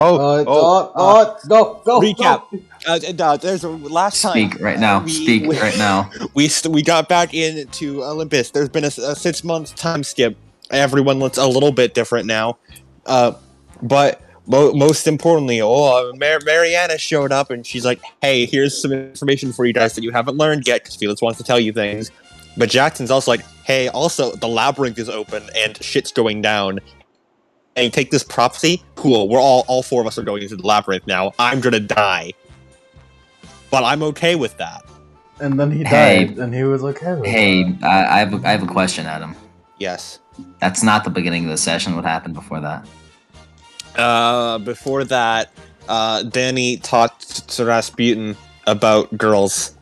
Go. Recap. There's a last time. Speak right now. Right now. We got back into Olympus. There's been a 6-month time skip. Everyone looks a little bit different now. But most importantly, Mariana showed up and she's like, "Hey, here's some information for you guys that you haven't learned yet because Felix wants to tell you things." But Jackson's also like, "Hey, also the labyrinth is open and shit's going down. And you take this prophecy, cool. We're all 4 of us are going into the labyrinth now. I'm gonna die, but I'm okay with that." And then he died, and he was okay with that. I have a question, Adam. Yes. That's not the beginning of the session. What happened before that? Before that, Danny talked to Rasputin about girls.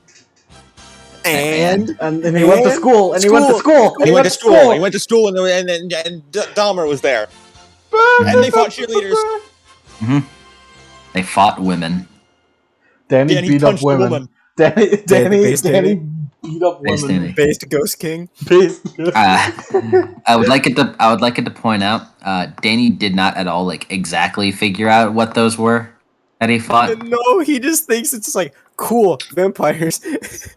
And he went to school. And he went to school. He went to school. He went to school, and Dahmer was there. And they fought cheerleaders. Mm-hmm. They fought women. Danny beat up women. Danny beat up women. Based Ghost King. I would like it to point out, Danny did not at all exactly figure out what those were that he fought. No, he just thinks it's just like cool vampires.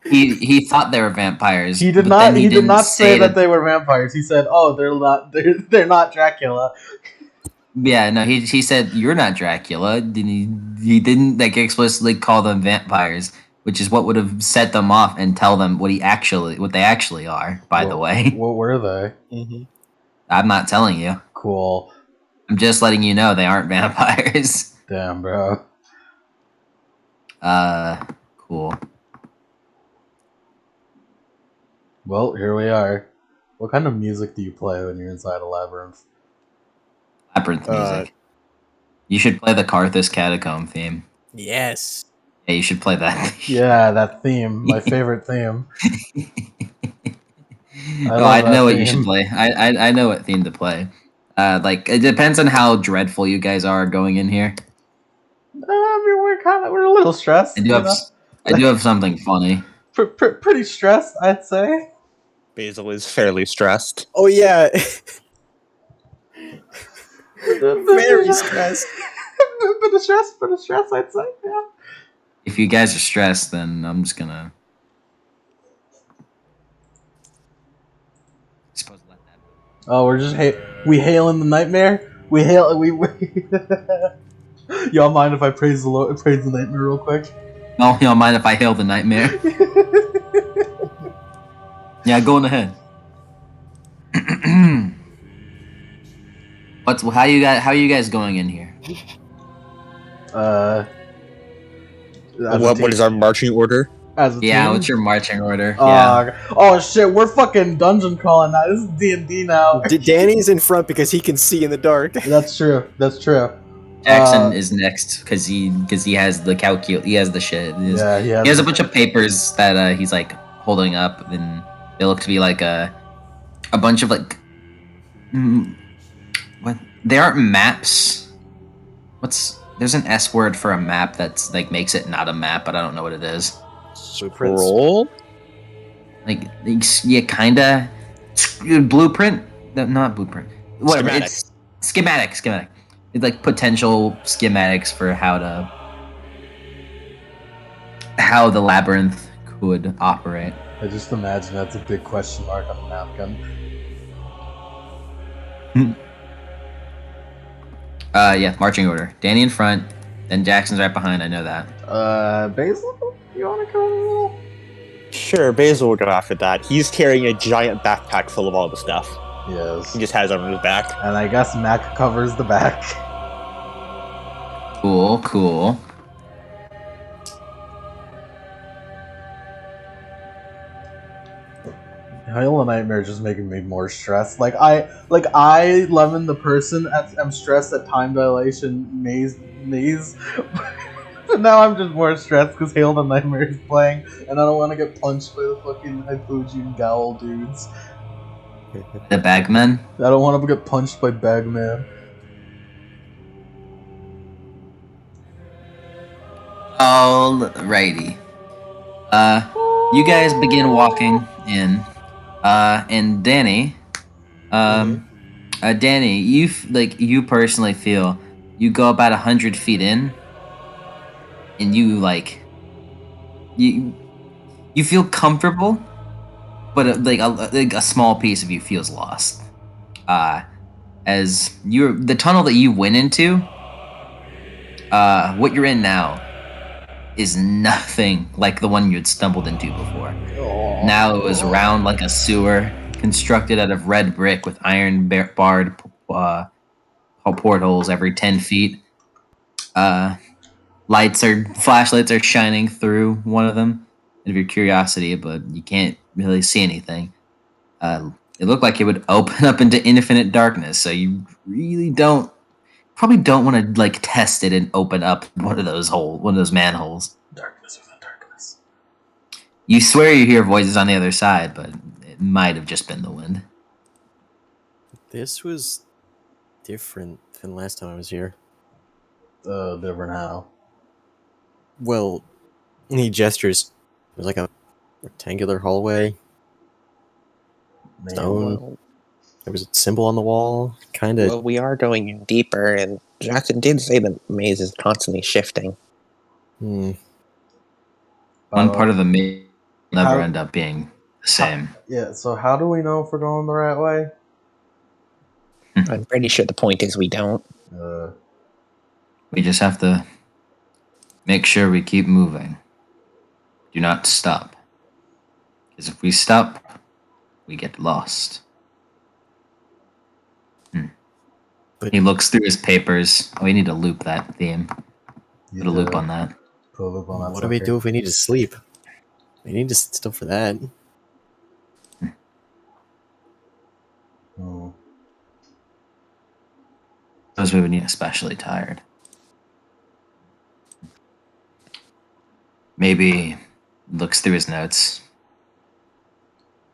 he thought they were vampires. He did not. He did not say that they were vampires. He said, "Oh, they're not. They're not Dracula." Yeah, no. He said you're not Dracula. He didn't explicitly call them vampires, which is what would have set them off and tell them what they actually are. By the way, what were they? Mm-hmm. I'm not telling you. Cool. I'm just letting you know they aren't vampires. Damn, bro. Cool. Well, here we are. What kind of music do you play when you're inside a labyrinth? Labyrinth music. You should play the Karthus Catacomb theme. Yes. Yeah, you should play that. Yeah, that theme. My favorite theme. I know what you should play. I know what theme to play. It depends on how dreadful you guys are going in here. I mean, we're a little stressed. I do have something funny. Pretty stressed, I'd say. Basil is fairly stressed. Oh yeah. Very stressed. Bit of stress, I'd say. Yeah. If you guys are stressed, then I'm just gonna. Oh, we're just we hailing the nightmare. We. Y'all mind if I praise the nightmare real quick? No, y'all mind if I hail the nightmare? Yeah, go on ahead. How are you guys going in here? What is our marching order? What's your marching order? Oh shit, we're fucking dungeon crawling now. This is D&D now. Danny's in front because he can see in the dark. That's true. Jackson is next because he has the he has the shit. He has a bunch of papers that he's holding up, and they look to be a bunch of what? They aren't maps. There's an S word for a map that's makes it not a map, but I don't know what it is. Scroll? Kinda. Blueprint? No, not blueprint. Whatever. Schematic. It's schematic. It's potential schematics for how the labyrinth could operate. I just imagine that's a big question mark on the napkin. Marching order. Danny in front, then Jackson's right behind. I know that. Basil, you want to go? Sure, Basil will go after that. He's carrying a giant backpack full of all the stuff. Yes. He just has it on his back. And I guess Mac covers the back. Cool. Hail the Nightmare just making me more stressed. I, Lemon the person, I'm stressed at time dilation maze. But now I'm just more stressed because Hail the Nightmare is playing, and I don't want to get punched by the fucking Hypogean Gowl dudes. The Bagmen? I don't want to get punched by Bagman. Alrighty. You guys begin walking in. And Danny, Danny, you personally feel You go about 100 feet in, and you you feel comfortable, but like a small piece of you feels lost. Uh, as the tunnel that you went into, what you're in now is nothing like the one you had stumbled into before. Now it was round like a sewer, constructed out of red brick with iron barred portholes every 10 feet. Uh, flashlights are shining through one of them out of your curiosity, but you can't really see anything. It looked like it would open up into infinite darkness, so you really probably don't want to like test it and open up one of those manholes. Darkness within darkness. You swear you hear voices on the other side, but it might have just been the wind. This was different than last time I was here. Different how. Well, he gestures. It was like a rectangular hallway. Man. Stone. Well, There was a symbol on the wall. Kind of. well, we are going in deeper, and Jackson did say the maze is constantly shifting. Hmm. One part of the maze will never how- end up being the same. Yeah, so how do we know if we're going the right way? I'm pretty sure the point is we don't. We just have to make sure we keep moving. Do not stop. Because if we stop, we get lost. But He looks through his papers. Oh, we need to loop that theme. You Put a loop do. on that. Put a loop on that what do we sucker. do if we need to sleep? We need to sit still for that. Hmm. Those we would need especially tired. Maybe looks through his notes.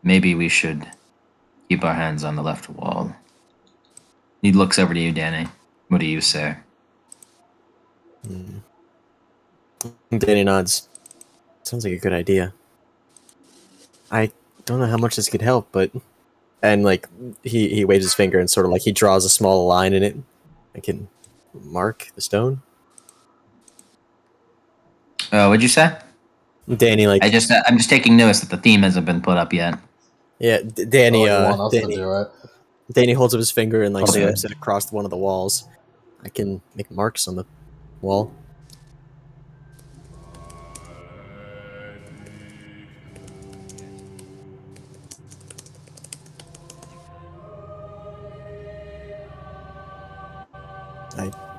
Maybe we should keep our hands on the left wall. He looks over to you, Danny. What do you say? Danny nods. Sounds like a good idea. I don't know how much this could help, but and like he waves his finger and sort of like he draws a small line in it. I can mark the stone. What'd you say? Danny like I'm just taking notice that the theme hasn't been put up yet. yeah, Danny You want us to Danny do it? Danny holds up his finger and like I'll do snaps it. it across one of the walls. I can make marks on the wall.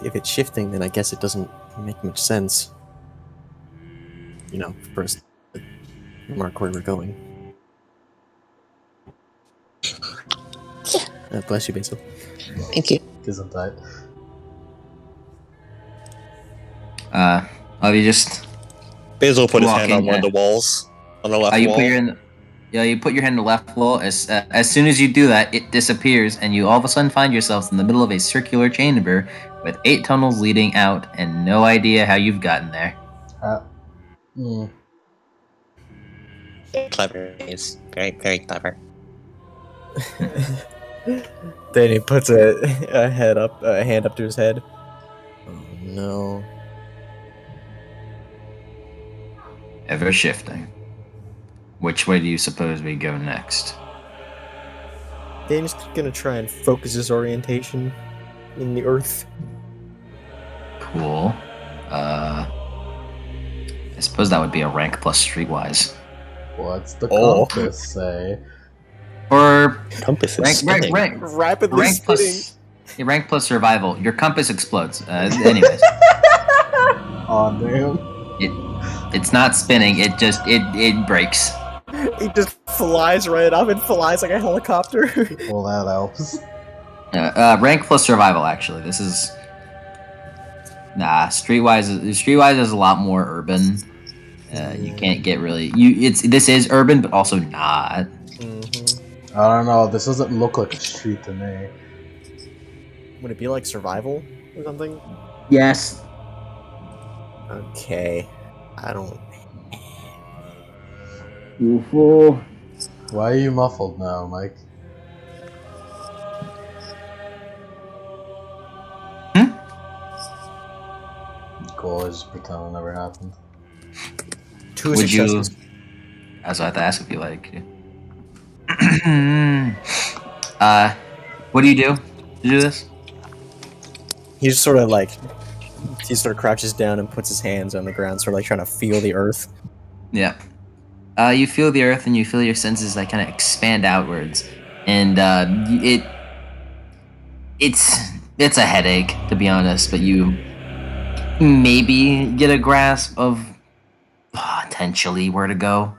If it's shifting, then I guess it doesn't make much sense. You know, for us to mark where we're going. Bless you, Basil. Thank you. Gesundheit. You just Basil put his hand Walking, on one of the walls, on the left you wall. put you put your hand on the left wall. As soon as you do that, it disappears, and you all of a sudden find yourselves in the middle of a circular chamber with 8 tunnels leading out, and no idea how you've gotten there. Hmm. Clever. It's very, very clever. Danny puts a hand up to his head. Oh no. Ever shifting. Which way do you suppose we go next? Danny's gonna try and focus his orientation in the earth. Cool. I suppose that would be a rank plus streetwise. What's the Oh. compass say? Or Compass is spinning. Rapidly rank spinning. rank plus survival. Your compass explodes. Anyways, Oh damn. it's not spinning. It breaks. He just flies right up and flies like a helicopter. Well, that helps. Rank plus survival. Actually, this is Streetwise is a lot more urban. You can't get really this is urban, but also not. I don't know. This doesn't look like a street to me. Would it be like survival or something? Yes. Okay. I don't. You fool. Why are you muffled now, Mike? Cool, I just pretend it never happened. 2 Would you? successes. That's what I have to ask if you like. What do you do to do this? He just sort of like he sort of crouches down and puts his hands on the ground, sort of like trying to feel the earth. Yeah. You feel the earth and you feel your senses like kind of expand outwards, and it's a headache, to be honest, but you maybe get a grasp of potentially where to go.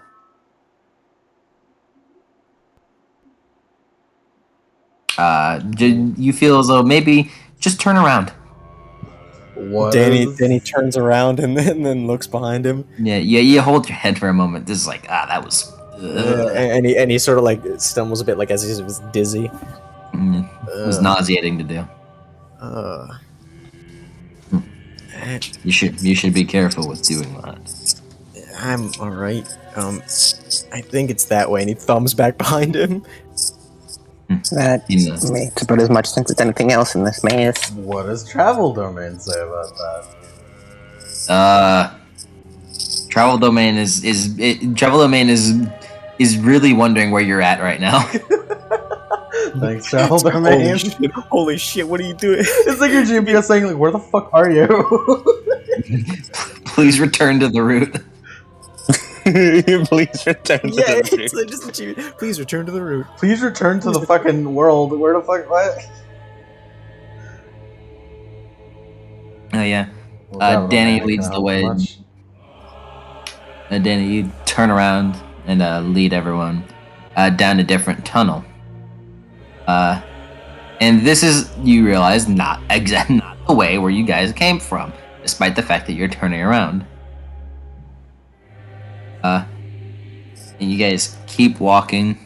You feel as though maybe just turn around. What Danny is... turns around and then looks behind him. Yeah, you hold your head for a moment. This is like that was. And he sort of like stumbles a bit, like as if he was dizzy. It was nauseating to do. Uh, You should be careful with doing that. I'm all right. I think it's that way, and he thumbs back behind him. That Yeah. makes about as much sense as anything else in this maze. What does travel domain say about that? Travel domain travel domain is really wondering where you're at right now. Thanks, travel domain. Holy shit! What are you doing? It's like your GPS saying, like, where the fuck are you? Please return to the route. Please return to Yeah, the it's just please return to the route. Please return to the fucking world. Where the fuck? What? Oh yeah. Well, travel Danny domain leads can't the help way. much. Danny, you turn around and lead everyone down a different tunnel. And this is, you realize, not the way where you guys came from, despite the fact that you're turning around. And you guys keep walking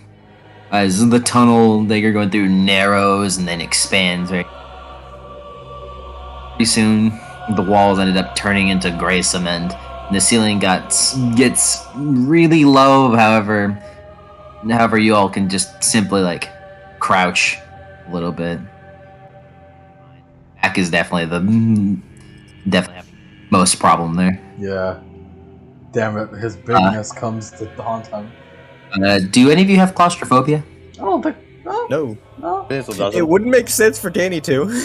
as the tunnel that you're going through narrows and then expands. Right? Pretty soon, the walls ended up turning into gray cement, and the ceiling gets really low. However, you all can just simply like crouch a little bit. Back is definitely most problem there. Yeah. Damn it, his bigness comes to haunt him. Do any of you have claustrophobia? I don't think. No, No. Basil doesn't. it wouldn't make sense for Danny to.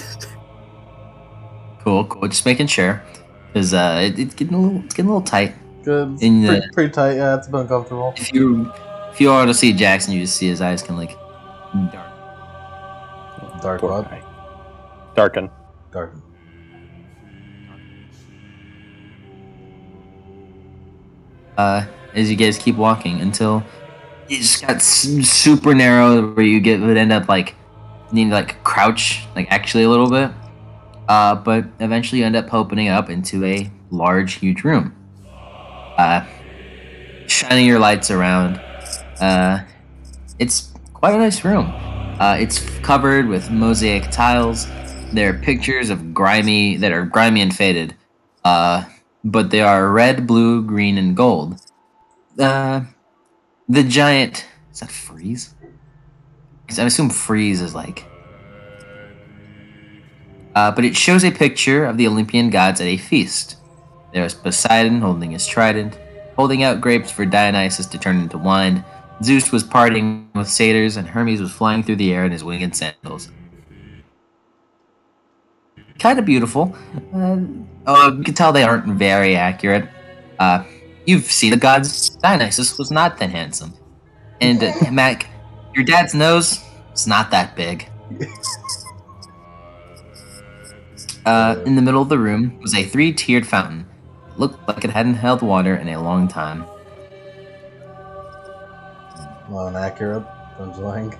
Cool. Just making sure, because it's getting a little tight. Good. It's In pretty tight. Yeah, it's been uncomfortable. if you ought to see Jackson, you just see his eyes can like Dark Poor what? guy. Darken. Dark. as you guys keep walking until it just got super narrow where would end up like needing to like crouch like actually a little bit. But eventually you end up opening up into a large, huge room. Shining your lights around. It's quite a nice room. It's covered with mosaic tiles. There are pictures of grimy and faded. But they are red, blue, green, and gold. The giant, is that freeze? I assume freeze is like. But it shows a picture of the Olympian gods at a feast. There's Poseidon holding his trident, holding out grapes for Dionysus to turn into wine. Zeus was partying with satyrs, and Hermes was flying through the air in his winged sandals. Kind of beautiful. You can tell they aren't very accurate. You've seen the gods. Dionysus was not that handsome. And Mac, your dad's nose is not that big. In the middle of the room was a 3-tiered fountain. It looked like it hadn't held water in a long time. Well, inaccurate. Don't you think?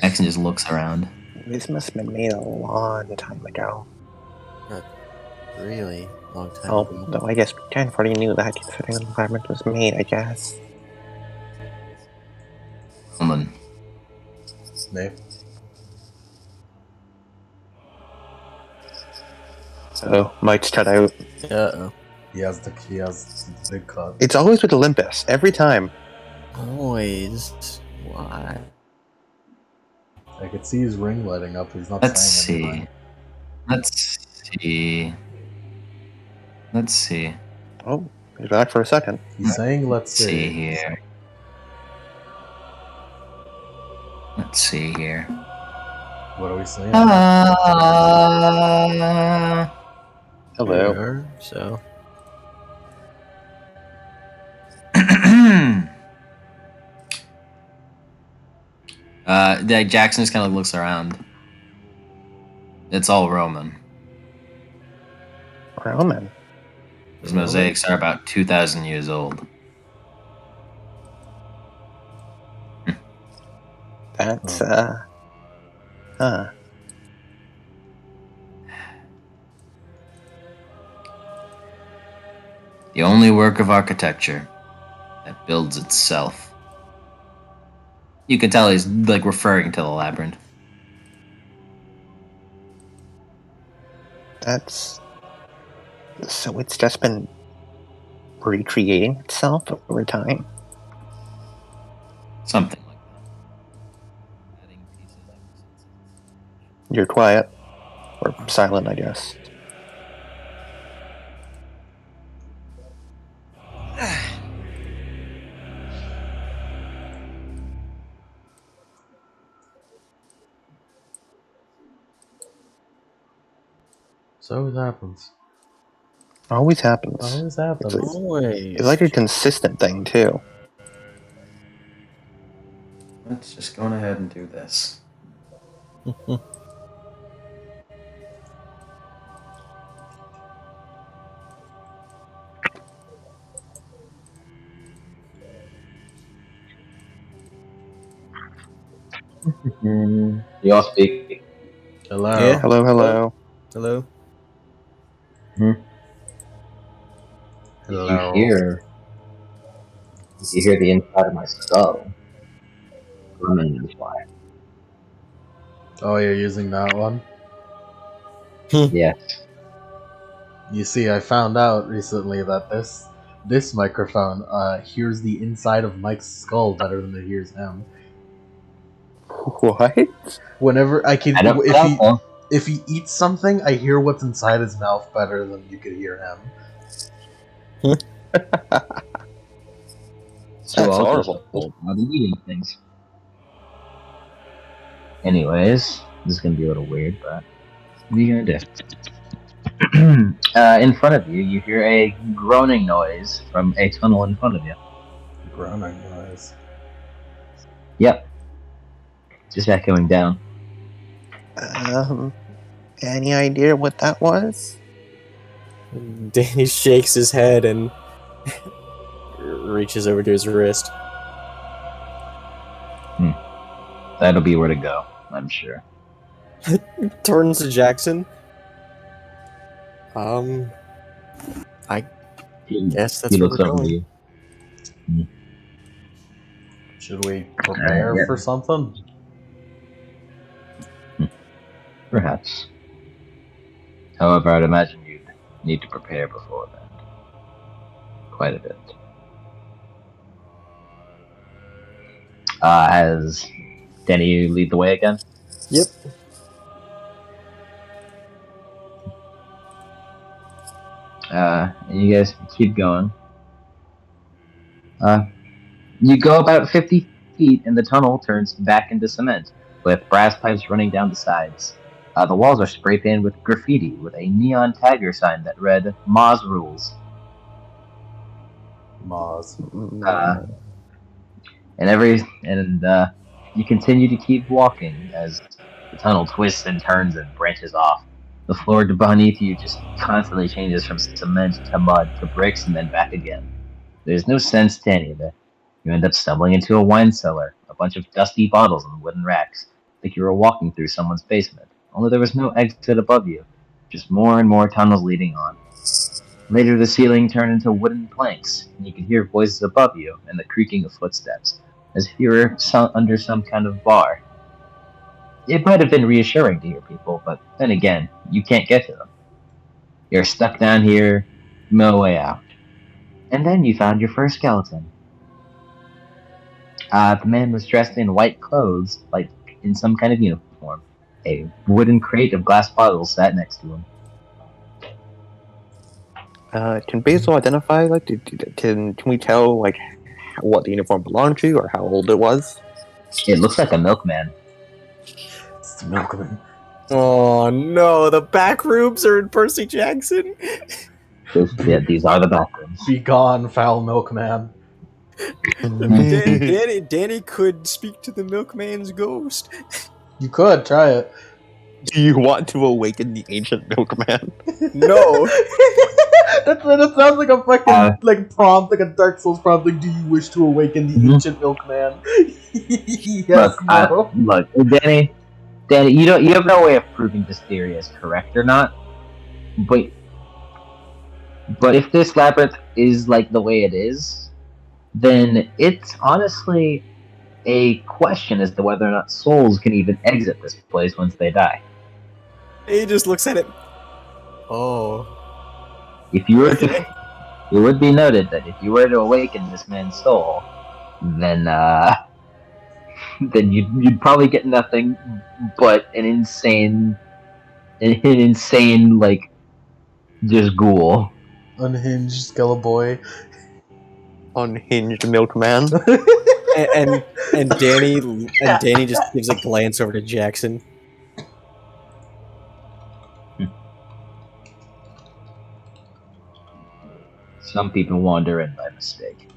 Maxon just looks around. This must have been made a long time ago. Really long time Oh, ago. though I guess we kind of already knew that considering the Labyrinth was made, I guess. Woman. Me. Oh, Mike's cut out. Uh-oh. He has the big cut. It's always with Olympus, every time. Always. Why? I could see his ring lighting up. He's not Let's saying see. anything. Let's see. Let's see. Oh, he's back for a second. He's saying, let's Let's see see. here. Let's see here. What are we saying? Hello. Here we are, so Jackson just kind of looks around. It's all Roman. Roman. Those mosaics are about 2,000 years old. That's The only work of architecture that builds itself. You can tell he's like referring to the labyrinth. That's so it's just been recreating itself over time. Something like that. Adding pieces ever since it's... You're quiet or silent, I guess. So it happens. Always happens. Always happens. It's like a consistent thing too. Let's just go on ahead and do this. You all speak. Hello. Yeah. Hello, hello. hello. Hello. Did you hear the inside of my skull? Grumman is why. Oh, you're using that one? Yes. You see, I found out recently that this microphone hears the inside of Mike's skull better than it hears him. What? Whenever I can, I don't know. if he eats something, I hear what's inside his mouth better than you could hear him. So That's I'll horrible. just I'll be eating things. Anyways, this is gonna be a little weird, but what are you gonna do? In front of you, you hear a groaning noise from a tunnel in front of you. Groaning noise. Yep. Just echoing down. Any idea what that was? Danny shakes his head and reaches over to his wrist. That'll be where to go, I'm sure. Turns to Jackson. I guess that's He where looks we're over going. you. Should we prepare Yeah. for something? Perhaps. However, I'd imagine you'd need to prepare before then. Quite a bit. Has Denny lead the way again? Yep. And you guys keep going. You go about 50 feet and the tunnel turns back into cement, with brass pipes running down the sides. The walls are spray painted with graffiti with a neon tiger sign that read Moz Rules. Moz. And you continue to keep walking as the tunnel twists and turns and branches off. The floor beneath you just constantly changes from cement to mud to bricks and then back again. There's no sense to any of it. You end up stumbling into a wine cellar, a bunch of dusty bottles on wooden racks, like you were walking through someone's basement, only there was no exit above you, just more and more tunnels leading on. Later the ceiling turned into wooden planks, and you could hear voices above you and the creaking of footsteps, as if you were under some kind of bar. It might have been reassuring to hear people, but then again, you can't get to them. You're stuck down here, no way out. And then you found your first skeleton. The man was dressed in white clothes, like in some kind of uniform. A wooden crate of glass bottles sat next to him. Can Basil identify? Like, can we tell like what the uniform belonged to or how old it was? It looks like a milkman. It's the milkman. Oh no, the back rooms are in Percy Jackson. These are the back rooms. Be gone, foul milkman. Danny could speak to the milkman's ghost. You could try it. Do you want to awaken the ancient milkman? No. That sounds like a fucking like prompt, like a Dark Souls prompt. Like, do you wish to awaken the ancient milkman? Yes, no. Look, Danny, you have no way of proving this theory is correct or not. But if this labyrinth is like the way it is, then it's honestly a question as to whether or not souls can even exit this place once they die. He just looks at it. Oh. If you were to, it would be noted that if you were to awaken this man's soul, then you'd probably get nothing but an insane like just ghoul. Unhinged Skeleton. Unhinged milkman. and Danny just gives a glance over to Jackson. Some people wander in by mistake.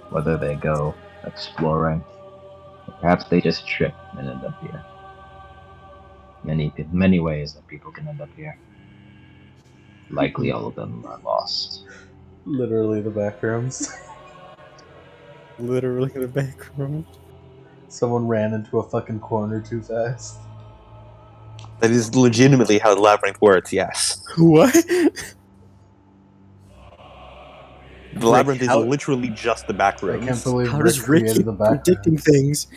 Whether they go exploring, or perhaps they just trip and end up here. Many ways that people can end up here. Likely all of them are lost. Literally the back rooms. Literally the back room. Someone ran into a fucking corner too fast. That is legitimately how the labyrinth works, yes. What? The labyrinth is literally just the back I rooms. can't believe How Rick does Rick created keep the back predicting rooms. things?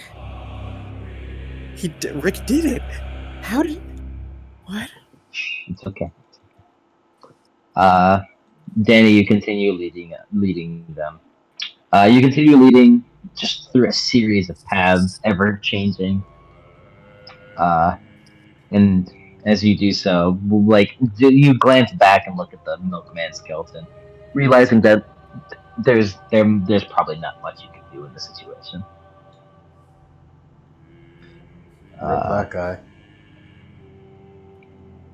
Rick did it. How did? What? It's okay. Danny, you continue leading them. You continue leading just through a series of paths, ever changing. And as you do so, like you glance back and look at the milkman skeleton, realizing that there's probably not much you can do in this situation. Rip that guy.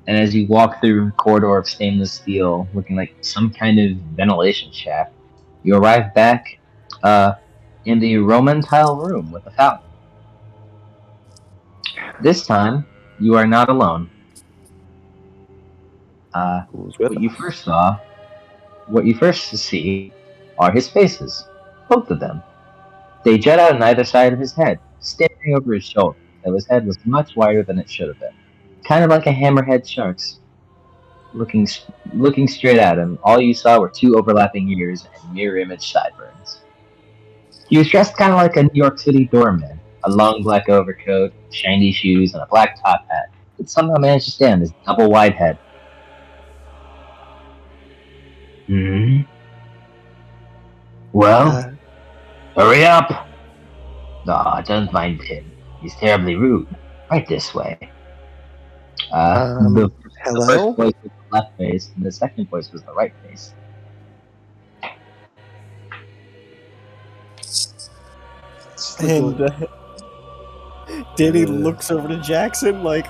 And as you walk through a corridor of stainless steel, looking like some kind of ventilation shaft, you arrive back in the Roman tile room with a fountain. This time, you are not alone. What you first see are his faces, both of them. They jut out on either side of his head, staring over his shoulder, though his head was much wider than it should have been. Kind of like a hammerhead shark's. Looking straight at him, all you saw were two overlapping ears and mirror image sideburns. He was dressed kind of like a New York City doorman, a long black overcoat, shiny shoes, and a black top hat that somehow managed to stay on his double wide head. Well, hurry up! Aw, don't mind him. He's terribly rude. Right this way. The Hello? first voice was the left face, and the second voice was the right face. And Danny looks over to Jackson like,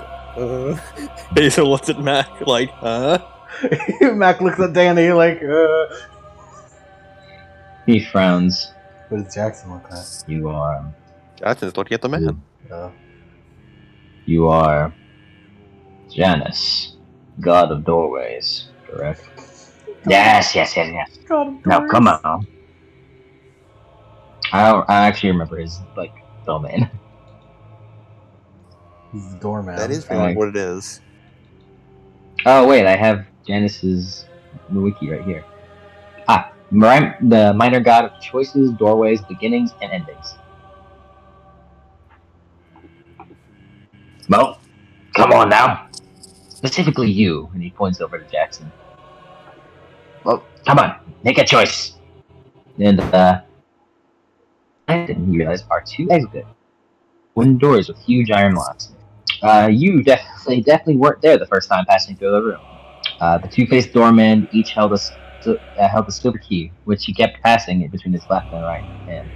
Basil looks at Mac like, huh? Mac looks at Danny like, He frowns. What does Jackson look like? You are. Jackson's looking at the man. You are. Janus, god of doorways, correct? Yes. God of Now doors. come on. I actually remember his domain. He's the doorman. That is really what it is. Oh wait, I have Janus's wiki right here. The minor god of choices, doorways, beginnings, and endings. Well, come on now. Specifically you, and he points over to Jackson. Well, come on, make a choice. And I didn't realize are two exit wooden doors with huge iron locks. You definitely weren't there the first time passing through the room. The two-faced doorman each held a silver key, which he kept passing it between his left and right hand.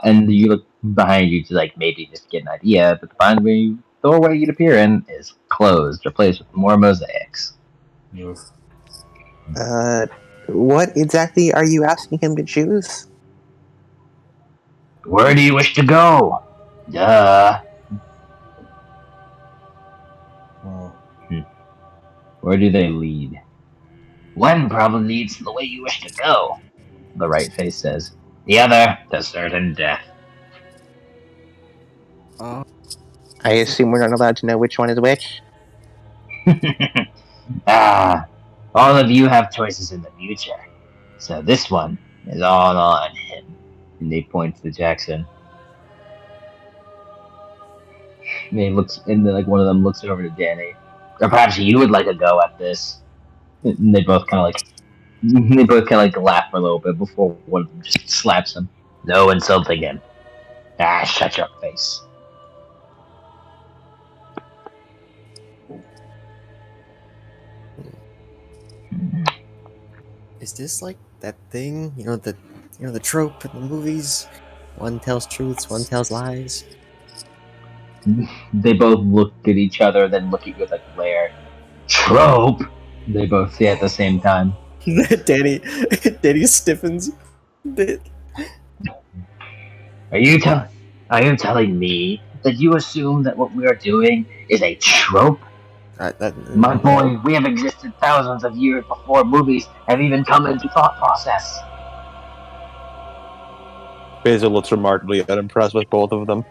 And you look behind you to maybe just get an idea, but the doorway you'd appear in is closed, replaced with more mosaics. What exactly are you asking him to choose? Where do you wish to go? Duh. Where do they lead? One probably leads to the way you wish to go, the right face says. The other to certain death. I assume we're not allowed to know which one is which. All of you have choices in the future. So this one is all on him. And they point to Jackson. And he looks, and one of them looks over to Danny. Or perhaps you would like a go at this. And they both kind of laugh for a little bit before one of them just slaps him. No insulting him. Shut your face. Is this like that thing? The trope in the movies? One tells truths, one tells lies. They both look at each other, then look at you with a glare. Trope! They both say at the same time. Danny stiffens. Are you telling me that you assume that what we are doing is a trope? My boy, we have existed thousands of years before movies have even come into thought process. Basil looks remarkably unimpressed with both of them.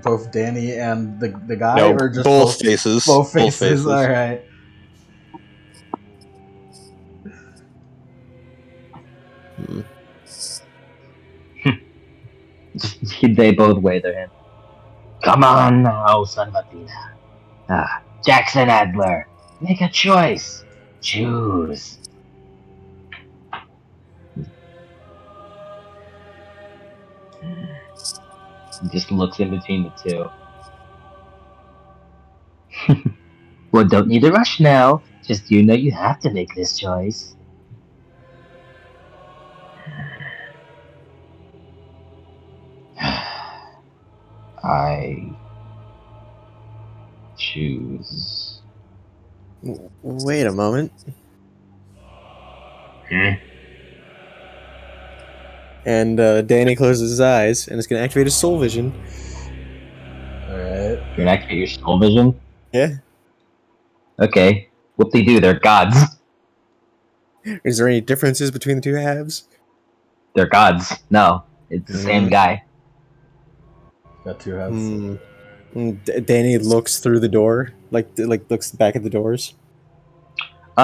Both Danny and the guy, No, or just both faces. Both faces. All right. They both wave their hand. Come on now, son of Athena. Jackson Adler, make a choice. Choose. He just looks in between the two. Well, don't need to rush now. Just you have to make this choice. I choose. Wait a moment. And Danny closes his eyes and is going to activate his soul vision. Alright. You're gonna activate your soul vision? Yeah. Okay. What they do? They're gods. Is there any differences between the two halves? They're gods. No. It's the same guy. Got two halves. Danny looks through the door, like looks back at the doors.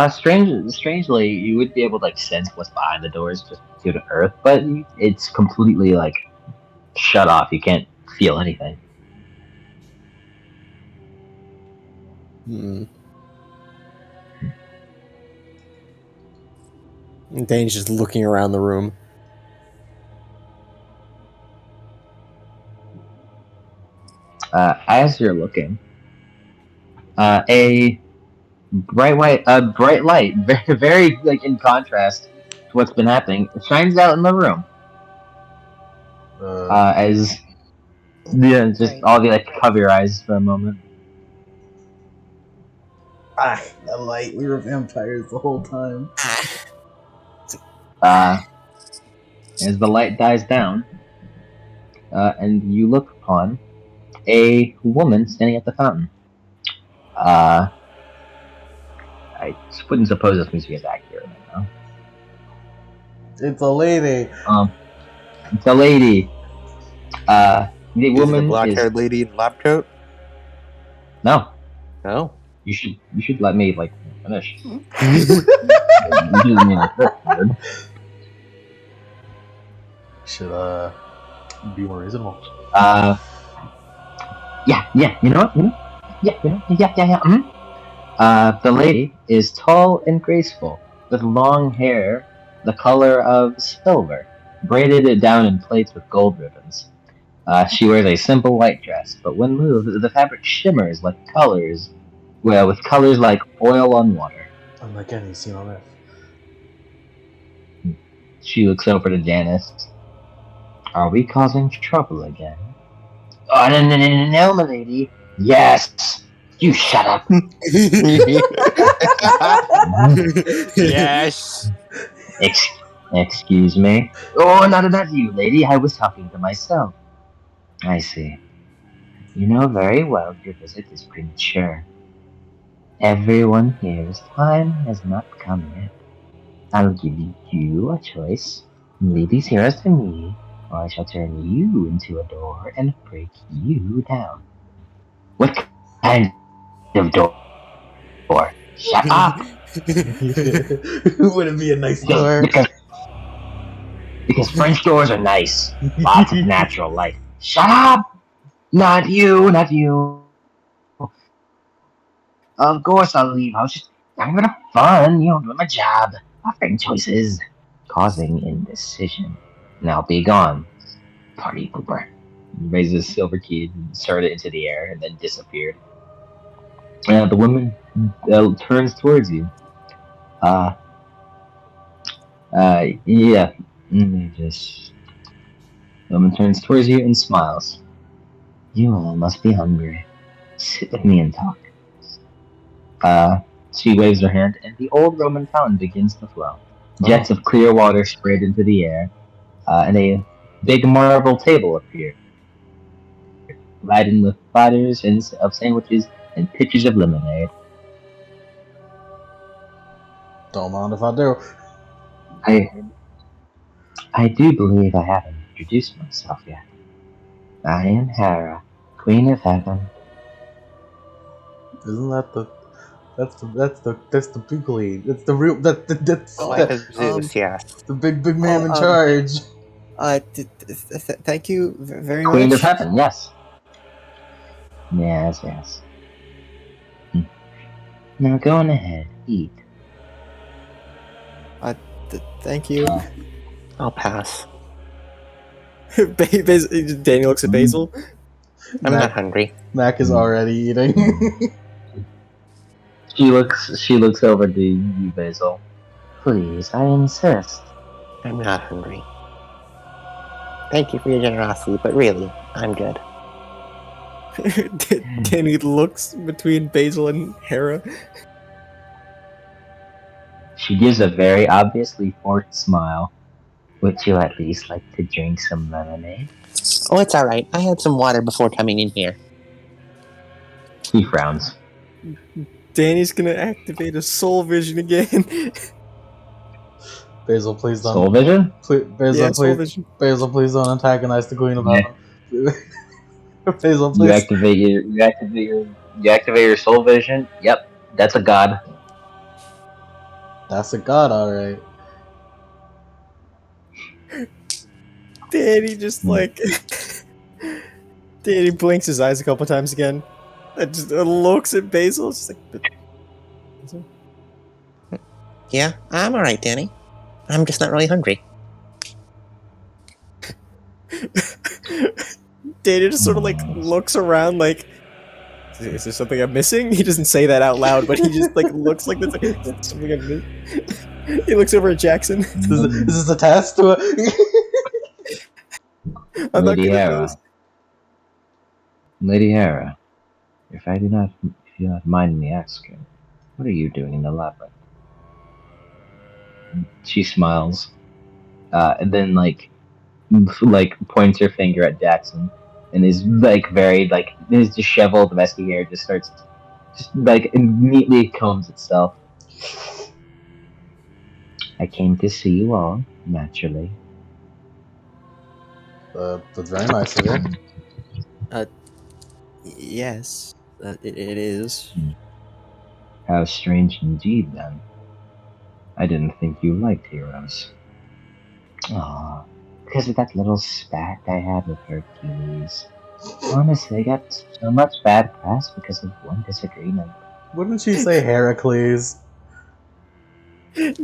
Strangely, you would be able to sense what's behind the doors just due to Earth, but it's completely shut off. You can't feel anything. Danny's just looking around the room. As you're looking, a bright light, very in contrast to what's been happening, shines out in the room. Just all of you cover your eyes for a moment. The light. We were vampires the whole time. As the light dies down, and you look upon a woman standing at the fountain. I wouldn't suppose this music is accurate right now. It's a lady. It's a lady. The woman is the black-haired lady in lab coat. No. No. You should let me finish. Should be more reasonable. Yeah. You know what? Yeah. The lady is tall and graceful, with long hair the color of silver, braided it down in plaits with gold ribbons. She wears a simple white dress, but when moved, the fabric shimmers like colors, well, with colors like oil on water. Unlike any seen on Earth. She looks over to Janice. Are we causing trouble again? Oh, no, milady. Yes! You shut up! Yes. Excuse me? Oh, not you, lady. I was talking to myself. I see. You know very well your visit is premature. Everyone here's time has not come yet. I'll give you a choice. Lead these heroes to me, or I shall turn you into a door and break you down. What kind of door? Shut up! Would it be a nice door? Because French doors are nice. Lots of natural light. Shut up! Not you. Of course I'll leave. I was just having a bit of fun, doing my job. Offering choices. Causing indecision. Now be gone. Party pooper. He raises his silver key and started it into the air and then disappeared. The woman turns towards you. Yeah. The woman turns towards you and smiles. You all must be hungry. Sit with me and talk. She waves her hand, and the old Roman fountain begins to flow. Jets of clear water sprayed into the air, and a big marble table appeared, laden with platters of sandwiches and pitchers of lemonade. Don't mind if I do. I do believe I haven't introduced myself yet. I am Hera, Queen of Heaven. Isn't that that's the big lead. That's the real that's Like a Zeus, yes. the big man in charge. Thank you very Queen much. of Heaven, yes. Yes. Now go on ahead, eat. Thank you. I'll pass. Danny looks at Basil. I'm not hungry. Mac is already eating. She looks over to you, Basil. Please, I insist. I'm not hungry. Thank you for your generosity, but really, I'm good. Danny looks between Basil and Hera. She gives a very obviously forced smile. Would you at least like to drink some lemonade? Oh, it's alright. I had some water before coming in here. He frowns. Danny's gonna activate a soul vision again. Basil, please don't. Soul vision? Basil, please don't antagonize the Queen of Heaven. Basil, please. You activate your soul vision. Yep, that's a god. That's a god, alright. Danny just Danny blinks his eyes a couple times again. And just looks at Basil. It's just like, Yeah, I'm alright, Danny. I'm just not really hungry. Data just sort of looks around like, is there something I'm missing? He doesn't say that out loud, but he just looks like there's something I'm missing. He looks over at Jackson. Is this a test? I'm not Lady gonna Hera. notice. Lady Hera, if you do not mind me asking, what are you doing in the labyrinth? She smiles, and then points her finger at Jackson, and his his disheveled messy hair just starts immediately combs itself. I came to see you all, naturally. That's very nice of you. Yes, it is. How strange indeed, then. I didn't think you liked heroes. Aw, because of that little spat I had with Hercules. Honestly, I got so much bad press because of one disagreement. Wouldn't she say Heracles?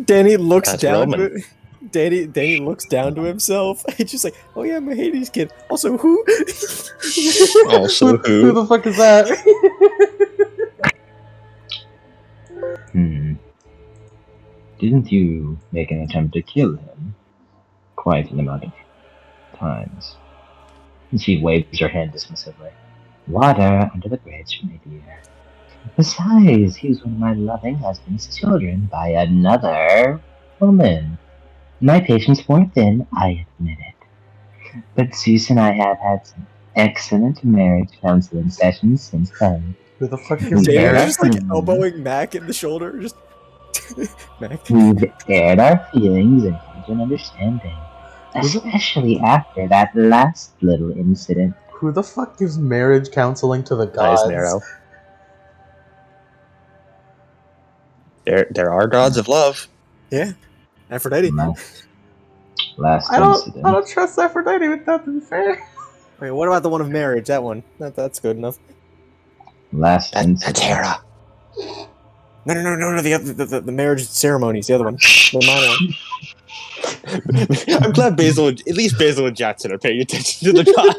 Danny looks That's down. Roman. Danny looks down to himself. He's just like, oh yeah, my Hades kid. Also, who? Also, Who the fuck is that? Didn't you make an attempt to kill him? Quite an amount of times. And she waves her hand dismissively. Water under the bridge, my dear. Besides, he was one of my loving husband's children by another woman. My patience wore thin, I admit it. But Zeus and I have had some excellent marriage counseling sessions since then. Who the fuck is We've Danny aired was our just like feelings. elbowing Mac in the shoulder. Just Mac. We've aired our feelings and come to an understanding. Especially after that last little incident. Who the fuck gives marriage counseling to the Eyes gods? narrow. there are gods of love. Yeah, Aphrodite. Last I incident. don't trust Aphrodite with that, to be fair. Wait, what about the one of marriage? That one. That's good enough. Last incident. That's Hera. No. The marriage ceremonies. The other one. The minor one. I'm glad at least Basil and Jackson are paying attention to the god.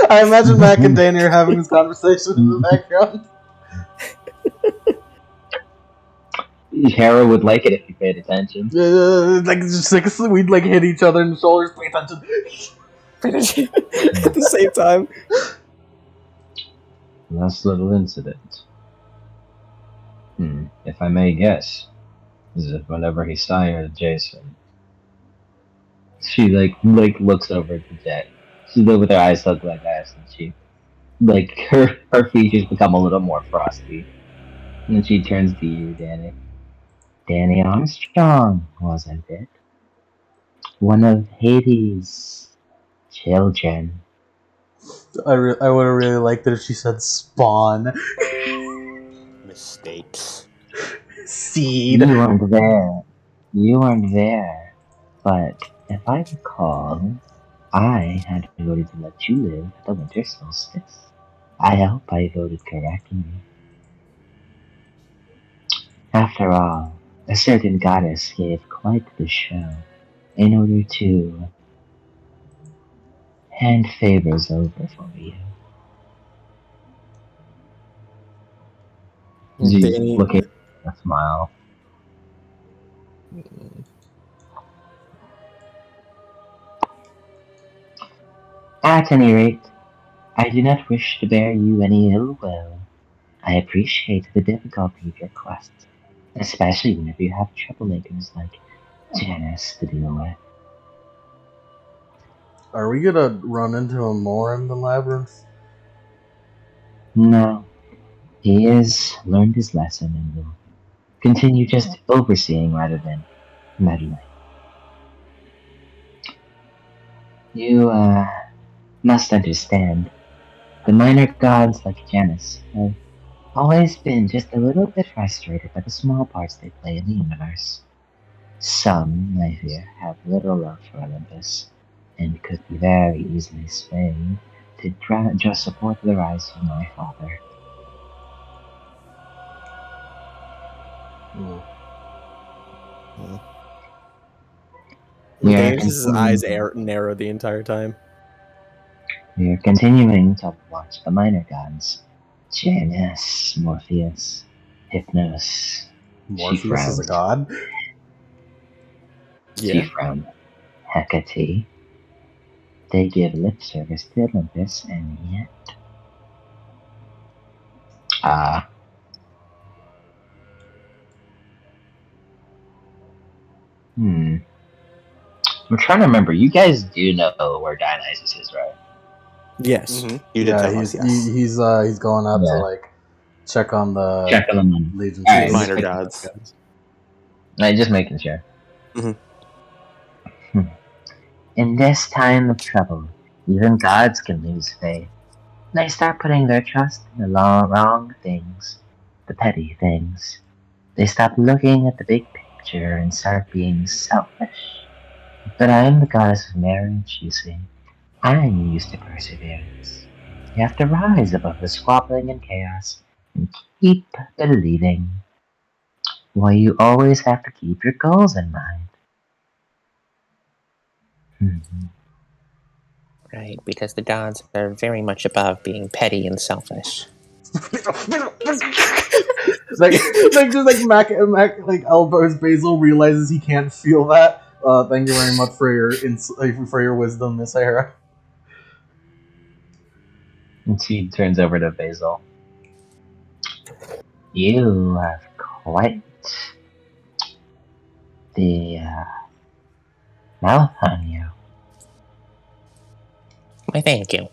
I imagine Mac and Danny are having this conversation in the background. Hera would like it if you paid attention. We'd like hit each other in the shoulders. Pay attention. At the same time. Last little incident. If I may guess, is it whenever he sired Jason? She like looks over at the jet. She's with her eyes hugged like ice, and she her features become a little more frosty. And then she turns to you, Danny. Danny Armstrong, wasn't it? One of Hades' children. I would have really liked it if she said spawn. Mistakes. Seed. You weren't there. But if I recall, I had voted to let you live at the winter solstice. I hope I voted correctly. After all, a certain goddess gave quite the show in order to hand favors over for you. Danny. Look at a smile. At any rate, I do not wish to bear you any ill will. I appreciate the difficulty of your quest, especially whenever you have troublemakers like Janice to deal with. Are we gonna run into him more in the Labyrinth? No, he has learned his lesson and will continue just overseeing rather than meddling. You must understand, the minor gods like Janus have always been just a little bit frustrated by the small parts they play in the universe. Some, I fear, have little love for Olympus, and could be very easily swayed to just support the rise of my father. Danny's eyes narrow the entire time. We are continuing to watch the minor gods. Janus, Morpheus, Hypnos. Morpheus is a god? She frowned. Hecate. They give lip service to Olympus, and yet... I'm trying to remember. You guys do know where Dionysus is, right? Yes. Mm-hmm. You did tell us, yes. He's going out to like check on the Legion. Right, minor gods. Right, just making sure. Mm-hmm. In this time of trouble, even gods can lose faith. They start putting their trust in the wrong things, the petty things. They stop looking at the big picture and start being selfish. But I am the goddess of marriage, you see. I'm used to perseverance. You have to rise above the squabbling and chaos and keep believing. Well, you always have to keep your goals in mind. Right, because the gods are very much above being petty and selfish. like Mac like elbows Basil realizes he can't feel that. Thank you very much for your wisdom, Miss Hera. And she turns over to Basil. You have quite the mouth on you. Why, thank you.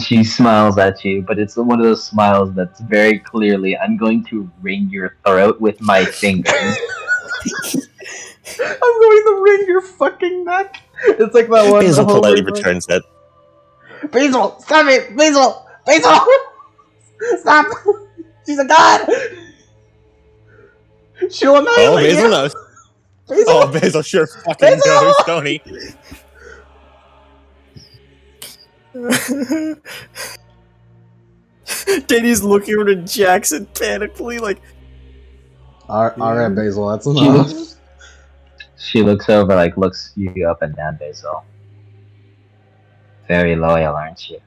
She smiles at you, but it's one of those smiles that's very clearly, I'm going to wring your throat with my fingers. I'm going to wring your fucking neck. It's like that one. Basil politely returns it. Basil, stop it! Basil! Basil! Stop! She's a god! She'll annihilate Oh, Basil you! knows. Basil! Oh, Basil sure fucking Basil! knows, don't he? Danny's looking over to Jackson panically, like, Alright, Basil, that's She enough. She looks over, looks you up and down, Basil. Very loyal, aren't you?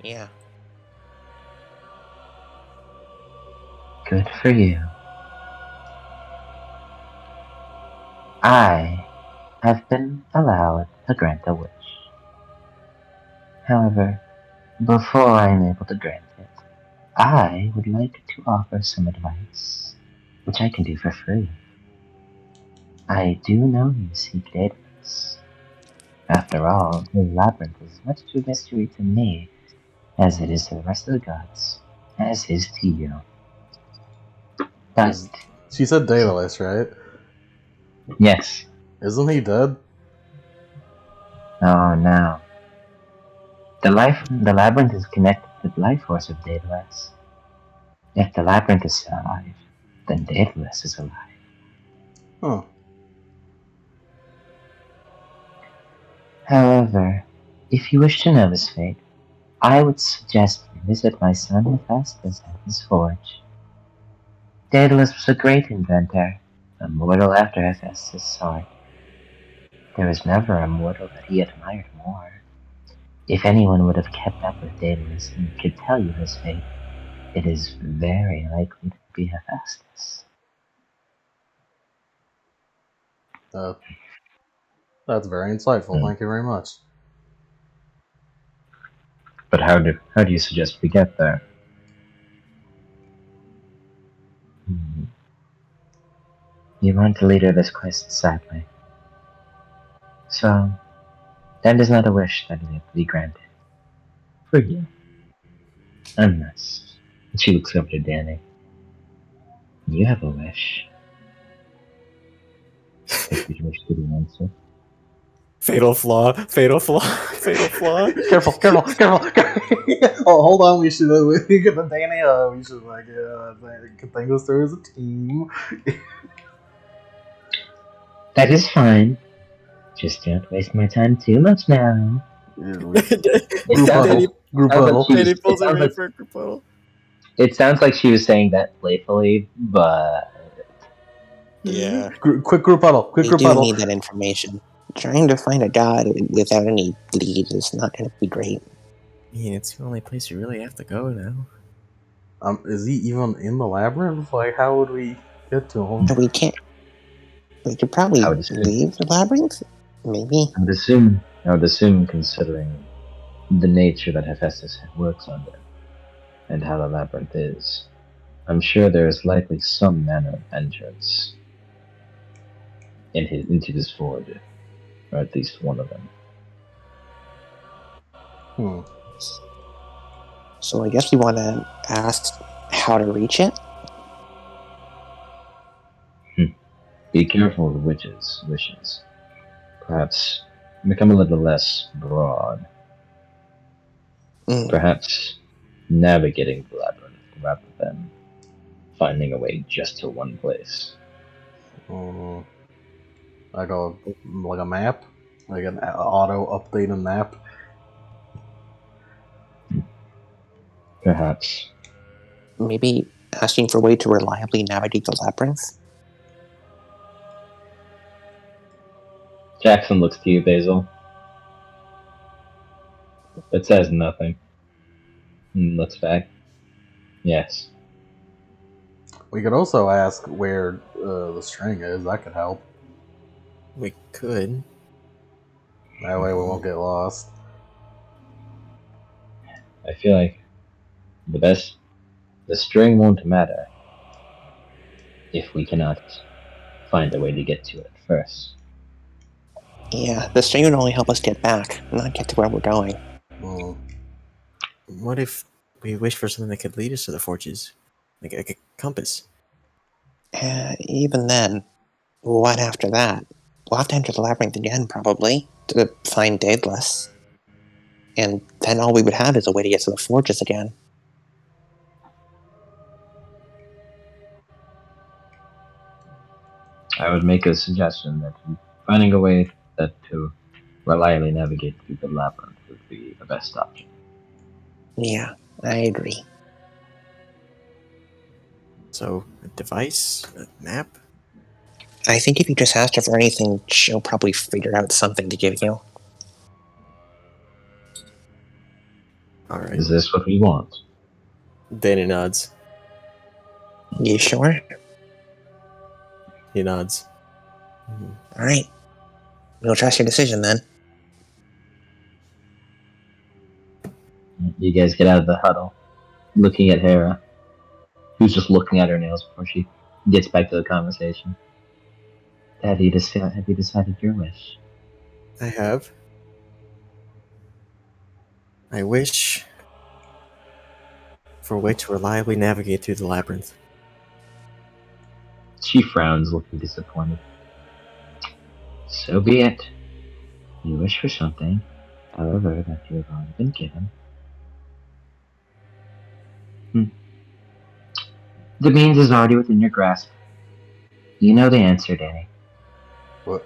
Yeah. Good for you. I have been allowed to grant a wish. However, before I am able to grant it, I would like to offer some advice, which I can do for free. I do know you seek Daedalus. After all, the Labyrinth is as much a mystery to me as it is to the rest of the gods, as is to you. But, She said Daedalus, right? yes. Isn't he dead? Oh no. The Labyrinth is connected to the life force of Daedalus. If the Labyrinth is alive, then Daedalus is alive. Huh. However, if you wish to know his fate, I would suggest you visit my son Hephaestus at his forge. Daedalus was a great inventor, a mortal after Hephaestus' sword. There was never a mortal that he admired more. If anyone would have kept up with Daedalus and could tell you his fate, it is very likely to be Hephaestus. That's very insightful. Thank you very much. But how do you suggest we get there? You want the leader of this quest, sadly. So, that is not a wish that will be granted. For you. Unless. She looks over to Danny. You have a wish. If you wish to the answer. fatal flaw, fatal flaw, fatal flaw. Careful. Oh, hold on. We should get the Danny. We should think this through as a team. That is fine. Just don't waste my time too much now. Group Danny, huddle. Group sounds like huddle. she- Danny pulls it sounds away like- for a group huddle. It sounds like she was saying that playfully, but Yeah. Quick group huddle. Quick We group do huddle. need that information. Trying to find a god without any lead is not going to be great. I mean, it's the only place you really have to go now. Is he even in the labyrinth? Like, how would we get to him? We can't. We could probably I would assume- leave the labyrinth? Maybe. I would assume considering the nature that Hephaestus works under, and how the labyrinth is, I'm sure there is likely some manner of entrance into this forge, or at least one of them. So I guess we want to ask how to reach it? Be careful of witches' wishes. Perhaps become a little less broad. Perhaps navigating the labyrinth rather than finding a way just to one place. Like a map? Like an auto updated map? Perhaps. Maybe asking for a way to reliably navigate the labyrinth? Jackson looks to you, Basil. But says nothing. And looks back. Yes. We could also ask where the string is. That could help. We could. That way we won't get lost. I feel like the string won't matter if we cannot find a way to get to it first. Yeah, the string would only help us get back, not get to where we're going. What if we wish for something that could lead us to the forges? Like a compass? Even then, what after that? We'll have to enter the labyrinth again, probably, to find Daedalus. And then all we would have is a way to get to the forges again. I would make a suggestion that finding a way to reliably navigate through the labyrinth would be the best option. Yeah, I agree. So, a device? A map? I think if you just ask her for anything, she'll probably figure out something to give you. Alright. Is this what we want? Danny nods. You sure? He nods. Alright. We'll trust your decision then. You guys get out of the huddle, looking at Hera, who's just looking at her nails before she gets back to the conversation. Have you decided your wish? I have. I wish for a way to reliably navigate through the labyrinth. She frowns, looking disappointed. So be it. You wish for something, however, that you have already been given. The means is already within your grasp. You know the answer, Danny. What?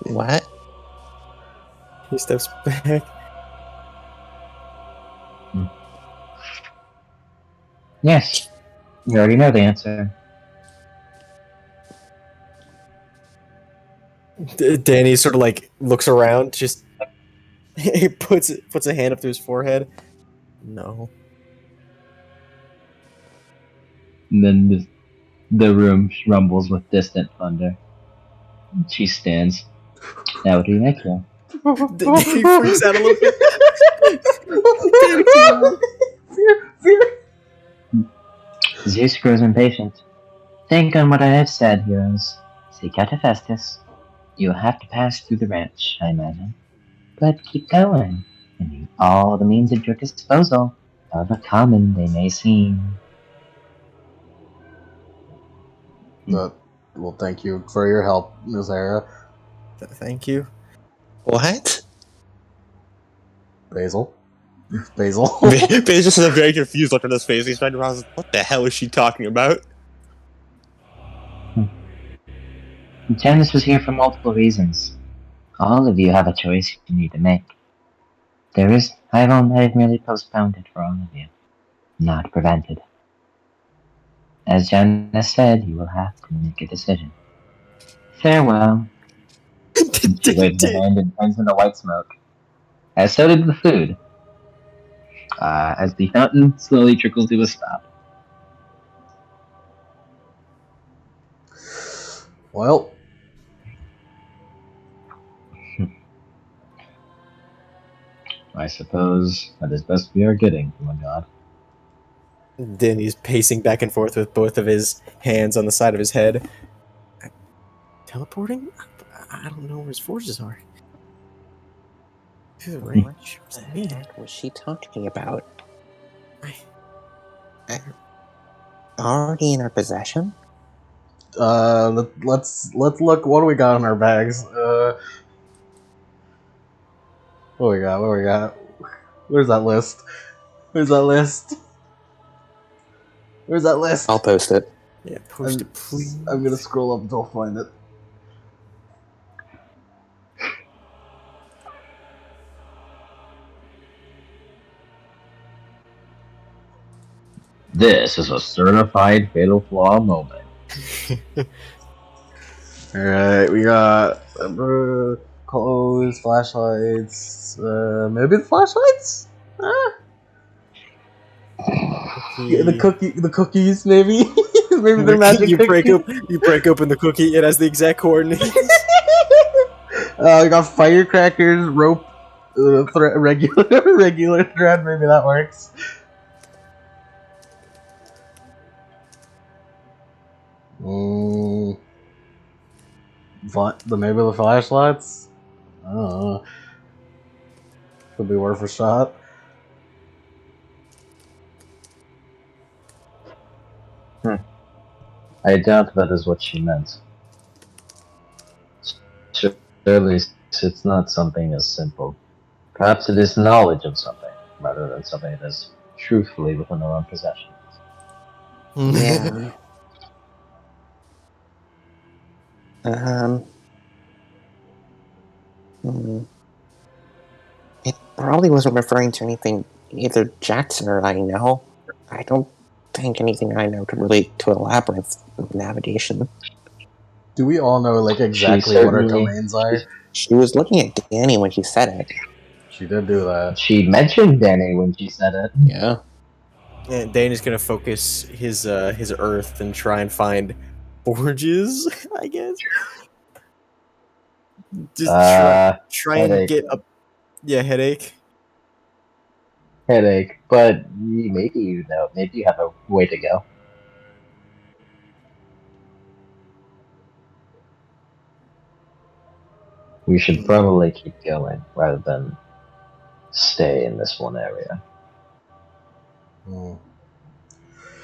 What? He steps back. Yes, you already know the answer. Danny sort of like looks around, just he puts a hand up to his forehead. No. And then the room rumbles with distant thunder. She stands. Now what do you make here? Danny freaks out a little bit. Zeus grows impatient. Think on what I have said, heroes. Seek out Hephaestus. You will have to pass through the ranch, I imagine. But keep going, and use all the means at your disposal, however common they may seem. Well, thank you for your help, Ms. Hera. Thank you. What? Basil. Basil. Basil just has a very confused look on his face. He's trying to realize, what the hell is she talking about? Janice was here for multiple reasons. All of you have a choice you need to make. I've merely postponed it for all of you, not prevented. As Janice said, you will have to make a decision. Farewell. She waves her hand and turns into white smoke. As so did the food. As the fountain slowly trickles to a stop. Well, I suppose that is best we are getting from a god. Danny's pacing back and forth with both of his hands on the side of his head. Teleporting? I don't know where his forces are. This is What range. the heck was she talking about? Already in our possession? let's look. What do we got in our bags? What do we got? What do we got? Where's that list? Where's that list? Where's that list? I'll post it. Yeah, post it, please. I'm gonna scroll up until I find it. This is a certified fatal flaw moment. Alright, we got clothes, flashlights, maybe the flashlights? Yeah, the cookies, maybe? Maybe they're magic you break cookies. you break open the cookie. It has the exact coordinates. We got firecrackers, rope, regular thread. Maybe that works. Maybe the flashlights. I don't know. Could be worth a shot. I doubt that is what she meant. Surely it's not something as simple. Perhaps it is knowledge of something, rather than something that is truthfully within our own possession. Yeah. It probably wasn't referring to anything either Jackson or I know. I don't think anything I know could relate to a labyrinth navigation. Do we all know like exactly what her domains are? She was looking at Danny when she said it. She did do that. She mentioned Danny when she said it. Yeah. And Danny's gonna focus his earth and try and find forges, I guess. Just try and get a headache. Headache, but maybe you know, maybe you have a way to go. We should probably keep going rather than stay in this one area.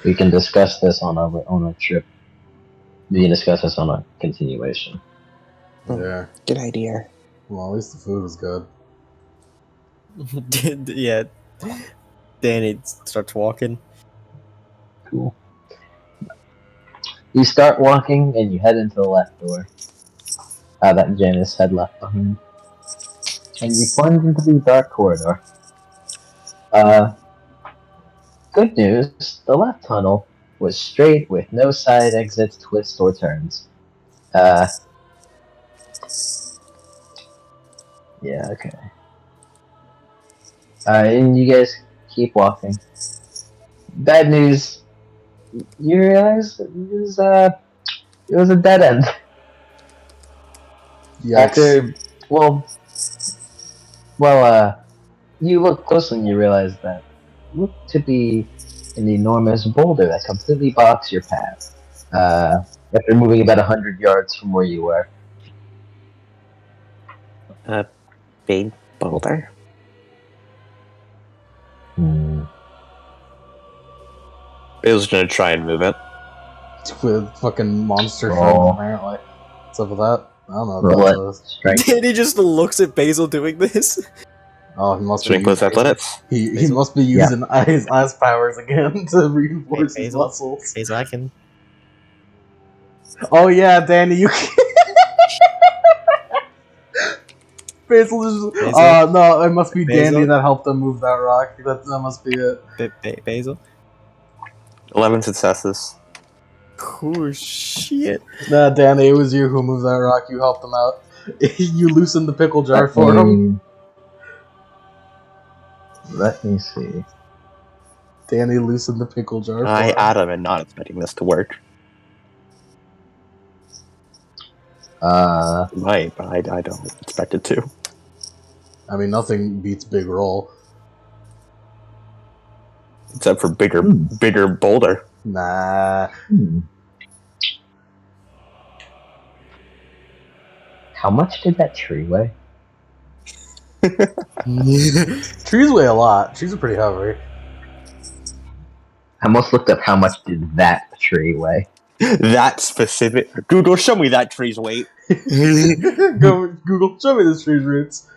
We can discuss this on a trip. We can discuss this on a continuation. Yeah. Good idea. Well, at least the food is good. Yeah. Danny starts walking. Cool. You start walking and you head into the left door that Janice had left behind. And you plunge into the dark corridor. Good news, the left tunnel was straight with no side exits, twists, or turns. Yeah, okay. And you guys keep walking. Bad news, you realize it was a dead end. Yikes. You look closely and you realize that looked to be an enormous boulder that completely blocks your path. After moving about 100 yards from where you were. A big boulder? Bill's gonna try and move it. With fucking monster friends, apparently. What's up with that? I don't know what that is. Danny just looks at Basil doing this. Oh, he must Strength plus athletics. He must be using his ice powers again to reinforce his Basil? muscles. Basil, I can. Oh yeah, Danny, you can. Basil is. No, it must be Basil? Danny that helped him move that rock. That must be it. Basil? 11 successes. Oh shit. Nah, Danny, it was you who moved that rock. You helped him out. You loosened the pickle jar for him. Let me see. Danny loosened the pickle jar. I, Adam, am not expecting this to work. Might, but I don't expect it to. I mean, nothing beats big roll. Except for bigger boulder. Nah. How much did that tree weigh? Trees weigh a lot. Trees are pretty heavy. I almost looked up how much did that tree weigh. That specific. Google, show me that tree's weight. Go Google, show me this tree's roots.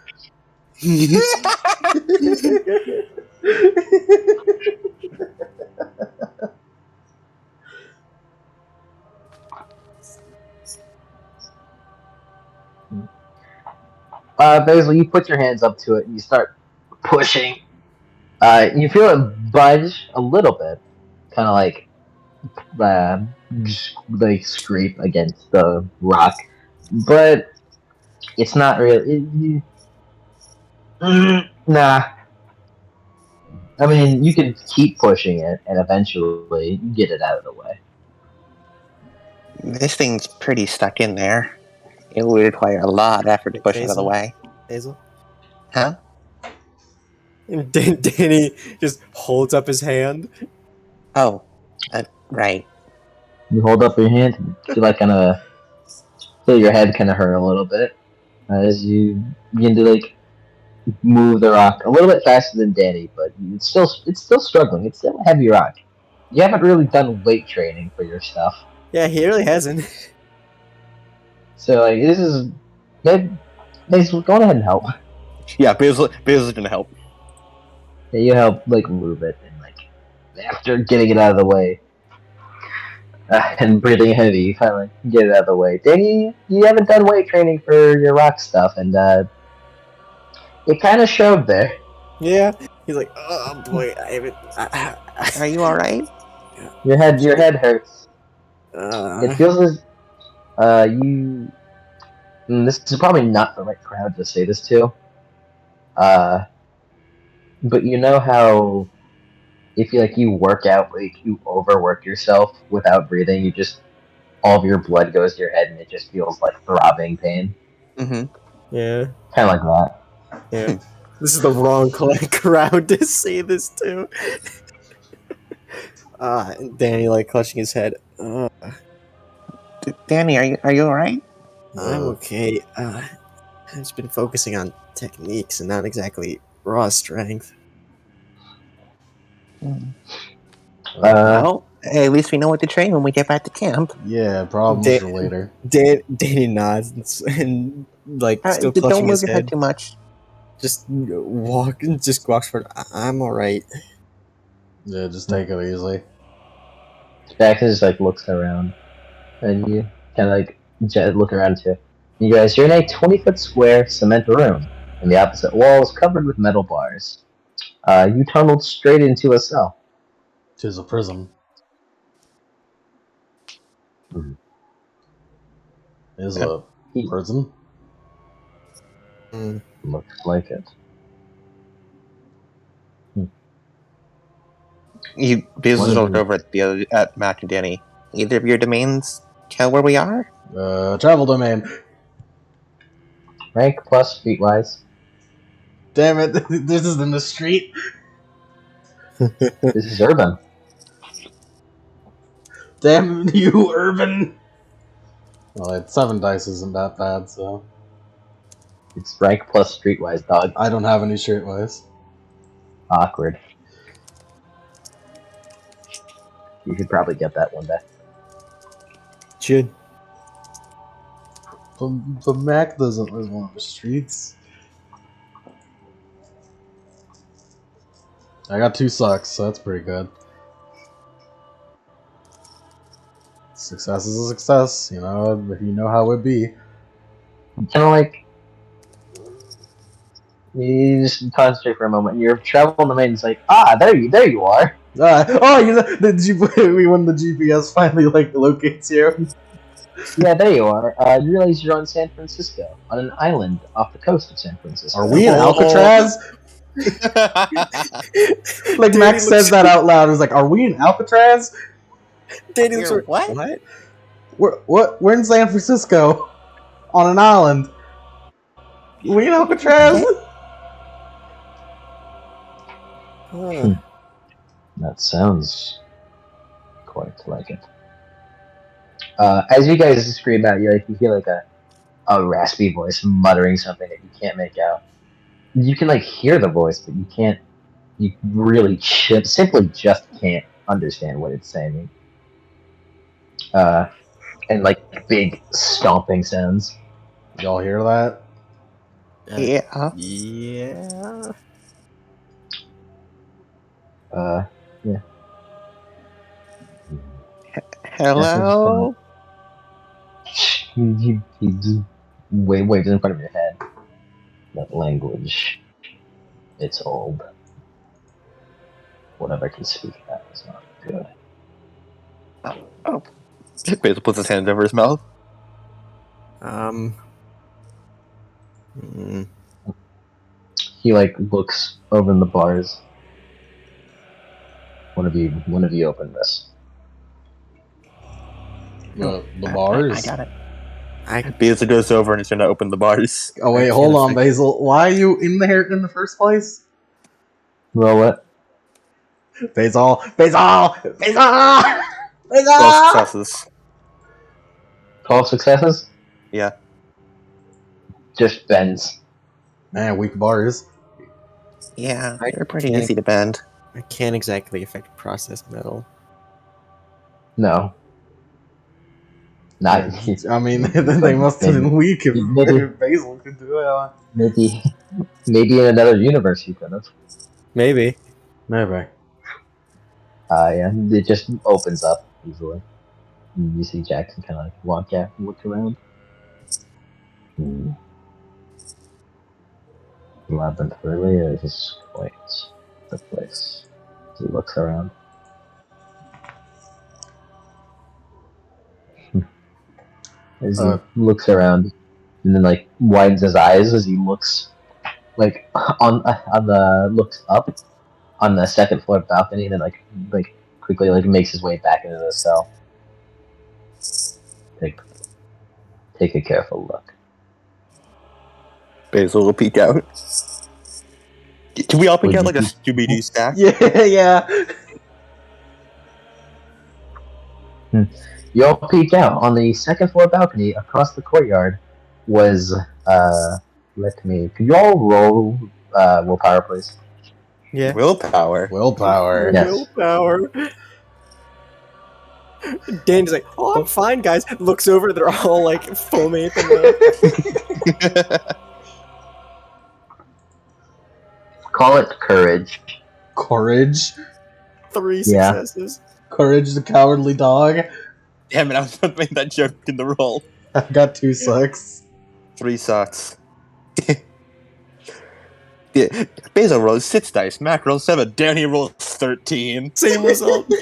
Basil, you put your hands up to it and you start pushing. You feel it budge a little bit, kind of like scrape against the rock, but it's not really. Nah. I mean, you can keep pushing it, and eventually you get it out of the way. This thing's pretty stuck in there. It would require a lot of effort to push it out of the Basil? way. Hazel? Huh? And Danny just holds up his hand. Oh, right. You hold up your hand, and you feel your head kind of hurt a little bit as you begin to move the rock a little bit faster than Danny, but it's still struggling. It's still a heavy rock. You haven't really done weight training for your stuff, Yeah, he really hasn't. so this is Basil, go ahead and help. Yeah, Basil's gonna help. Yeah, you help move it, and after getting it out of the way and breathing heavy, you finally get it out of the way. Danny, you haven't done weight training for your rock stuff, and it kind of showed there. Yeah. He's like, oh boy, I haven't. Are you all right? Your head hurts. It feels as you. This is probably not the right crowd to say this to. But you know how if you work out, you overwork yourself without breathing, you just all of your blood goes to your head and it just feels like throbbing pain. Mm-hmm. Yeah. Kind of like that. Yeah. This is the wrong crowd to say this to. Danny clutching his head. Danny, are you all right? I'm okay. I've just been focusing on techniques and not exactly raw strength. Well, at least we know what to train when we get back to camp. Yeah, problems for later. Danny nods and still clutching Don't move his your head. head too much. Just walks forward. I'm all right. Yeah, just take it easy. Jack just looks around, and you kind of look around too. You guys, you're in a 20-foot square cement room, and the opposite wall is covered with metal bars. You tunneled straight into a cell. Tis a prison. Is a prison? Looks like it. Basil What looked is- over at Mac and Danny. Either of your domains tell where we are? Travel domain. Rank plus streetwise. Damn it, this is in the street. This is urban. Damn you, Urban. Well, 7 dice isn't that bad, so. It's rank plus streetwise, dog. I don't have any streetwise. Awkward. You should probably get that one day. Should. But Mac doesn't live on the streets. I got 2 sucks, so that's pretty good. Success is a success, if you know how it be. Kind of you just concentrate for a moment. You're traveling the main. It's there you are. When the GPS finally locates you. Yeah, there you are. You realize you're on San Francisco, on an island off the coast of San Francisco. Are we in Alcatraz? Max says that out loud. He's are we in Alcatraz? Danny looks like, what? We're in San Francisco, on an island. We in Alcatraz? That sounds quite like it. As you guys scream out, you hear a raspy voice muttering something that you can't make out. You can hear the voice, but you can't. You really simply just can't understand what it's saying. And big stomping sounds. Y'all hear that? Yeah. Yeah. Yeah. Hello? He just waves in front of your head. That language. It's old. Whatever can speak that is not good. Basil puts his hand over his mouth. Hmm. He like looks over in the bars. One of you open this. The I bars. got it. Basil goes over and he's going to open the bars. Oh wait, I hold can't on, affect- Basil. Why are you in there in the first place? Roll it. Basil, Basil, Basil, 12 Basil. successes. 12 successes. Yeah. Just bends. Man, weak bars. Yeah, I they're pretty can't- easy to bend. I can't exactly affect processed metal. No. Not. I mean, they must have been weak if Maybe, Basil could do it. maybe in another universe you could have. Maybe. Maybe. Yeah, it just opens up easily. And you see Jackson kind of like look around. Labyrinth really is quite the place. He looks around. As he looks around, and then like widens his eyes as he looks like on the looks up on the second floor balcony, and then like quickly like makes his way back into the cell. Take a careful look. Basil will peek out. Can we all peek out like a Scooby-Doo stack? Yeah. You all peek out on the second floor balcony across the courtyard. Was could you all roll willpower, please? Yeah. Willpower. Willpower. Yes. Willpower. Danny's like, oh, I'm fine, guys. Looks over, they're all like foaming at the mouth. Call it courage. Courage. 3 Yeah. successes. Courage the cowardly dog. Damn it, I was about to make that joke in the roll. I got 2 sucks. 3 sucks. Yeah, Basil rolls 6 dice, Mac rolls 7, Danny rolls 13. Same result.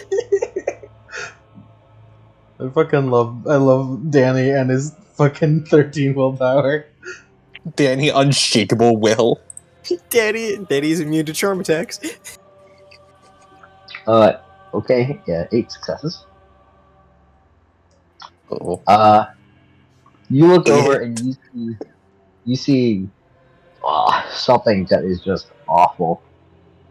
I love Danny and his fucking 13 willpower. Danny unshakable will. Danny's immune to charm attacks. Okay, yeah, 8 successes. Oh. You look over and you see something that is just awful.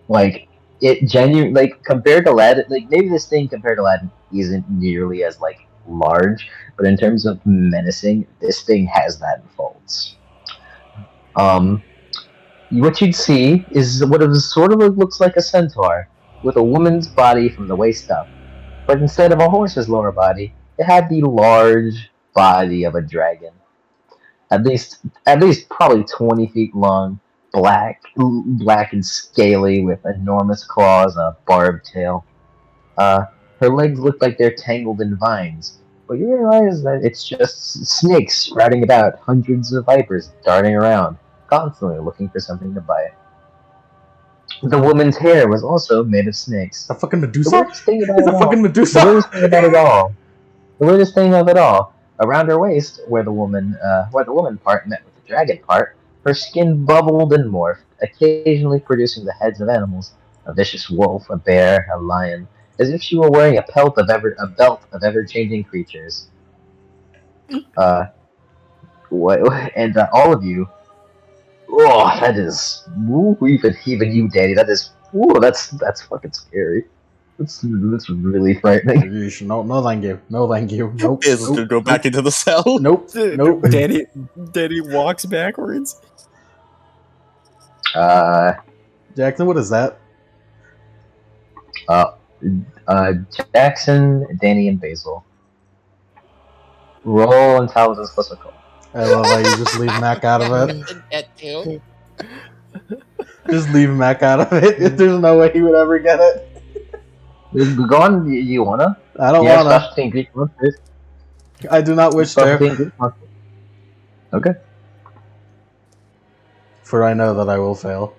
Like it genuinely, like compared to Aladdin, like maybe this thing compared to Aladdin isn't nearly as like large, but in terms of menacing, this thing has that in folds. What you'd see is what is sort of looks like a centaur with a woman's body from the waist up, but instead of a horse's lower body, it had the large body of a dragon. At least probably 20 feet long, black and scaly with enormous claws and a barbed tail. Her legs look like they're tangled in vines, but you realize that it's just snakes sprouting about, hundreds of vipers darting around, constantly looking for something to bite. The woman's hair was also made of snakes. A fucking The Medusa? weirdest thing about It's a fucking the Medusa! weirdest thing about it all. The weirdest thing of it all. Around her waist, where the woman part met with the dragon part, her skin bubbled and morphed, occasionally producing the heads of animals: a vicious wolf, a bear, a lion, as if she were wearing a belt of ever-changing creatures. And all of you, that is, even you, Danny, that is, that's fucking scary. That's really frightening. No, thank you. No, thank you. Nope. Basil's gonna go back into the cell. Nope. Nope. Danny walks backwards. Jackson, what is that? Jackson, Danny, and Basil. Roll intelligence plus a call. I love how you just leave Mac out of it. Just leave Mac out of it. There's no way he would ever get it. Go on, you wanna? I don't Yeah, wanna. specialty in Greek monsters. I do not wish Specialty in to. Greek monsters. Okay. For I know that I will fail.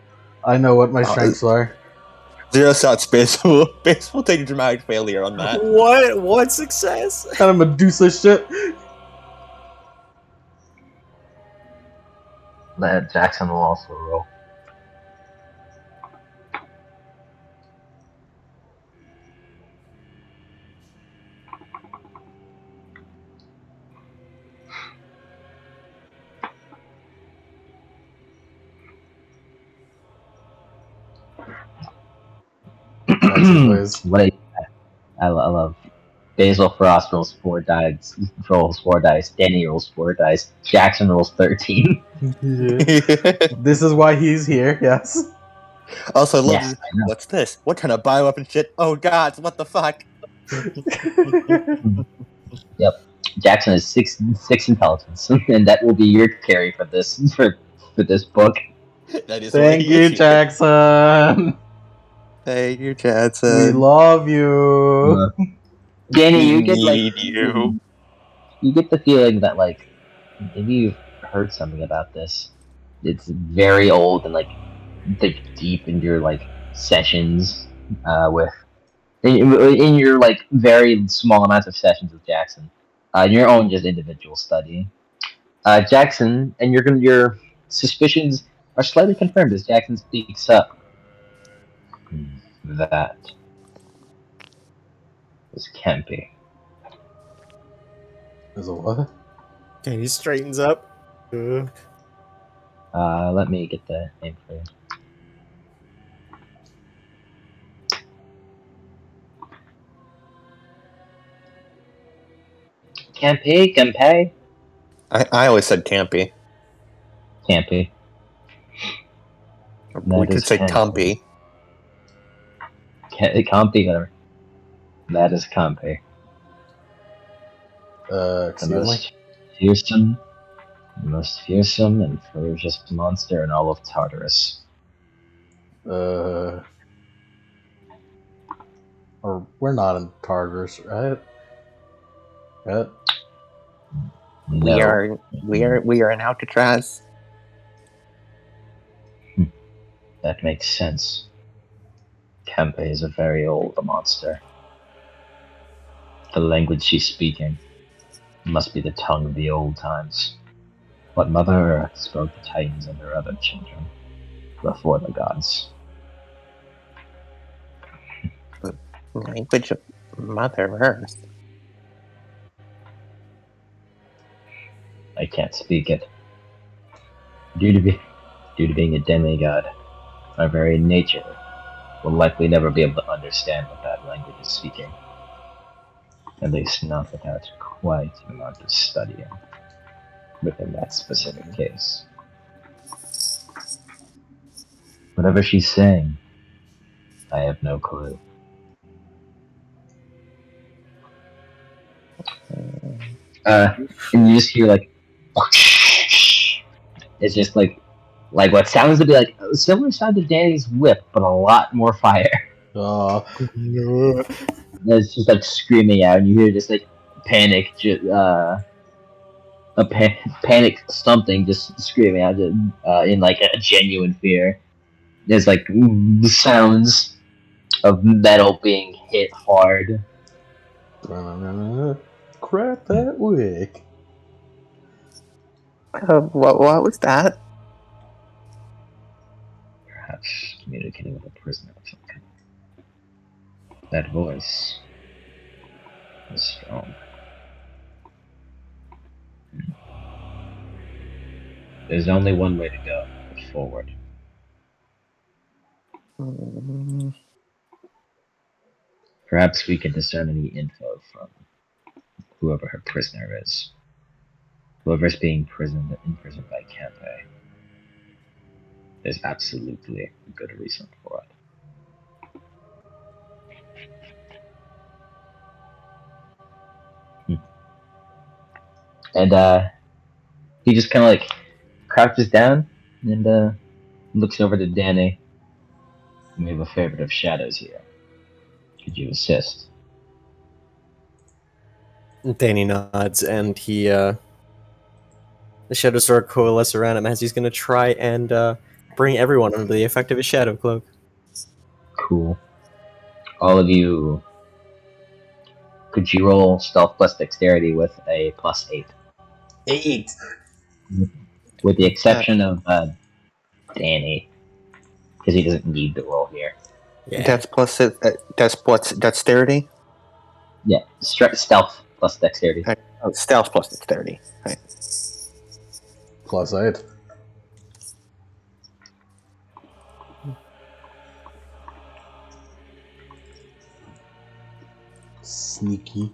I know what my strengths are. Zero shot space will take a dramatic failure on that. What success? Kind of Medusa shit. Jackson will also roll. Jackson, please. I love Basil Frost rolls 4 dice. Danny rolls 4 dice. Jackson rolls 13. This is why he's here. Yes. Also, I love Yes, this. I know. What's this? What kind of bioweapon shit? Oh god, what the fuck? Yep. Jackson has six intelligence, and that will be your carry for this for this book. That is why Thank he you, is here. Jackson. Hey, you We Jackson. love you. Danny, you We get like need you. you get the feeling that like maybe you've heard something about this. It's very old and like deep in your like sessions with in your like very small amounts of sessions with Jackson, your own just individual study. Jackson, and your suspicions are slightly confirmed as Jackson speaks up. That is Kempe. Is a what? Okay, he straightens up. Let me get the name for you. Kempe. I always said campy. Kempe. We That could is say Kempe. Compy. Kempe, whatever. That is Kempe. The Excuse me. most fearsome and ferocious monster in all of Tartarus. Or we're not in Tartarus, right? Right? We No. are in Alcatraz. That makes sense. Kempe is a very old monster. The language she's speaking must be the tongue of the old times. What Mother Earth spoke to Titans and their other children before the gods. Language of Mother Earth. I can't speak it. Due to being a demigod, my very nature will likely never be able to understand what that language is speaking. At least not without quite an amount of studying within that specific case. Whatever she's saying, I have no clue. And you just hear like it's just like what sounds to be like a similar sound to Danny's whip, but a lot more fire. It's just like screaming out, and you hear just like panic, panic something just screaming out in like a genuine fear. There's like sounds of metal being hit hard. Crap that wick. What was that? Perhaps communicating with a prisoner of some kind. That voice is strong. There's only one way to go, but forward. Perhaps we can discern any info from whoever her prisoner is. Whoever's being imprisoned by Kempe. There's absolutely a good reason for it. And he just kind of like crouches down and looks over to Danny. We have a favorite of shadows here. Could you assist? Danny nods, and he, the shadows sort of coalesce around him as he's gonna try and, bring everyone under the effect of his shadow cloak. Cool. All of you, could you roll stealth plus dexterity with a +8? 8. With the exception of Danny, because he doesn't need the roll here. Yeah. That's plus it. That's plus dexterity. Yeah, stealth plus dexterity. Oh, stealth plus dexterity. Right. +8. Sneaky.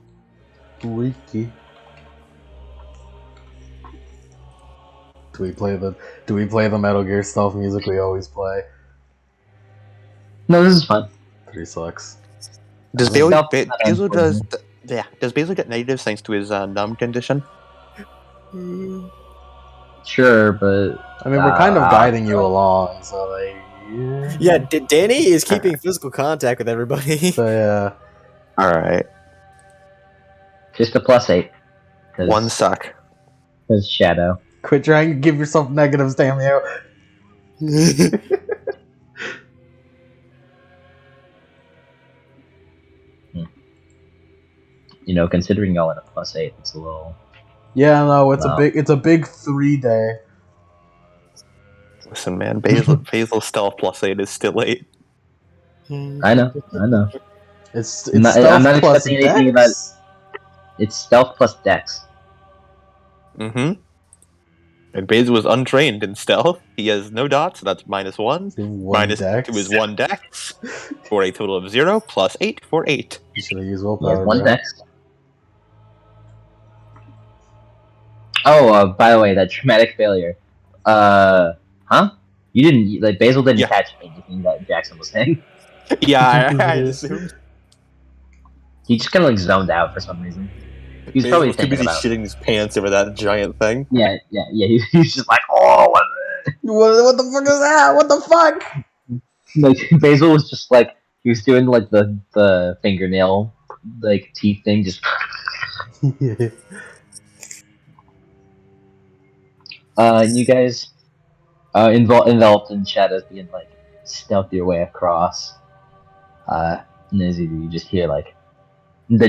Freaky. Do we play the Metal Gear stealth music we always play? No, this is fun. 3 sucks. Does Stealth Basil does? unfortunately. Yeah. Does Basil get negatives thanks to his numb condition? Sure, but I mean, we're kind of guiding you along, so like, Yeah, Danny is keeping physical contact with everybody. So yeah, All right. just a +8. One suck. Because Shadow. quit trying to give yourself negatives, damn you. You know, considering y'all at a +8, it's a little. Yeah, no, it's Wow. a big 3-day. Listen, man. Basil stealth +8 is still 8. I know. It's I'm stealth not plus expecting anything about. dex. It's stealth plus dex. Mm-hmm. And Basil was untrained in stealth. He has no dots, so that's -1. One dex. -2 is 1 dex. For a total of 0, +8 for 8. You should have used He has willpower, 1 bro. dex. Oh, by the way, that dramatic failure. Huh? You didn't like Basil didn't Yeah. catch anything that Jackson was saying. Yeah, I assumed. He just kind of like zoned out for some reason. He's Basil probably was too thinking busy about. shitting his pants over that giant thing. Yeah. He's just like, oh, what? What the fuck is that? What the fuck? Like Basil was just like he was doing like the fingernail like teeth thing, just. You guys, enveloped in shadows, begin like stealth your way across. And as you do, you just hear like the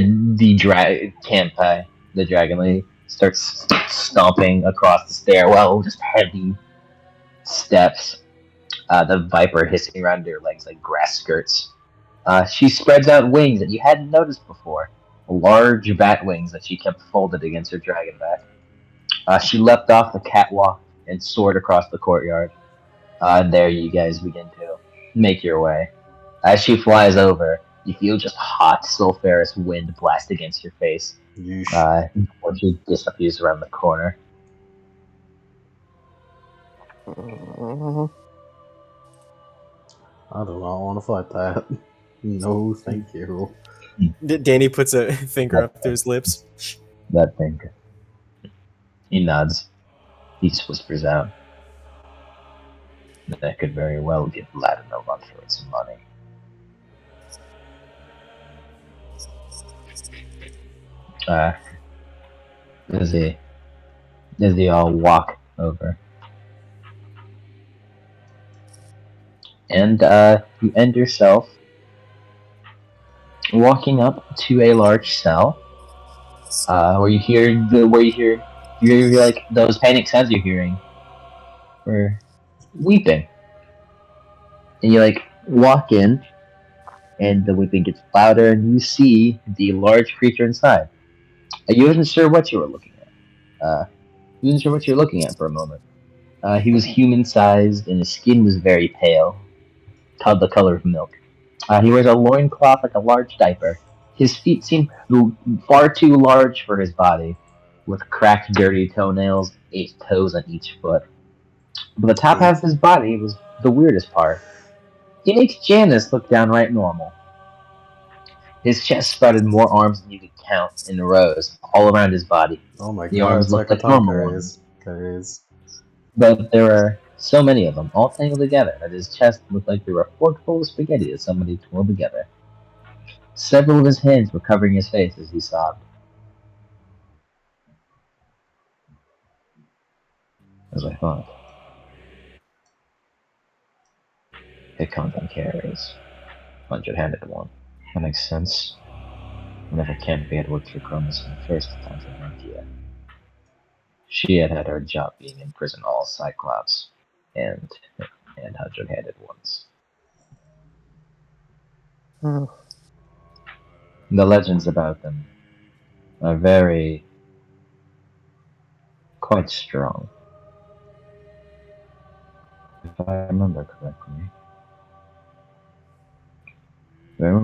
dragon lady starts stomping across the stairwell, just heavy steps. The viper hissing around her legs like grass skirts. She spreads out wings that you hadn't noticed before, large bat wings that she kept folded against her dragon back. She leapt off the catwalk and soared across the courtyard. And there you guys begin to make your way. As she flies over, you feel just hot, sulphurous wind blast against your face. Before she disappears around the corner. I do not want to fight that. No, thank you. Danny puts a finger up to his lips. That thing. He nods. He just whispers out. That could very well give Latin a run for its money. As they all walk over. And you end yourself walking up to a large cell, where you hear like those panic sounds you're hearing, or weeping, and you like walk in, and the weeping gets louder, and you see the large creature inside. You wasn't sure what you were looking at. You wasn't sure what you were looking at for a moment. He was human-sized, and his skin was very pale, the color of milk. He wears a loincloth like a large diaper. His feet seem far too large for his body, with cracked, dirty toenails, 8 toes on each foot. But the top half of his body was the weirdest part. He makes Janice look downright normal. His chest sprouted more arms than you could count in rows, all around his body. Oh my The god, arms it's looked like a like tongue normal ones. carries. But there were so many of them, all tangled together, that his chest looked like they were a fork full of spaghetti that somebody tore together. Several of his hands were covering his face as he sobbed. As I thought. It comes and carries. 100-handed one. That makes sense. Whenever Campy had worked for Cronus in the first times of Nantia, she had had her job being in prison all Cyclops and 100-handed ones. Hmm. The legends about them are very quite strong. If I remember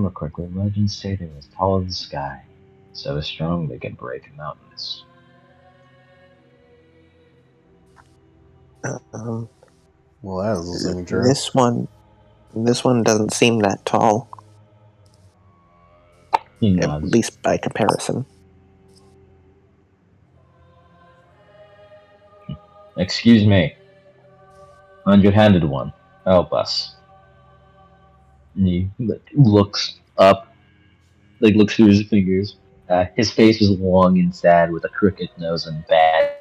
correctly, legends say they were as tall as the sky, so strong they could break mountains. Um, Well, that doesn't seem true. this one doesn't seem that tall, He at nods. least by comparison. Excuse me, 100-handed one, help us. And he looks up, looks through his fingers. His face is long and sad, with a crooked nose and bad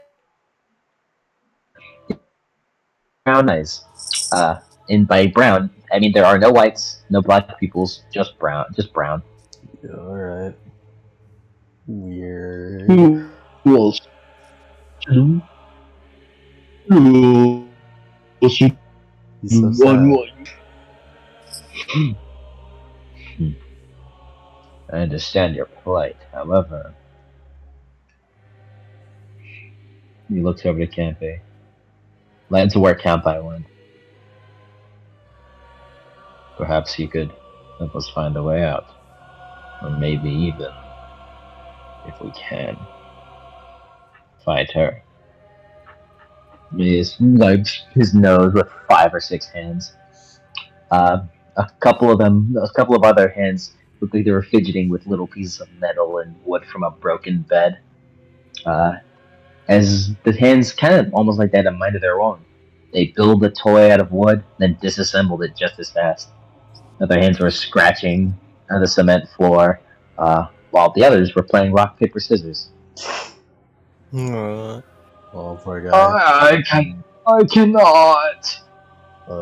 brown eyes. And by brown, I mean there are no whites, no black peoples, just brown, Yeah, alright. Weird. Who else? Who else you He's so one sad. one? I understand your plight. However, he looks over to Campe. Land to where Campi went. Perhaps he could help us find a way out. Or maybe even, if we can, fight her. His legs, his nose with 5 or 6 hands. A couple of other hands look like they were fidgeting with little pieces of metal and wood from a broken bed. As the hands kind of almost like they had a mind of their own. They build the toy out of wood, then disassembled it just as fast. Other hands were scratching on the cement floor, while the others were playing rock, paper, scissors. Aw. Oh, poor guy. I cannot.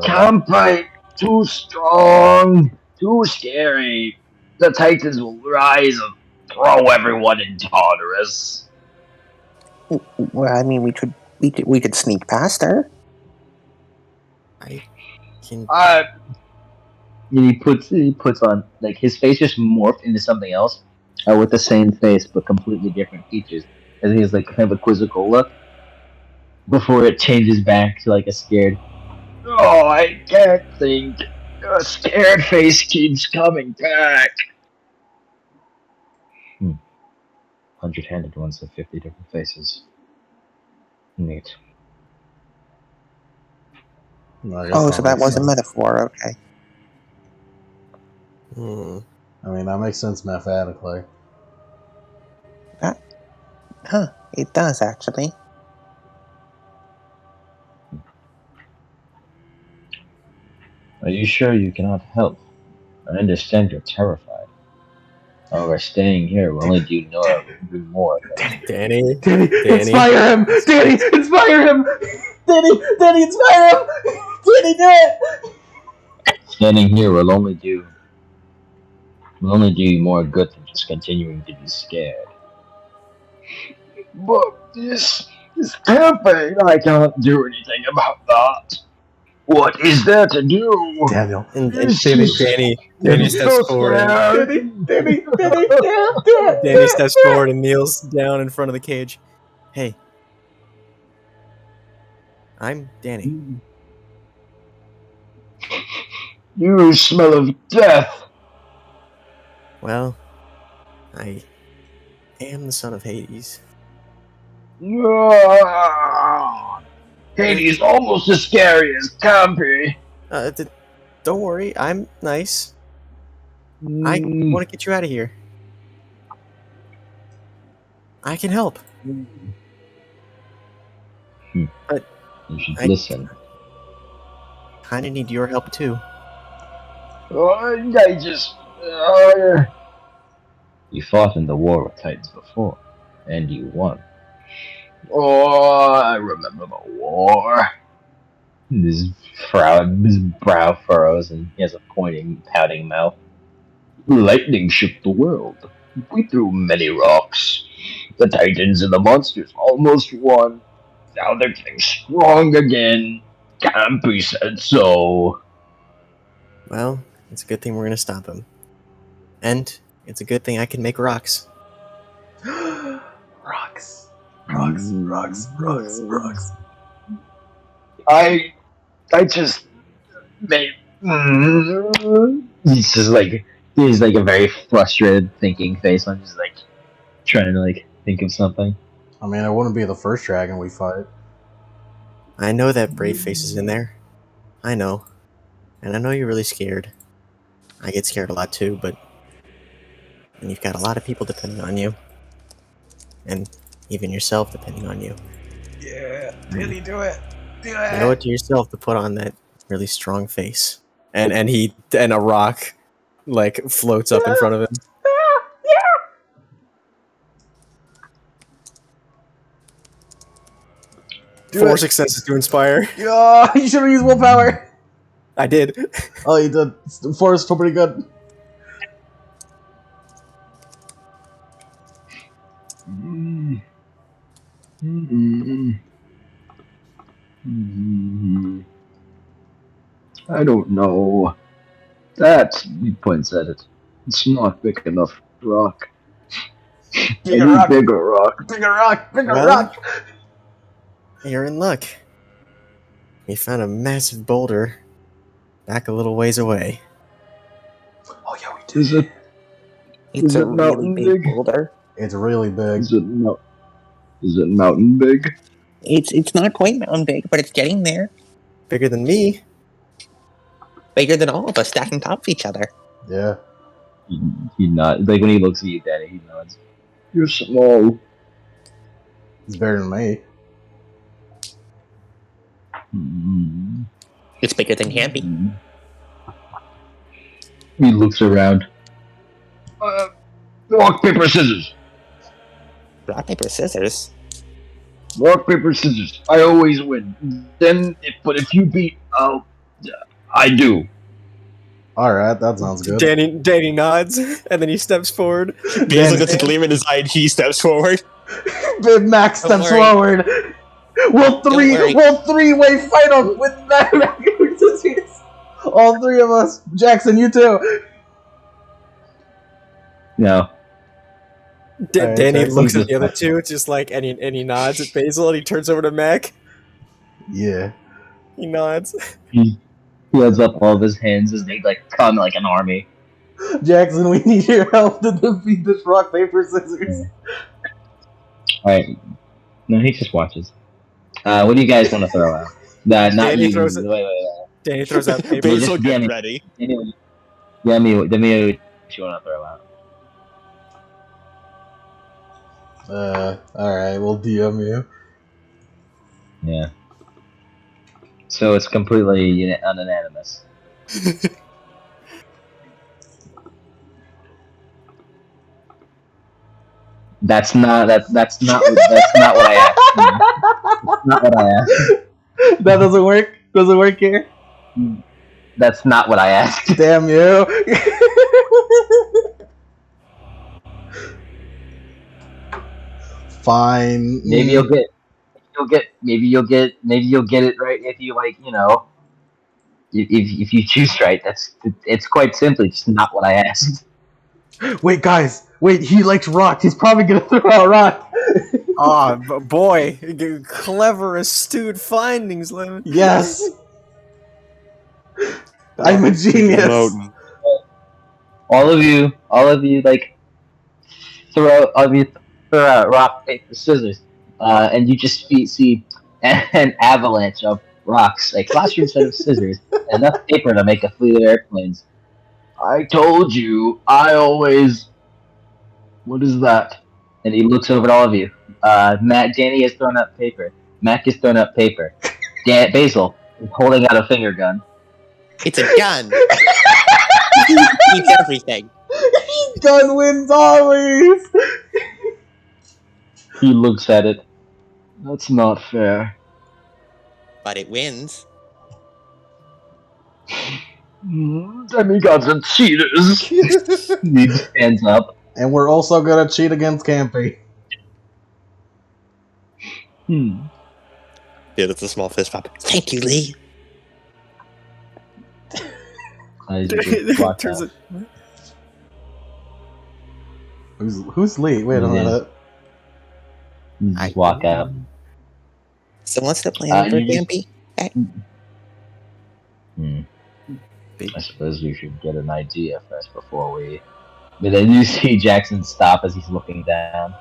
Can't fight. Too strong. Too scary. The Titans will rise and throw everyone in Tartarus. Well, I mean, we could sneak past her. I can. And he puts on, like, his face just morphed into something else, with the same face but completely different features. And he has like kind of a quizzical look before it changes back to like a scared. Oh, I can't think. A scared face keeps coming back. 100-handed ones have 50 different faces. Neat. I guess Oh, that so that makes was a sense. metaphor. Okay. I mean, that makes sense mathematically. It does actually. Are you sure you cannot help? I understand you're terrified. However, staying here will only do more than Danny? Danny, Danny? inspire him! Danny, inspire him! Danny, inspire him! Danny, do it! standing here will only do you more good than just continuing to be scared. But this campaign, I can't do anything about that. What is there to do? Daniel. And It's Danny, just- Danny it's steps so forward. scared. Danny, do it! Danny steps forward and kneels down in front of the cage. Hey, I'm Danny. You smell of death. Well, I am the son of Hades. Hades almost as scary as Campy. Don't worry, I'm nice. I want to get you out of here. I can help. But You should I- listen. Kind of need your help too. I just. You fought in the war with Titans before, and you won. Oh, I remember the war. His brow furrows, and he has a pointing, pouting mouth. Lightning shook the world. We threw many rocks. The titans and the monsters almost won. Now they're getting strong again. Campy said so. Well, it's a good thing we're gonna stop him. And it's a good thing I can make rocks. Rocks. Rocks. I just made. He's like a very frustrated thinking face. I'm just like trying to like think of something. I mean, it wouldn't be the first dragon we fight. I know that brave face is in there. I know. And I know you're really scared. I get scared a lot too, but... And you've got a lot of people depending on you. And even yourself depending on you. Yeah, really do it. You owe it to yourself to put on that really strong face. And a rock like floats up in front of him. Four successes to inspire. Yeah, you should have used willpower. I did. Oh, you did. 4 is still pretty good. I don't know. That, he points at it. It's not big enough rock. Bigger rock. Bigger rock. Bigger rock. Bigger Well, rock. You're in luck. We found a massive boulder back a little ways away. Oh yeah, we did. Is it? It's Is a it really mountain big big? boulder. It's really big. Is it mountain big? It's not quite mountain big, but it's getting there. Bigger than me. Bigger than all of us stacked on top of each other. Yeah. He nods. Like when he looks at you, Daddy, he nods. You're small. It's better than me. It's bigger than Campy. He looks around. Rock, paper, scissors. Rock, paper, scissors. Rock, paper, scissors. I always win. But if you beat, I do. Alright, that sounds good. Danny nods, and then he steps forward. Basil gets a gleam in his eye and he steps forward. Big Max steps forward. We'll three-way fight on with Max. All three of us. Jackson, you too. No. Alright, Danny Jackson looks at just- the other two, just like, and he nods at Basil, and he turns over to Mac. Yeah. He nods. He holds up all of his hands as they like come like an army. Jackson, we need your help to defeat this rock, paper, scissors. Alright. No, he just watches. What do you guys want to throw out? Not Danny you. throws it- Wait. Danny throws out paper. Basil, just get Danny. ready. Anyway, let me what you want to throw out. Alright, we'll DM you. Yeah. So it's completely unanimous. That's not what I asked. That's not what I asked. That doesn't work? Doesn't work here? That's not what I asked. Damn you. Fine. Maybe you'll get it right if you if you choose right. It's quite simply just not what I asked. Wait, guys. Wait, he likes rock. He's probably gonna throw out rock. Oh, boy. Clever, astute findings, Lemon. Yes. I'm a genius. Promoting. All of you, like throw out rock, paper, scissors, and you just see an avalanche of rocks, like classroom set of scissors, and enough paper to make a fleet of airplanes. I told you, I always. What is that? And he looks over at all of you. Danny has thrown out paper. Mac has thrown out paper. Basil is holding out a finger gun. It's a gun. Eats everything. Gun wins always. He looks at it. That's not fair. But it wins. Demigods and cheaters. He stands up. And we're also gonna cheat against Campy. Yeah, that's a small fist pump. Thank you, Lee. I just walk Turns out. it- Who's Lee? Wait a minute. Just walk out. So what's the plan for you just- Campy? I suppose we should get an idea first before we. But then you see Jackson stop as he's looking down.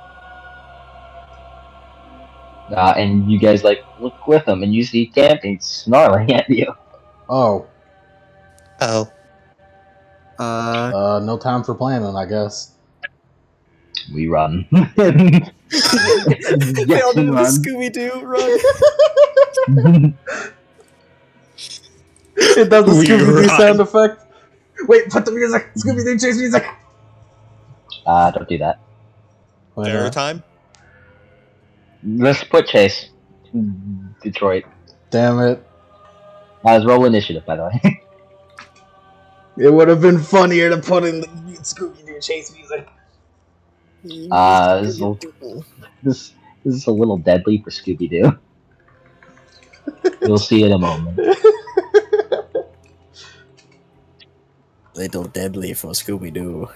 And you guys look with him, and you see Campy snarling at you. Oh, Oh, no time for planning, I guess. We run. They all Jackson do the runs. Scooby-Doo run. It does the We Scooby-Doo run. sound effect. Wait, put the music! Scooby-Doo chase music! Don't do that. Why Fairy not? time? Let's put Chase. Detroit. Damn it. Let's roll initiative, by the way. It would have been funnier to put in the Scooby-Doo chase music. This is a little deadly for Scooby Doo. You'll see in a moment. Little deadly for Scooby-Doo.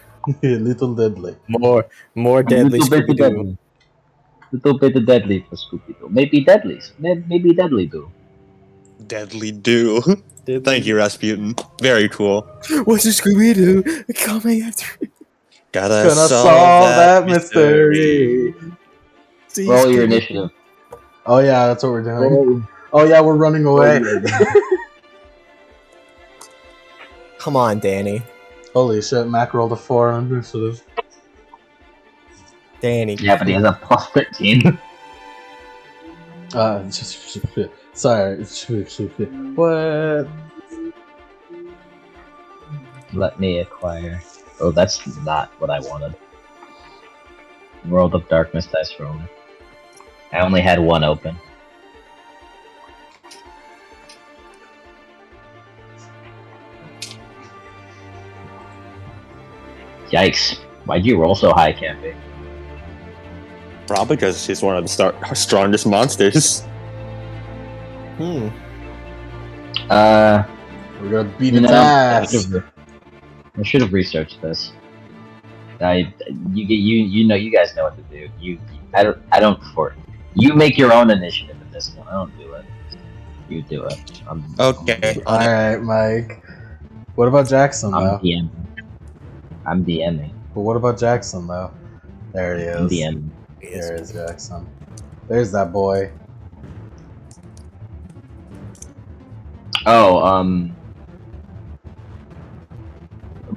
Little deadly. More deadly Little bit Scooby-Doo. deadly. Little bit of deadly for Scooby Doo. Maybe deadly. Maybe deadly Boo. Deadly do. Thank you, Rasputin. Very cool. What's a Scooby-Doo coming after me? Gotta Gonna solve that mystery. See Roll your Scooby-Doo. initiative. Oh yeah, that's what we're doing. Oh yeah, we're running away. Come on, Danny. Holy shit, Mac rolled a 4 on initiative. Danny. Yeah, but he has a plus 13. Sorry. What? Let me acquire. Oh, that's not what I wanted. World of Darkness dice roller. I only had one open. Yikes. Why'd you roll so high, Campy? Probably because he's one of the strongest monsters. Hmm. We're gonna beat its ass. I should have researched this. You guys know what to do. I don't you make your own initiative in this one. I don't do it. You do it. Okay. Alright, Mike. What about Jackson, I'm though? DMing. I'm DMing. But what about Jackson, though? There he I'm is. DMing. There is Jackson. There's that boy. Oh,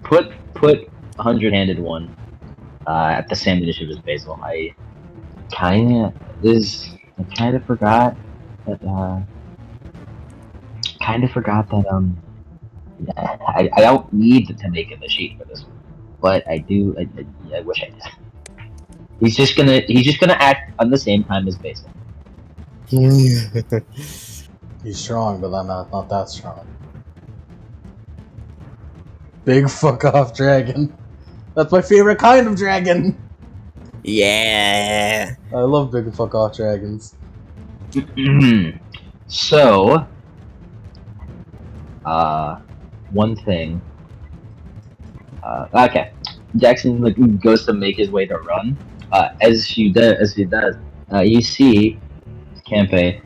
put 100-handed one at the same initiative as Basil. I kind of forgot that. I don't need to make it the sheet for this one, but I do. I wish I did. He's just gonna act on the same time as Basil. He's strong, but I'm not that strong. Big fuck off dragon. That's my favorite kind of dragon. Yeah. I love big fuck off dragons. So, one thing. Okay, Jackson goes to make his way to run. As he does, you see Campe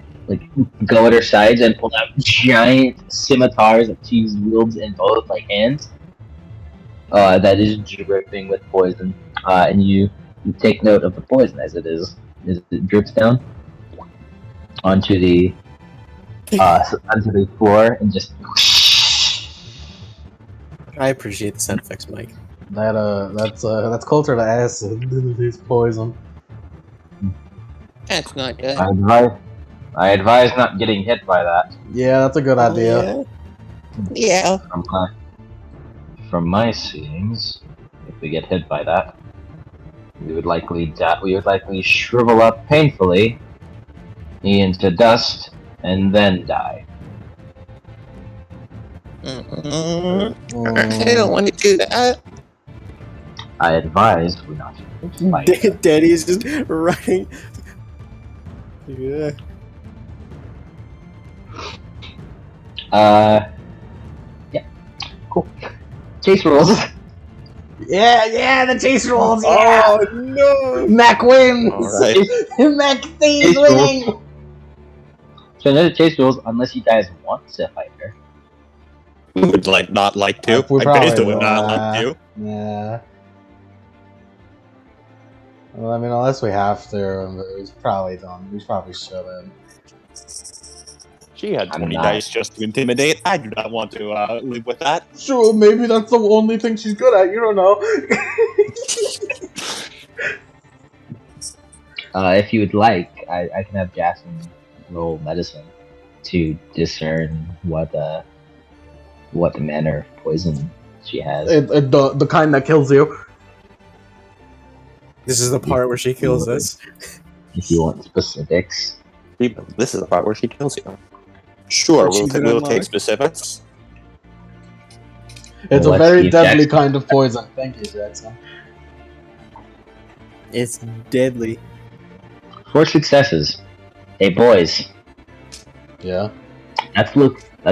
go at her sides and pull out giant scimitars that she wields in both hands. That is dripping with poison, and you take note of the poison as it drips down onto the floor and just. I appreciate the sound effects, Mike. That's closer to acid than it is poison. that's not good. I advise not getting hit by that. Yeah, that's a good idea. Yeah. From my seeings, if we get hit by that, we would likely shrivel up painfully into dust and then die. I don't want to do that. I advise we not fight her. Daddy's just running. Yeah. Yeah, cool. Chase rules. Yeah, the chase rules. Yeah, Oh no! Mac wins. Alright. Mac stays Chase winning. So another chase rules, unless you guys want to fight her. We would not like to. We I probably basically would not like to. Yeah. Well, I mean, unless we have to, we probably don't. We probably shouldn't. She had I'm 20 not. dice just to intimidate. I do not want to live with that. Sure, maybe that's the only thing she's good at. You don't know. If you would like, I can have Jackson roll medicine to discern what the manner of poison she has. The kind that kills you. This is the part where she kills us. If you want specifics. This is the part where she kills you. Sure, She's an we'll unlock. take specifics. It's Well, a let's very see if deadly Jackson- kind of poison. Thank you, Jackson. It's deadly. 4 successes. Hey boys, Yeah. that's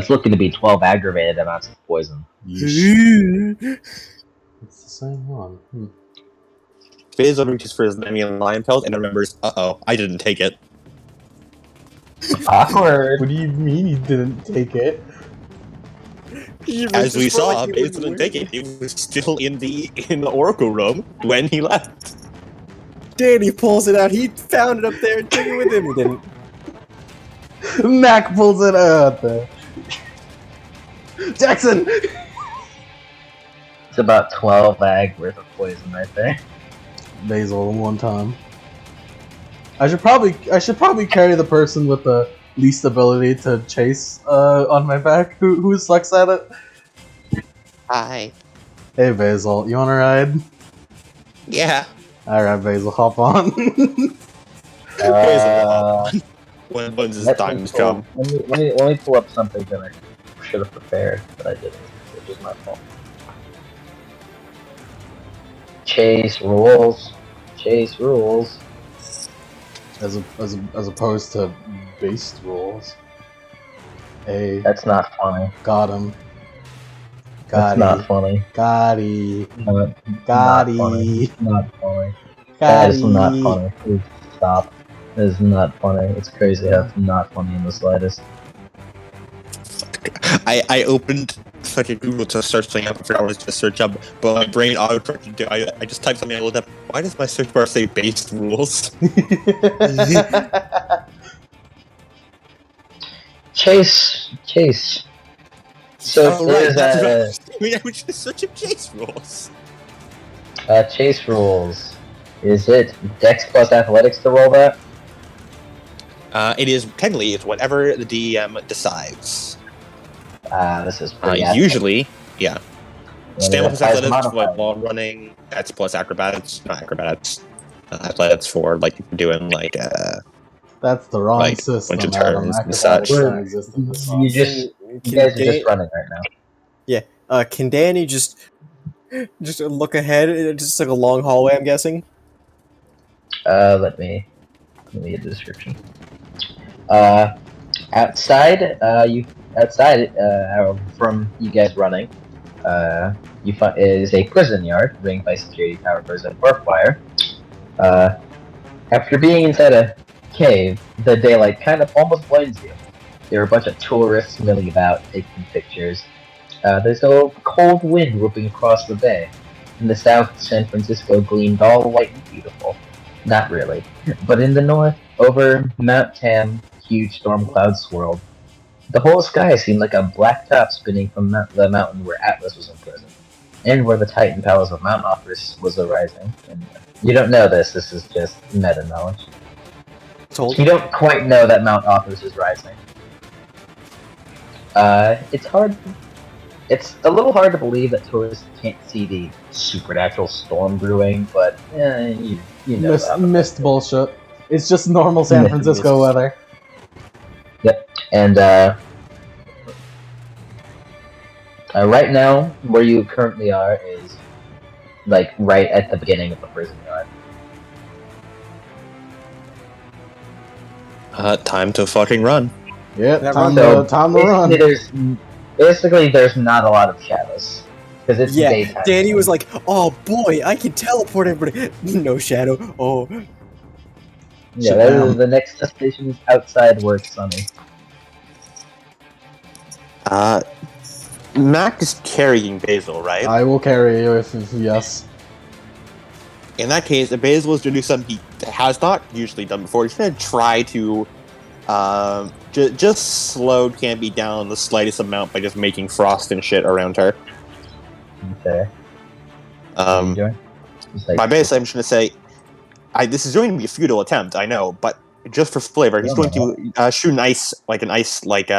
looking to be 12 aggravated amounts of poison. It's the same one. Basil reaches for his Nemean lion pelt and remembers, I didn't take it. Awkward. What do you mean you didn't take it? As we saw, Basil didn't take it. It was still in the Oracle room when he left. Danny pulls it out. He found it up there and took it with him. He didn't. Mac pulls it out there. Jackson! It's about 12 ag worth of poison right there. Basil one time. I should probably carry the person with the least ability to chase on my back. Who sucks at it? Hi. Hey Basil, you wanna ride? Yeah. Alright Basil, hop on. When's his Let me time's pull- come? Let me pull up something that I should have prepared, but I didn't, which is my fault. Chase rules. Chase rules. as opposed to based rules. Hey, That's not funny. got him. That's not funny. Gotti. Not Gotti. funny. Not funny. That is not funny. Please stop. That is not funny. It's crazy how it's not funny in the slightest. I opened fucking Google to search something up. I forgot what to search up, but my brain auto-corrected to I just typed something. I looked up. Why does my search bar say based rules? Chase. So Oh, right. there's I mean, I was just searching chase rules. chase rules. Is it Dex plus Athletics to roll that? It is technically it's whatever the DM decides. This is pretty Usually, yeah. Stamina plus Size athletics for modifier. while running. That's plus acrobatics, not acrobatics. Athletics for like doing like That's the wrong Like, system. bunch of Adam. turns and Acrobatics such. don't exist in this You one. just you guys are just running right now. Can Danny just look ahead? It's just like a long hallway, I'm guessing. Let me get the description. Outside, from you guys running, you find is a prison yard ringed by security towers and barbed wire. After being inside a cave, the daylight kind of almost blinds you. There are a bunch of tourists milling about, taking pictures. There's a cold wind whooping across the bay. In the south, San Francisco gleamed all white and beautiful. Not really. But in the north, over Mount Tam, huge storm clouds swirled. The whole sky seemed like a black top spinning from the mountain where Atlas was imprisoned, and where the Titan Palace of Mount Ophrys was arising. And you don't know this is just meta knowledge. Told You don't quite know that Mount Ophrys is rising. It's a little hard to believe that tourists can't see the supernatural storm brewing, but you know that. Mist bullshit. It's just normal San Mist. Francisco weather. And Right now, where you currently are is like right at the beginning of the prison yard. Time to fucking run. Yeah, That time run. to run. Basically there's not a lot of shadows because it's Yeah, daytime. Danny now. was like, "Oh boy, I can teleport everybody." No shadow. Oh, Yeah, Shabam. the next destination is outside where it's sunny. Mac is carrying Basil, right? I will carry you if yes. In that case, if Basil is to do something he has not usually done before, he's going to try to just slow Campy down the slightest amount by just making frost and shit around her. Okay. What are you doing? Just like- By base, I'm just going to say, this is going to be a futile attempt, I know, but just for flavor, he's going to shoot an ice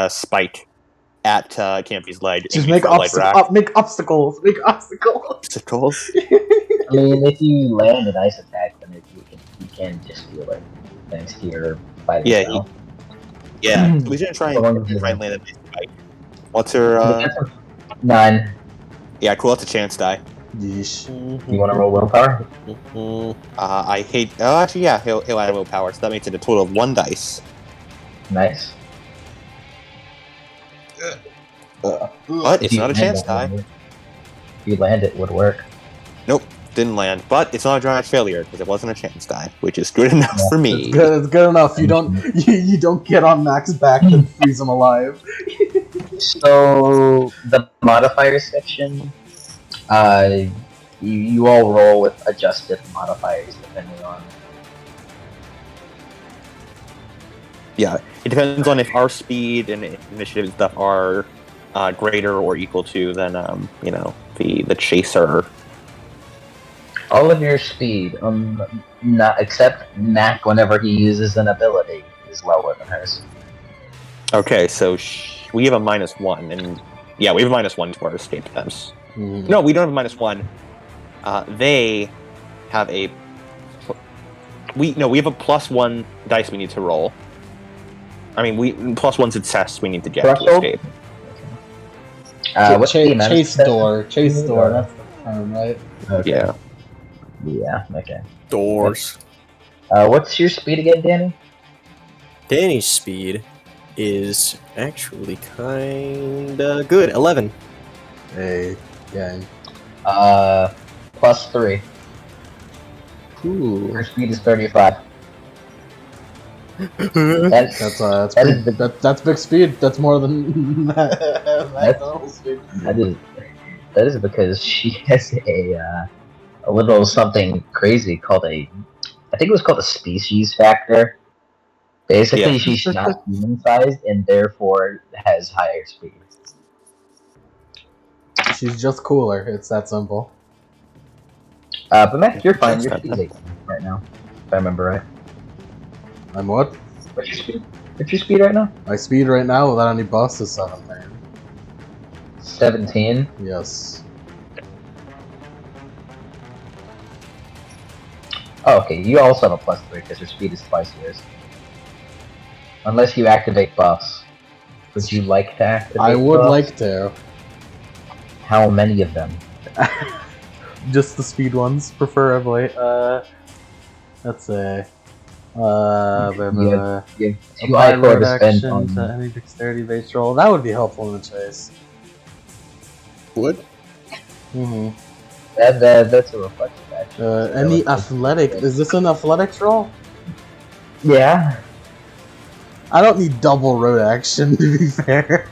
spike at Campy's leg. Just aiming make for a light rack. make obstacles. Make obstacles. Obstacles. I mean, if you land an ice attack, then you can just feel it, thanks to your fighting Yeah, style. Yeah, so he's gonna try and land a nice spike. What's her? 9. Yeah, cool. That's a chance die. Yeesh. You want to roll willpower? I hate. Oh, actually, yeah, he'll add willpower, so that makes it a total of 1 dice. Nice. But it's not a chance die. If you land, it would work. Nope, didn't land. But it's not a dramatic failure because it wasn't a chance die, which is good enough for me. It's good enough. You don't get on Mac's back and freeze him alive. So the modifier section, you all roll with adjusted modifiers depending on. Yeah, it depends on if our speed and initiative and stuff are greater or equal to than the chaser. All of your speed, not except Mac whenever he uses an ability, is lower than hers. Okay, so we have a -1, and yeah, we have a -1 to our escape attempts. Mm. No, we don't have a -1. They have a. We have a +1 dice we need to roll. I mean, we +1 success we need to get to Threshold? escape. What's the amount of Chase success? door. Chase door. That's the term, right? Okay. Yeah. Yeah. Okay. doors. What's your speed again, Danny? Danny's speed is actually kinda good. 11. Hey, gang. +3. Ooh. Your speed is 35. That's big speed. That's more than McDonald's speed. That is because she has a little something crazy called I think it was called a species factor. Basically, Yeah. she's not human-sized and therefore has higher speed. She's just cooler. It's that simple. But Mac, you're fine. That's Your not speed's 8 right now, if I remember right. I'm what? What's your speed? What's your speed right now? My speed right now without any buffs is 7, man. 17. Yes. Oh, okay. You also have a +3 because your speed is twice yours. Unless you activate buffs. Would you like to activate I would buffs? like to. How many of them? Just the speed ones, preferably. Let's say. You have 2 apply I-core road to spend action on. to any dexterity based roll. That would be helpful in the chase. Would? Mm-hmm. That's a reflective action. Any athletic? Is this an athletics roll? Yeah. I don't need double road action to be fair.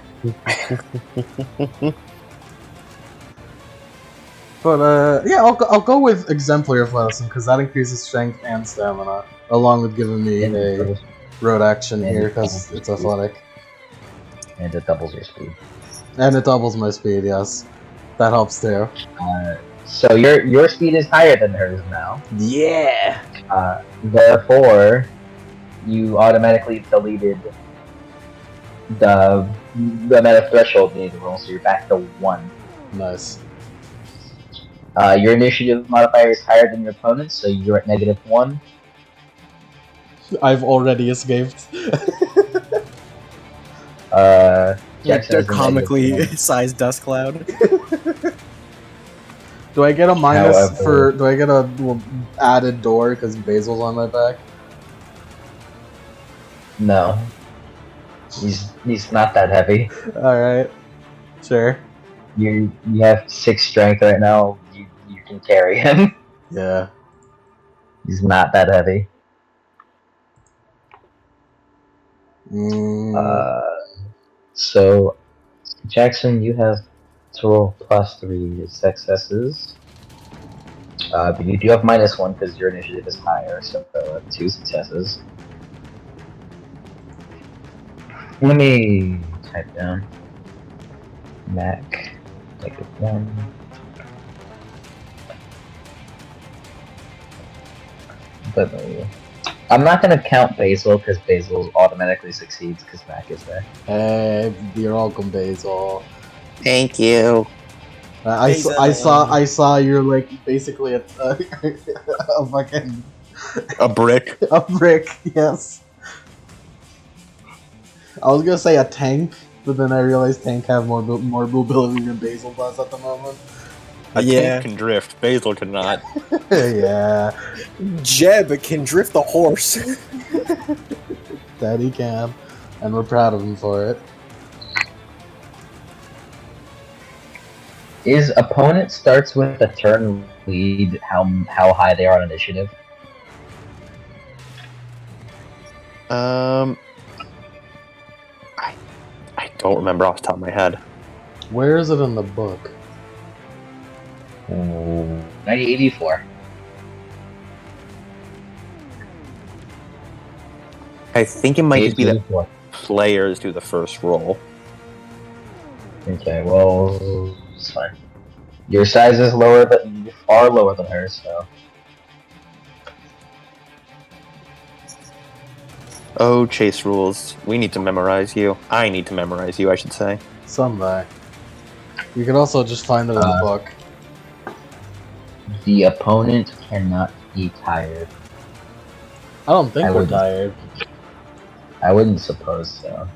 But yeah, I'll go with exemplary athleticism because that increases strength and stamina, along with giving me a road action here because it's athletic. And it doubles your speed. And it doubles my speed, yes. That helps too. So your speed is higher than hers now. Yeah! Therefore, you automatically deleted the amount of threshold you need to roll, so you're back to 1. Nice. Your initiative modifier is higher than your opponent's, so you're at -1. I've already escaped. Jackson They're is a negative comically 10. sized dust cloud. Do I get a minus However- do I get a added door because Basil's on my back? No. He's not that heavy. Alright. Sure. You have 6 strength right now. You can carry him. Yeah. He's not that heavy. Mm, So Jackson, you have to roll +3 successes. But you do have -1 because your initiative is higher, so 2 successes. Let me type down Mac -1. But I'm not gonna count Basil because Basil automatically succeeds because Mac is there. hey, you're welcome, Basil. Thank you. I saw you're like basically a fucking A brick. a brick. Yes. I was gonna say a tank, but then I realized tank have more mobility than Basil does at the moment. A Yeah. tank can drift. Basil cannot. Yeah, Jeb can drift a horse. that he can, and we're proud of him for it. Is opponent starts with a turn lead how high they are on initiative? I don't remember off the top of my head. Where is it in the book? 1984. I think it might just be that 84. players do the first roll. Okay, well, it's fine. Your size is lower, but far lower than hers, so. Oh, chase rules. We need to memorize you. I need to memorize you, I should say. Someday. You can also just find it in the book. The opponent cannot be tired. I don't think I we're wouldn't- tired. I wouldn't suppose so.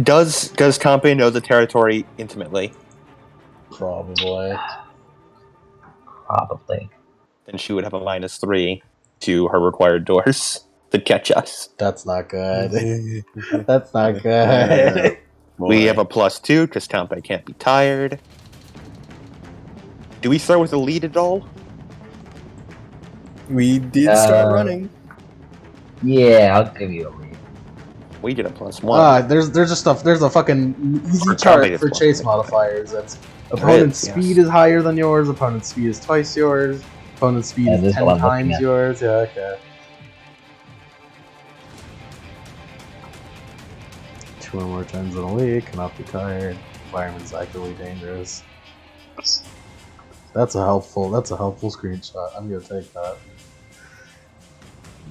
Does Campe know the territory intimately? Probably. Probably. Then she would have a -3 to her required doors to catch us. That's not good. That's not good. We have a +2 because Campe can't be tired. Do we start with a lead at all? We did start running. Yeah, I'll give you a lead. We get a +1. There's a fucking easy For chart combat, for it's chase one. modifiers. That's opponent's yes. speed is higher than yours. Opponent's speed is twice yours. Opponent's speed Yeah, is this is 10 what I'm looking times at. yours. Yeah, okay. 2 or more turns in a week. Cannot be tired. Environment's actively dangerous. That's a helpful screenshot. I'm gonna take that.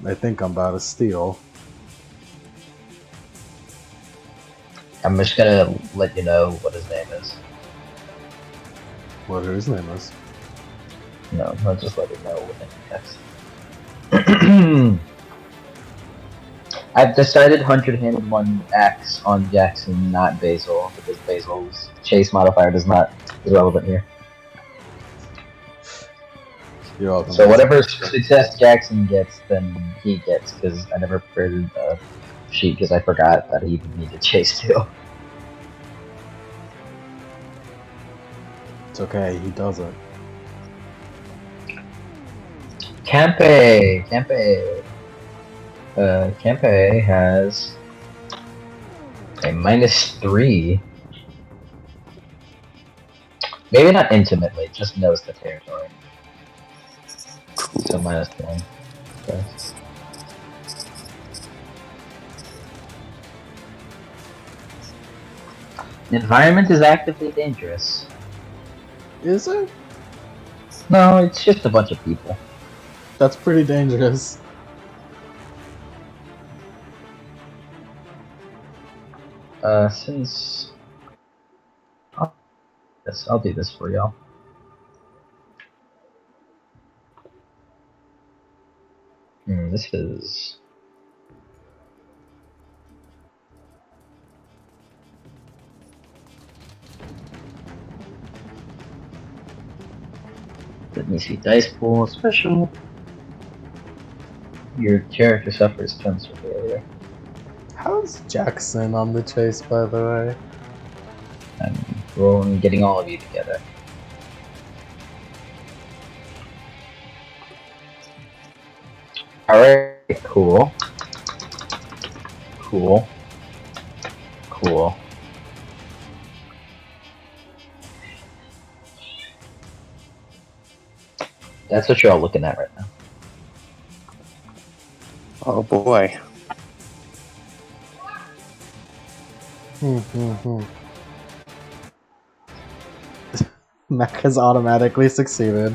I think I'm about to steal. I'm just gonna let you know what his name is. What his name is. No, I'll just let you know within text. I've decided 100-handed 1 on Jackson, not Basil, because Basil's chase modifier is relevant here. You're welcome. So whatever success Jackson gets, then he gets, because I never created a sheet because I forgot that he would need to chase too. It's okay. He does it. Campe has a -3. Maybe not intimately, just knows the territory. So -1. Okay. The environment is actively dangerous. Is it? No, it's just a bunch of people. That's pretty dangerous. Since I'll do this for y'all. This is me see. Dice pool special. Your character suffers turns for failure. How's Jackson on the chase, by the way? I'm rolling, getting all of you together. Alright, cool. Cool. Cool. That's what you're all looking at right now. Oh boy. Mech has automatically succeeded.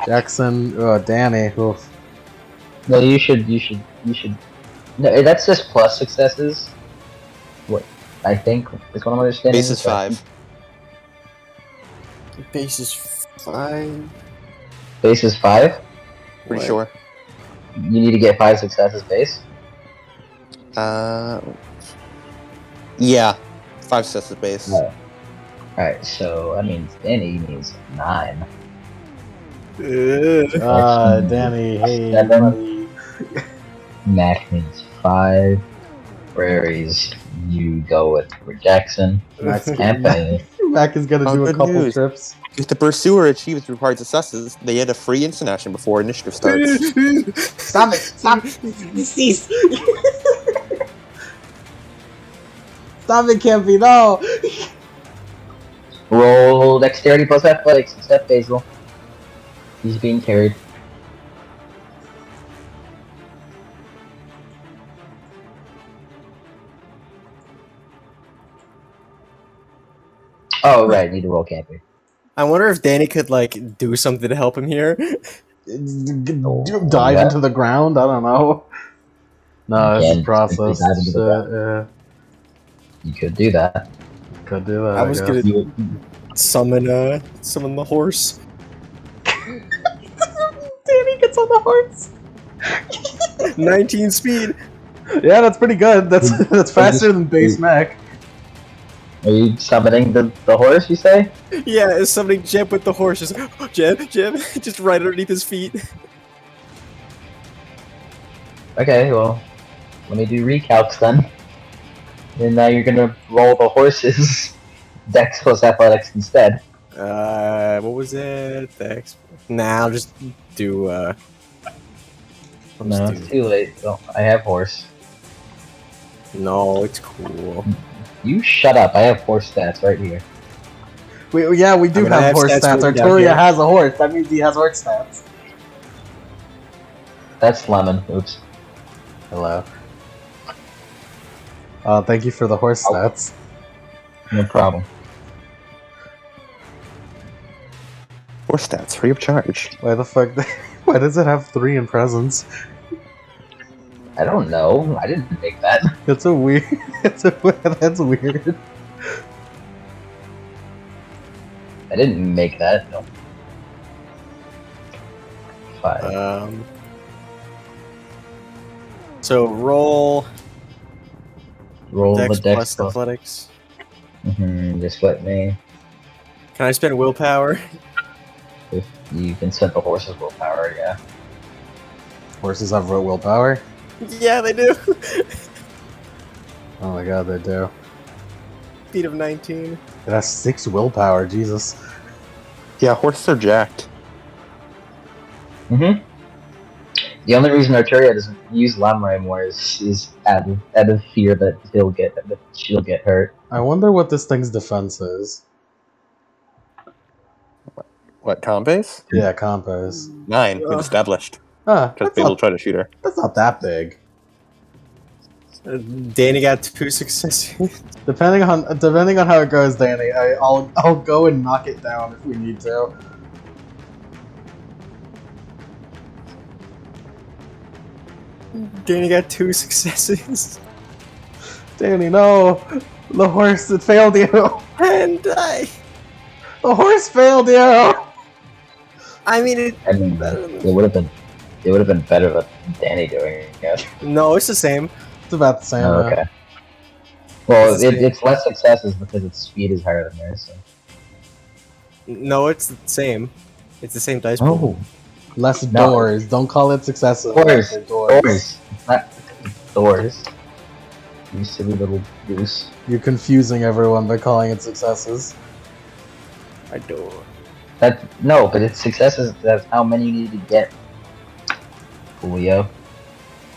Jackson, Danny, oof. No, you should. No, that's just plus successes. What I think is what I'm understanding. Base is so 5. Base is 5. Base is 5. Pretty What? sure. You need to get 5 successes base. Yeah. 5 sets of base. No. Alright, so that means Danny needs 9. Danny, hey, 7. buddy. Mac needs 5. Prairies, you go with Jackson. Mac is gonna Oh, do a good couple news. trips. If the pursuer achieves required successes, they get a free instant action before initiative starts. Stop it! Stop! Cease! Stop it, Campy, no! Roll dexterity plus athletics, except Basil. He's being carried. Oh, right, need to roll camping. I wonder if Danny could like do something to help him here. Dive into the ground? I don't know. No, this is Again, process. dive into the You could do that. Could do that. I was guess. gonna summon the horse. Danny gets on the horse. 19 speed. Yeah, that's pretty good. That's faster than base mech. Are you summoning the horse, you say? Yeah, it's summoning Jeb with the horse. Just Jeb, just right underneath his feet. Okay, well, let me do recalcs then. And now you're gonna roll the horse's dex plus athletics instead. What was it? Dex. Nah, I'll just do. No, it's too late. Oh, I have horse. No, it's cool. You shut up. I have horse stats right here. We do I mean, I have have horse stats stats. written down Arturia here. has a horse. That means he has horse stats. That's lemon. Oops. Hello. Thank you for the horse stats. No problem. Horse stats free of charge. Why the fuck? Why does it have 3 in presence? I don't know. I didn't make that. That's a weird. That's weird. I didn't make that. No. 5. So roll Roll Dex the dex plus plus. athletics. Just let me. Can I spend willpower? If you can set the horse's willpower, yeah. Horses have willpower. Yeah, they do. Oh my god, they do. Speed of 19. It has 6 willpower. Jesus. Yeah, horses are jacked. The only reason Arturia doesn't use Lamra anymore is out of fear that she'll get hurt. I wonder what this thing's defense is. What, comp base? Yeah, compass. 9. We've established. Ah, Because Basil tried to shoot her. that's not that big. Danny got 2 successes. Depending on how it goes, Danny, I'll go and knock it down if we need to. Danny got 2 successes. Danny, no! The horse, it failed you! And I The horse failed you! I mean, it would have been better with Danny doing it. no, it's the same. It's about the same. Oh, yeah. okay. Well, It's the same. it's less successes because its speed is higher than theirs. So. No, it's the same. It's the same dice pool. Oh, Less No. doors. Don't call it successes. doors. They're doors. Doors. Not doors. You silly little goose. You're confusing everyone by calling it successes. I do. No, but it's successes. That's how many you need to get. Julio.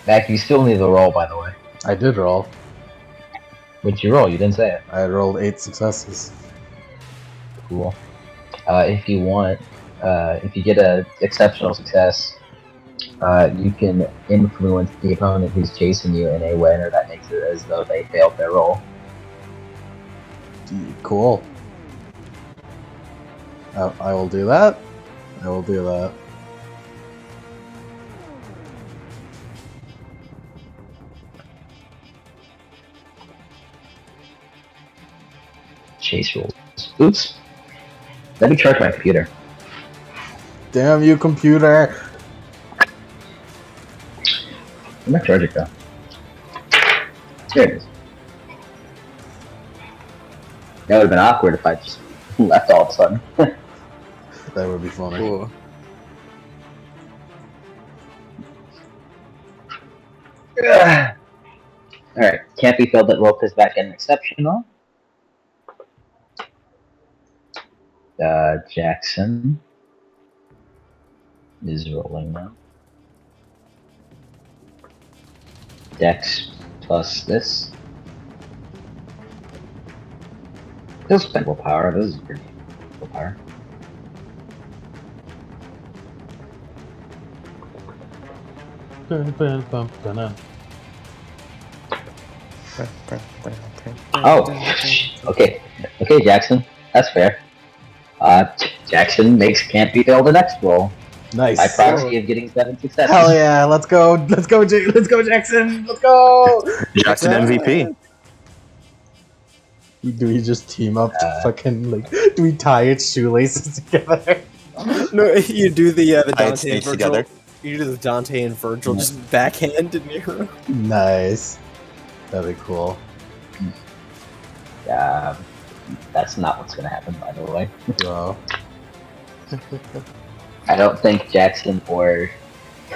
Mac, you still need to roll, by the way. I did roll. What'd you roll? You didn't say it. I rolled 8 successes. Cool. If you want, if you get an exceptional success, you can influence the opponent who's chasing you in a manner that makes it as though they failed their roll. Cool. I will do that. I will do that. Chase rolls. Oops. Let me charge my computer. Damn you, computer! Where'd my charger go? There it is. That would have been awkward if I just left all of a sudden. That would be funny. Cool. Alright, can't be filled that rope is back in exceptional. Jackson is rolling now. Dex plus this. He'll spend willpower. This is pretty willpower. Oh, okay. Okay, Jackson. That's fair. Jackson can't be failed the next roll. Nice. By proxy of getting 7 successes. Hell yeah! Let's go! Let's go, let's go, Jackson! Let's go! Jackson MVP. Do we just team up to fucking like? Do we tie its shoelaces together? No, you do the Tie Dante its and feet Virgil. together. You do the Dante and Virgil just backhand to Nero. Nice. That'd be cool. That's not what's gonna happen, by the way. Wow. I don't think Jackson or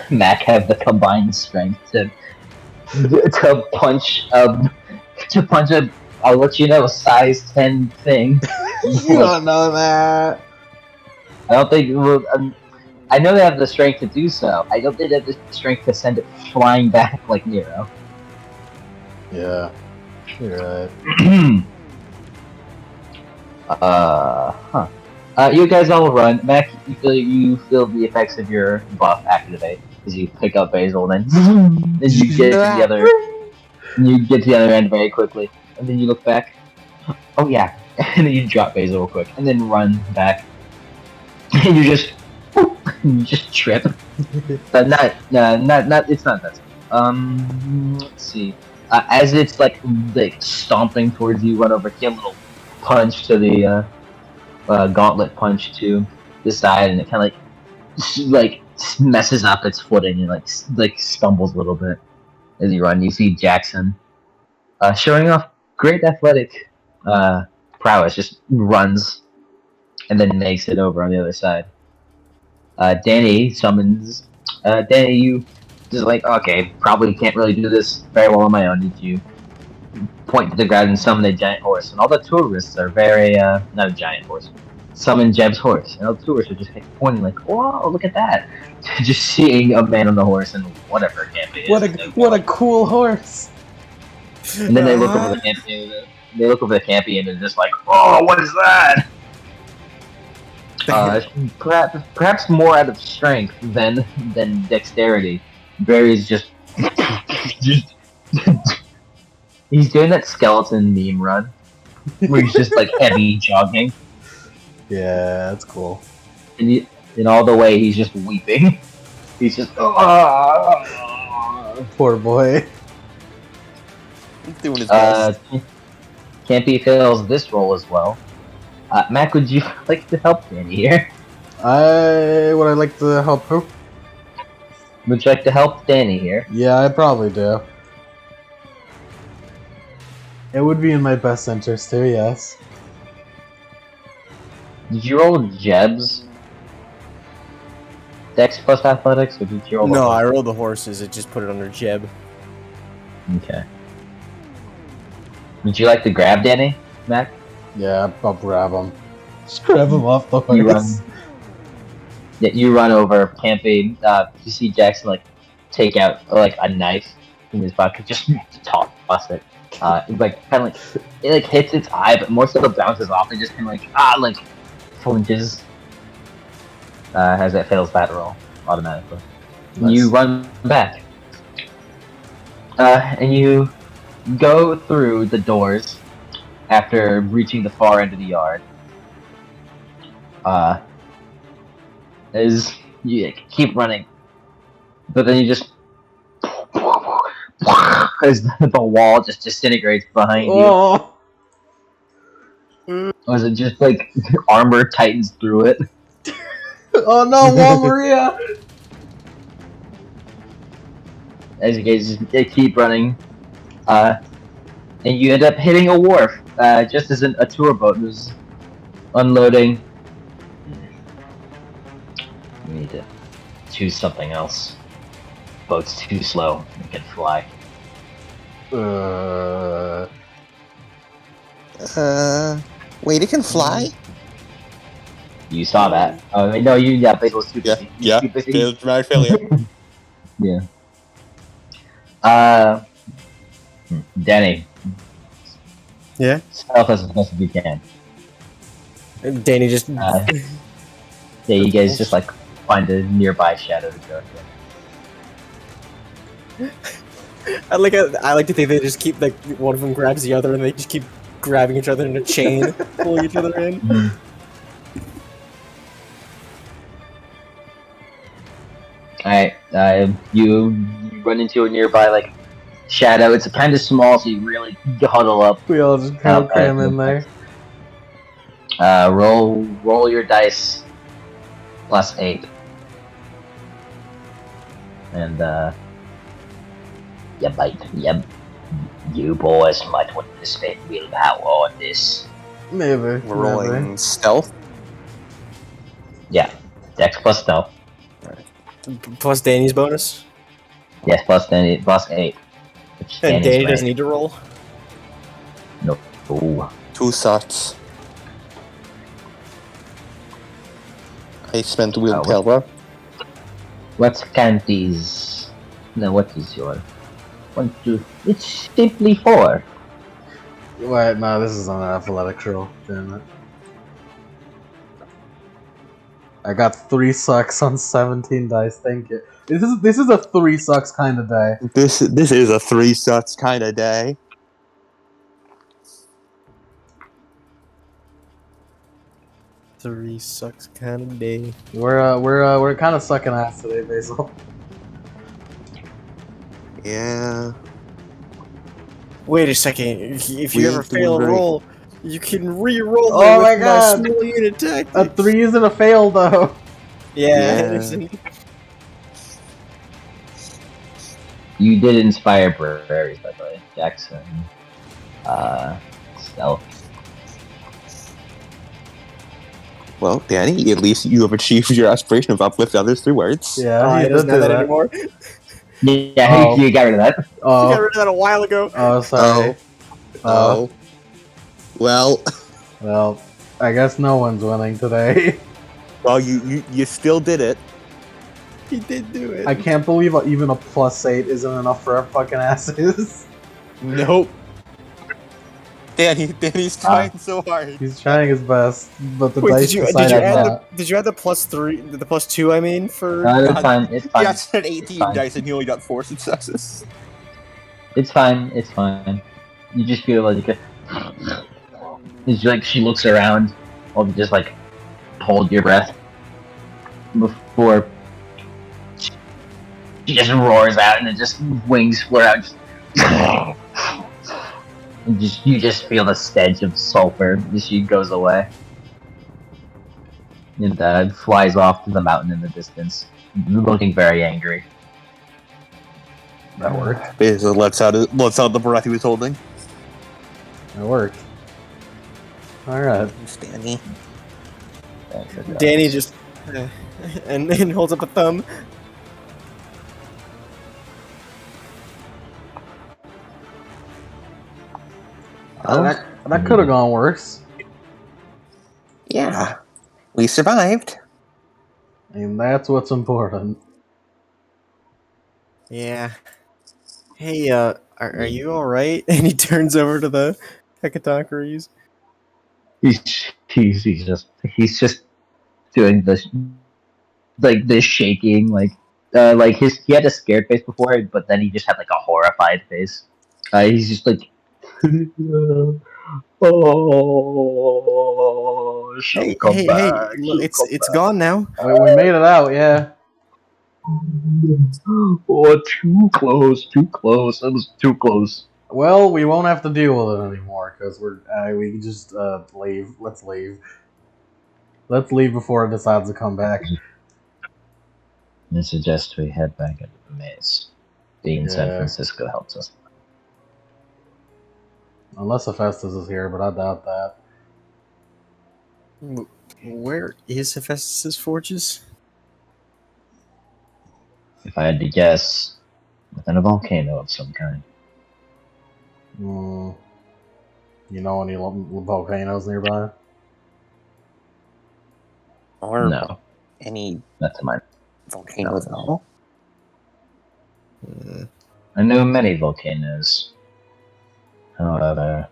Mac have the combined strength to punch a I'll let you know size 10 thing. You don't know that. I don't think. Well, I know they have the strength to do so. I don't think they have the strength to send it flying back like Nero. Yeah. You're right. You guys all run. Mac, you feel the effects of your buff activate as you pick up Basil, and then you get to the other. You get to the other end very quickly, and then you look back. Oh yeah, and then you drop Basil real quick, and then run back. And you just trip. But not. It's not that. Let's see. As it's like stomping towards you, run over, get a little punch to the gauntlet punch to the side, and it kind of like messes up its footing and like stumbles a little bit as you run. You see Jackson showing off great athletic prowess, just runs and then makes it over on the other side. Danny summons. Danny, you just like, okay, probably can't really do this very well on my own. Did you point to the ground and summon a giant horse? And all the tourists are very, not a giant horse, summon Jeb's horse. And all the tourists are just like pointing like, whoa, look at that. Just seeing a man on the horse and whatever it can be. What a cool horse. And then they look over the campy and they're just like, oh, what is that? Perhaps more out of strength than dexterity. Barry's just he's doing that skeleton meme run where he's just like heavy jogging. Yeah, that's cool. And all the way he's just weeping. He's just Poor boy. He's doing his best. Campy fails this roll as well. Mac, would you like to help Danny here? Would I like to help who? Would you like to help Danny here? Yeah, I probably do. It would be in my best interest too, yes. Did you roll Jebs? Dex plus athletics, or did you roll? No, I rolled the horses. It just put it under Jeb. Okay. Would you like to grab Danny, Mac? Yeah, I'll grab him. Just grab him off the horse. You run. Yeah, you run over, camping. You see Jackson like take out like a knife from his pocket, just toss it. It like kind of like it like hits its eye, but more so bounces off and just kind of like flinches as it fails that roll automatically. Nice. You run back, and you go through the doors after reaching the far end of the yard. As you keep running, but then you just as the wall just disintegrates behind Oh, you. Or is it just like armor tightens through it? oh no, Wall Maria! As you guys just keep running, and you end up hitting a wharf just as a tour boat was unloading. We need to choose something else. Boat's too slow. It can fly. Wait, it can fly? You saw that. Oh, I mean, no, Bait was too busy. Yeah. Too busy. Failed dramatic failure. Yeah. Danny. Yeah? Stealth as best as you can. Danny just. Yeah, you guys just like find a nearby shadow to go to. I like to think they just keep like one of them grabs the other and they just keep grabbing each other in a chain, pulling each other in. Mm-hmm. Alright, you run into a nearby like shadow. It's kind of small, so you really huddle up. We all just kind of cram in there. Roll your dice plus 8. And you boys might want to spend willpower on this. Maybe. We're rolling stealth. Yeah, Dex plus stealth. Plus Danny's bonus. Yes, plus 8. Which And Danny right. doesn't need to roll. No. Ooh. 2 shots. I spent willpower. What's Candy's? No, what is your 1, 2? It's simply 4. Wait, no, this is on an athletics roll. Damn it. I got 3 sucks on 17 dice. Thank you. This is a 3 sucks kind of day. This is a 3 sucks kind of day. Three sucks kind of day. We're kind of sucking ass today, Basil. Yeah. Wait a second. If you ever fail a roll, you can re-roll Oh them my with God. my small unit tactics. A 3 isn't a fail though. Yeah. You did inspire Prairies, by the way. Jackson. Stealth. Well, Danny, at least you have achieved your aspiration of uplift others through words. Yeah, He he doesn't did have do that that. anymore. Yeah, Oh. you got rid of that. I got Oh, rid of that a while ago. oh, sorry. Oh. Well, Well, I guess no one's winning today. Well, you still did it. He did do it. I can't believe even a +8 isn't enough for our fucking asses. Nope. Danny's trying so hard. He's trying his best, but the Wait, dice decided not. did you add the +3, the +2? I mean, for No, it's fine. It's fine. He said 18 fine. dice and he only got 4 successes. It's fine. It's fine. You just feel like it's like she looks around, while you just like hold your breath before she just roars out and it just wings flare out. And you just feel the stench of sulfur as she goes away. And flies off to the mountain in the distance, looking very angry. That worked. Basil lets out the breath he was holding. That worked. Alright. Danny. Thanks for that. Danny just and holds up a thumb. That could have gone worse. Yeah, we survived. And that's what's important. Yeah. Hey, are you all right? And he turns over to the Hecatoncrates. He's just doing this like this shaking like he had a scared face before, but then he just had like a horrified face. He's just like oh, she'll come back. Look, She'll come it's back. gone now. We made it out, yeah. Oh, too close, too close. That was too close. Well, we won't have to deal with it anymore because we can just leave. Let's leave. Let's leave before it decides to come back. I suggest we head back into the maze. Being in San Yeah. Francisco helps us. Unless Hephaestus is here, but I doubt that. Where is Hephaestus' forges? If I had to guess, within a volcano of some kind. You know any volcanoes nearby? Or No, any not to my. volcanoes at all. I know many volcanoes. However,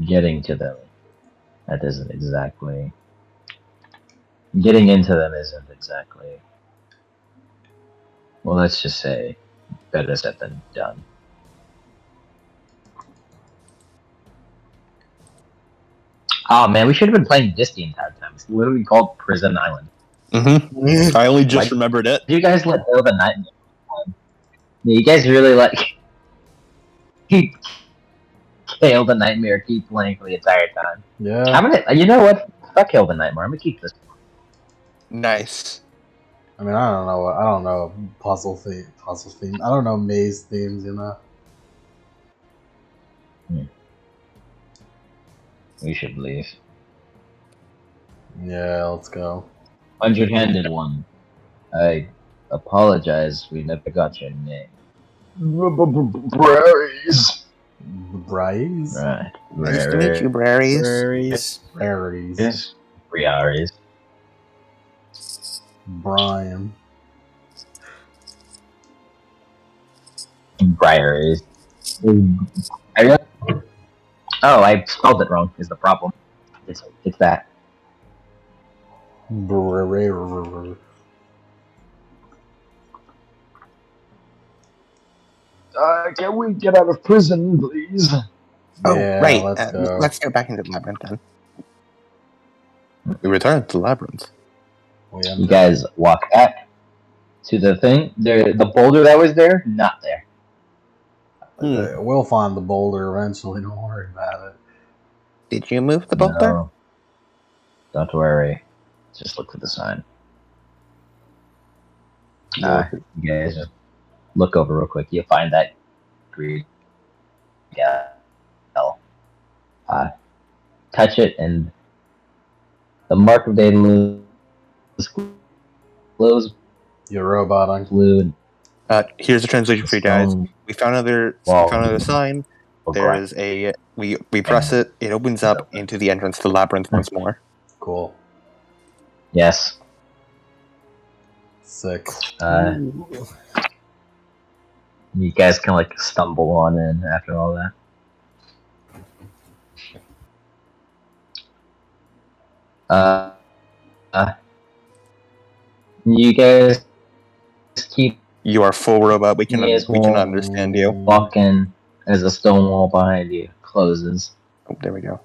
getting to them, that isn't exactly. Getting into them isn't exactly. Well, let's just say, better said than done. Oh man, we should have been playing this the entire time. It's literally called Prison Island. Mm-hmm. I only just Like- remembered it. You guys let go of the nightmare. Yeah, you guys really like keep Hail the Nightmare keep playing for the entire time. Yeah. I'm gonna, you know what? Fuck Hail the Nightmare. I'm gonna keep this. Nice. I mean, I don't know puzzle theme. I don't know maze themes. You know. We should leave. Yeah, let's go. 100-handed one. I apologize. We never got your name. Braries. Bryce? Right. Nice to meet you, Braries. Prairies. Aries. Yes. Briaries. Brian. Briaries. Oh, I spelled it wrong. Is the problem? It's that. Can we get out of prison, please? Oh, Yeah, right. let's go. Let's go back into the labyrinth then. We returned to the labyrinth. You guys walk back to the thing. The boulder that was there, not there. We'll find the boulder eventually. Don't worry about it. Did you move the boulder? No. Don't worry. Just look for the sign. You guys just look over real quick. You'll find that green gel. Touch it, and the mark of day glows You're roboting. blue. Here's a translation for you guys. We found another sign. There is a we press it. It opens up into the entrance to the labyrinth once more. Cool. Yes. 6. You guys can like stumble on in after all that. You guys keep You are full robot. We can understand you. walking as the stone wall behind you closes. Oh, there we go.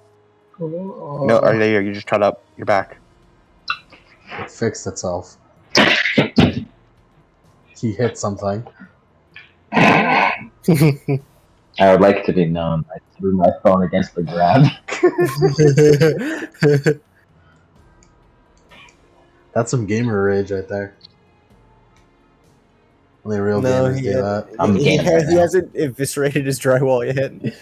No, are you there? You just tried up. You're back. It fixed itself. He hit something. I would like to be known. I threw my phone against the ground. That's some gamer rage right there. Only real No, gamers do that. I'm he gaming right now. hasn't eviscerated his drywall yet.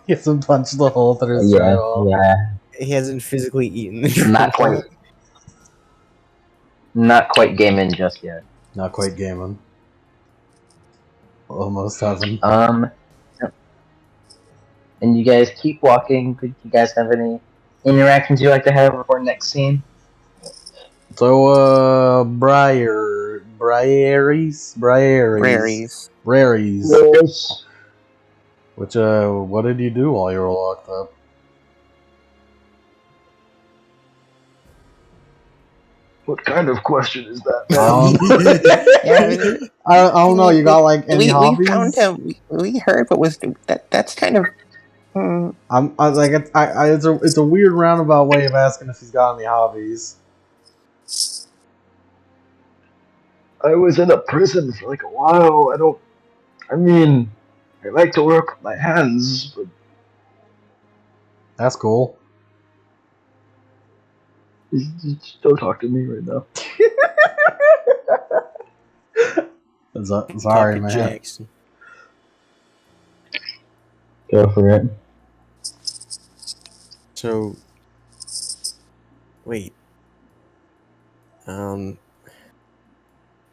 He hasn't punched the hole through his drywall. Yeah. He hasn't physically eaten the Not drywall. quite. Not quite gaming just yet. Not quite gaming. Almost heaven. And you guys keep walking. Could you guys have any interactions you'd like to have before next scene? So, Briaries. Yes. Which, what did you do while you were locked up? What kind of question is that? I don't know. You got like any we hobbies? found him. We heard, but that's kind of. It's a weird roundabout way of asking if he's got any hobbies. I was in a prison for like a while. I like to work with my hands, but That's cool. just don't talk to me right now. Sorry, Talking man. Jackson. Go for it. So, wait.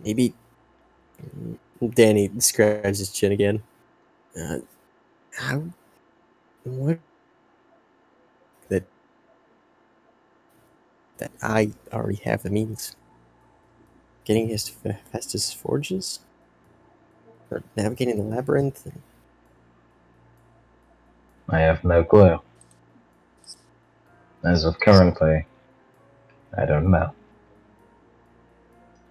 Maybe Danny scratches his chin again. What? That I already have the means. Getting his fastest forges? Or navigating the labyrinth? I have no clue. As of currently, I don't know.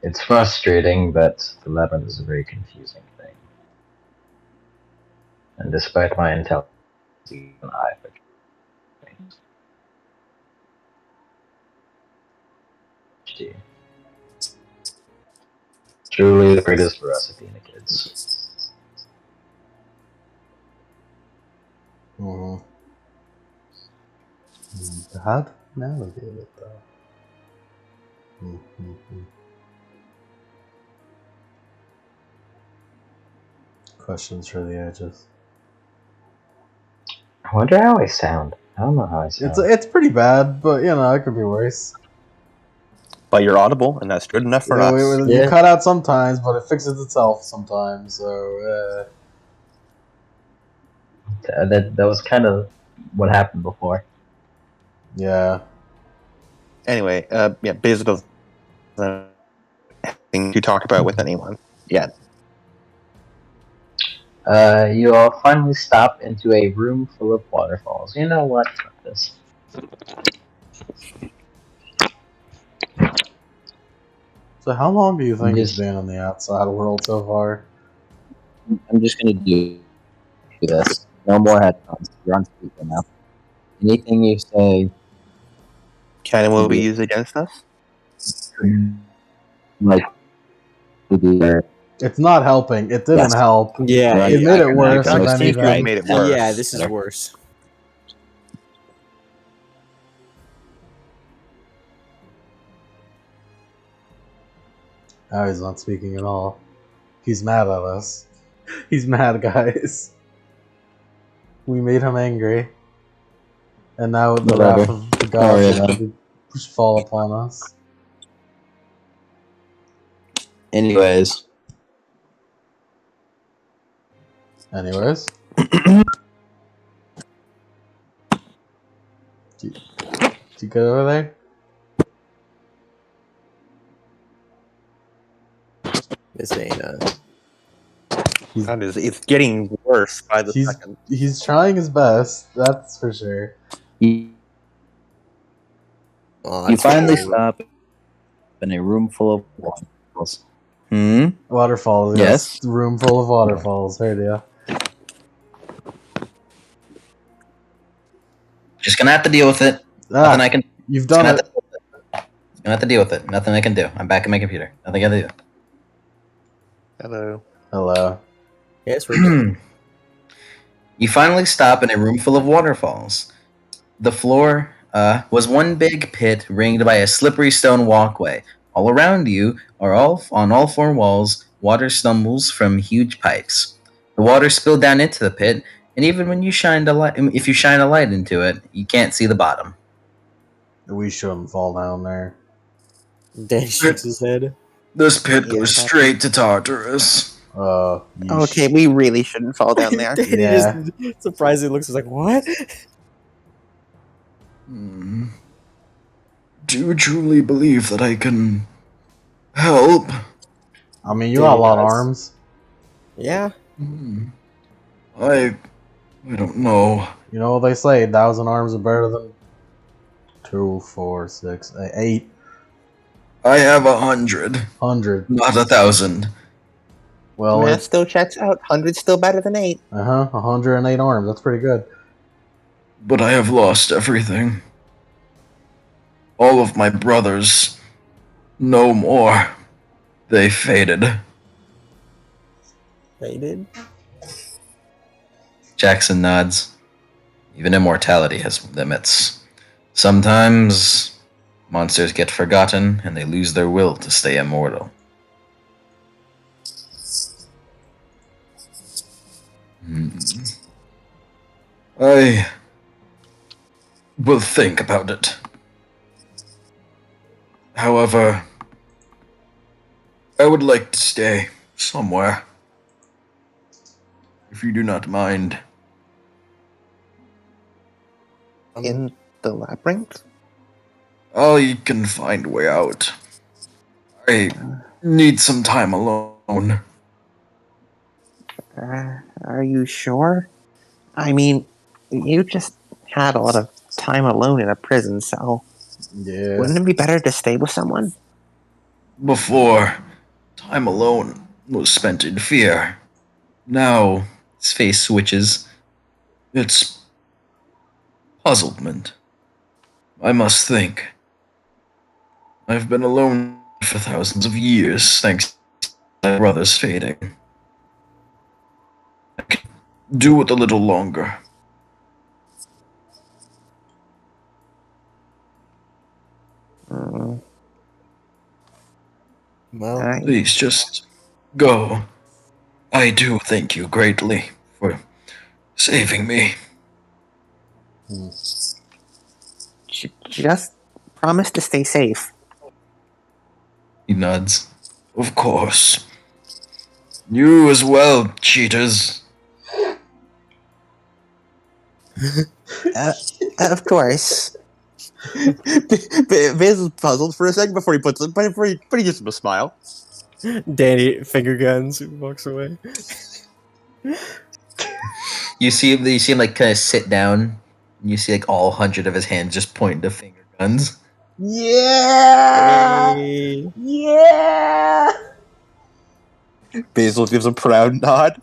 It's frustrating, but the labyrinth is a very confusing thing. And despite my intelligence, even I forget things. Truly the greatest recipe in the kids. Mm-hmm. How to navigate it though? Mm-hmm. Questions for the ages. I wonder how I sound. I don't know how I sound. It's pretty bad, but you know it could be worse. But you're audible, and that's good enough for us. You cut out sometimes, but it fixes itself sometimes. So That was kind of what happened before. yeah. Anyway, Basil doesn't have anything to talk about with anyone yet. You all finally stop into a room full of waterfalls. You know what? Fuck this. So how long do you think it's been on the outside world so far? I'm just gonna do this. No more headphones. You're on speaker now. Anything you say, Will be used against us? like, it's not helping. It didn't help. Yeah, it made it worse. If anything. Made it worse. Yeah, this is worse. Now he's not speaking at all. He's mad at us. He's mad, guys. We made him angry. And now the wrath of the gods is going to fall upon us. Anyways. Do you get over there? This ain't it's getting worse by the second. He's trying his best, that's for sure. You finally stop in a room full of waterfalls. Waterfalls, yes. Room full of waterfalls, heard ya. Just gonna have to deal with it. Nothing I can. You've done it. Gonna have to deal with it. Nothing I can do. I'm back at my computer. Nothing I can do. Hello. Yes, we're good. You finally stop in a room full of waterfalls. The floor was one big pit ringed by a slippery stone walkway. All around you are on all four walls, water stumbles from huge pipes. The water spilled down into the pit, and even when if you shine a light into it, you can't see the bottom. We shouldn't fall down there. Danny shakes his head. This pit Yeah, goes that's- straight to Tartarus. Okay, we really shouldn't fall down there. Danny Yeah. just surprisingly looks like, what? Do you truly believe that I can help? I mean, you got a lot of arms. Yeah. I don't know. You know what they say, 1,000 arms are better than 2, 4, 6, 8. I have 100, 100. not 1,000. Well, Math still checks out. 100's still better than 8. 108 arms. That's pretty good. But I have lost everything. All of my brothers. No more. They faded. Faded? Jackson nods. Even immortality has limits. Sometimes monsters get forgotten and they lose their will to stay immortal. I will think about it. However, I would like to stay somewhere. If you do not mind. In the labyrinth? I can find a way out. I need some time alone. Are you sure? I mean, you just had a lot of time alone in a prison cell. Yeah. Wouldn't it be better to stay with someone? Before, time alone was spent in fear. Now, His face switches. it's puzzlement. I must think. I've been alone for thousands of years, thanks to my brother's fading. I can do it a little longer. Mm, Well, I- Please just go. I do thank you greatly for saving me. just promise to stay safe. He nods. Of course. You as well, cheaters. Of course. Viz is puzzled for a second before he puts it, but he gives him a smile. Danny finger guns walks away. You see him like kind of sit down, and you see like all 100 of his hands just pointing to finger guns. Yeah! Hey. Yeah! Basil gives a proud nod.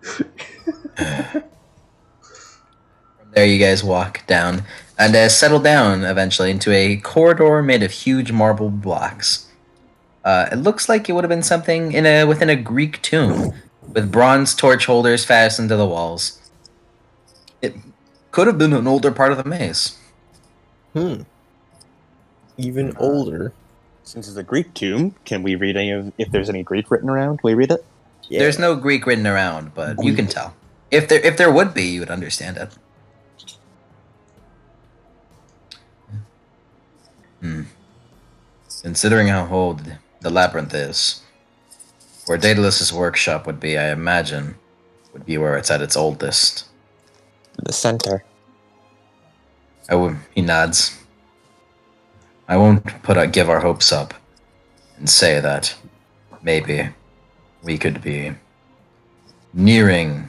From there, you guys walk down and settle down eventually into a corridor made of huge marble blocks. It looks like it would have been something within a Greek tomb, with bronze torch holders fastened to the walls. It could have been an older part of the maze. Even older. Since it's a Greek tomb, can we read if there's any Greek written around? Can we read it? Yeah. There's no Greek written around, but you can tell. If there would be, you would understand it. Considering how old the labyrinth is, where Daedalus's workshop would be, I imagine, would be where it's at its oldest. The center. He nods. I won't give our hopes up and say that maybe we could be nearing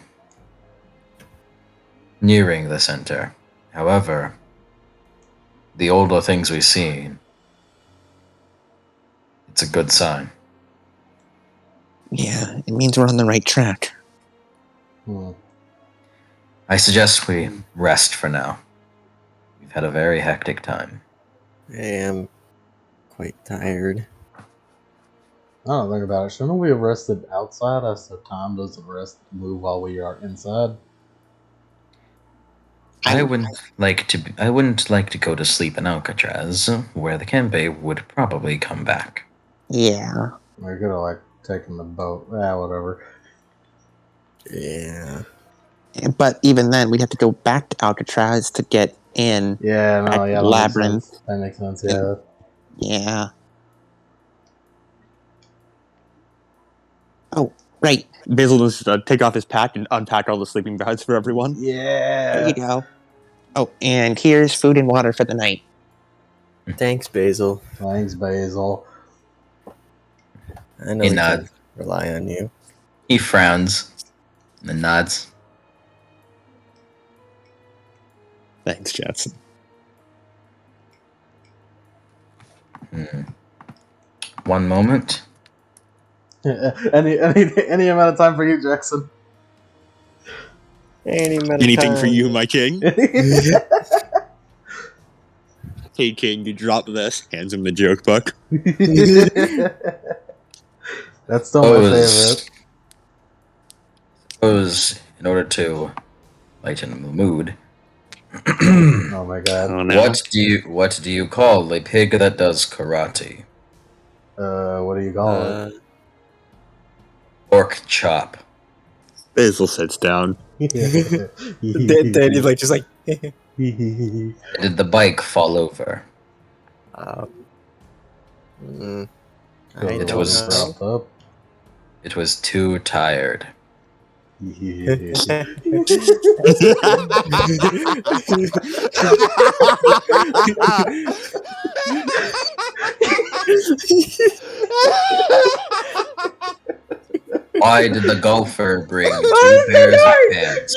the center. However, the older things we see, it's a good sign. Yeah, it means we're on the right track. I suggest we rest for now. We've had a very hectic time. I am quite tired. I don't think about it. Shouldn't we have rested outside as the time doesn't move while we are inside? I wouldn't like to go to sleep in Alcatraz, where the Kempe would probably come back. Yeah. We could have, like, taken the boat. Whatever. Yeah. But even then, we'd have to go back to Alcatraz to get And Yeah, no, at yeah, Labyrinth. That makes sense, yeah. Yeah. Oh, right. Basil will just take off his pack and unpack all the sleeping bags for everyone. There Yeah. you go. Oh, and here's food and water for the night. Thanks, Basil. Thanks, Basil. I know He we can nods. rely on you. He frowns and nods. Thanks, Jetson. One moment. any amount of time for you, Jackson. Anything for you, my king? Hey, king, you drop this. Hands him the joke book. That's still my favorite. Suppose in order to lighten the mood. Oh my god. Oh, no. What do you call a pig that does karate? What do you call Pork chop. Basil sits down. it? Danny like just like Did the bike fall over? I It don't was- know. propped up. It was too tired. Why did the golfer bring 2 pairs of pants?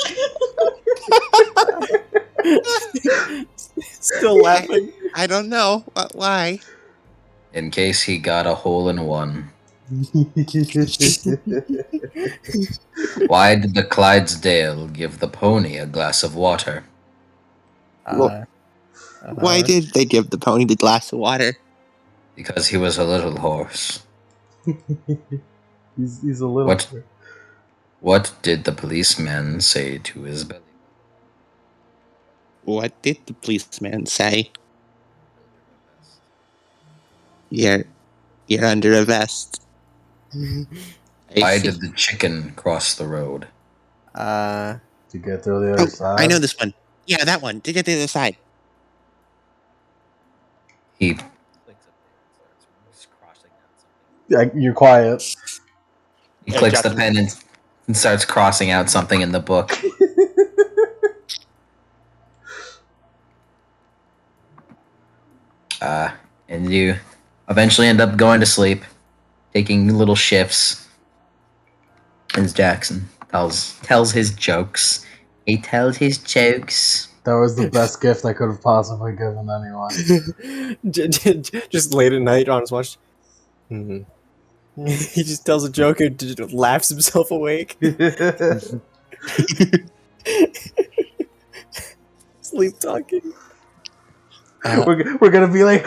Still laughing. I don't know. Why? In case he got a hole in one. Why did the Clydesdale give the pony a glass of water? Why did they give the pony the glass of water? Because he was a little horse. he's a little. What did the policeman say to his belly? What did the policeman say? You're under a vest. Why did the chicken cross the road? To get through the other side. I know this one. Yeah, that one. To get to the other side. He Yeah, you're quiet. clicks the pen and starts crossing out something in the book. And you eventually end up going to sleep, taking little shifts. As Jackson tells his jokes. He tells his jokes. That was the best gift I could have possibly given anyone. Just late at night on his watch. He just tells a joke and just laughs himself awake. Sleep talking. We're gonna be like,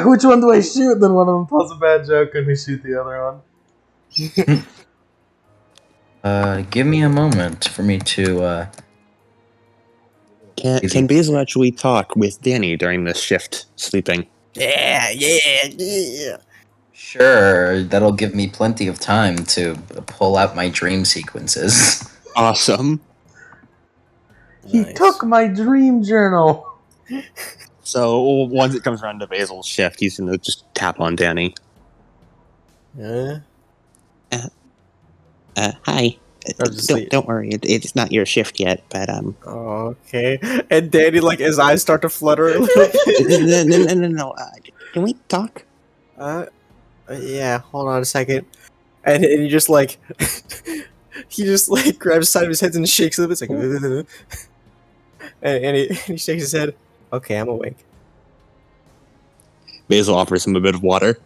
which one do I shoot? Then one of them tells a bad joke and we shoot the other one. Give me a moment for me to. Can Basil actually talk with Danny during this shift sleeping? Yeah. Sure, that'll give me plenty of time to pull out my dream sequences. Awesome. He took my dream journal. So once it comes around to Basil's shift, he's gonna just tap on Danny. Hi. Don't worry, it's not your shift yet, but Okay. And Danny, like, his eyes start to flutter a little bit. No. Can we talk? Yeah. Hold on a second. And he just like, grabs the side of his head and shakes it. It's like, and he shakes his head. Okay, I'm awake. Basil offers him a bit of water.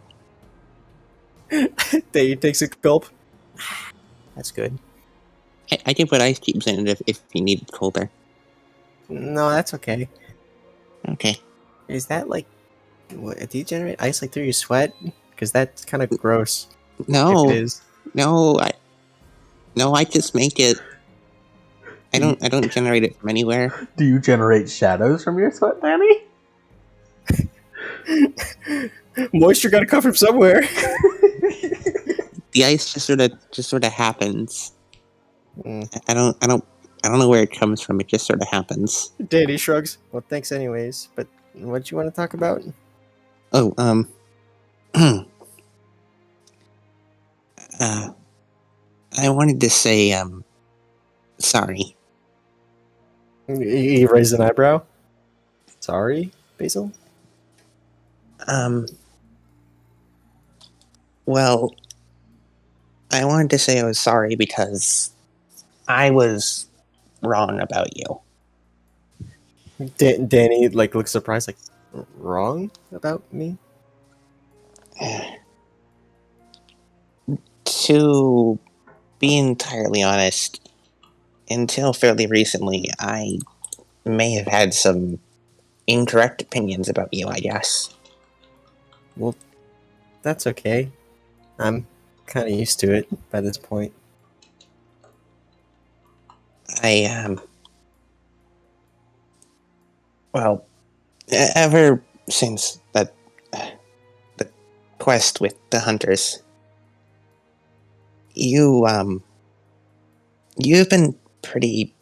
Danny takes a gulp. That's good. I can put ice cubes in it if you need it colder. No, that's okay. Okay. Is that like, what, do you generate ice like through your sweat? Because that's kind of gross. No. If it is. No, I just make it. I don't generate it from anywhere. Do you generate shadows from your sweat, Danny? Moisture gotta come from somewhere. The ice just sort of happens. I don't I don't know where it comes from. It just sort of happens. Danny shrugs. Well, thanks anyways. But what do you want to talk about? Oh, I wanted to say, sorry. You raised an eyebrow. Sorry, Basil. Well, I wanted to say I was sorry because I was wrong about you. Danny looks surprised, like, wrong about me? To be entirely honest, until fairly recently, I may have had some incorrect opinions about you, I guess. Well, that's okay. I'm kind of used to it by this point. Well, ever since the quest with the hunters, you've been pretty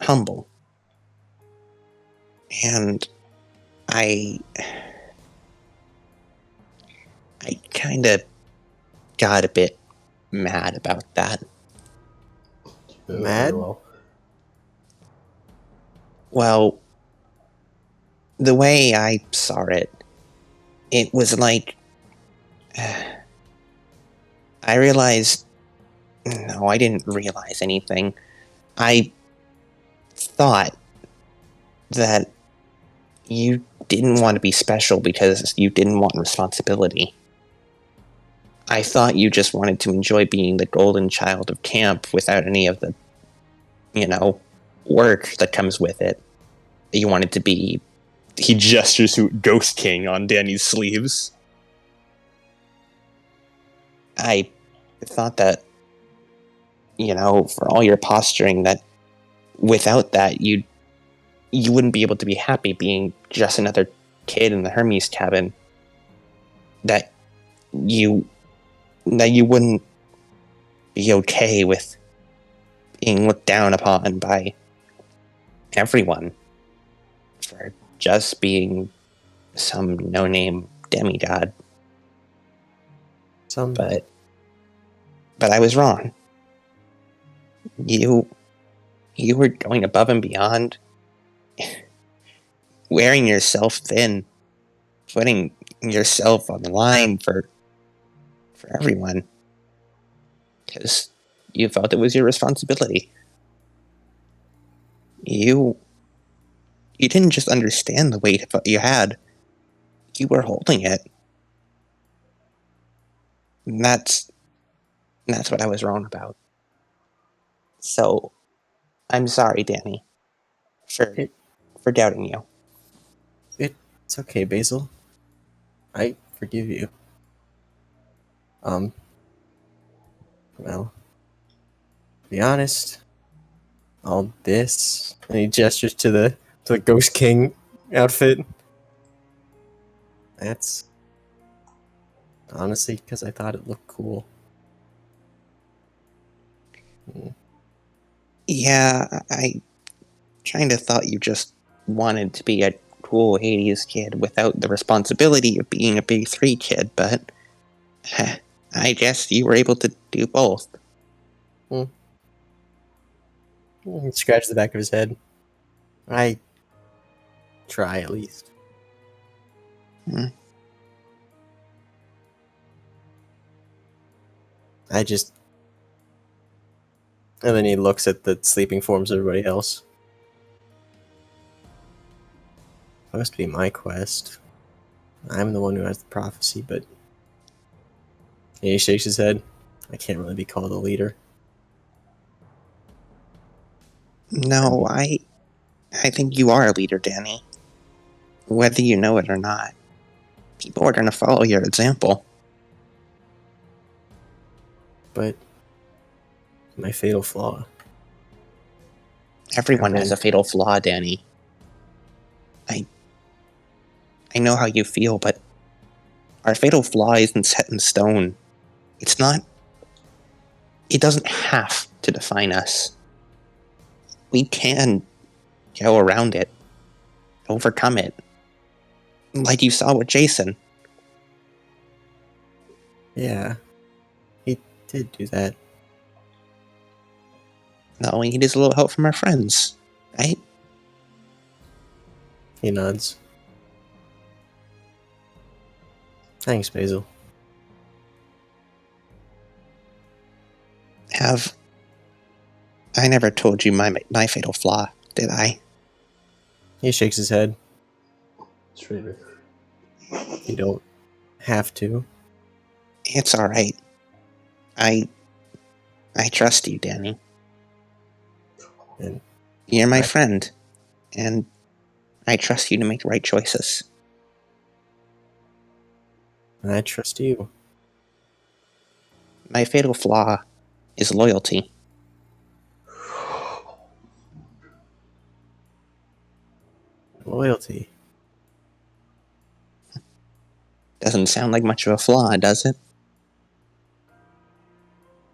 humble. And I kind of got a bit mad about that. Mad? Well, the way I saw it, it was like I realized. No, I didn't realize anything. I thought that you didn't want to be special because you didn't want responsibility. I thought you just wanted to enjoy being the golden child of camp without any of the, work that comes with it. You wanted to be... He gestures to Ghost King on Danny's sleeves. I thought that, for all your posturing, that without that, you wouldn't be able to be happy being just another kid in the Hermes cabin. That you wouldn't be okay with being looked down upon by everyone for just being some no-name demigod. But I was wrong. You were going above and beyond, wearing yourself thin, putting yourself on the line for everyone, because you felt it was your responsibility. You didn't just understand the weight of what you had. You were holding it. And that's what I was wrong about. So, I'm sorry, Danny, for doubting you. It's okay, Basil. I forgive you. Well, to be honest, all this, and he gestures to the Ghost King outfit. That's honestly because I thought it looked cool. Yeah, I kind of thought you just wanted to be a cool 80s kid without the responsibility of being a big 3 kid, but I guess you were able to do both. He scratched the back of his head. I try, at least. I just... And then he looks at the sleeping forms of everybody else. Supposed to be my quest. I'm the one who has the prophecy, but... And he shakes his head. I can't really be called a leader. No, I think you are a leader, Danny. Whether you know it or not. People are going to follow your example. But... my fatal flaw. Everyone has a fatal flaw, Danny. I know how you feel, but our fatal flaw isn't set in stone. It doesn't have to define us. we can go around it, overcome it, like you saw with Jason. Yeah, he did do that. All we need is a little help from our friends, right? He nods. Thanks, Basil. I never told you my fatal flaw, did I? He shakes his head. Traitor. You don't have to. It's alright. I trust you, Danny. And You're my friend, and I trust you to make the right choices. I trust you. My fatal flaw is loyalty. Loyalty. Doesn't sound like much of a flaw, does it?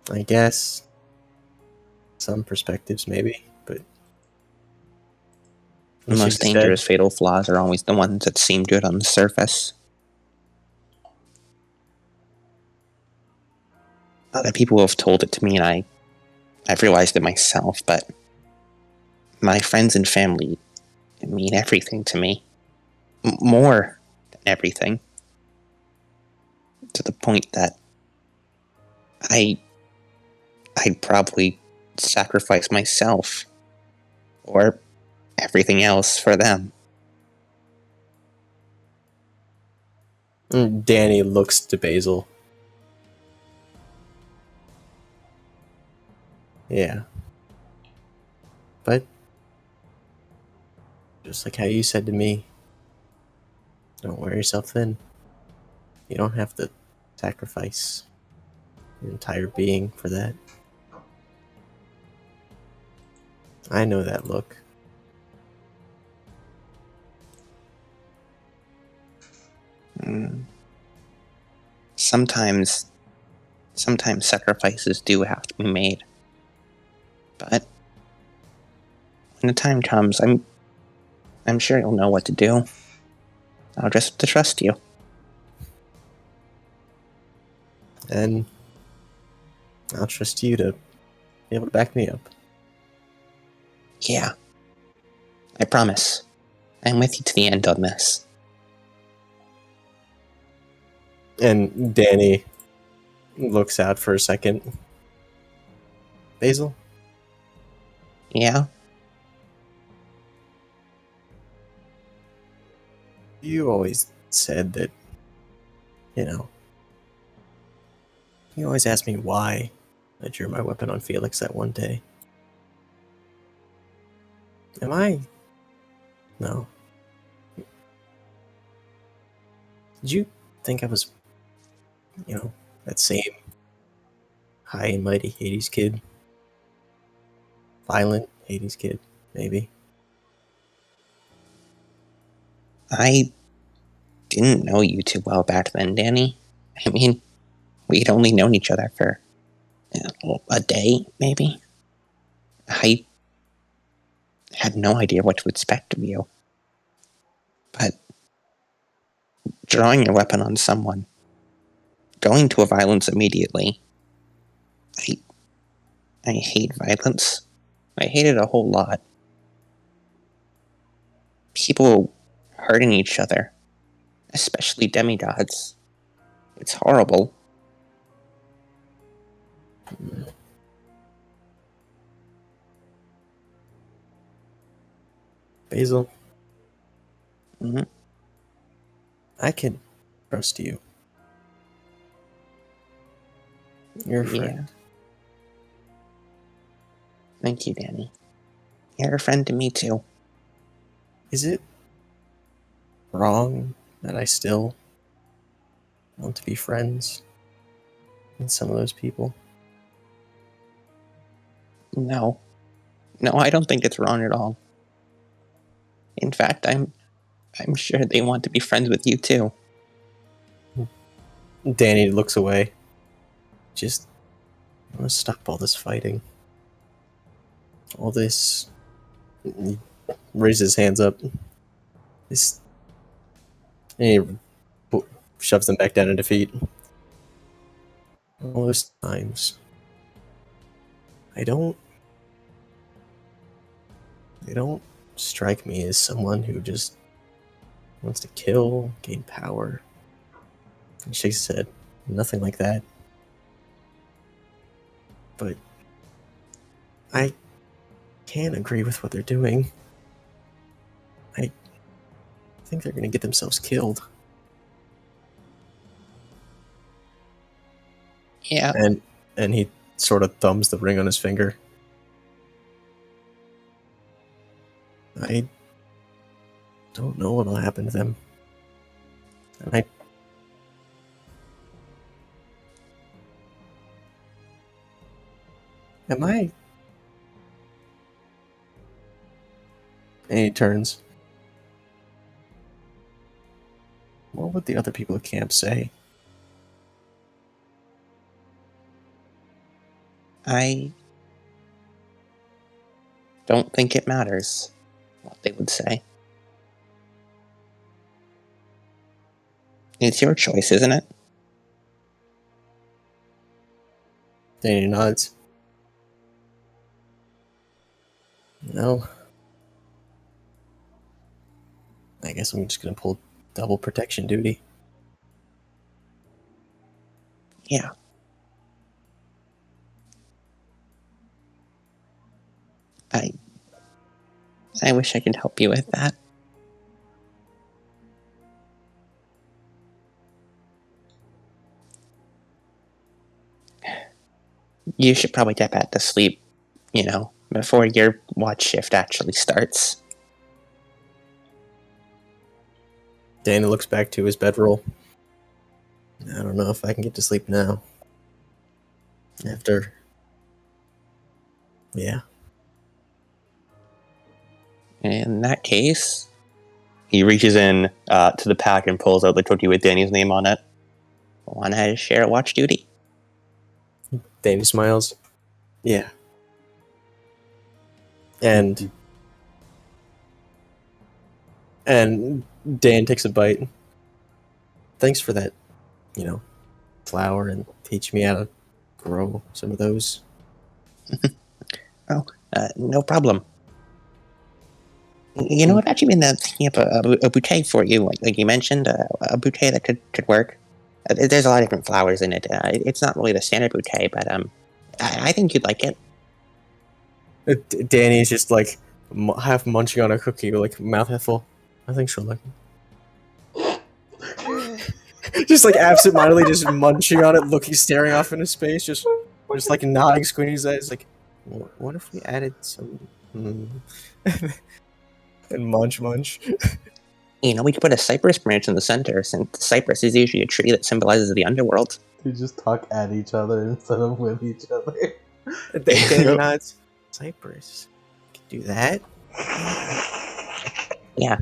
I guess. Some perspectives, maybe, but... The most dangerous fatal flaws are always the ones that seem good on the surface. Other people have told it to me, and I've realized it myself, but my friends and family mean everything to me. More than everything. To the point that I'd probably sacrifice myself or everything else for them. Danny looks to Basil. Yeah. But, just like how you said to me, don't wear yourself thin. You don't have to sacrifice your entire being for that. I know that look. Sometimes sacrifices do have to be made. But when the time comes, I'm sure you'll know what to do. I'll just have to trust you. And I'll trust you to be able to back me up. Yeah. I promise. I'm with you to the end on this. And Danny looks out for a second. Basil? Yeah? You always said that, you always asked me why I drew my weapon on Felix that one day. Am I? No. Did you think I was, that same high and mighty Hades kid? Violent Hades kid, maybe? I didn't know you too well back then, Danny. I mean, we'd only known each other for a day, maybe. I had no idea what to expect of you. But drawing your weapon on someone, going to a violence immediately, I hate violence. I hate it a whole lot. People hurting each other, especially demigods. It's horrible. Basil? Mm-hmm. I can trust you. You're a friend. Yeah. Thank you, Danny. You're a friend to me, too. Is it wrong that I still want to be friends with some of those people? No. No, I don't think it's wrong at all. In fact, I'm sure they want to be friends with you, too. Danny looks away. I want to stop all this fighting. All this He raises his hands up. And he shoves them back down in defeat. All those times. They don't strike me as someone who just wants to kill, gain power. He shakes his head. Nothing like that. But I can't agree with what they're doing. I think they're going to get themselves killed. Yeah. And he sort of thumbs the ring on his finger. I don't know what'll happen to them. And Am I? And he turns. What would the other people at camp say? I don't think it matters what they would say. It's your choice, isn't it? Danny nods. No. I guess I'm just gonna pull double protection duty. Yeah. I wish I could help you with that. You should probably get back to sleep, before your watch shift actually starts. Danny looks back to his bedroll. I don't know if I can get to sleep now. After... Yeah. In that case, he reaches in to the pack and pulls out the cookie with Danny's name on it. Want to share watch duty? Danny smiles. Yeah. And Dan takes a bite. Thanks for that, flour, and teach me how to grow some of those. No problem. I've actually been thinking of a bouquet for you, like you mentioned, a bouquet that could work. There's a lot of different flowers in it. It's not really the standard bouquet, but I think you'd like it. Danny's just like half munching on a cookie, like mouth half full. I think she'll like it. Just like absentmindedly just munching on it, looking, staring off into space, just like nodding, squinting his eyes, like, what if we added some... and munch. We could put a cypress branch in the center, since cypress is usually a tree that symbolizes the underworld. They just talk at each other instead of with each other. Danny nods. Cypress. Can do that. Yeah.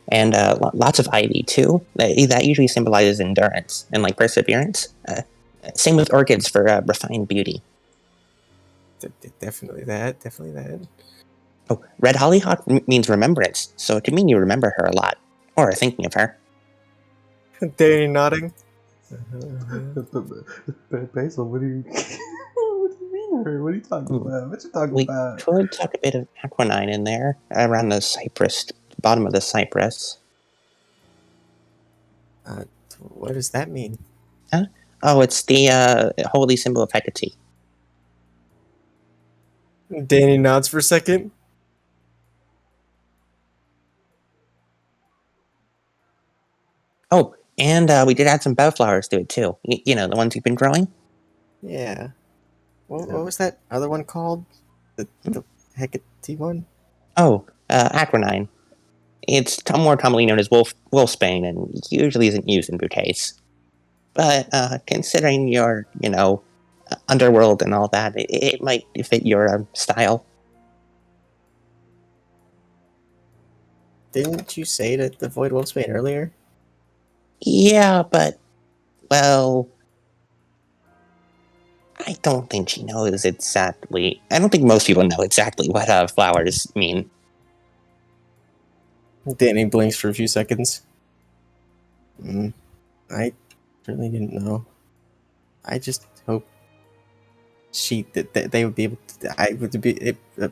And lots of ivy, too. That usually symbolizes endurance and, perseverance. Same with orchids for refined beauty. Definitely that. Oh, red hollyhock means remembrance, so it could mean you remember her a lot. Or are thinking of her. Danny nodding. Basil, what do you... what do you mean her? What are you talking about? What you talking about? We could tuck a bit of aquinine in there, around the cypress, bottom of the cypress. What does that mean? Huh? Oh, it's the holy symbol of Hecate. Danny nods for a second. Oh, and we did add some bellflowers to it, too. The ones you've been growing? Yeah. What was that other one called? The Hecate one? Oh, aquinine. It's more commonly known as wolfsbane, and usually isn't used in bouquets. But considering your, underworld and all that, it might fit your style. Didn't you say to avoid wolfsbane earlier? Yeah, but, well, I don't think she knows exactly. I don't think most people know exactly what flowers mean. Danny blinks for a few seconds. I really didn't know. I just hope they would be able to.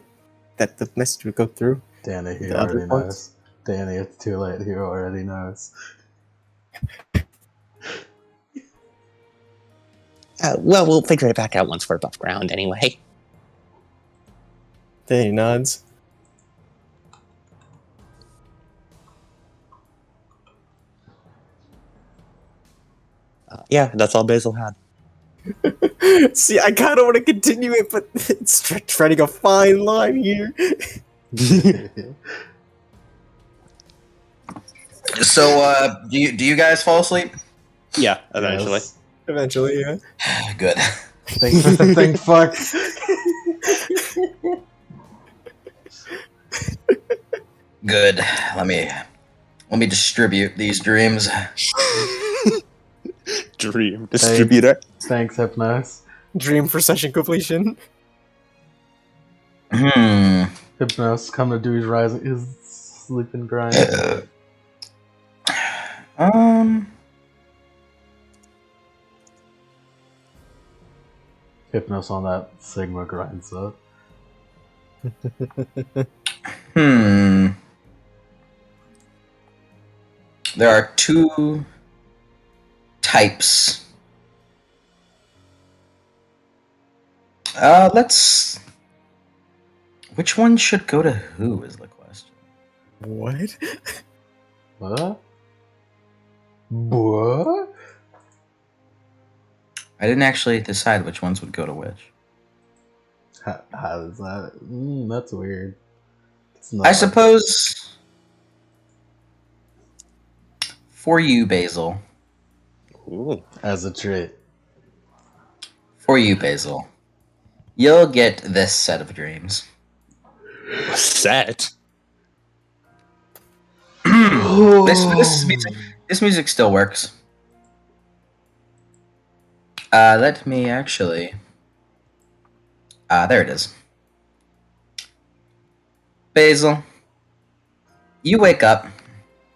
That the message would go through. Danny, he The other already ones. knows. Danny, it's too late. He already knows. Well, we'll figure it back out once we're above ground anyway. Danny nods. Yeah, that's all Basil had. See, I kind of want to continue it, but it's treading a fine line here. So, do you guys fall asleep? Yeah, eventually. Yes. Eventually, yeah. Good. Thank fuck. Good. Let me distribute these dreams. Dream distributor. Thanks, Hypnos. Dream for session completion. Hypnos, come to do his sleeping grind. Hypnos on that Sigma grind set. There are two types. Which one should go to who is the question. What? What? What? I didn't actually decide which ones would go to which. How is that? That's weird. I suppose for you, Basil. Ooh. As a treat. For you, Basil. You'll get this set of dreams. Set? This music still works. Let me actually... there it is. Basil, you wake up,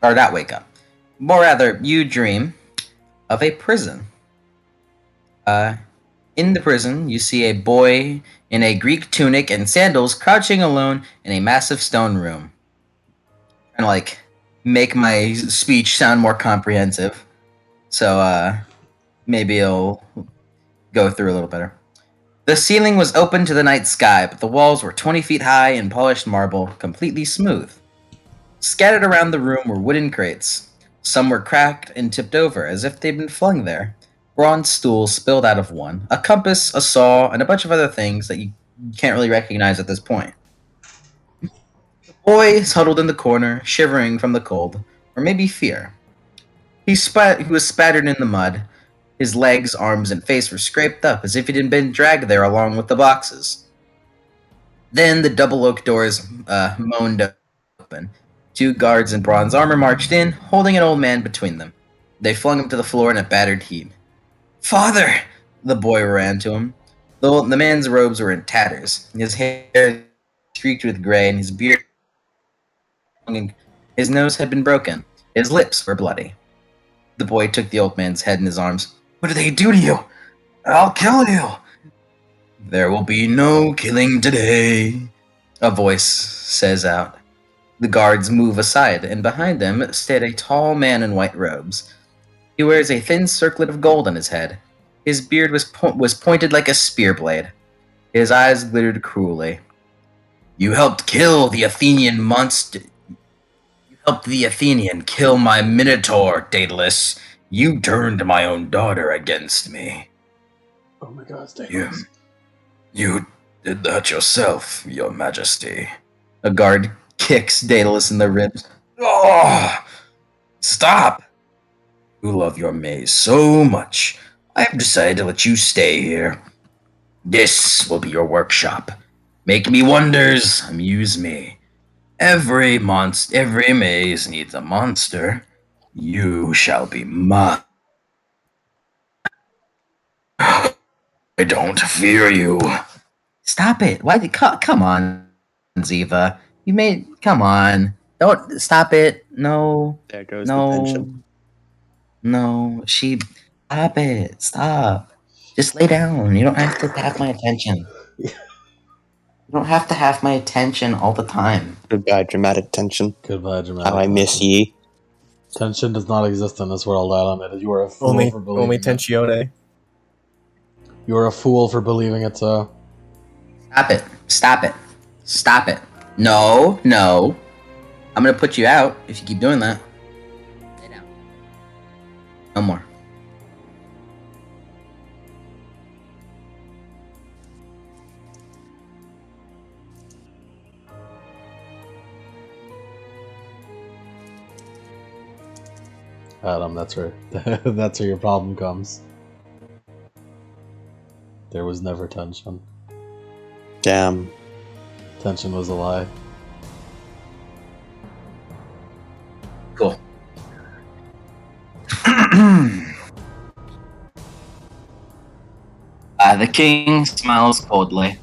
or not wake up, more rather, you dream of a prison. In the prison, you see a boy in a Greek tunic and sandals crouching alone in a massive stone room. Trying to, like, make my speech sound more comprehensive. So, maybe it'll go through a little better. The ceiling was open to the night sky, but the walls were 20 feet high and polished marble, completely smooth. Scattered around the room were wooden crates. Some were cracked and tipped over, as if they'd been flung there. Bronze stools spilled out of one, a compass, a saw, and a bunch of other things that you can't really recognize at this point. The boy is huddled in the corner, shivering from the cold, or maybe fear. He was spattered in the mud. His legs, arms, and face were scraped up as if he'd been dragged there along with the boxes. Then the double oak doors moaned open. 2 guards in bronze armor marched in, holding an old man between them. They flung him to the floor in a battered heap. "Father!" The boy ran to him. The man's robes were in tatters. His hair streaked with gray, and his beard... His nose had been broken. His lips were bloody. The boy took the old man's head in his arms. "What did they do to you? I'll kill you!" "There will be no killing today," a voice says out. The guards move aside, and behind them stood a tall man in white robes. He wears a thin circlet of gold on his head. His beard was pointed like a spear blade. His eyes glittered cruelly. "You helped kill the Athenian monster. You helped the Athenian kill my Minotaur, Daedalus. You turned my own daughter against me." Oh my god, Daedalus. You did that yourself, your majesty. A guard kicks Daedalus in the ribs. "Oh! Stop! You love your maze so much. I have decided to let you stay here. This will be your workshop. Make me wonders, amuse me. Every maze needs a monster. You shall be mine." I don't fear you. Stop it. Why? Come on, Ziva. You made. Come on. Don't stop it. No. There goes the No. tension. No. Stop it. Stop. Just lay down. You don't have to have my attention. You don't have to have my attention all the time. Goodbye, dramatic tension. Goodbye, dramatic. How I miss tension. ye. Tension does not exist in this world, Alan. You are a fool for believing Only it. Tensione. You are a fool for believing it, so. Stop it. Stop it. Stop it. No. No. I'm gonna put you out if you keep doing that. Lay down. No more. Adam, that's where that's where your problem comes. There was never tension. Damn. Tension was a lie. Cool. The king smiles coldly.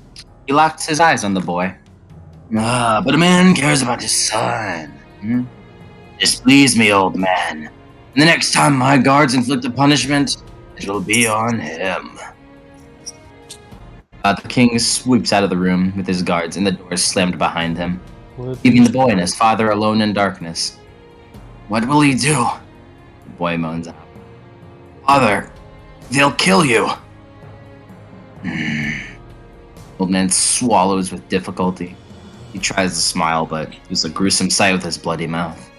He locks his eyes on the boy. But a man cares about his son. Displease me, old man. And the next time my guards inflict a punishment, it'll be on him. The king sweeps out of the room with his guards, and the door is slammed behind him, leaving the boy and his father alone in darkness. What will he do? The boy moans out. Father, they'll kill you. Old man swallows with difficulty. He tries to smile, but it was a gruesome sight with his bloody mouth.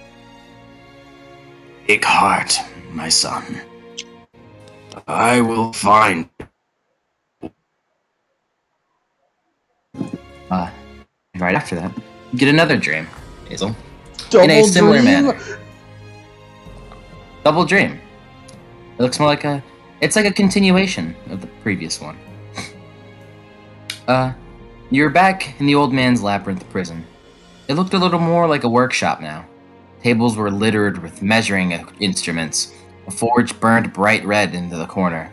Take heart, my son. I will find. Right after that, you get another dream, Hazel. In a similar manner. Double dream. It looks more like it's like a continuation of the previous one. You're back in the old man's Labyrinth prison. It looked a little more like a workshop now. Tables were littered with measuring instruments. A forge burned bright red into the corner.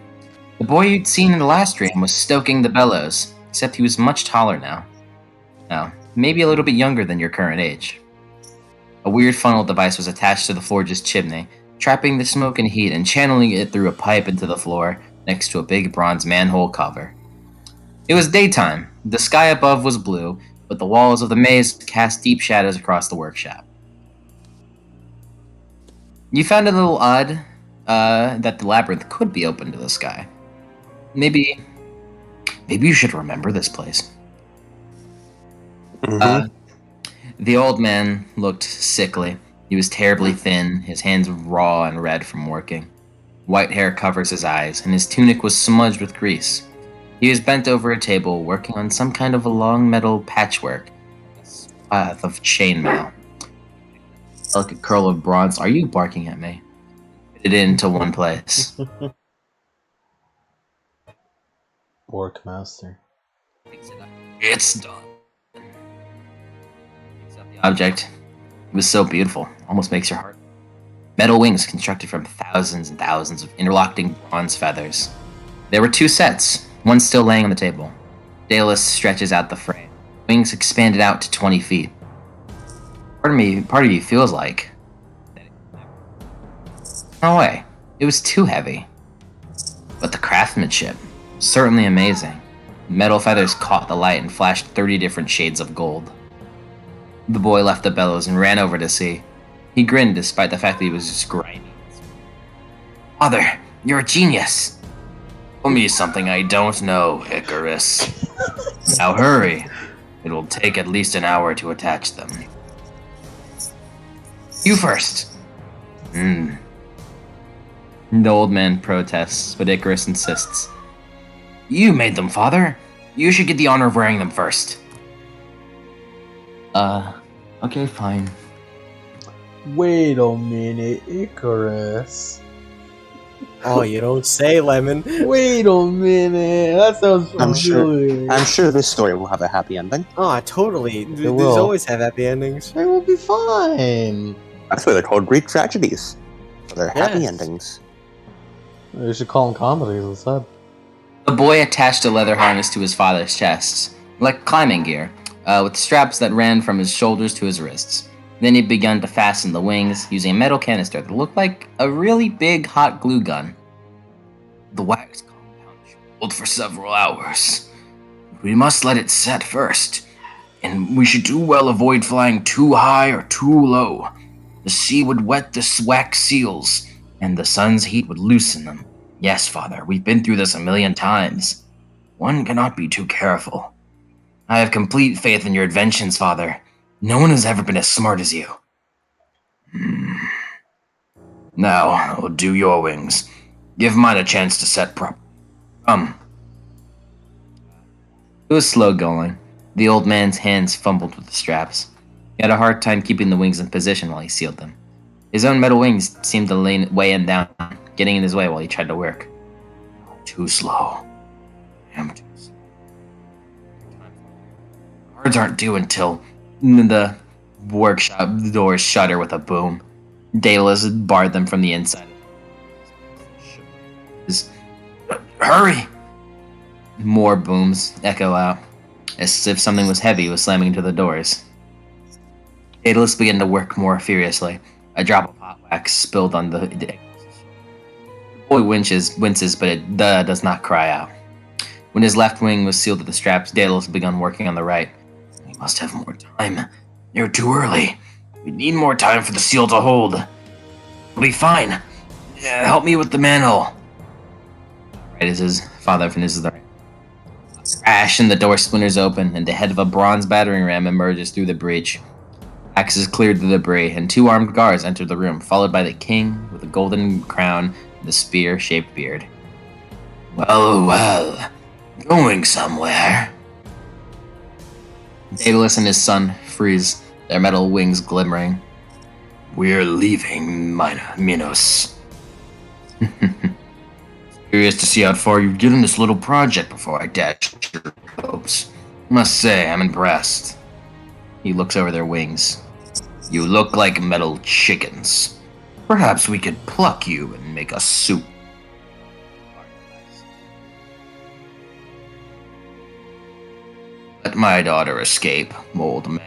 The boy you'd seen in the last dream was stoking the bellows, except he was much taller now. Now, maybe a little bit younger than your current age. A weird funnel device was attached to the forge's chimney, trapping the smoke and heat and channeling it through a pipe into the floor next to a big bronze manhole cover. It was daytime. The sky above was blue, but the walls of the maze cast deep shadows across the workshop. You found it a little odd that the labyrinth could be open to the sky. Maybe you should remember this place. The old man looked sickly. He was terribly thin, his hands raw and red from working. White hair covers his eyes, and his tunic was smudged with grease. He was bent over a table, working on some kind of a long metal patchwork, a swath of chainmail. Like a curl of bronze. Are you barking at me? Fit it into one place. Bork master. It's done. Picks up the object. It was so beautiful, almost makes your heart. Metal wings constructed from thousands and thousands of interlocking bronze feathers. There were two sets, one still laying on the table. Daedalus stretches out the frame. Wings expanded out to 20 feet. Part of you feels like... No way, it was too heavy. But the craftsmanship, certainly amazing. Metal feathers caught the light and flashed 30 different shades of gold. The boy left the bellows and ran over to see. He grinned despite the fact that he was just grimy. Father, you're a genius. Tell me something I don't know, Icarus. Now hurry. It will take at least an hour to attach them. You first. The old man protests, but Icarus insists. You made them, father. You should get the honor of wearing them first. Okay, fine. Wait a minute, Icarus. Oh, you don't say, Lemon. Wait a minute, that sounds familiar. I'm sure this story will have a happy ending. Oh, totally. These will. always have happy endings. It will be fine. That's why they're called Greek tragedies. They're happy Yes. endings. You should call them comedies instead. The boy attached a leather harness to his father's chest, like climbing gear, with straps that ran from his shoulders to his wrists. Then he began to fasten the wings using a metal canister that looked like a really big hot glue gun. The wax compound should hold for several hours. We must let it set first, and we should do well avoid flying too high or too low. The sea would wet the wax seals, and the sun's heat would loosen them. Yes, Father, we've been through this a million times. One cannot be too careful. I have complete faith in your inventions, Father. No one has ever been as smart as you. Now, I'll do your wings. Give mine a chance to set properly. It was slow going. The old man's hands fumbled with the straps. He had a hard time keeping the wings in position while he sealed them. His own metal wings seemed to weigh him down, getting in his way while he tried to work. Too slow. I am too slow. Cards aren't due until the workshop doors shutter with a boom. Daedalus barred them from the inside. Hurry! More booms echo out, as if something was heavy was slamming into the doors. Daedalus began to work more furiously. A drop of hot wax spilled on the boy winces, but it does not cry out. When his left wing was sealed with the straps, Daedalus began working on the right. We must have more time. You're too early. We need more time for the seal to hold. We'll be fine. Help me with the manhole. Right as his father finishes the right. Crash, and the door splinters open, and the head of a bronze battering ram emerges through the breach. Axes cleared the debris, and 2 armed guards entered the room, followed by the king with a golden crown and the spear-shaped beard. Well, going somewhere. Daedalus and his son freeze, their metal wings glimmering. We're leaving Minos. Curious to see how far you've get in this little project before I dash your hopes. Must say, I'm impressed. He looks over their wings. You look like metal chickens. Perhaps we could pluck you and make a soup. Let my daughter escape, old man.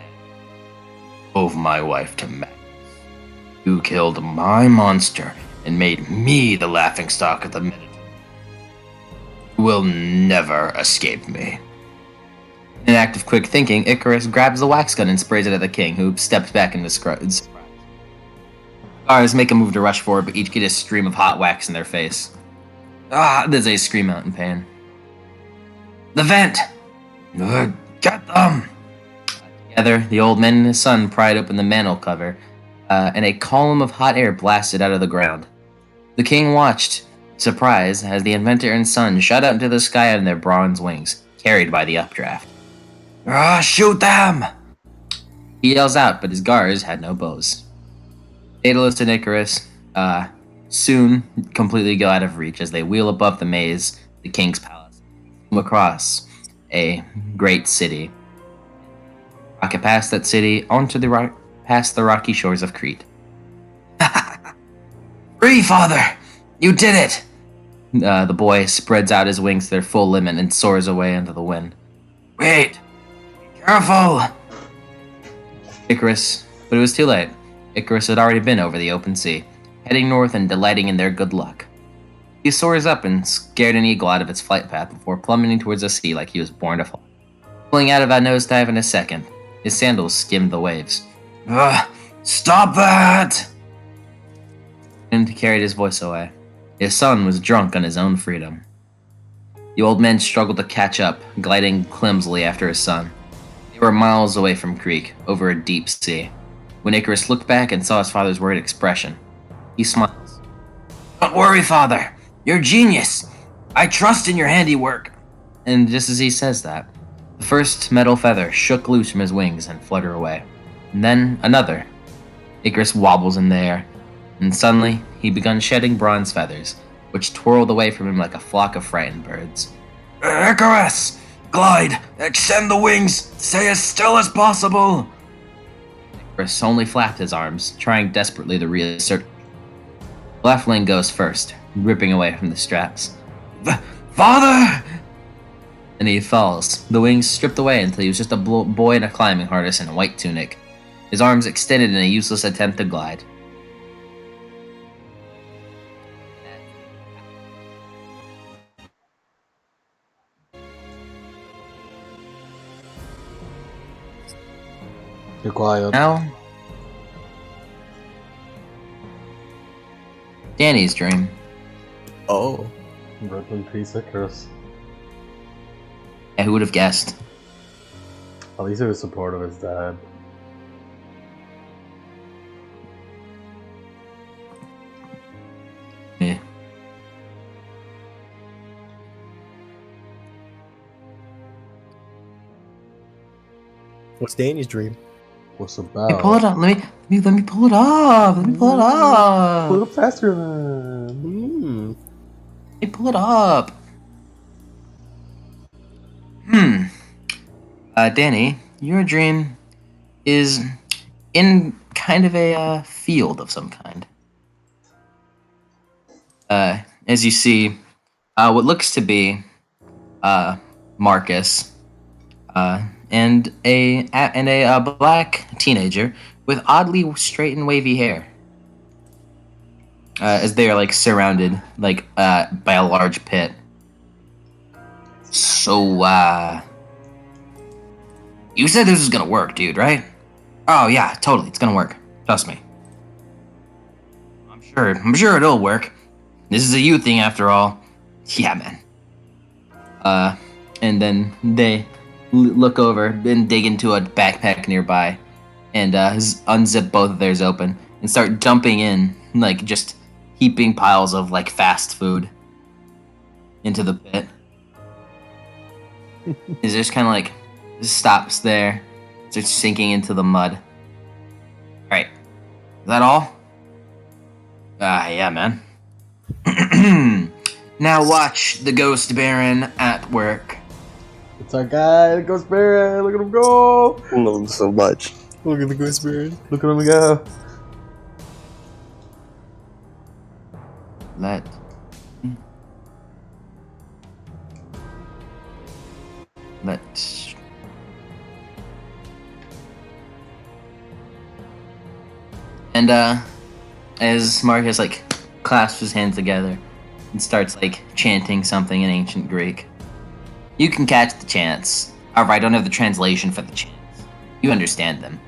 Drove my wife to madness. You killed my monster and made me the laughingstock of the Mediterranean. You will never escape me. In an act of quick thinking, Icarus grabs the wax gun and sprays it at the king, who steps back in surprise. Guards make a move to rush forward, but each get a stream of hot wax in their face. They scream out in pain. The vent! Get them! Together, the old man and his son pried open the mantle cover, and a column of hot air blasted out of the ground. The king watched, surprised, as the inventor and son shot out into the sky on their bronze wings, carried by the updraft. Shoot them! He yells out, but his guards had no bows. Daedalus and Icarus soon completely go out of reach as they wheel above the maze, the king's palace, across a great city. Rocket past that city onto past the rocky shores of Crete. Free, father! You did it! The boy spreads out his wings to their full limit and soars away into the wind. Wait! Careful! Icarus, but it was too late. Icarus had already been over the open sea, heading north and delighting in their good luck. He soars up and scared an eagle out of its flight path before plummeting towards the sea like he was born to fly. Pulling out of that nosedive in a second, his sandals skimmed the waves. Stop that! And carried his voice away. His son was drunk on his own freedom. The old man struggled to catch up, gliding clumsily after his son. They were miles away from Creek, over a deep sea. When Icarus looked back and saw his father's worried expression, he smiles. Don't worry, father. You're a genius. I trust in your handiwork. And just as he says that, the first metal feather shook loose from his wings and fluttered away. And then another. Icarus wobbles in the air, and suddenly he began shedding bronze feathers, which twirled away from him like a flock of frightened birds. Icarus! Glide! Extend the wings! Stay as still as possible! Icarus only flapped his arms, trying desperately to reassert. The left wing goes first, ripping away from the straps. Father! and he falls, the wings stripped away until he was just a boy in a climbing harness and a white tunic, his arms extended in a useless attempt to glide. You're quiet. Now, Danny's dream. Oh. Rip in peace, Icarus. Yeah, who would have guessed? At least he was supportive of his dad. Yeah. What's Danny's dream? What's Hey, about? pull it up. Let me pull it up. Let me pull it up. Pull it up faster, man. Let me pull it up. Danny, your dream is in kind of a field of some kind. As you see, what looks to be Marcus and a black teenager with oddly straight and wavy hair. As they are like surrounded by a large pit. So you said this was gonna work, dude, right? Oh yeah, totally, it's gonna work. Trust me. I'm sure it'll work. This is a you thing after all. Yeah, man. And then they look over and dig into a backpack nearby and unzip both of theirs open and start dumping in, like, just heaping piles of, like, fast food into the pit. It's just kind of like, stops there, starts sinking into the mud. Alright. Is that all? Yeah, man. Now watch the Ghost Baron at work. It's our guy, the Ghost Baron. Look at him go. I love him so much. Look at the Ghost Baron. Look at him go. And as Marcus like clasps his hands together and starts like chanting something in ancient Greek, you can catch the chants. However, I don't have the translation for the chants. You understand them.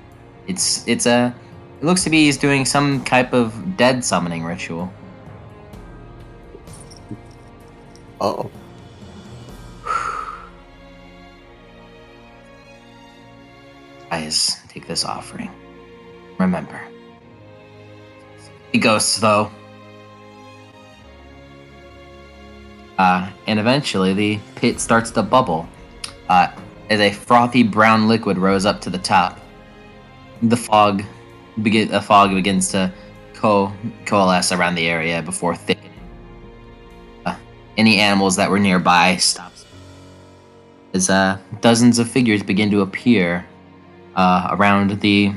It looks to be he's doing some type of dead summoning ritual. Uh-oh. Guys, take this offering. Remember. He ghosts, though. And eventually the pit starts to bubble as a frothy brown liquid rose up to the top. The fog begins to coalesce around the area before thickening. Any animals that were nearby stop. As dozens of figures begin to appear around the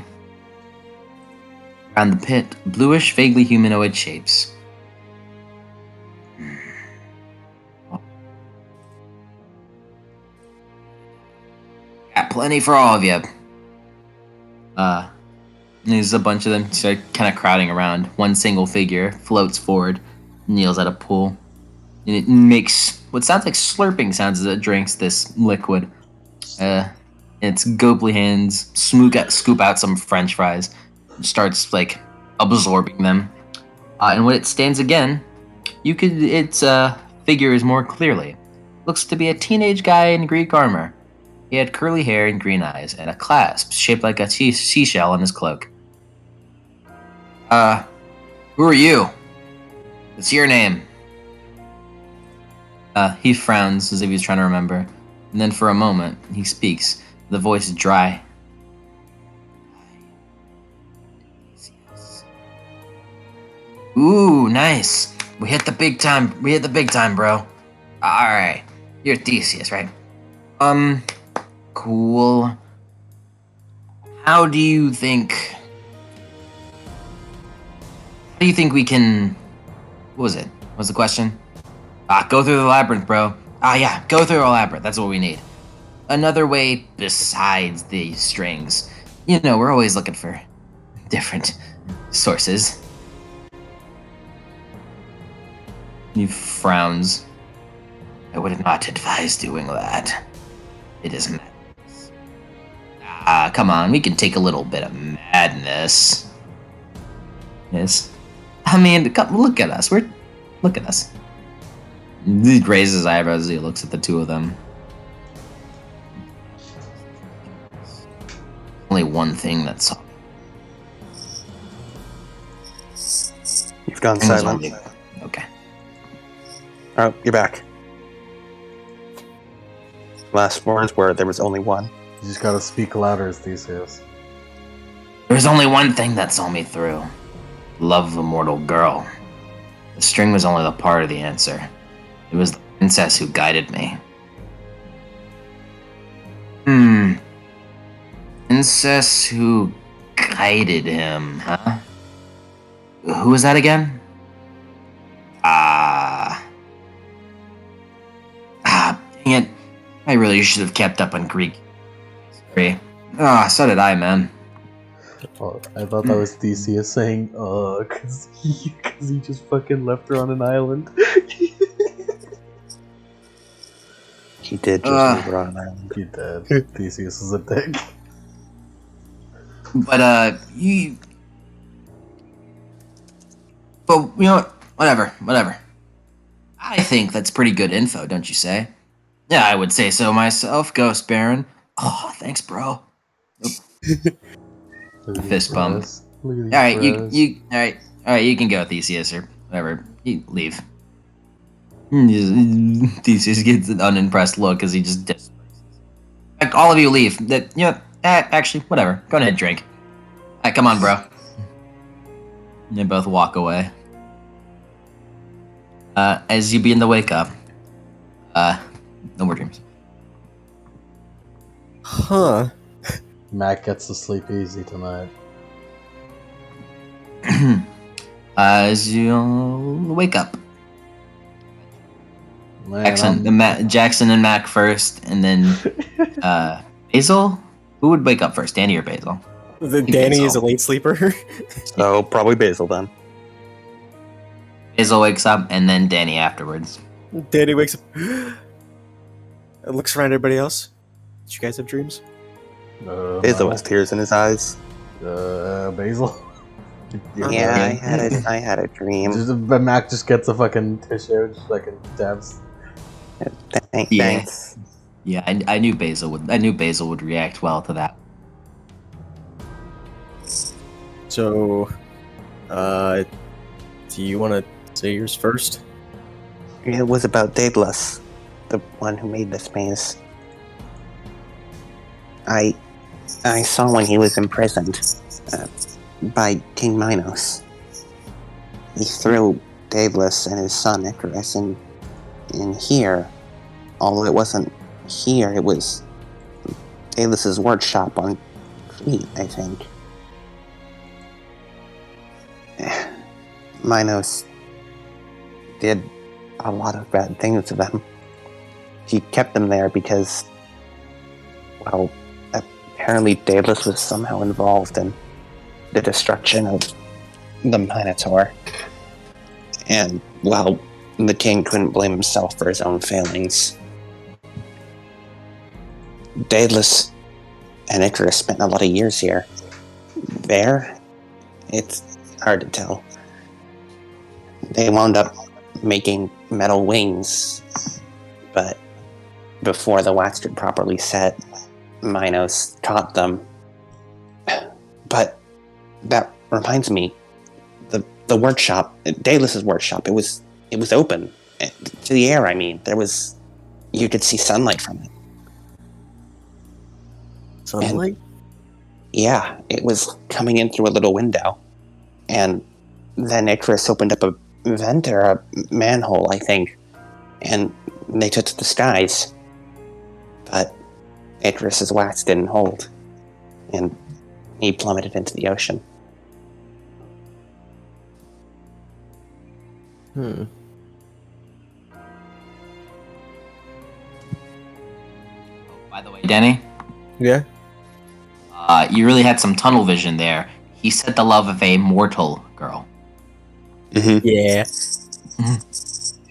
pit, bluish, vaguely humanoid shapes. Got plenty for all of you. There's a bunch of them start kind of crowding around. One single figure floats forward, kneels at a pool, and it makes what sounds like slurping sounds as it drinks this liquid. Its gopely hands scoop out some French fries, and starts like absorbing them. And when it stands again, its figures more clearly. Looks to be a teenage guy in Greek armor. He had curly hair and green eyes, and a clasp shaped like a seashell on his cloak. Who are you? What's your name? He frowns as if he's trying to remember, and then for a moment, he speaks. The voice is dry. Ooh, nice. We hit the big time, bro. Alright. You're Theseus, right? Cool. How do you think we can... What was it? What was the question? Go through the labyrinth, bro. Yeah, go through a labyrinth. That's what we need. Another way besides the strings. You know, we're always looking for different sources. He frowns. I would not advise doing that. It is madness. Come on, we can take a little bit of madness. Yes. I mean, look at us. Look at us. He raises his eyebrows as he looks at the two of them. Only one thing that's You've gone and there's silent. only- Okay. Oh, you're back. Last words were there was only one. You just gotta speak louder, Theseus. There's only one thing that saw me through. Love of a mortal girl. The string was only the part of the answer. It was the princess who guided me. Princess who guided him, huh? Who was that again? Dang it. I really should have kept up on Greek. Sorry. So did I, man. Oh, I thought that was Theseus saying, cause he just fucking left her on an island. He did just leave her on an island. He did. Theseus is a dick. But, But, you know what? Whatever. I think that's pretty good info, don't you say? Yeah, I would say so myself, Ghost Baron. Oh, thanks, bro. Fist bump. Alright, alright, you can go, Theseus, or whatever. You leave. Theseus gets an unimpressed look as he just like, all of you leave. Actually, whatever. Go ahead and drink. Alright, come on, bro. And they both walk away. As you begin to wake up, no more dreams. Huh. Mac gets to sleep easy tonight. As you wake up, Man, Jackson and Mac first, and then Basil. Who would wake up first, Danny or Basil? Danny is a late sleeper. So probably Basil then. Basil wakes up, and then Danny afterwards. Danny wakes up. Looks around everybody else. Did you guys have dreams? Basil has tears in his eyes. Basil. Yeah, I had a dream. But Mac just gets a fucking tissue, just fucking dabs. Thanks. Yeah, I knew Basil would react well to that. So, do you want to say yours first? It was about Daedalus, the one who made this maze. I saw when he was imprisoned by King Minos. He threw Daedalus and his son Icarus in here. Although it wasn't here, it was Daedalus's workshop on Crete, I think. Minos did a lot of bad things to them. He kept them there because, well, apparently Daedalus was somehow involved in the destruction of the Minotaur. And, well, the king couldn't blame himself for his own failings. Daedalus and Icarus spent a lot of years here. There, it's hard to tell. They wound up making metal wings, but before the wax could properly set, Minos caught them. But that reminds me, the workshop, Daedalus' workshop, it was open to the air. I mean, you could see sunlight from it. Sunlight? And, yeah, it was coming in through a little window, and then Icarus opened up a vent or a manhole, I think, and they took to the skies. But Icarus's wax didn't hold, and he plummeted into the ocean. By the way, Denny, Yeah. you really had some tunnel vision there. He said the love of a mortal girl. Yeah.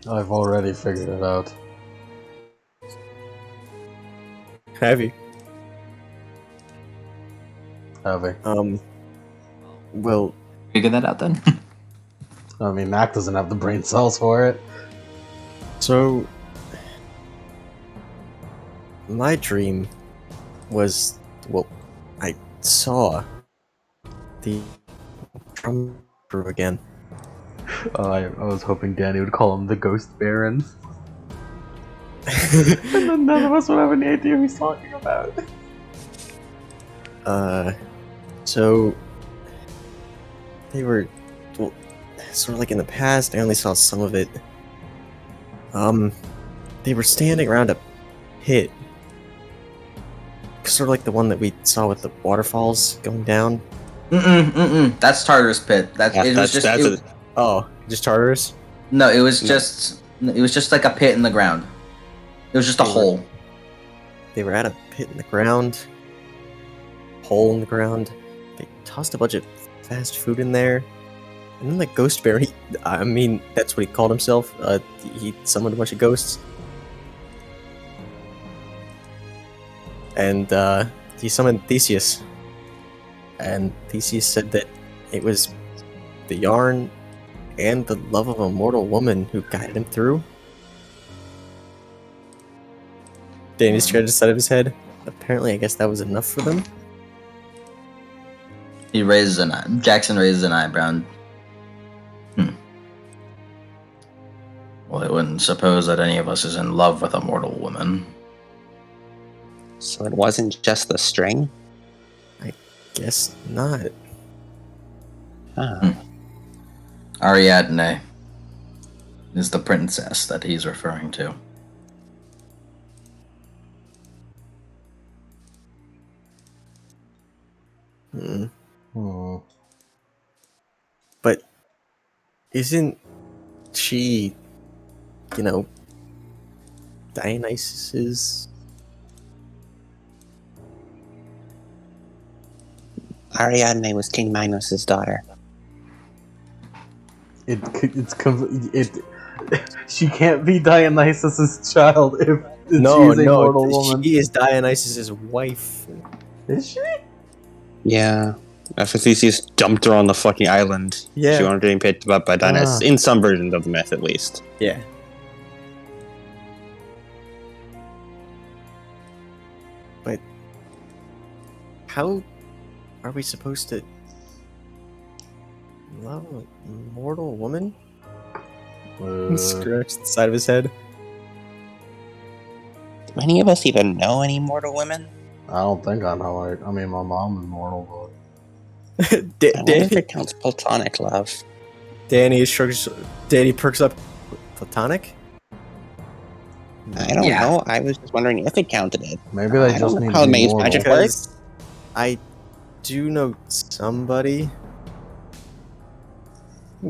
I've already figured it out. Have you? Have I? Well, Figure that out then. I mean, Mac doesn't have the brain cells for it. so my dream was, well, I saw the drum crew again. I was hoping Danny would call him the Ghost Baron. And then none of us would have any idea who he's talking about. So they were, well, sort of like in the past. I only saw some of it. They were standing around a pit, sort of like the one that we saw with the waterfalls going down. That's Tartarus Pit. Oh, just Tartarus? No, it was just like a pit in the ground. It was just a hole. They were at a pit in the ground, hole in the ground. They tossed a bunch of fast food in there, and then the ghost bear. I mean, that's what he called himself. He summoned a bunch of ghosts, and he summoned Theseus. And Theseus said that it was the yarn and the love of a mortal woman who guided him through. Danny scratched the side of his head. Apparently, I guess that was enough for them. He raises an eye. Jackson raises an eyebrow. Well, I wouldn't suppose that any of us is in love with a mortal woman. So it wasn't just the string? Guess not. Ariadne is the princess that he's referring to. But isn't she, Dionysus's? Ariadne was King Minos' daughter. She can't be Dionysus's child if she's a mortal woman. She is Dionysus's wife. Is she? Yeah. After Theseus dumped her on the fucking island, Yeah. she wanted getting picked up by Dionysus, in some versions of the myth at least. Yeah. But how are we supposed to love a mortal woman? Scratched the side of his head. Do any of us even know any mortal women? I don't think I know it. I mean, my mom is mortal, I wonder if it counts platonic love. Danny perks up. Platonic? I don't know. I was just wondering if it counted it. but maybe they I just don't know need how to be maze mortal. magic works. Because I do know somebody.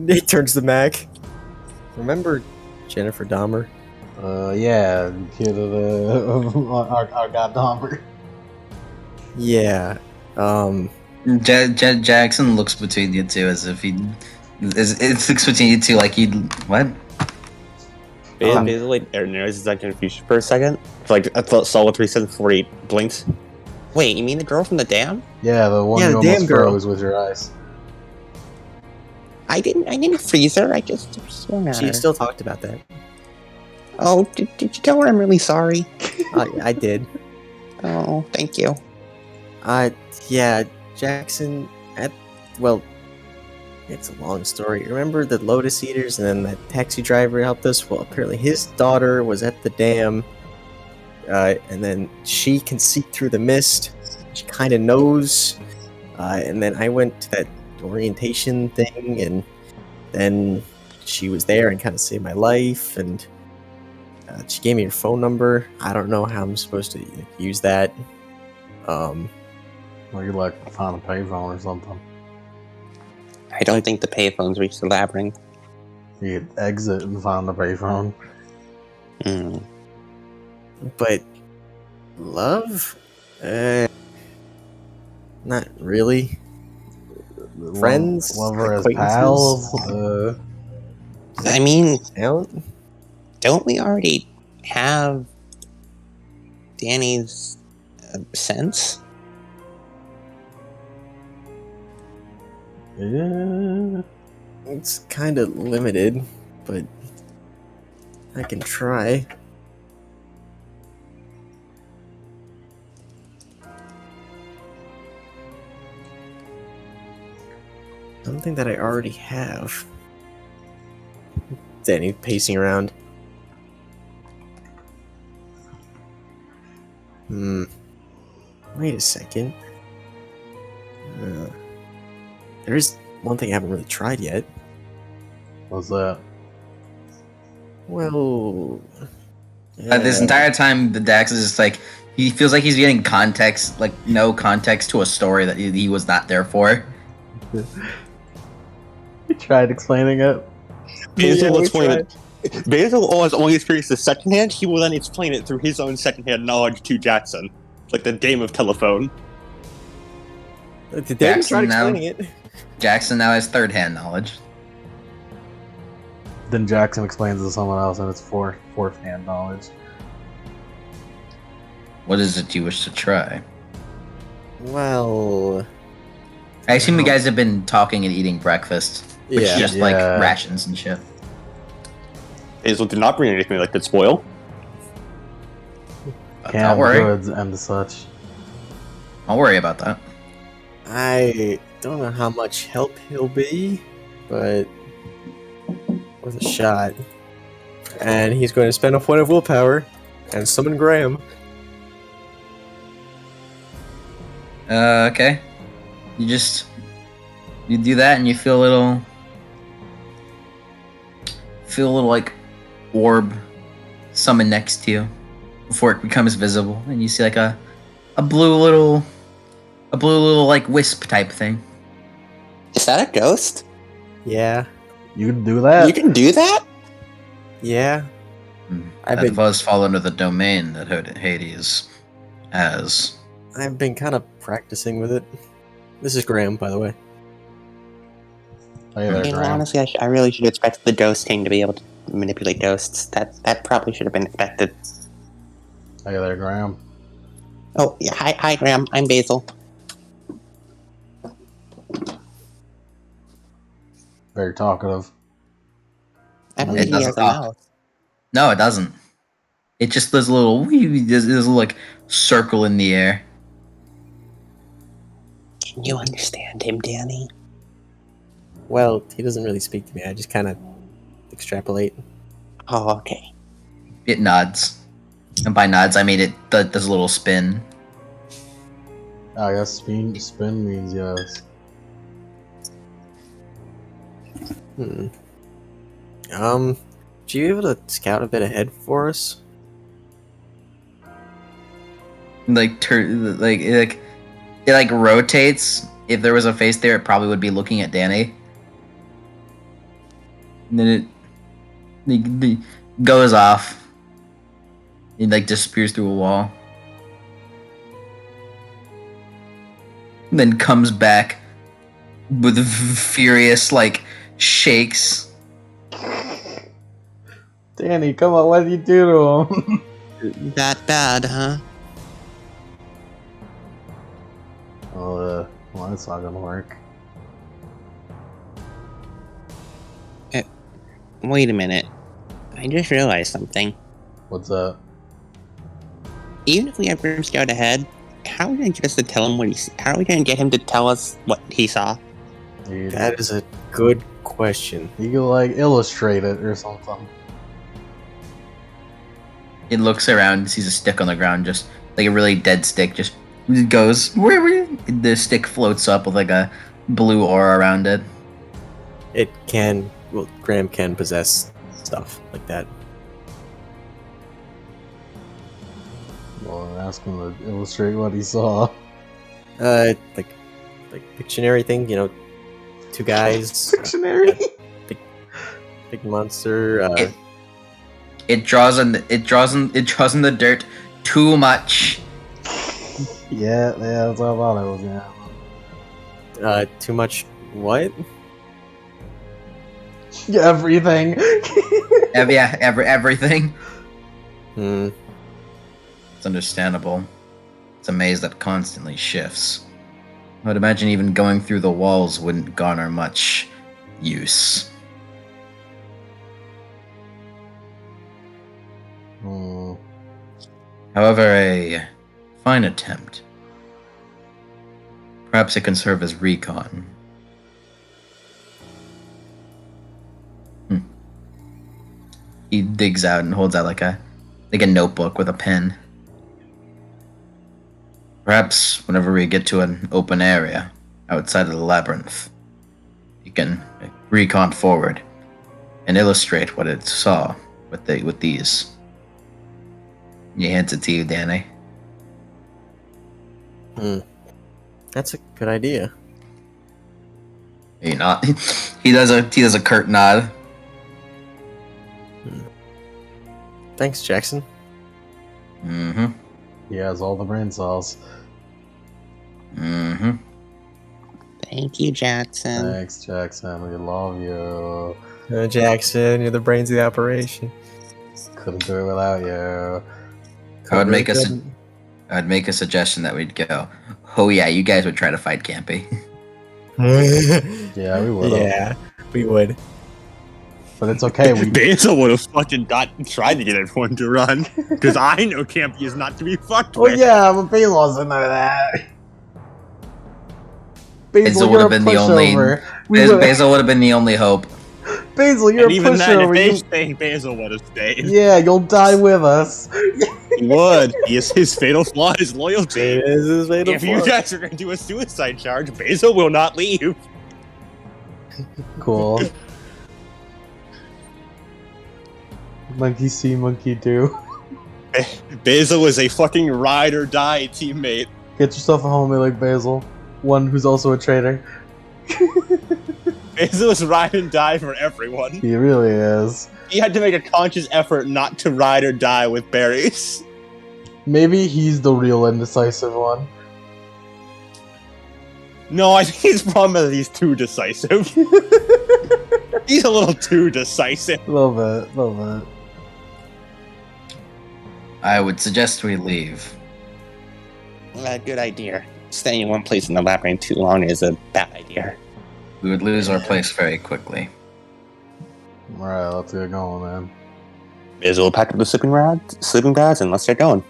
He turns to Mac. Remember Jennifer Dahmer? Yeah, kid of our god Dahmer. Yeah. Jackson looks between you two as if it looks between you two like he'd what? Basically, narrows his eye confusion for a second. Like, I saw what 3 said before he blinked. Wait, you mean the girl from the dam? Yeah, the one Yeah, you the almost damn girl. froze with your eyes. I didn't freeze her. I just swung at She her. still talked about that. Oh, did you tell her I'm really sorry? I did. Oh, thank you. Yeah, Jackson, it's a long story. Remember the Lotus Eaters and then that taxi driver helped us? Well, apparently his daughter was at the dam, and then she can see through the mist. She kind of knows. And then I went to that orientation thing, and then she was there and kind of saved my life, and she gave me her phone number. I don't know how I'm supposed to use that. Well, you found a payphone or something. I don't think the payphones reached the labyrinth. You could exit and find the payphone. Mm. But Love? Not really. Friends? Lover as Acquaintances? pals. I mean, Talent? don't we already have Danny's sense? Yeah. It's kind of limited, but I can try. Something that I already have. Danny pacing around. Wait a second. There is one thing I haven't really tried yet. What's that? Well, This entire time, the Dax is just like he feels like he's getting context, like no context to a story that he was not there for. You tried explaining it. Basil will explain it. Basil has only experienced it secondhand. He will then explain it through his own secondhand knowledge to Jackson. It's like the game of telephone. Danny Jackson tried now- explaining it. Jackson now has third-hand knowledge. Then Jackson explains it to someone else, and it's fourth-hand knowledge. What is it you wish to try? Well, I assume you guys have been talking and eating breakfast, which is just like Yeah. rations and shit. Basil did not bring anything that could spoil. But Canned don't worry. goods and such. Don't worry about that. I don't know how much help he'll be, but worth a shot. And he's going to spend a point of willpower and summon Graham. Okay. You do that and you feel a little like orb summon next to you before it becomes visible, and you see like a blue little like wisp type thing. Is that a ghost? Yeah, You can do that? You can do that? yeah. I've That been does fall under the domain that Hades has. I've been kind of practicing with it. This is Graham, by the way. Hey there, You know, Graham. honestly, I really should expect the ghost king to be able to manipulate ghosts. That probably should have been expected. Hey there, Graham. Oh, yeah. Hi, Graham. I'm Basil. Very talkative. I believe he doesn't has a talk. mouth. No, it doesn't. It just does a little there's a little like circle in the air. Can you understand him, Danny? Well, he doesn't really speak to me. I just kind of extrapolate. Oh, okay. It nods, and by nods I mean it does a little spin. I guess spin means yes. Do you able to scout a bit ahead for us? Like it like rotates. If there was a face there, it probably would be looking at Danny. And then it goes off. It like disappears through a wall. And then comes back with furious like shakes. Danny, come on, what did you do to him? That bad, huh? Well, that's not gonna work. Wait a minute. I just realized something. What's that? Even if we have Grim Scout ahead, how are we going to get us to tell him what he? How are we going to get him to tell us what he saw? That is a good question. You can like illustrate it or something. It looks around, sees a stick on the ground, just like a really dead stick. Just goes where the stick floats up with like a blue aura around it. It can. Well, Graham can possess stuff like that. Well, ask him to illustrate what he saw. Like Pictionary thing, you know, two guys, Dictionary. big monster. It draws in the dirt too much Yeah, that's what I thought it was gonna happen. Too much what? Everything. Everything. Hmm. It's understandable. It's a maze that constantly shifts. I would imagine even going through the walls wouldn't garner much use. However, a fine attempt. Perhaps it can serve as recon. He digs out and holds out like a notebook with a pen. Perhaps whenever we get to an open area outside of the labyrinth, you can recon forward and illustrate what it saw with these. He hands it to you, Danny. That's a good idea. He not. He does a curt nod. Thanks, Jackson. Mm-hmm. He has all the brain cells. Mm-hmm. Thank you, Jackson. Thanks, Jackson. We love you. Jackson, you're the brains of the operation. Couldn't do it without you. I'd make a suggestion that we'd go. Oh yeah, you guys would try to fight Campy. Yeah, we would. Yeah, we would. But it's okay. We Basil would have fucking tried to get everyone to run. Because I know Campy is not to be fucked Well, with. yeah, but Basil doesn't know that. Basil would have been the only. Basil would have been the only hope. Basil, you're And a even then, if pushover. they stayed, Basil would have stayed. Yeah, you'll die with us. He would. His fatal flaw is loyalty. If you If guys are going to do a suicide charge, Basil will not leave. Cool. Monkey see, monkey do. Basil is a fucking ride or die teammate. Get yourself a homie like Basil. One who's also a traitor. Basil is ride and die for everyone. He really is. He had to make a conscious effort not to ride or die with berries. Maybe he's the real indecisive one. No, I think his problem is he's too decisive. He's a little too decisive. A little bit. I would suggest we leave. Good idea. Staying in one place in the labyrinth too long is a bad idea. We would lose our place very quickly. Alright, let's get going, man. Basil will pack up the sleeping bags, and let's get going.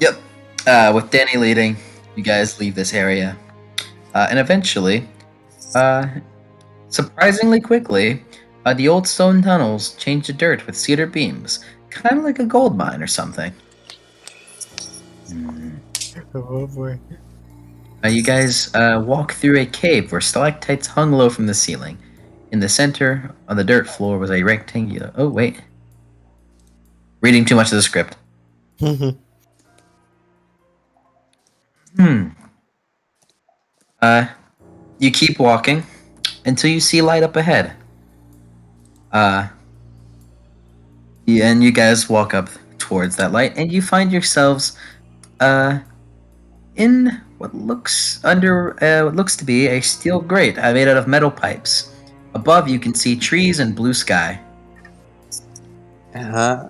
Yep. With Danny leading, you guys leave this area. And eventually, surprisingly quickly, the old stone tunnels change to dirt with cedar beams. Kind of like a gold mine or something. Oh boy. You guys walk through a cave where stalactites hung low from the ceiling. In the center, on the dirt floor, was a rectangular... Oh, wait. Reading too much of the script. You keep walking until you see light up ahead. And you guys walk up towards that light, and you find yourselves in what looks to be a steel grate made out of metal pipes. Above, you can see trees and blue sky. I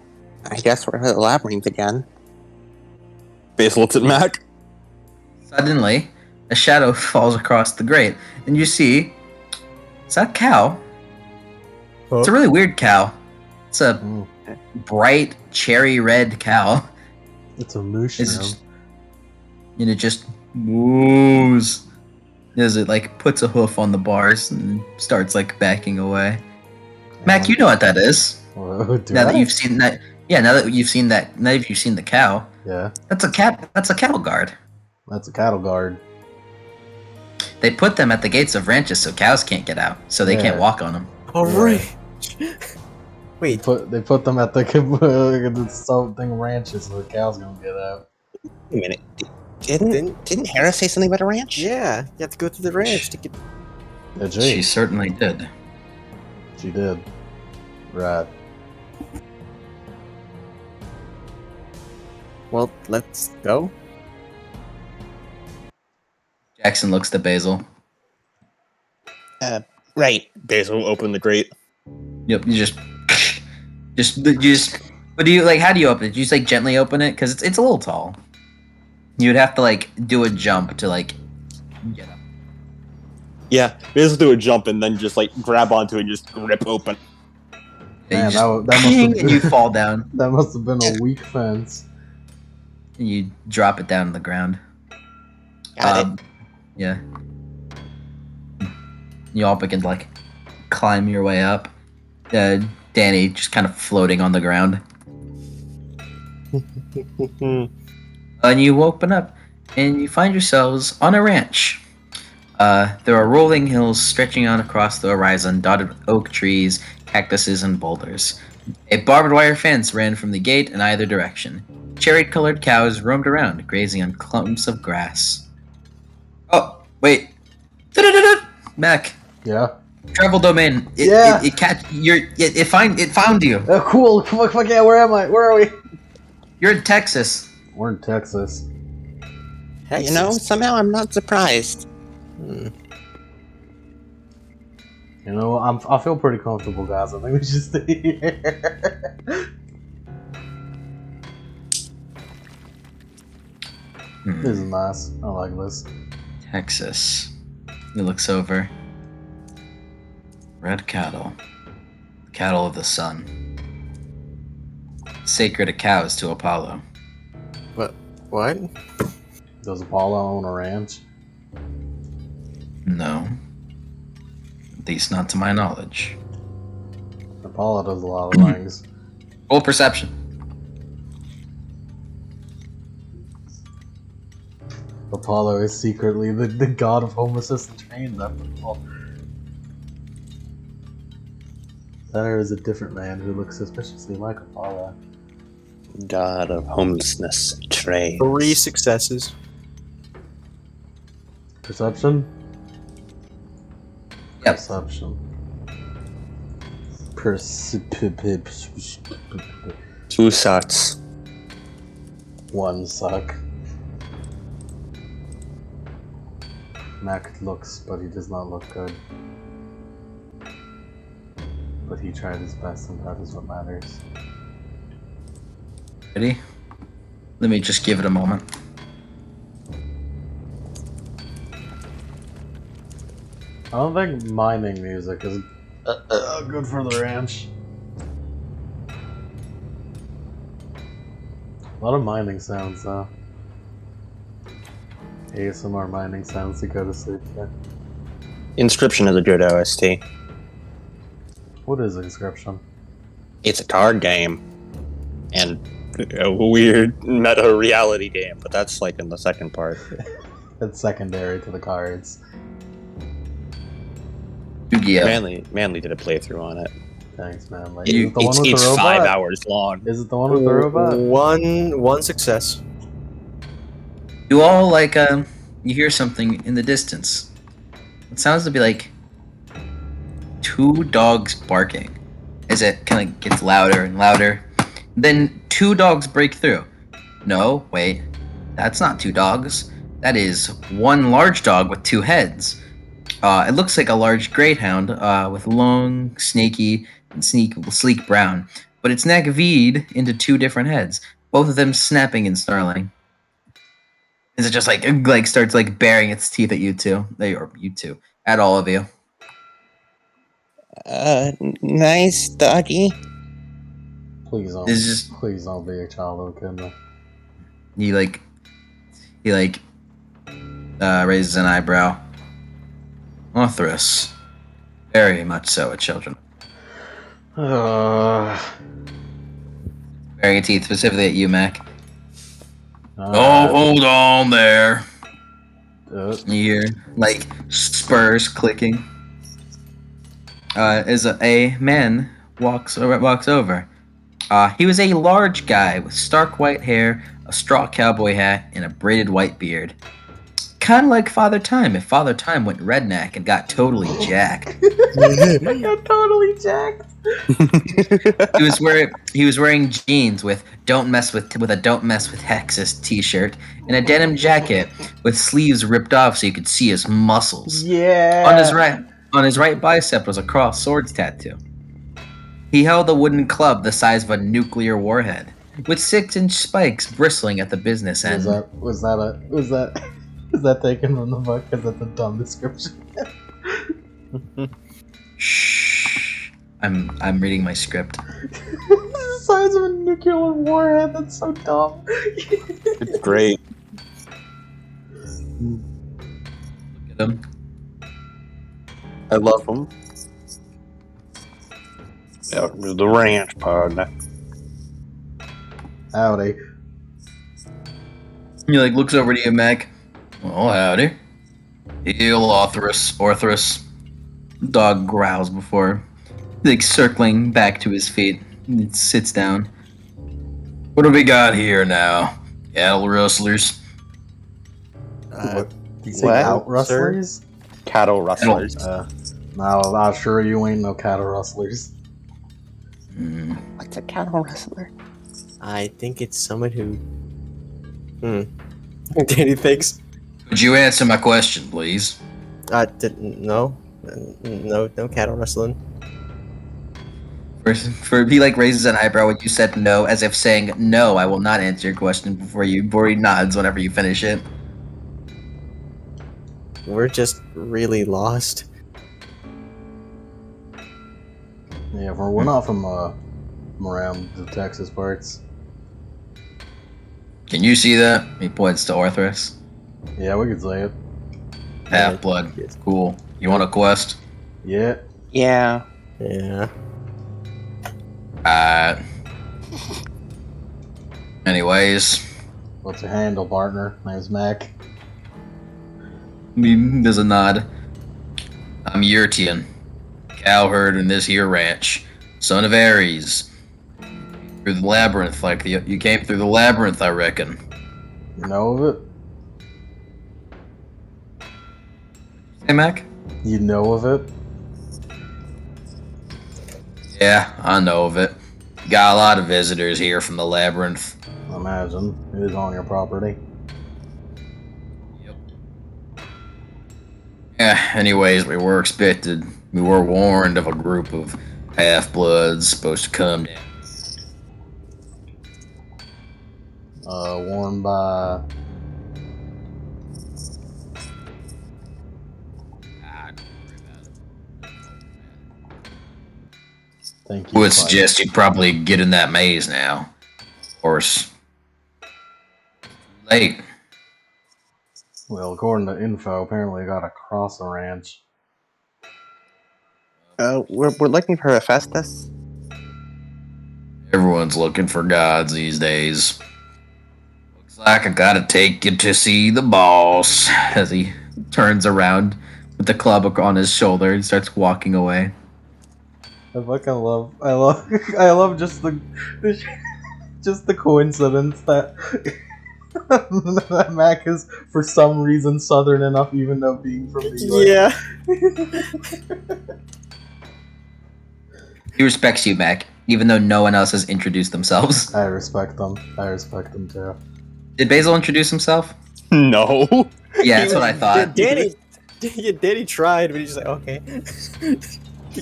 guess we're at the labyrinth again. Basil looks at Mac. Suddenly, a shadow falls across the grate, and you see it's a cow. Oh. It's a really weird cow. It's a bright cherry red cow. It's a moose now. And it just moves as it like puts a hoof on the bars and starts like backing away. Mac, you know what that is. Now that you've seen that, now that you've seen the cow, Yeah, that's a cattle guard. that's a cattle guard. They put them at the gates of ranches so cows can't get out, so they can't walk on them. Alright. Wait. They put them at the something ranches so the cows gonna get out. Wait a minute. Didn't Hera say something about a ranch? Yeah, you have to go to the ranch to get. Yeah, She certainly did. She did. Right. Well, let's go. Jackson looks to Basil. Right. Basil will open the grate. Yep, you just. What do you like? How do you open it? Do you just like gently open it? Because it's a little tall. You would have to like do a jump to like get up. Yeah, Basil do a jump and then just like grab onto it and just rip open. Yeah, Man, you that must have and you fall down. That must have been a weak fence. And you drop it down to the ground. Got it. Yeah. You all begin to like climb your way up. Danny just kind of floating on the ground. And you open up and you find yourselves on a ranch. There are rolling hills stretching on across the horizon, dotted with oak trees, cactuses, and boulders. A barbed wire fence ran from the gate in either direction. Cherry-colored cows roamed around, grazing on clumps of grass. Oh, wait. Mac. Yeah. Travel domain. It found you. Cool. Fuck yeah. Where am I? Where are we? You're in Texas. We're in Texas. You know, somehow I'm not surprised. You know, I feel pretty comfortable, guys. I think we should stay here. This is nice. I like this. Texas. He looks over. Red cattle. Cattle of the sun. Sacred cows to Apollo. What? Does Apollo own a ranch? No. At least not to my knowledge. Apollo does a lot of things. Roll perception. Apollo is secretly the god of home assistant training. There is a different man who looks suspiciously like Apollo. God of homelessness, Trey. 3 successes. Perception? Yep. Perception. Two sucks. One suck. Mac looks, but he does not look good. But he tried his best, and that is what matters. Ready? Let me just give it a moment. I don't think mining music is good for the ranch. A lot of mining sounds, though. ASMR mining sounds to go to sleep to. Inscription is a good OST. What is Inscription? It's a card game. And a weird meta reality game, but that's like in the second part. It's secondary to the cards. Yu-Gi-Oh. Manly did a playthrough on it. Thanks, man. Like, It's 5 hours long. Is it the one with the robot? One success. You all like you hear something in the distance. It sounds to be like 2 dogs barking as it kind of gets louder and louder. Then 2 dogs break through. No, wait. That's not 2 dogs. That is 1 large dog with 2 heads. It looks like a large greyhound with long, snaky, and sleek brown. But its neck V'd into 2 different heads, both of them snapping and snarling. Is it just like starts like baring its teeth at you two? At all of you. Nice doggy. Please don't. It's just- Please don't be a child of goodness. He raises an eyebrow. Mothras. Very much so at children. Baring teeth, specifically at you, Mac. Hold on there. You hear like spurs clicking. As a man walks over. He was a large guy with stark white hair, a straw cowboy hat, and a braided white beard. kind of like Father Time if Father Time went redneck and got totally jacked. I got totally jacked. He was wearing jeans with a "Don't mess with Texas" t-shirt and a denim jacket with sleeves ripped off so you could see his muscles. Yeah. On his right bicep was a cross swords tattoo. He held a wooden club the size of a nuclear warhead, with 6-inch spikes bristling at the business end. Was that taken from the book? Because that's a dumb description. Shh. I'm reading my script. The size of a nuclear warhead. That's so dumb. It's great. Look at him. I love them. Welcome to the ranch, partner. Howdy. He like looks over to you, Mac. Oh, howdy. Heel Orthrus. Dog growls before, like, circling back to his feet. It sits down. What do we got here now? Cattle rustlers? What? Did you say what, out rustlers? Cattle rustlers. No, I'm sure you ain't no cattle rustlers. What's a cattle rustler? I think it's someone who. Danny thinks. Could you answer my question, please? No cattle rustling. He like raises an eyebrow when you said no, as if saying, "No, I will not answer your question," before he nods whenever you finish it. We're just really lost. Yeah, we're not from around the Texas parts. Can you see that? He points to Orthrus. Yeah, we could say it. Half-blood. Cool. You want a quest? Yeah. Yeah. Yeah. Anyways. What's your handle, partner? Name's Mac. There's a nod. I'm Yurtian, cowherd in this here ranch, son of Ares. Through the labyrinth, you came through the labyrinth, I reckon. You know of it? Hey, Mac? You know of it? Yeah, I know of it. Got a lot of visitors here from the labyrinth. Imagine. It is on your property. Yep. Yeah, anyways, we were warned of a group of half-bloods supposed to come down. Warned by... Thank you. Would suggest you'd probably get in that maze now. Of course. Late. Well, according to info, apparently I gotta cross the ranch. We're looking for Hephaestus. Everyone's looking for gods these days. Looks like I gotta take you to see the boss. As he turns around with the club on his shoulder and starts walking away. I love just the coincidence that that Mac is for some reason southern enough, even though being from New York. Yeah. He respects you, Mac, even though no one else has introduced themselves. I respect them. I respect them too. Did Basil introduce himself? No. Yeah, that's what I thought. Danny tried, but he's just like, okay.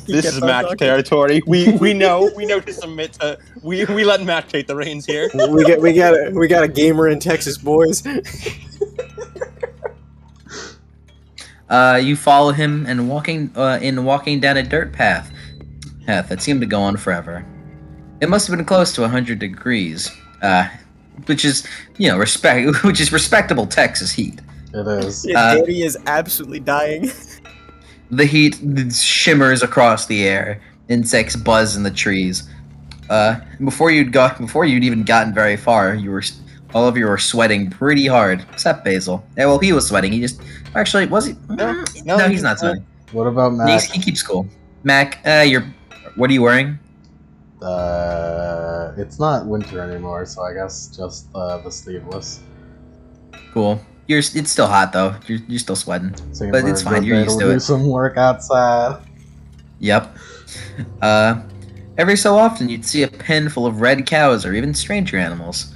This is Mac territory. We know to submit to. We let Mac take the reins here. we got a gamer in Texas, boys. You follow him and walking down a dirt path that seemed to go on forever. It must have been close to 100 degrees, which is respectable Texas heat. It is. Yeah, Danny is absolutely dying. The heat shimmers across the air. Insects buzz in the trees. Before you'd even gotten very far, all of you were sweating pretty hard, except Basil. Yeah, well, he was sweating. He just actually was he? No, he's not sweating. What about Mac? He keeps cool. Mac, what are you wearing? It's not winter anymore, so I guess just the sleeveless. Cool. It's still hot though. You're still sweating, Seems but like it's a fine. good You're day used to to do it. some work outside. Yep. Every so often you'd see a pen full of red cows or even stranger animals.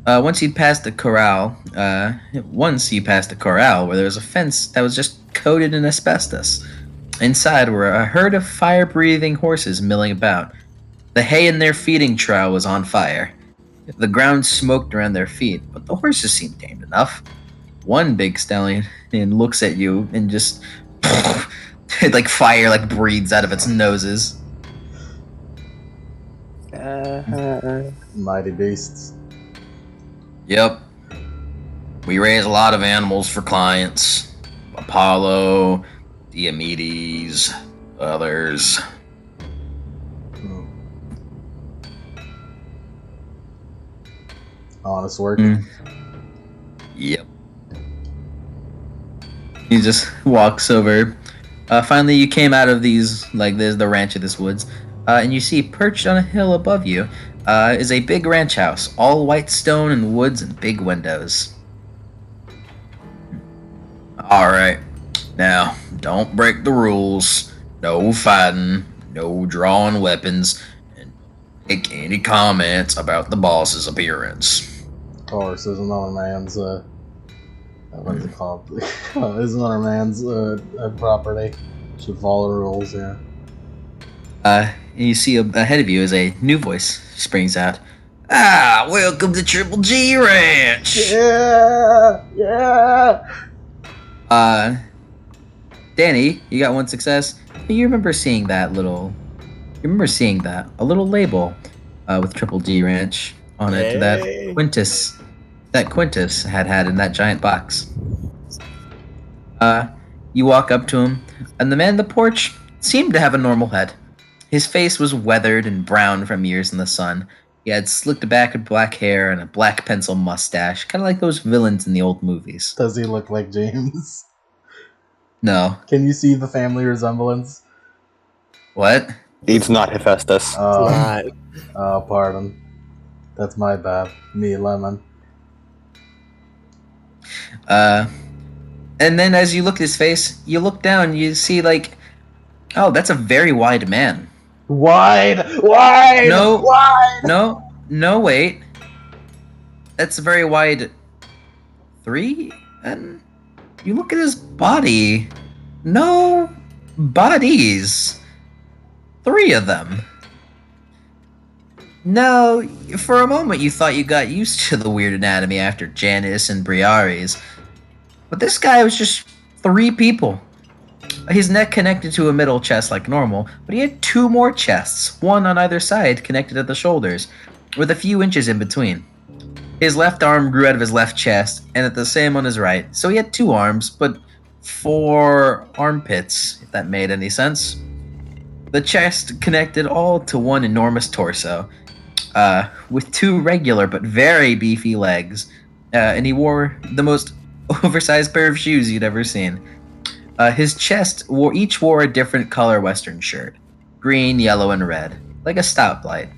Once you passed the corral where there was a fence that was just coated in asbestos. Inside were a herd of fire-breathing horses milling about. The hay in their feeding trough was on fire. The ground smoked around their feet, but the horses seemed tamed enough. One big stallion and looks at you and just like fire like breathes out of its noses. Mighty beasts. Yep. We raise a lot of animals for clients. Apollo, Diomedes, others. Hmm. Honest work. Yep. He just walks over. Finally, you came out of these, like, there's the ranch of this woods, and you see perched on a hill above you is a big ranch house, all white stone and woods and big windows. Alright, now, don't break the rules. No fighting, no drawing weapons, and don't make any comments about the boss's appearance. Of course, there's another man's, what's it called? There's another man's, property. Should follow the rules, yeah. And you see ahead of you as a new voice springs out. Ah, welcome to Triple G Ranch! Yeah! Yeah! Danny, you got one success. You remember seeing that little... a little label with Triple G Ranch on it Hey. that Quintus had in that giant box. You walk up to him, and the man on the porch seemed to have a normal head. His face was weathered and brown from years in the sun. He had slicked back black hair and a black pencil mustache, kind of like those villains in the old movies. Does he look like James? No. Can you see the family resemblance? What? It's not Hephaestus. Pardon. That's my bad. Me, Lemon. And then as you look at his face, you look down, you see like, oh, that's a very wide man. Wide! No, wait. That's a very wide 3, and you look at his body. No bodies. 3 of them. No, for a moment you thought you got used to the weird anatomy after Janus and Briares, but this guy was just 3 people. His neck connected to a middle chest like normal, but he had 2 more chests, one on either side connected at the shoulders, with a few inches in between. His left arm grew out of his left chest, and at the same on his right, so he had 2 arms, but 4 armpits, if that made any sense. The chest connected all to one enormous torso, with 2 regular but very beefy legs, and he wore the most oversized pair of shoes you'd ever seen. His chest each wore a different color Western shirt, green, yellow, and red, like a stoplight.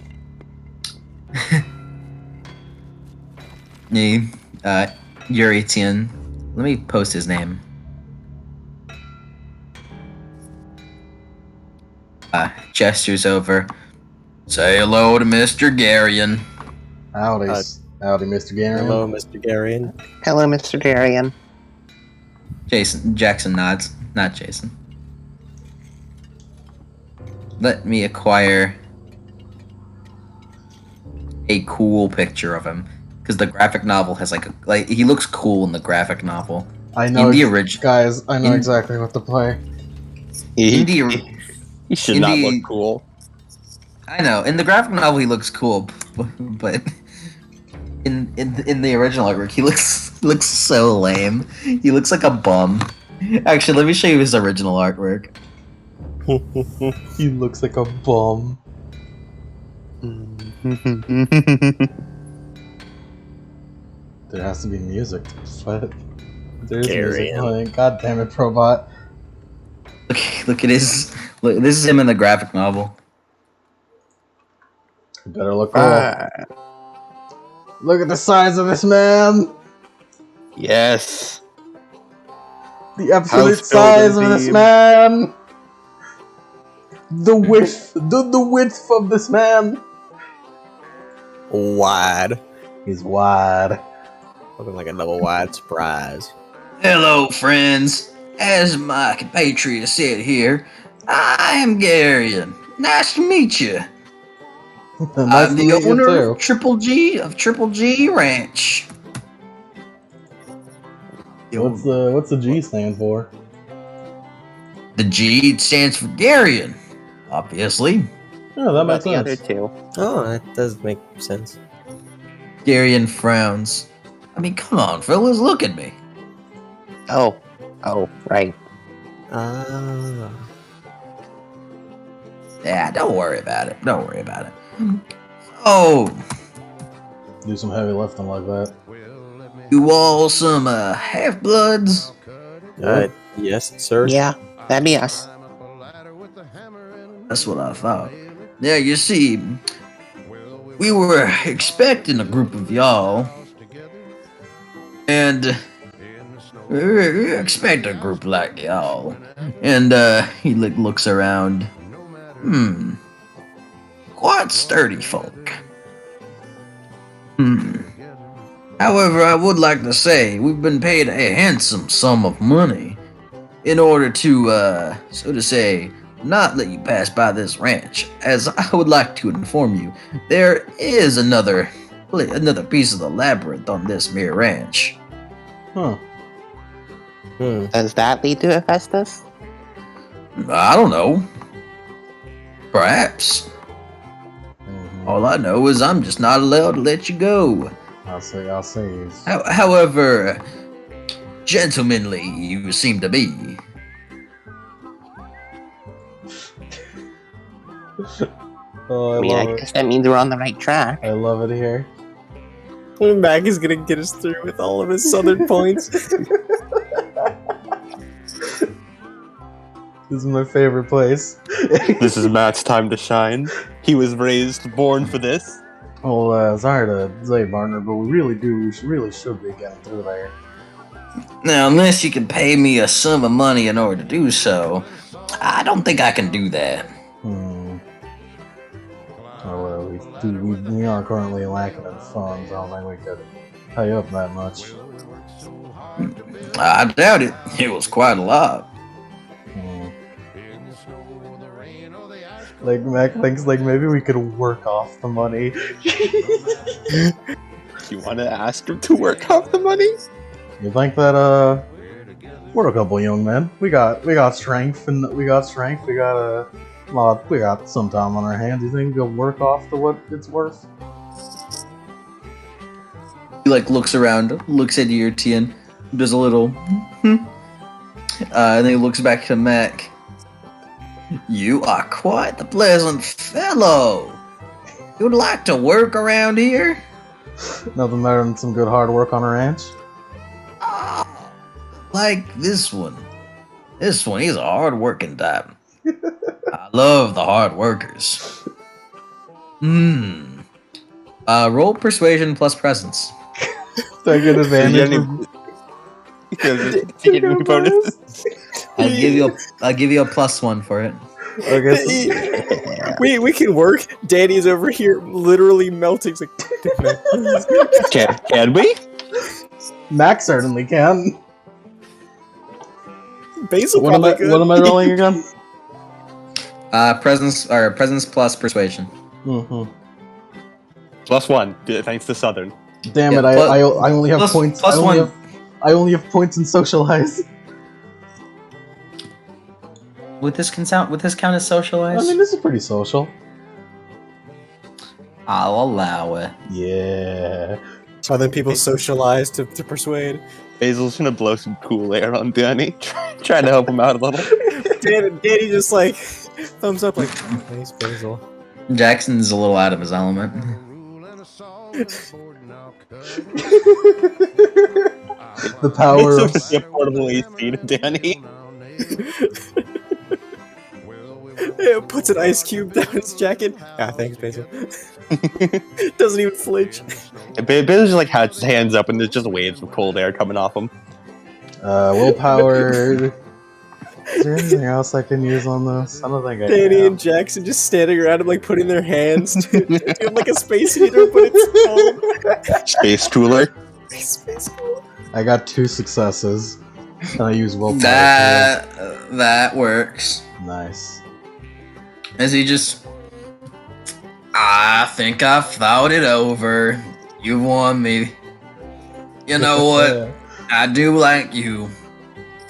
Euritian. Let me post his name. Gestures over. Say hello to Mr. Garion. Howdy, Mr. Garion. Hello, Mr. Garion. Hello, Mr. Darian. Jackson nods. Not Jason. Let me acquire a cool picture of him, because the graphic novel has like he looks cool in the graphic novel. I know, in the original guys. I know exactly what to play. He should not look cool. I know. In the graphic novel, he looks cool, but in the original artwork, he looks so lame. He looks like a bum. Actually, let me show you his original artwork. He looks like a bum. There has to be music. What? There's music playing. God damn it, Probot. Look at his. Look, this is him in the graphic novel. You better look cool. Look at the size of this man. Yes. The absolute House size building of this theme. man. The width of this man. Wide. He's wide. Looking like a double wide surprise. Hello, friends. As my compatriot said here, I am Garion. Nice to meet you. Nice I'm to the meet you owner too. of Triple G Ranch. What's the G stand for? The G stands for Garion, obviously. Oh, that What makes about the other sense. two? Oh, that does make sense. Garion frowns. I mean, come on, fellas, look at me. Oh, right. Ah. Yeah, don't worry about it. Oh, Do some heavy lifting like that. you all some half-bloods? Yes, sir. Yeah, that'd be us. That's what I thought. Yeah, you see, we were expecting a group of y'all, and we expect a group like y'all. And he looks around. Quite sturdy folk. However, I would like to say we've been paid a handsome sum of money in order to, so to say, not let you pass by this ranch. As I would like to inform you, there is another piece of the labyrinth on this mere ranch. Huh. Does that lead to Hephaestus? I don't know. Perhaps. All I know is I'm just not allowed to let you go. I'll say. However, gentlemanly you seem to be. Oh, I guess that means we're on the right track. I love it here. Maggie's gonna get us through with all of his southern points. This is my favorite place. This is Matt's time to shine. He was born for this. Well, sorry to say, partner, but we really should be getting through there. Now, unless you can pay me a sum of money in order to do so, I don't think I can do that. Oh, well, we are currently lacking in funds. I don't think we could pay up that much. I doubt it. It was quite a lot. Like, Mac thinks like maybe we could work off the money. You want to ask him to work off the money? You think that we're a couple young men. We got strength and we got some time on our hands. You think we'll work off to what it's worth? He looks around, looks at you, Tien, does a little, and then he looks back to Mac. You are quite the pleasant fellow. You'd like to work around here? Nothing better than some good hard work on a ranch. Oh, like this one. This one, he's a hard-working type. I love the hard workers. Roll persuasion plus presence. Do I get advantage? I'll give you a +1 for it. we can work. Danny's over here literally melting. Like, can we? Max certainly can. Basil, what am I rolling again? Presence plus persuasion. +1, thanks to Southern. Damn it! I only have points. I only have points in socialize. Would this count as socialize? I mean, this is pretty social. I'll allow it. Yeah. Other people socialize to persuade. Basil's gonna blow some cool air on Danny, trying to help him out a little. Danny just like thumbs up, like, thanks, Basil. Jackson's a little out of his element. The power of portable AC to Danny. Puts an ice cube down his jacket. Ah, thanks, Basil. Doesn't even flinch. Basil just like has his hands up and there's just waves of cold air coming off him. Willpower. Is there anything else I can use on this? I don't think I Danny can. and Jackson just standing around him, like putting their hands to doing like a space heater, but it's cold. Space cooler. Space cool. I got 2 successes. And I use willpower. That works. Nice. As he just, I think I've thought it over. You won me. You know what? I do like you.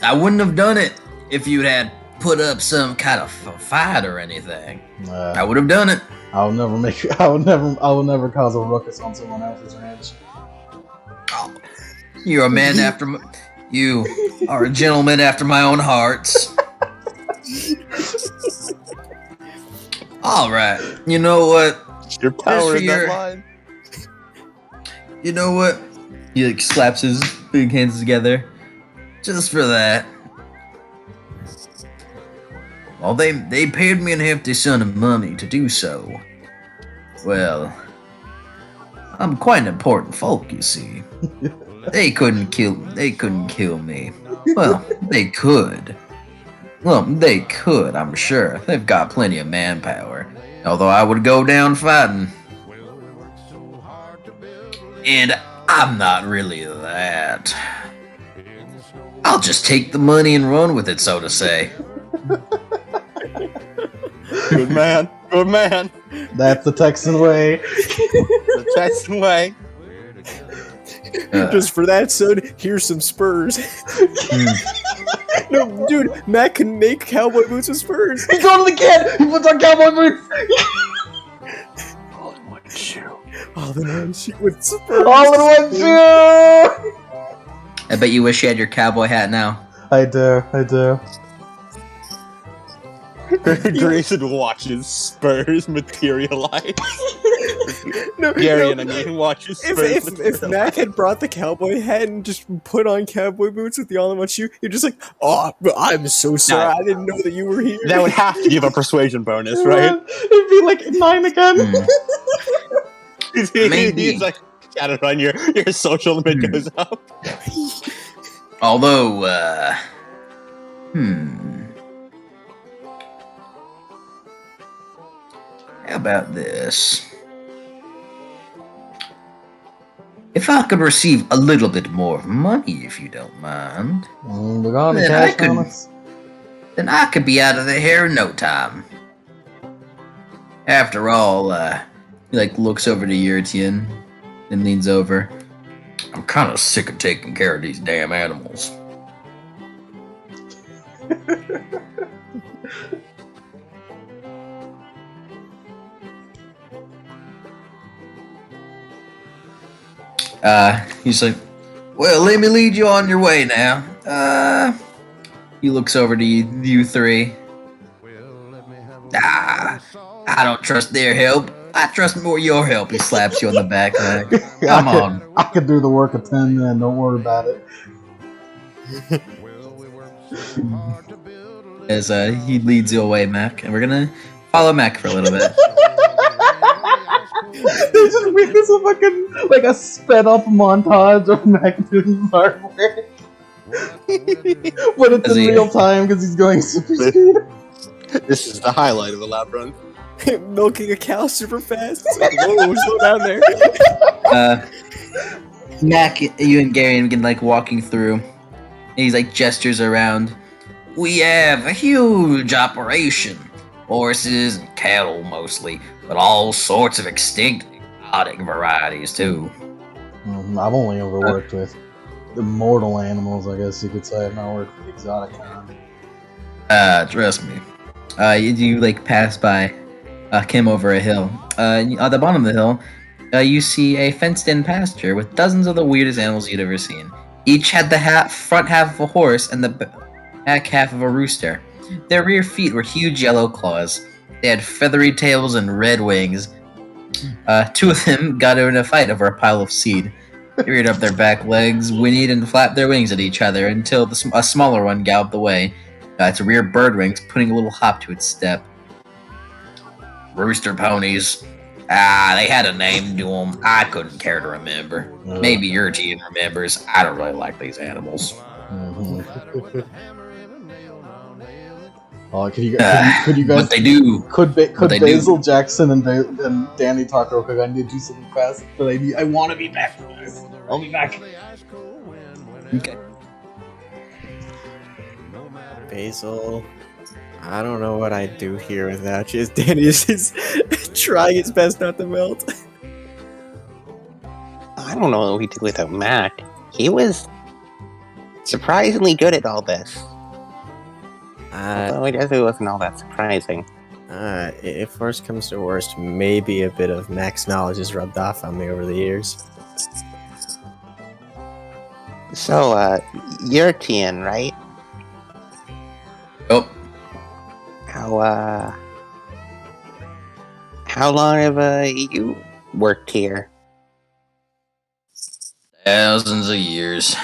I wouldn't have done it if you'd had put up some kind of fight or anything. I would have done it. I will never cause a ruckus on someone else's ranch. Oh, you're a man after you are a gentleman after my own heart. All right. You know what? Your power in that line. You know what? He like slaps his big hands together. Just for that. Well, they paid me a hefty sum of money to do so. Well, I'm quite an important folk, you see. They couldn't kill me. Well, they could. Well, they could, I'm sure. They've got plenty of manpower. Although I would go down fighting. And I'm not really that. I'll just take the money and run with it, so to say. Good man. Good man. That's the Texan way. The Texan way. Just for that, son, here's some spurs. No, dude, Matt can make cowboy boots with spurs. He totally can! He puts on cowboy boots! All in one shoe. All in one shoe with spurs. All in one shoe! I bet you wish you had your cowboy hat now. I do. Grayson watches Spurs materialize. No, Gary, I mean, watches Spurs if Mac had brought the cowboy hat and just put on cowboy boots with the all-in-one shoe, you're just like, oh, I'm so sorry, I didn't know that you were here. That would have to give a persuasion bonus, right? It'd be like 9 again. Maybe. He's like, I don't know, your social limit goes up. Although, how about this? If I could receive a little bit more money, if you don't mind, We're going to then cash bonus. then I could be out of the hair in no time. After all, he like looks over to Yurtian and leans over. I'm kind of sick of taking care of these damn animals. He's like, well, let me lead you on your way now. He looks over to you three. I don't trust their help. I trust more your help. He slaps you on the back. Come on. I could do the work of 10 men. Don't worry about it. As he leads you away, Mac, and we're gonna follow Mac for a little bit. They just make this a fucking like a sped up montage of Mac doing his artwork. But it's in real time because he's going super speed. This is the highlight of the Labyrinth. Milking a cow super fast. It's like, whoa, slow down there. Mac, you and Gary begin like walking through. And he's like gestures around. We have a huge operation. Horses and cattle mostly, but all sorts of extinct exotic varieties too. I've only ever worked with immortal animals, I guess you could say. I've not worked with the exotic kind. Trust me. You like pass by Kim over a hill. At the bottom of the hill, you see a fenced-in pasture with dozens of the weirdest animals you'd ever seen. Each had the front half of a horse and the back half of a rooster. Their rear feet were huge yellow claws. They had feathery tails and red wings. Two of them got in a fight over a pile of seed. They reared up their back legs, whinnied, and flapped their wings at each other until a smaller one galloped away. Its rear bird wings putting a little hop to its step. rooster ponies. Ah, they had a name to them. I couldn't care to remember. Maybe your team remembers. I don't really like these animals. Oh, could you guys? But they do. Could they Basil do. Jackson and Danny talk real quick? I need to do something fast, but I want to be back, guys. I'll be back. Okay. Basil, I don't know what I'd do here without you. Danny is trying his best not to melt. I don't know what we do without Mac. He was surprisingly good at all this. Although I guess it wasn't all that surprising. If worst comes to worst, maybe a bit of Mac's knowledge has rubbed off on me over the years. So, you're Tian, right? Yep. How long have you worked here? Thousands of years.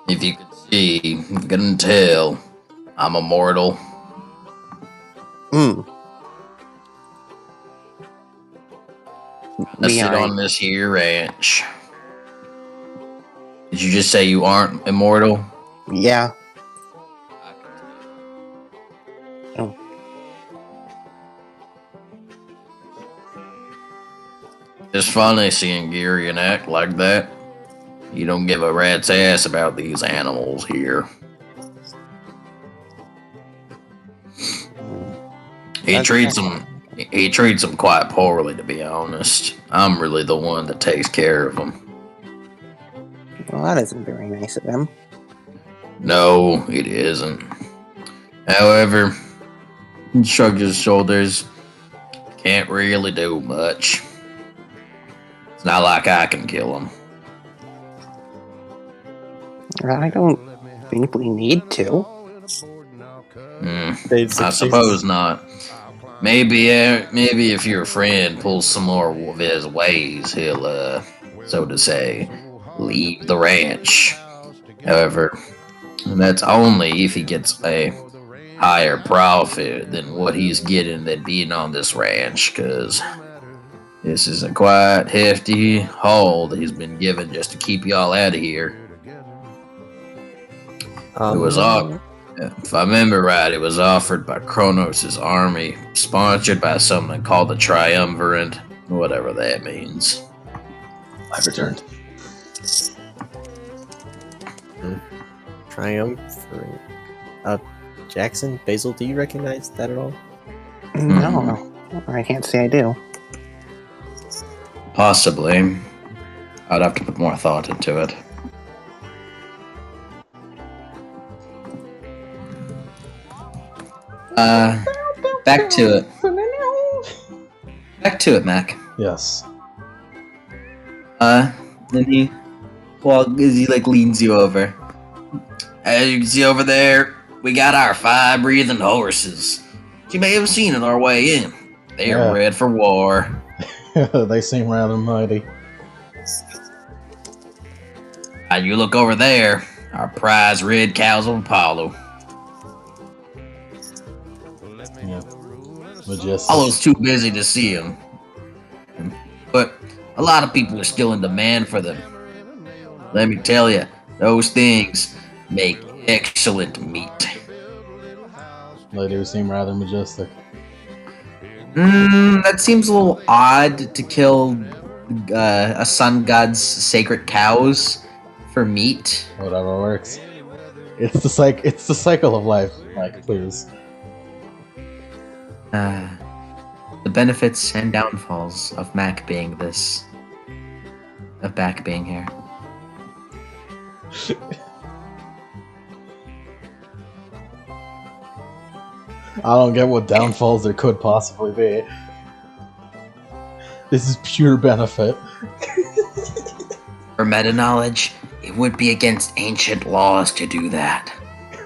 If you could see, if you couldn't tell, I'm immortal. I sit on this here ranch. Did you just say you aren't immortal? Yeah. Oh. It's funny seeing Girion act like that. You don't give a rat's ass about these animals here. He treats them quite poorly, to be honest. I'm really the one that takes care of them. Well, that isn't very nice of him. No, it isn't. However, he shrugged his shoulders. Can't really do much. It's not like I can kill him. I don't think we need to. I suppose not. Maybe if your friend pulls some more of his ways, he'll, so to say, leave the ranch. However, that's only if he gets a higher profit than what he's getting than being on this ranch, because this is a quite hefty haul that he's been given just to keep y'all out of here. It was if I remember right, it was offered by Kronos' army, sponsored by something called the Triumvirate, whatever that means. I've returned. Triumvirate. Jackson, Basil, do you recognize that at all? No, I can't say I do. Possibly. I'd have to put more thought into it. Back to it. Back to it, Mac. Yes. Then he leans you over. As you can see over there, we got our fire-breathing horses. You may have seen on our way in. They are bred for war. They seem rather mighty. And you look over there, our prize red cows of Apollo. Yeah. Majestic. Apollo's too busy to see them. But a lot of people are still in demand for them. Let me tell you, those things make excellent meat. They do seem rather majestic. That seems a little odd to kill a sun god's sacred cows for meat. Whatever works. It's the cycle of life, Mike, please. The benefits and downfalls of Mac being this. Of Mac being here. I don't get what downfalls there could possibly be. This is pure benefit. For meta knowledge, it would be against ancient laws to do that.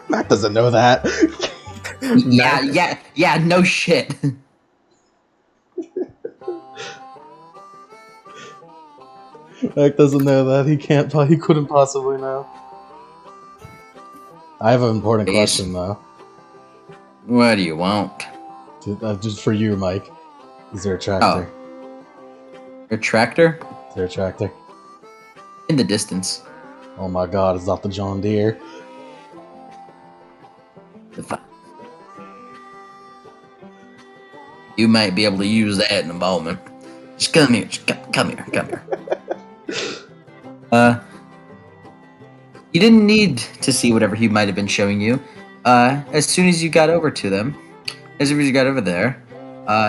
Mac doesn't know that. Yeah, no shit. Mac doesn't know that. He couldn't possibly know. I have an important question though. What do you want? Just for you, Mike. Is there a tractor? A tractor? Is there a tractor? In the distance. Oh my god, is that the John Deere? You might be able to use that in a moment. Just come here. Come here. You didn't need to see whatever he might have been showing you. As soon as you got over to them, as soon as you got over there,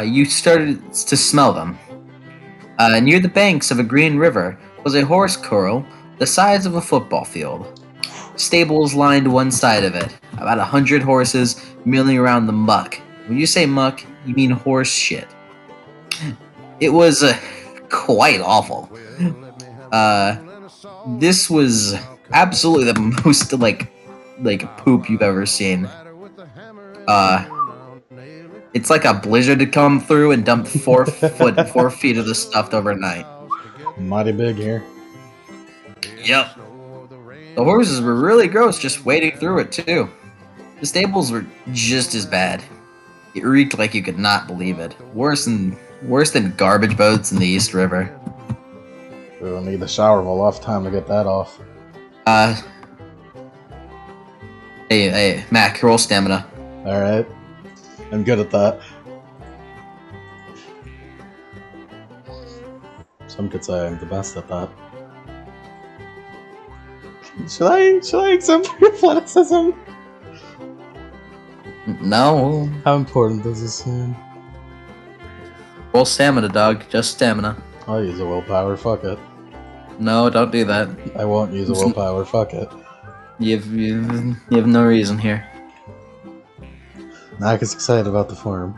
you started to smell them. Near the banks of a green river was a horse corral the size of a football field. Stables lined one side of it, about 100 horses milling around the muck. When you say muck, you mean horse shit. It was quite awful. This was absolutely the most like poop you've ever seen. It's like a blizzard to come through and dump 4 feet of the stuff overnight. Mighty big here. Yep. The horses were really gross just wading through it too. The stables were just as bad. It reeked like you could not believe it. Worse than garbage boats in the East River. We'll need the shower of a lifetime to get that off. Hey, Mac, roll stamina. Alright. I'm good at that. Some could say I'm the best at that. Should I exempt your athleticism? No. How important does this seem? Roll stamina, dog. Just stamina. I'll use a willpower, fuck it. No, don't do that. I won't use a willpower, fuck it. You have no reason here. Mac is excited about the farm.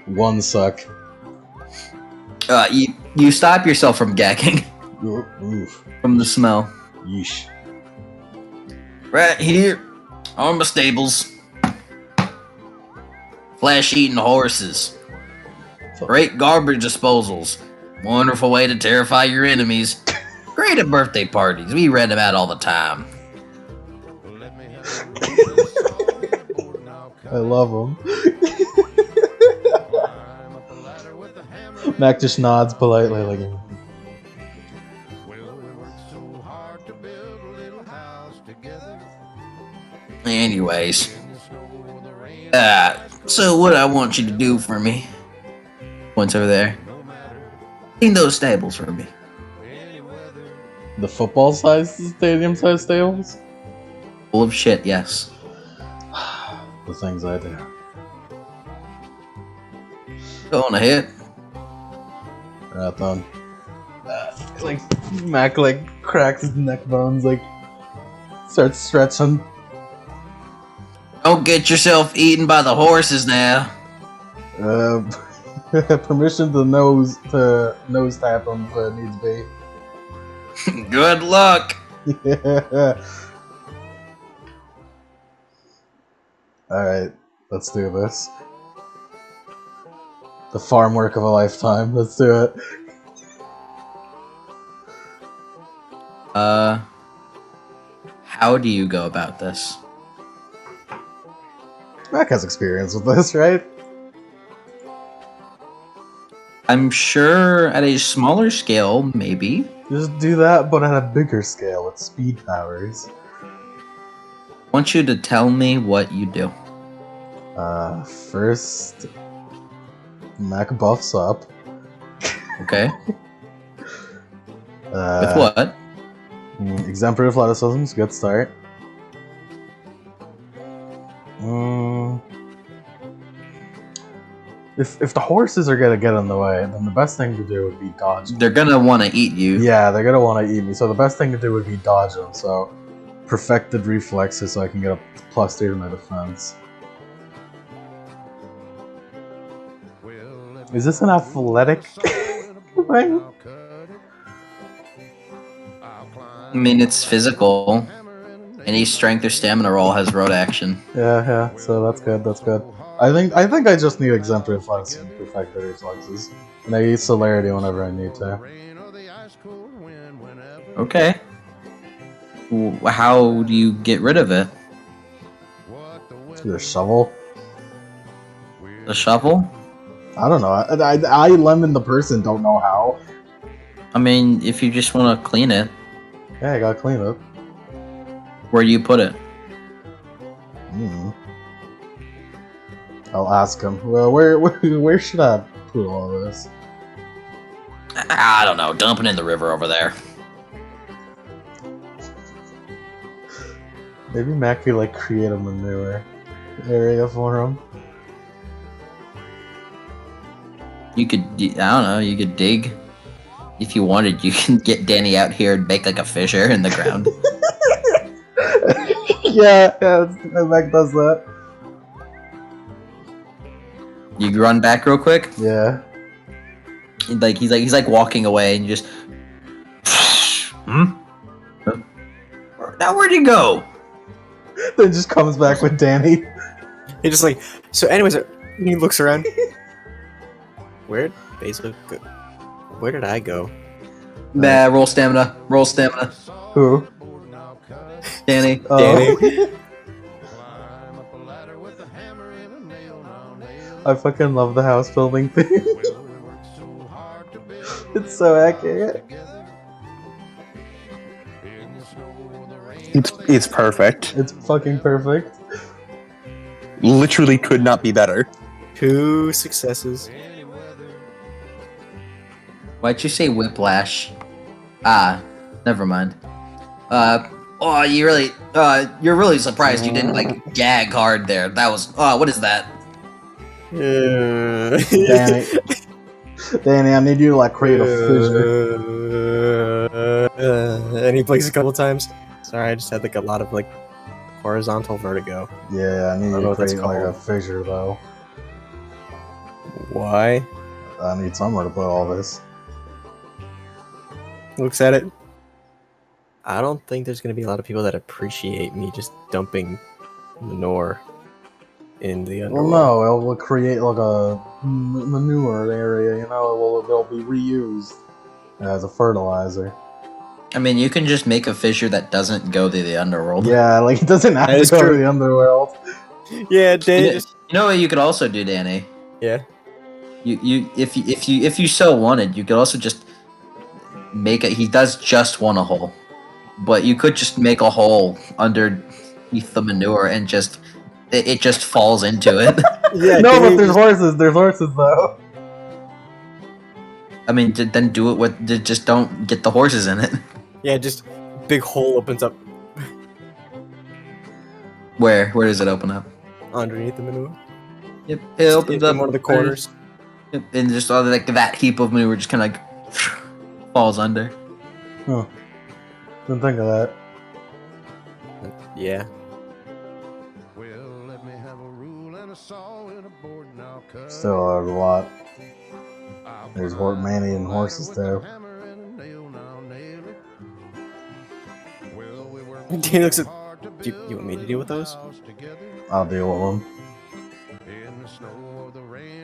One suck. You stop yourself from gagging. Oof. From the smell. Yeesh. Right here on my stables. Flesh-eating horses. Great garbage disposals. Wonderful way to terrify your enemies. Great at birthday parties. We read about all the time. I love him. Mac just nods politely like... Anyways. So what I want you to do for me... Points over there. Clean those stables for me. The football-sized stadium-sized stables? Full of shit, yes. The things I do. Go on ahead. Right then. Like, Mac, cracks his neck bones, starts stretching. Don't get yourself eaten by the horses now. Permission to nose tap him if it needs be. Good luck. Yeah. Alright, let's do this. The farm work of a lifetime, let's do it. How do you go about this? Mac has experience with this, right? I'm sure at a smaller scale, maybe. Just do that, but at a bigger scale with speed powers. I want you to tell me what you do. First, Mac buffs up. Okay. With what? Exemplary athleticism is a good start. If the horses are gonna get in the way, then the best thing to do would be dodge them. They're gonna want to eat you. Yeah, they're gonna want to eat me. So the best thing to do would be dodge them. So perfected reflexes, so I can get a +3 to my defense. Is this an athletic thing? I mean, it's physical. Any strength or stamina roll has road action. Yeah. So that's good. That's good. I think I just need exemplary athleticism and perfected reflexes, and I use celerity whenever I need to. Okay. How do you get rid of it? Either shovel. The shovel? I don't know. I lemon the person don't know how. I mean, if you just want to clean it, Yeah, I gotta clean it. where do you put it? I'll ask him. Well, where should I put all this? I don't know. Dump it in the river over there. Maybe Mac could like create a manure area for him. You could, I don't know. You could dig. If you wanted, you can get Danny out here and make like a fissure in the ground. yeah, Mac does that. You run back real quick. Yeah. He's like walking away, and you just. Now where'd he go? Then just comes back with Danny. He just like, so anyways, he looks around. Where'd Basil go? Where did I go? Nah, roll stamina. Roll stamina. Who? Danny. Danny. I fucking love the house building thing. It's so accurate. It's perfect. It's fucking perfect. Literally could not be better. 2 successes. Why'd you say whiplash? Ah, never mind. Oh, you're really surprised you didn't like gag hard there. That was, what is that? Danny, I need you to like create a fissure. And he blinks a couple times. Sorry, I just had like a lot of like horizontal vertigo. Yeah, I need you to what that's create like a called. fissure though. Why? I need somewhere to put all this. Looks at it. I don't think there's gonna be a lot of people that appreciate me just dumping manure in the underworld. Well, no, it'll create like a manure area, you know, it'll be reused as a fertilizer. I mean, you can just make a fissure that doesn't go to the underworld. Yeah, like it doesn't have to go to the underworld. Yeah, Danny just... You know what you could also do, Danny? Yeah. If you so wanted, you could also just make it. He does just want a hole, but you could just make a hole underneath the manure and just it just falls into it. Yeah. No, but there's horses. There's horses though. I mean, then do it with. Just don't get the horses in it. Yeah, just big hole opens up Where does it open up? underneath the manure. Yep, it opens up in one of the corners. Yep, and just all like that heap of manure just kind of like falls under. Huh. Didn't think of that. Yeah. Still, there's a lot. There's man-eating horses too. Danny looks at... You want me to deal with those? I'll deal with them.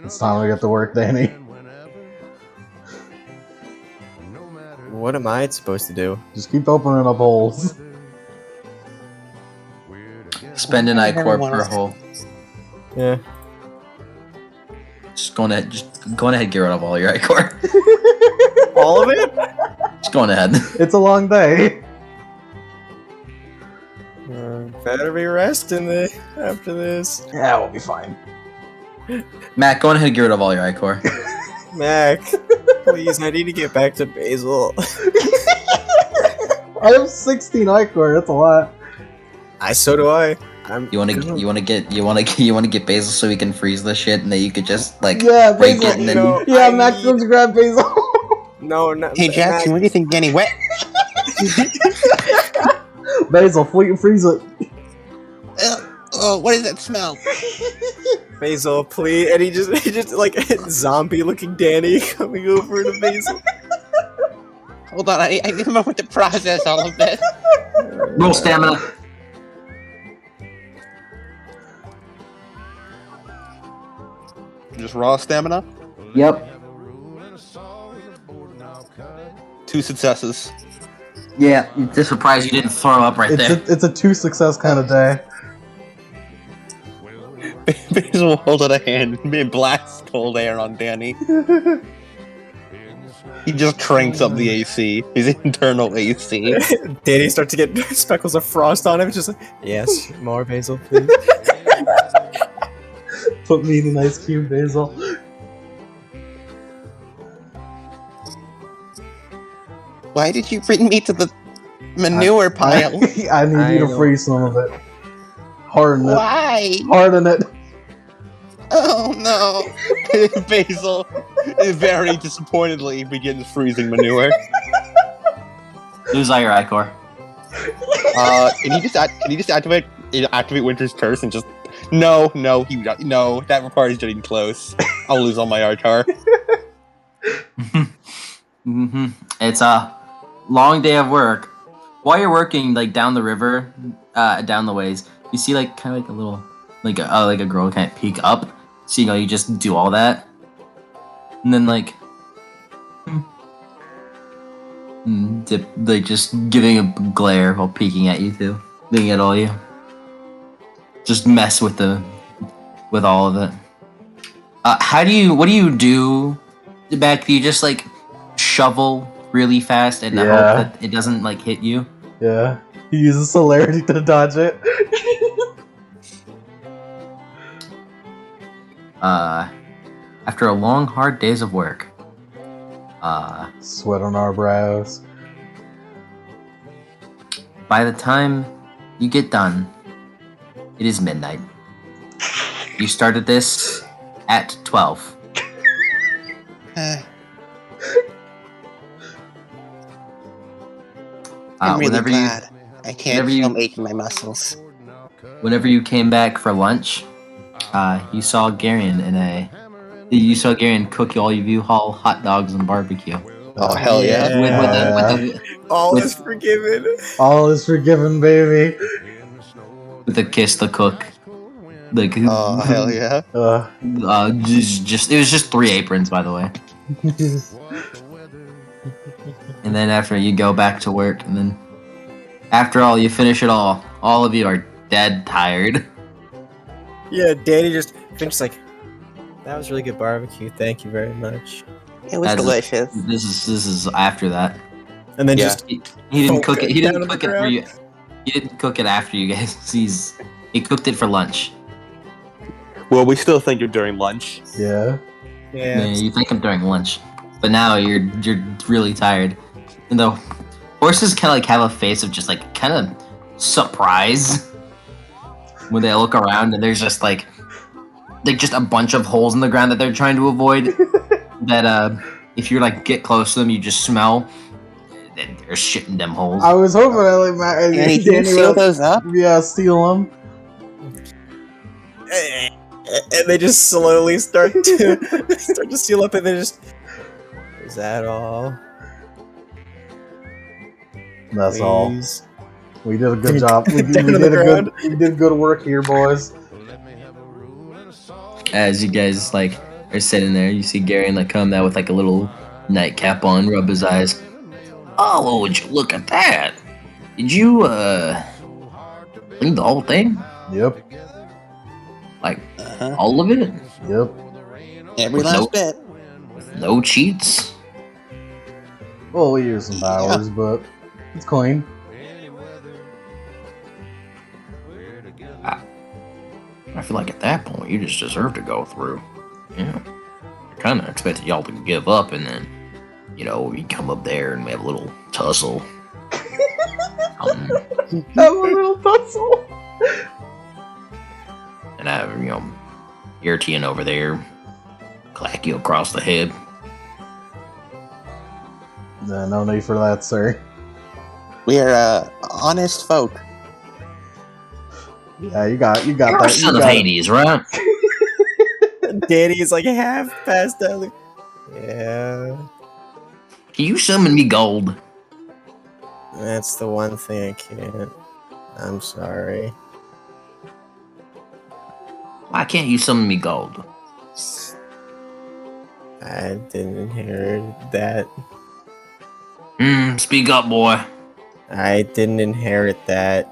It's time to get to work, Danny. What am I supposed to do? Just keep opening up holes. Spend an iCore per hole. Yeah. Just go ahead, get rid of all your iCore. All of it? Just going ahead. It's a long day. Better be resting after this. Yeah, we'll be fine. Matt, go ahead and get rid of all your iCore. Mac, please, I need to get back to Basil. I have 16 iCore. That's a lot. So do I. You want to get Basil so we can freeze the shit and then you could just like Yeah, break Basil. it and then No. Yeah, Max goes to grab Basil. No. Hey Jackson, what do you think, Danny? Wet? Basil, freeze it. Oh, what does that smell? Basil, please. And he just like zombie-looking Danny coming over to Basil. Hold on, I need a moment to process all of this. roll stamina. Just raw stamina? Yep. 2 successes. Yeah, just surprised you didn't throw up right there. It's a 2 success kind of day. Basil will hold out a hand and blast cold air on Danny. He just cranks up the AC, his internal AC. Danny starts to get speckles of frost on him. Just like, yes, more basil, please. Put me in an ice cube, Basil. Why did you bring me to the manure pile? I need you to freeze some of it. Harden it. Why? Harden it. Oh no! Basil very disappointedly begins freezing manure. Lose all your ichor. Can you just activate Winter's Curse and just no, that requires getting close. I'll lose all my Artar. It's a long day of work. While you're working, like down the river, down the ways, you see like kind of like a little, like a girl kind of peek up. So you just do all that, and then like, dip, like just giving a glare while peeking at you too, looking at all you. Just mess with all of it. What do you do back? Do you just like shovel really fast and hope that it doesn't like hit you? Yeah. He uses celerity to dodge it. After a long, hard days of work. Sweat on our brows. By the time you get done, it is midnight. You started this at 12. I'm really whenever glad. I can't feel you- ache in my muscles. Whenever you came back for lunch, you saw Garion cook all of you hot dogs and barbecue. Oh hell yeah! All is forgiven. All is forgiven, baby. With a kiss the cook. Like Oh hell yeah! just it was just 3 aprons, by the way. And then after you go back to work, and then after all you finish it all of you are dead tired. Yeah, Danny just finished like, that was really good barbecue. Thank you very much. It was delicious. This is after that. And then He didn't cook it. He didn't down on the cook it for you. He didn't cook it after you guys. He cooked it for lunch. Well, we still think you're during lunch. Yeah. Yeah, you think I'm during lunch, but now you're really tired. And the horses kind of like have a face of just like kind of surprise when they look around, and there's just like just a bunch of holes in the ground that they're trying to avoid. That if you like get close to them, you just smell. That they're shit in them holes. I was hoping Danny, can you seal those up? Yeah, steal them. And they just slowly start to seal up, and they just. Is that all? That's Please? all. We did a good job. We Down on the ground. did good work here, boys. As you guys like are sitting there, you see Garion like come out with like a little nightcap on, rub his eyes. Oh, would you look at that? Did you clean the whole thing? Yep. Like all of it? Yep. Every last bit. No cheats? Well, we used some powers, but it's clean. I feel like at that point you just deserve to go through. Yeah. I kind of expected y'all to give up, and then, we come up there and we have a little tussle. Have a little tussle. And I have, Irtian over there clack you across the head. No need for that, sir. We are honest folk. Yeah, you got You're that. a son of Hades, right? Danny's like half passed out. Like, yeah. Can you summon me gold? That's the one thing I can't. I'm sorry. Why can't you summon me gold? I didn't inherit that. Speak up, boy. I didn't inherit that.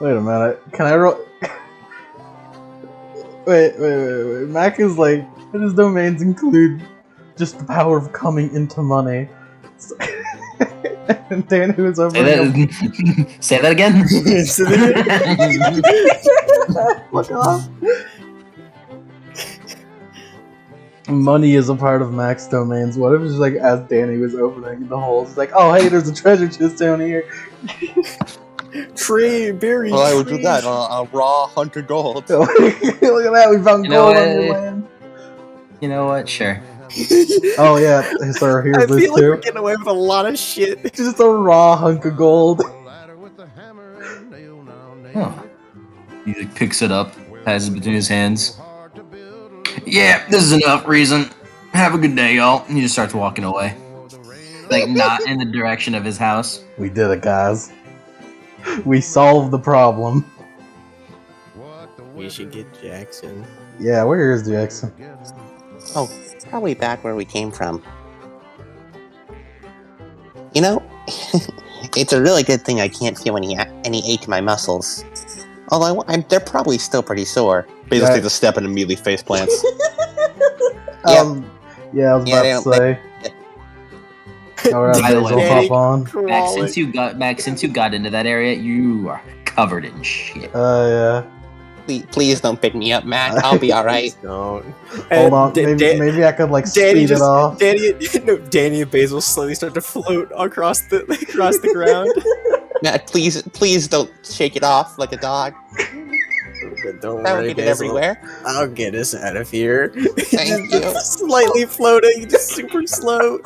Wait a minute. Can I roll? Wait. Mac is like, his domains include just the power of coming into money. So, and Dan, who is opening Say that again. Look off. Money is a part of Mac's domains. What if it's like as Danny was opening the holes, it's like, oh hey, there's a treasure chest down here. Tree, berry. Well, I would do that. A raw 100 gold. Look at that, we found You know gold what? on your land. You know what? Sure. Oh yeah, sir, here's I this feel like too. we're getting away with a lot of shit. Just a raw hunk of gold. Oh. He like, picks it up, passes it between his hands. Yeah, this is enough reason. Have a good day, y'all. And he just starts walking away. Like, not in the direction of his house. We did it, guys. We solved the problem. We should get Jackson. Yeah, where is Jackson? Oh, probably back where we came from. You know, it's a really good thing I can't feel any ache in my muscles. Although they're probably still pretty sore. Basil Yeah. takes a step and immediately face plants. Yeah, I was about to say. Alright, By the way, Basil, pop on. Max, since you got into that area, you are covered in shit. Yeah. Please don't pick me up, Matt. I'll be alright. Don't. Hold on, maybe I could like Danny speed it off. Danny and Basil slowly start to float across the ground. Matt, please don't shake it off like a dog. Don't That will worry, get it Basil. everywhere. I'll get us out of here. Thank you. Slightly floating, just super slow.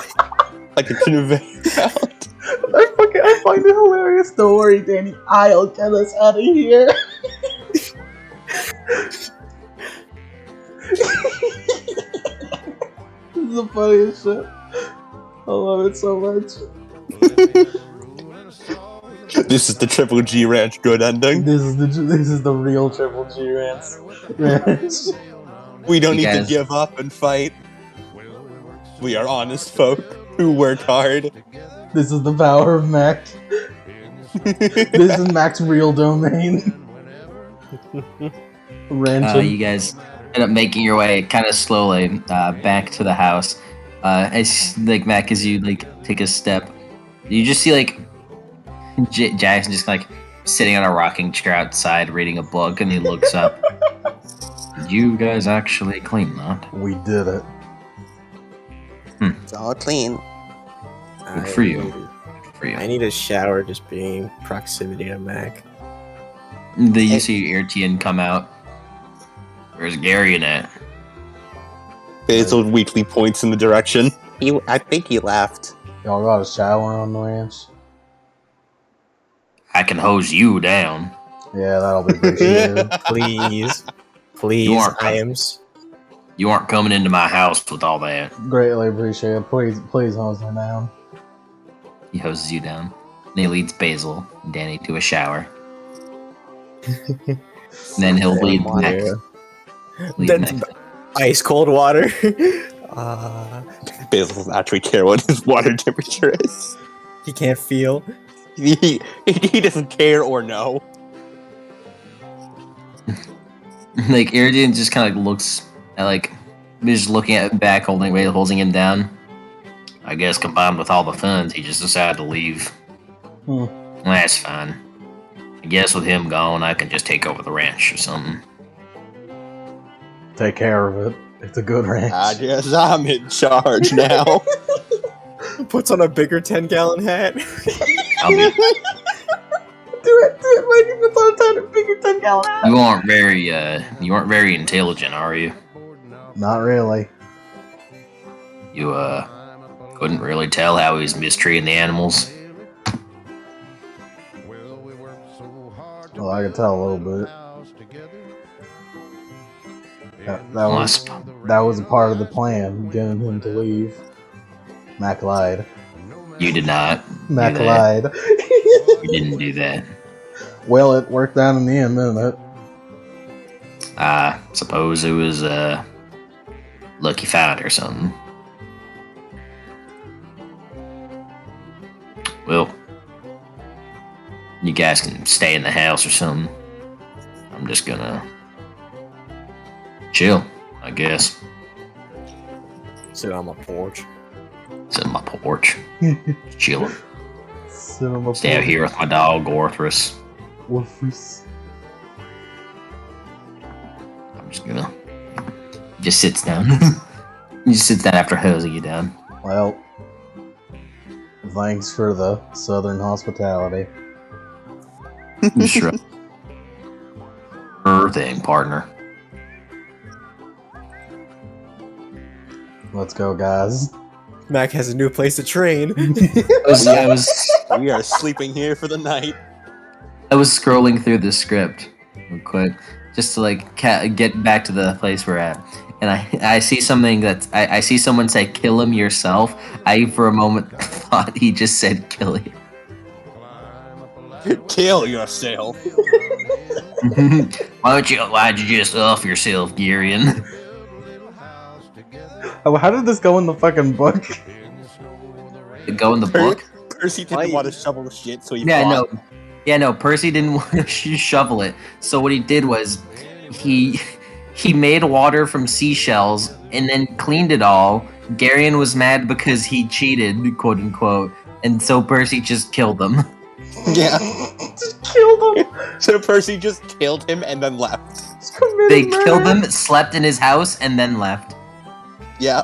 Like a conveyor belt. I find it hilarious. Don't worry, Danny. I'll get us out of here. This is the funniest shit. I love it so much. This is the Triple G Ranch good ending. This is the real Triple G ranch. We don't need to guys- give up and fight. We are honest folk who work hard. This is the power of Mac. This is Mac's real domain. Ranching. You guys end up making your way kind of slowly back to the house. As like Mac, as you like take a step, you just see like Jackson just like sitting on a rocking chair outside reading a book, and he looks up. Did you guys actually clean that? We did it. It's all clean. Good for you. Good for you. I need a shower just being proximity to Mac. Then you see Irtian come out. Where's Gary in it? Basil weakly points in the direction. I think he left. Y'all got a shower on the ranch? I can hose you down. Yeah, that'll be appreciated. Please. You are- I am. You aren't coming into my house with all that. Greatly appreciated. Please hose me down. He hoses you down. And he leads Basil and Danny to a shower. Then he'll lead Mac. Lead Then- Mac. Ice cold water. Basil doesn't actually care what his water temperature is. He can't feel. He doesn't care or know. Like Iridian just kind of like looks at like he's just looking at back, holding him down. I guess combined with all the funds, he just decided to leave. That's fine. I guess with him gone, I can just take over the ranch or something. Take care of it. It's a good ranch. I guess I'm in charge now. Puts on a bigger 10-gallon hat. I'll be. Do it, Mike. If it's on a bigger 10-gallon hat. You aren't very intelligent, are you? Not really. You couldn't really tell how he's mistreating the animals. Well, I can tell a little bit. That was a part of the plan, getting him to leave. Mac lied. You did not. Mac do that. lied. You didn't do that. Well, it worked out in the end, didn't it? I suppose it was lucky find or something. Well, you guys can stay in the house or something. I'm just gonna chill, I guess. Sit on my porch. Sit on my porch, chilling. Sit on my Stay out porch. here with my dog, Orthrus. Orpheus. I'm just gonna. Just sits down. He just sits down after hosing you down. Well, thanks for the southern hospitality. Sure. Thing, partner. Let's go, guys. Mac has a new place to train. I was We are sleeping here for the night. scrolling through the script real quick just to like get back to the place we're at, and I see something that I see someone say "kill him yourself." I for a moment thought he just said "kill you." Kill yourself. Why'd you just off yourself, Girion? Oh, how did this go in the fucking book? Go in the book. Percy didn't want to shovel the shit, so he Yeah, fought. no. Yeah, no. Percy didn't want to shovel it. So what he did was he made water from seashells and then cleaned it all. Garion was mad because he cheated, quote unquote, and so Percy just killed them. Yeah. Just killed him. So Percy just killed him and then left. Just committed They murder. killed him, slept in his house, and then left. Yeah.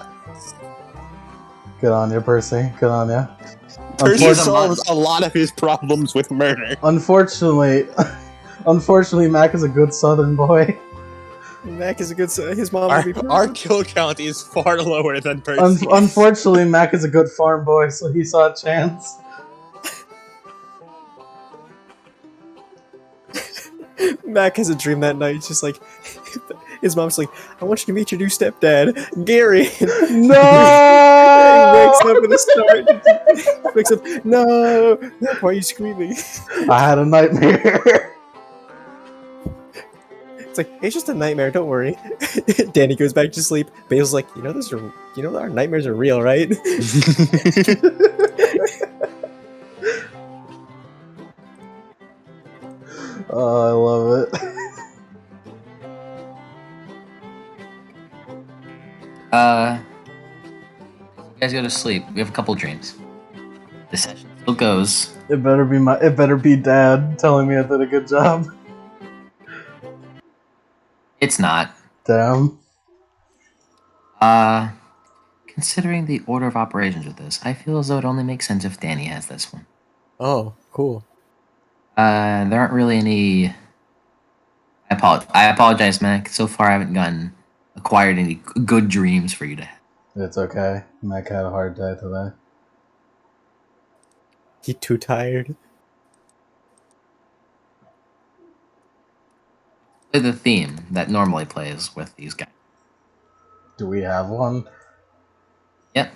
Good on you, Percy. Good on you. Percy He's a solves a lot of his problems with murder. Unfortunately, Mac is a good Southern boy. Mac is a good. His mom would be proud. Our kill count is far lower than Percy's. Unfortunately, Mac is a good farm boy, so he saw a chance. Mac has a dream that night. It's just like his mom's like, "I want you to meet your new stepdad, Gary." No! He wakes up in the start. Wakes up. No. Why are you screaming? I had a nightmare. It's like it's just a nightmare. Don't worry. Danny goes back to sleep. Basil's like, our nightmares are real, right? Oh, I love it. You guys go to sleep. We have a couple dreams. The session still goes. It better be Dad telling me I did a good job. It's not. Damn. Considering the order of operations with this, I feel as though it only makes sense if Danny has this one. Oh, cool. There aren't really any. I apologize, Mac. So far, I haven't acquired any good dreams for you to have. It's okay. Mac had a hard day today. He too tired. Play the theme that normally plays with these guys. Do we have one? Yep.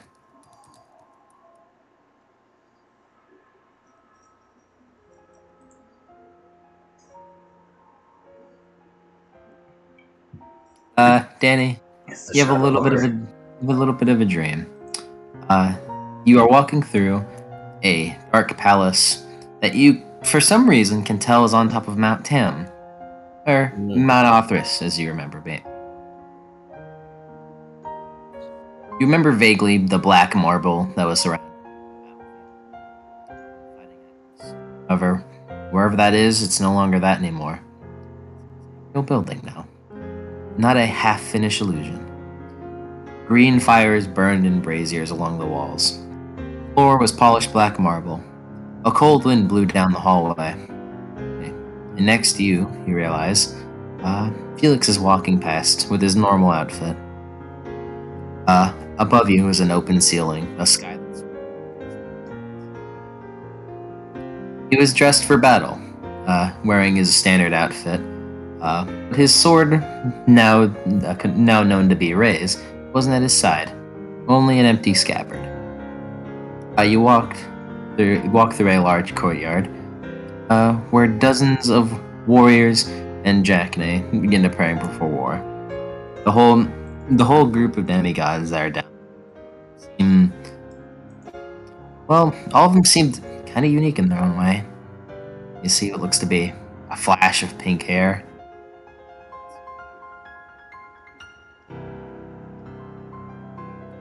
Danny, you have a little bit of a dream. You are walking through a dark palace that you, for some reason, can tell is on top of Mount Tim, or Mount Othris, as you remember being. You remember vaguely the black marble that was surrounded. However, wherever that is, it's no longer that anymore. No building now. Not a half-finished illusion. Green fires burned in braziers along the walls. The floor was polished black marble. A cold wind blew down the hallway. And next to you realize, Felix is walking past with his normal outfit. Above you is an open ceiling, a sky. He was dressed for battle, wearing his standard outfit. His sword, now known to be raised, wasn't at his side, only an empty scabbard. You walk through a large courtyard, where dozens of warriors and Jacknay begin preparing for war. The whole group of demigods that are down all of them seemed kind of unique in their own way. You see what looks to be a flash of pink hair.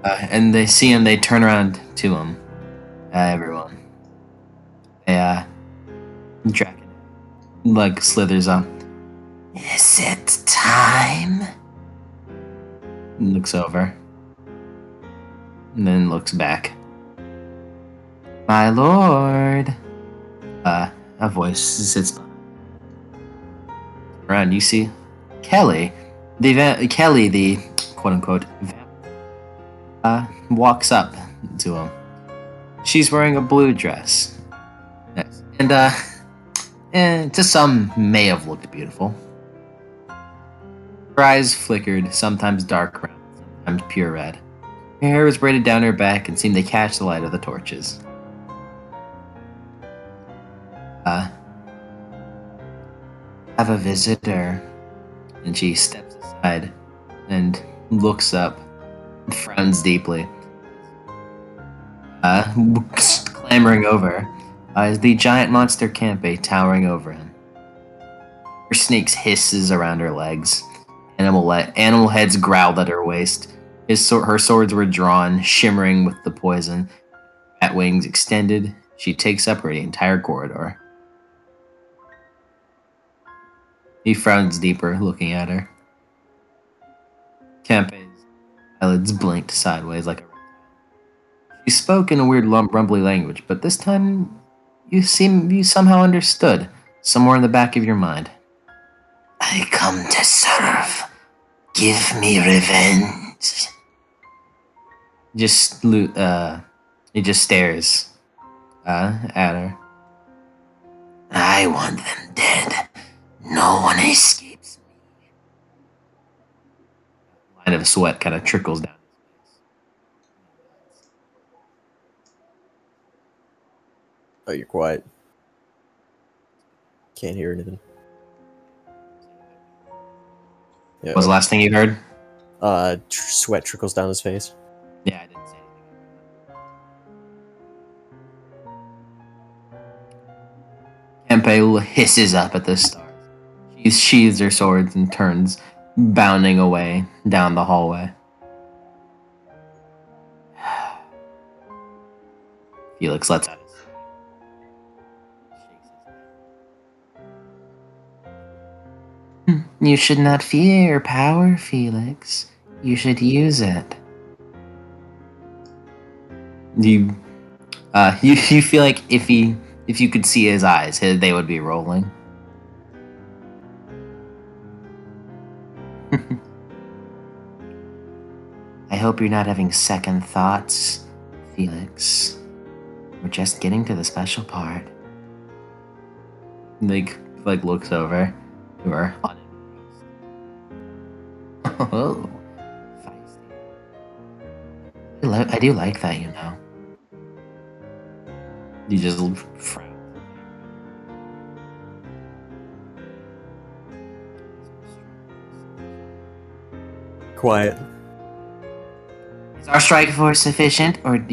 And they see him, they turn around to him. Everyone. Draken, like, slithers up. Is it time? Looks over. And then looks back. My lord. A voice sits around. You see Kelly, the quote-unquote walks up to him. She's wearing a blue dress. And to some may have looked beautiful. Her eyes flickered, sometimes dark brown, sometimes pure red. Her hair was braided down her back and seemed to catch the light of the torches. Have a visitor. And she steps aside and looks up, frowns deeply. Clambering over is the giant monster Campe towering over him. Her snake's hisses around her legs. Animal heads growled at her waist. Her swords were drawn, shimmering with the poison. Bat wings extended. She takes up her entire corridor. He frowns deeper, looking at her. Campe's eyelids blinked sideways like a reptile. She spoke in a weird rumbly language, but this time you somehow understood, somewhere in the back of your mind. I come to serve. Give me revenge. He just stares at her. I want them dead. No one escapes me. A line of sweat kind of trickles down his face. Oh, you're quiet. Can't hear anything. Yeah, What was the last thing you heard? Sweat trickles down his face. Yeah, I didn't say anything. Campe hisses up at the stars. She sheathes her swords and turns, bounding away down the hallway. Felix lets out a sigh. Shakes his head. You should not fear your power, Felix. You should use it. You feel like if you could see his eyes, they would be rolling. I hope you're not having second thoughts, Felix. We're just getting to the special part. Like looks over to her. Oh, feisty. I do like that, you know. You just frown. Quiet. Is our strike force sufficient, or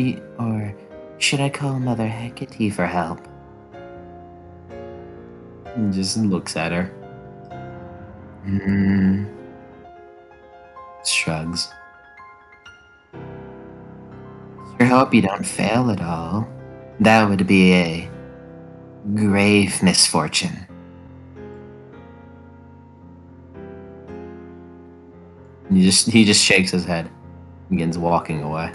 should I call Mother Hecate for help? He just looks at her. Shrugs. Sure hope you don't fail at all. That would be a grave misfortune. He just shakes his head, begins walking away.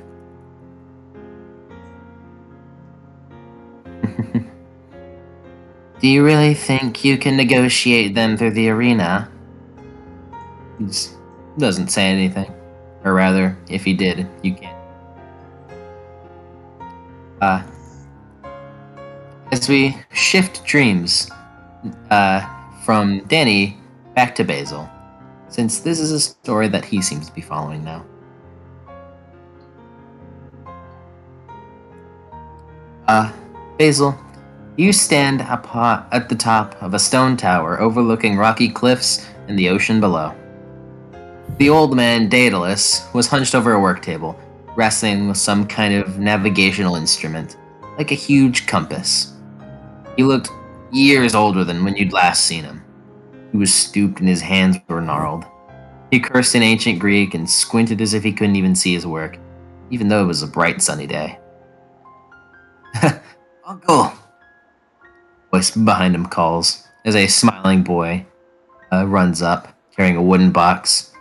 Do you really think you can negotiate them through the arena? He just doesn't say anything. Or rather, if he did, you can't. As we shift dreams from Danny back to Basil, since this is a story that he seems to be following now. Basil, you stand at the top of a stone tower overlooking rocky cliffs and the ocean below. The old man, Daedalus, was hunched over a work table, wrestling with some kind of navigational instrument, like a huge compass. He looked years older than when you'd last seen him. He was stooped and his hands were gnarled. He cursed in ancient Greek and squinted as if he couldn't even see his work, even though it was a bright sunny day. Uncle! A voice behind him calls as a smiling boy runs up, carrying a wooden box.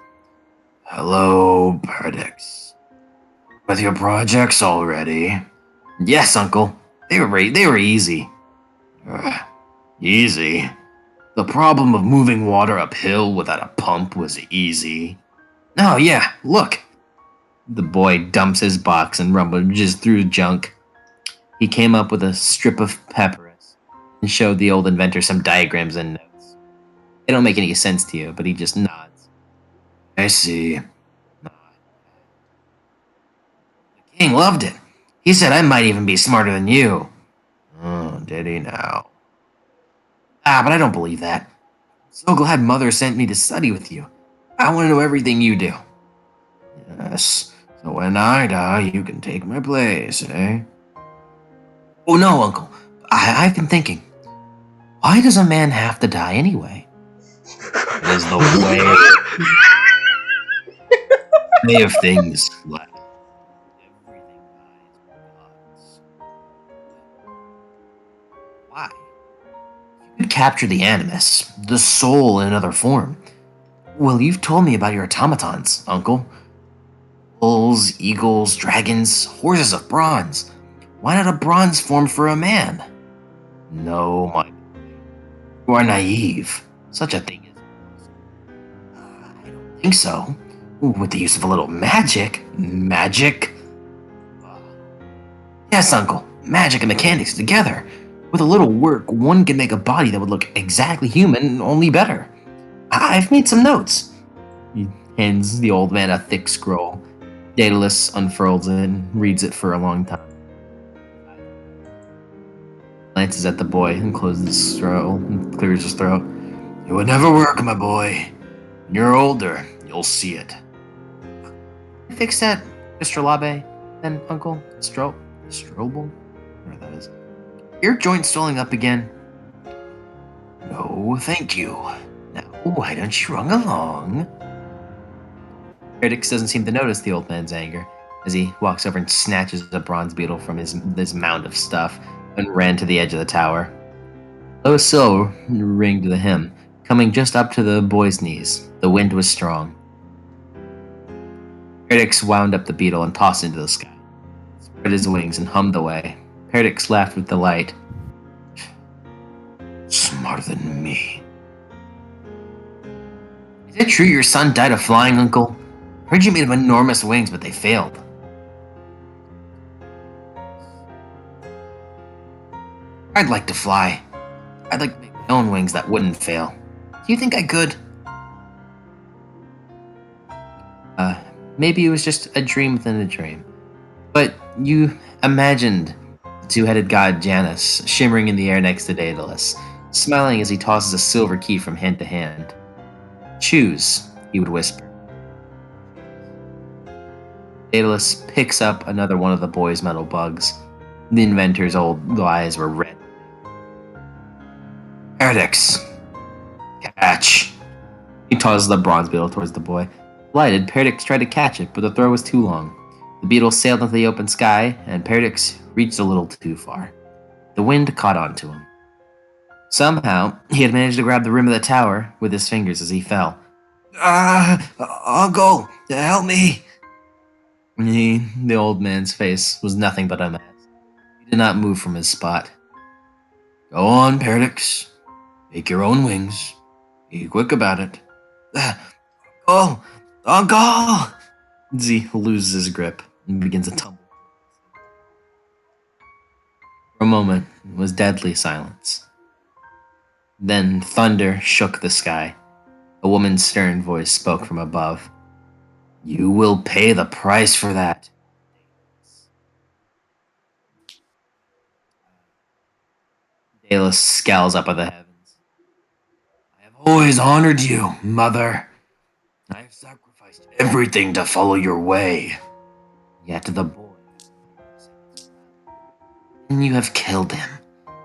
Hello, Perdix. With your projects already? Yes, Uncle. They were easy. Easy? The problem of moving water uphill without a pump was easy. Oh, yeah, look. The boy dumps his box and rummages through junk. He came up with a strip of papyrus and showed the old inventor some diagrams and notes. They don't make any sense to you, but he just nods. I see. The king loved it. He said I might even be smarter than you. Oh, did he now? But I don't believe that. So glad Mother sent me to study with you. I want to know everything you do. Yes, so when I die, you can take my place, eh? Oh, no, Uncle. I've been thinking. Why does a man have to die anyway? It is the way of things. Like everything dies with gods. Why? You could capture the animus, the soul in another form. Well, you've told me about your automatons, Uncle. Bulls, eagles, dragons, horses of bronze. Why not a bronze form for a man? No, my boy. You are naive. Such a thing is impossible. I don't think so. With the use of a little magic. Magic? Yes, Uncle. Magic and mechanics together. With a little work, one can make a body that would look exactly human, only better. I've made some notes. He hands the old man a thick scroll. Daedalus unfurls it and reads it for a long time. Glances at the boy and closes his scroll and clears his throat. It would never work, my boy. When you're older, you'll see it. Fix that, Mr. Labe, then, Uncle. Strobel? Whatever that is. Your joint swelling up again? No, thank you. Now, why don't you run along? Perdix doesn't seem to notice the old man's anger as he walks over and snatches a bronze beetle from this mound of stuff and ran to the edge of the tower. Low Sill ringed the hymn, coming just up to the boy's knees. The wind was strong. Perdix wound up the beetle and tossed it into the sky. Spread his wings and hummed away. Perdix laughed with delight. Smarter than me. Is it true your son died of flying, Uncle? Heard you made him enormous wings, but they failed. I'd like to fly. I'd like to make my own wings that wouldn't fail. Do you think I could? Maybe it was just a dream within a dream. But you imagined the two-headed god Janus shimmering in the air next to Daedalus, smiling as he tosses a silver key from hand to hand. Choose, he would whisper. Daedalus picks up another one of the boy's metal bugs. The inventor's old eyes were red. Perdix! Catch! He tosses the bronze beetle towards the boy. Delighted, Perdix tried to catch it, but the throw was too long. The beetle sailed into the open sky, and Perdix reached a little too far. The wind caught onto him. Somehow, he had managed to grab the rim of the tower with his fingers as he fell. Uncle, help me! The old man's face was nothing but a mask. He did not move from his spot. Go on, Perdix. Make your own wings. Be quick about it. Uncle! Z loses his grip and begins to tumble. For a moment, it was deadly silence. Then thunder shook the sky. A woman's stern voice spoke from above. You will pay the price for that. Daedalus scowls up at the heavens. I have always honored you, Mother. I have sacrificed everything to follow your way. Yet the boy, and you have killed him.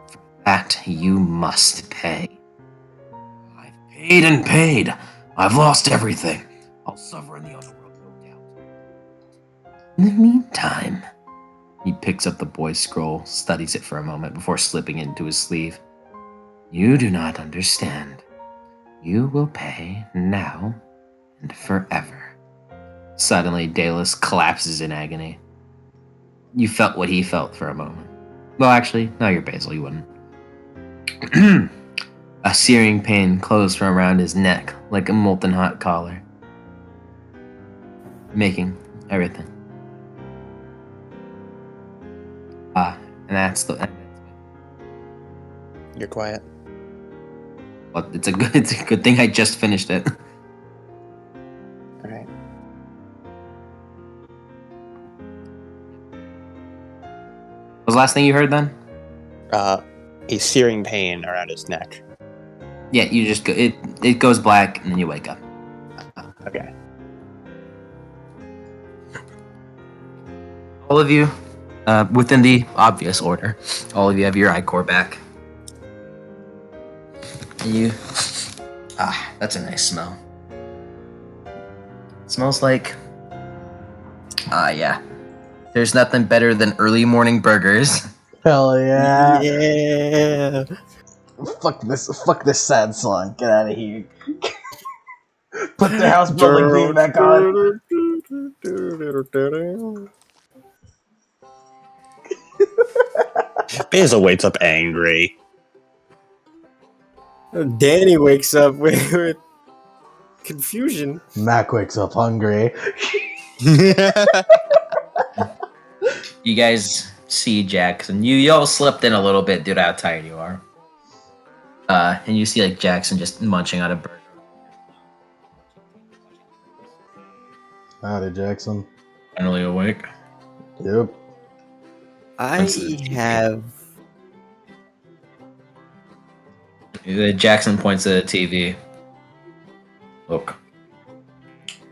For that you must pay. I've paid and paid. I've lost everything. I'll suffer in the underworld, no doubt. In the meantime, he picks up the boy's scroll, studies it for a moment before slipping it into his sleeve. You do not understand. You will pay now and forever. Suddenly, Dallas collapses in agony. You felt what he felt for a moment. Well, actually, no, you're Basil, you wouldn't. A searing pain closed from around his neck like a molten hot collar, making everything. And that's the. You're quiet. Well, it's a good thing I just finished it. All right. What was the last thing you heard then? A searing pain around his neck. Yeah, you just go. It goes black and then you wake up. Okay. All of you, within the obvious order, all of you have your ichor back. And you. That's a nice smell. It smells like. Yeah. There's nothing better than early morning burgers. Hell yeah. Yeah. Fuck this sad song. Get out of here. Put the house public theme back on. Basil wakes up angry. Danny wakes up with confusion. Mac wakes up hungry. You guys see Jackson. You all slept in a little bit due to how tired you are. And you see like Jackson just munching on a burger. Howdy, Jackson. Finally awake. Yep. I have. Jackson points at the TV. Look.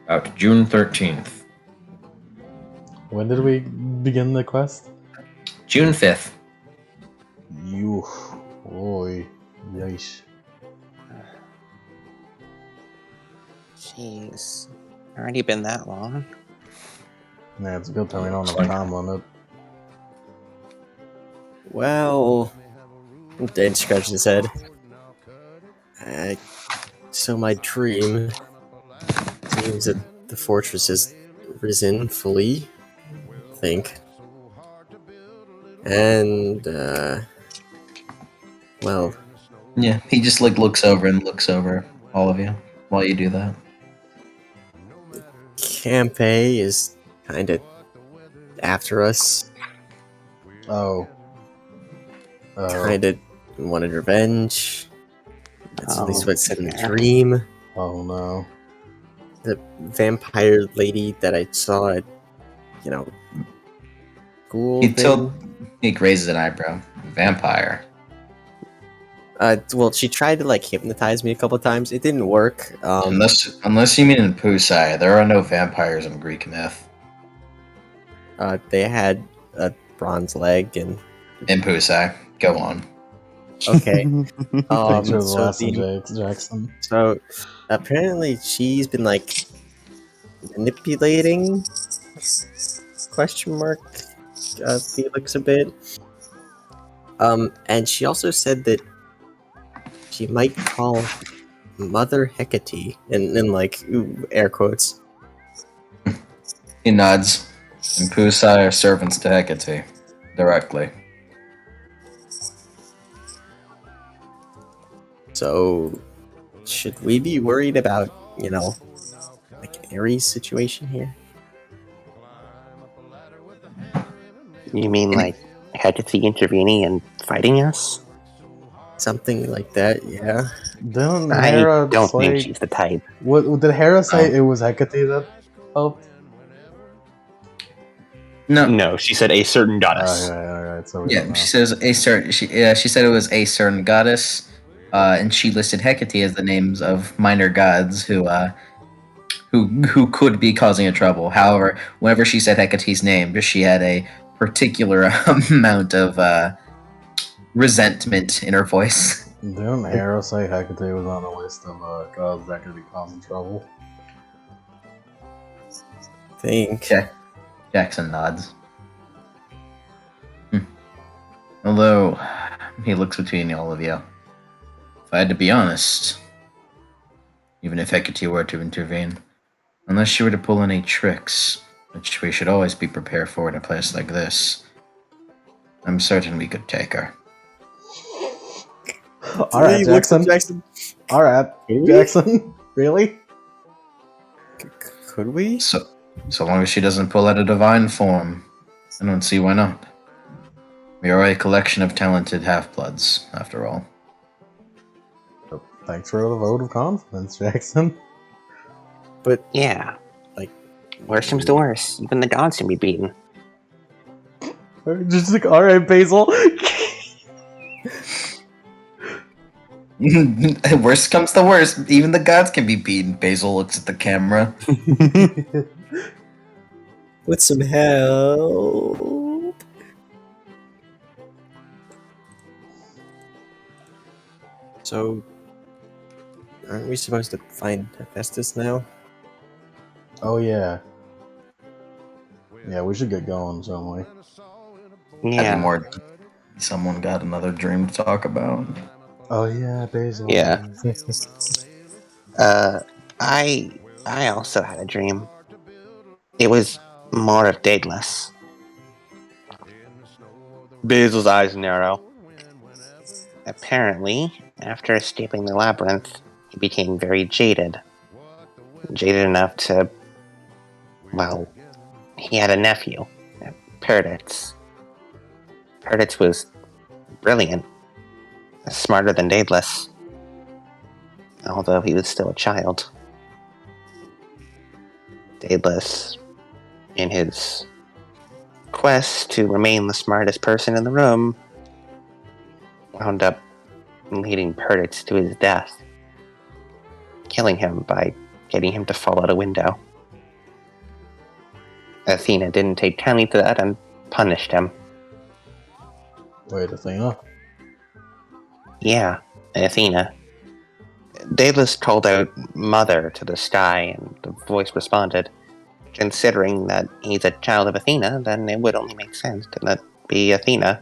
About June 13th. When did we begin the quest? June 5th. You. Oi. Yeesh. Jeez. Already been that long? Yeah, it's a good thing we don't have a time limit. Well, Dan scratched his head. So my dream seems that the fortress has risen fully, I think. And, well... Yeah, he just like looks over all of you while you do that. Campe is kind of after us. Oh. Kind of wanted revenge. That's at least what it said in the yeah. dream. Oh no. The vampire lady that I saw at, school. He raises an eyebrow. Vampire. Well, she tried to like hypnotize me a couple times. It didn't work. Unless you mean in Pusai, there are no vampires in Greek myth. They had a bronze leg and. In Pusai, go on. Okay. Thanks for the lesson, Jackson. So apparently she's been like manipulating Felix a bit. And she also said that she might call Mother Hecate in like air quotes. He nods. And Pusai are servants to Hecate. Directly. So, should we be worried about, like an Ares situation here? You mean like Hecate intervening and fighting us? Something like that, yeah. I don't think she's the type. What did Hera say? It was Hecate that helped? No, she said a certain goddess. Alright, so she says a certain. She said it was a certain goddess, and she listed Hecate as the names of minor gods who could be causing a trouble. However, whenever she said Hecate's name, she had a particular amount of resentment in her voice. Didn't Arrow say Hecate was on the list of gods that could be causing trouble? Think. Jackson nods. Although, he looks between all of you. If I had to be honest, even if Hecate were to intervene, unless she were to pull any tricks, which we should always be prepared for in a place like this, I'm certain we could take her. Alright, Jackson. Jackson. Alright, Jackson. Really? Could we? So long as she doesn't pull out a divine form, I don't see why not. We are a collection of talented half-bloods, after all. Thanks for the vote of confidence, Jackson. But Yeah. like, Worst comes to worst. Even the gods can be beaten. Just like, alright, Basil. Worst comes to worst, even the gods can be beaten. Basil looks at the camera. with some help. So, aren't we supposed to find Hephaestus now? Oh, yeah. Yeah, we should get going some way. Yeah. Someone got another dream to talk about. Oh, yeah, Basil. Yeah. I also had a dream. It was more of Daedalus. Basil's eyes narrow. Apparently, after escaping the labyrinth, he became very jaded. Jaded enough to... Well, he had a nephew, Perditz. Perditz was brilliant. Smarter than Daedalus. Although he was still a child. Daedalus, in his quest to remain the smartest person in the room, wound up leading Perditz to his death, killing him by getting him to fall out a window. Athena didn't take kindly to that and punished him. Wait, Athena? Yeah, Athena. Daedalus called out Mother to the sky, and the voice responded, considering that he's a child of Athena, then it would only make sense to that be Athena.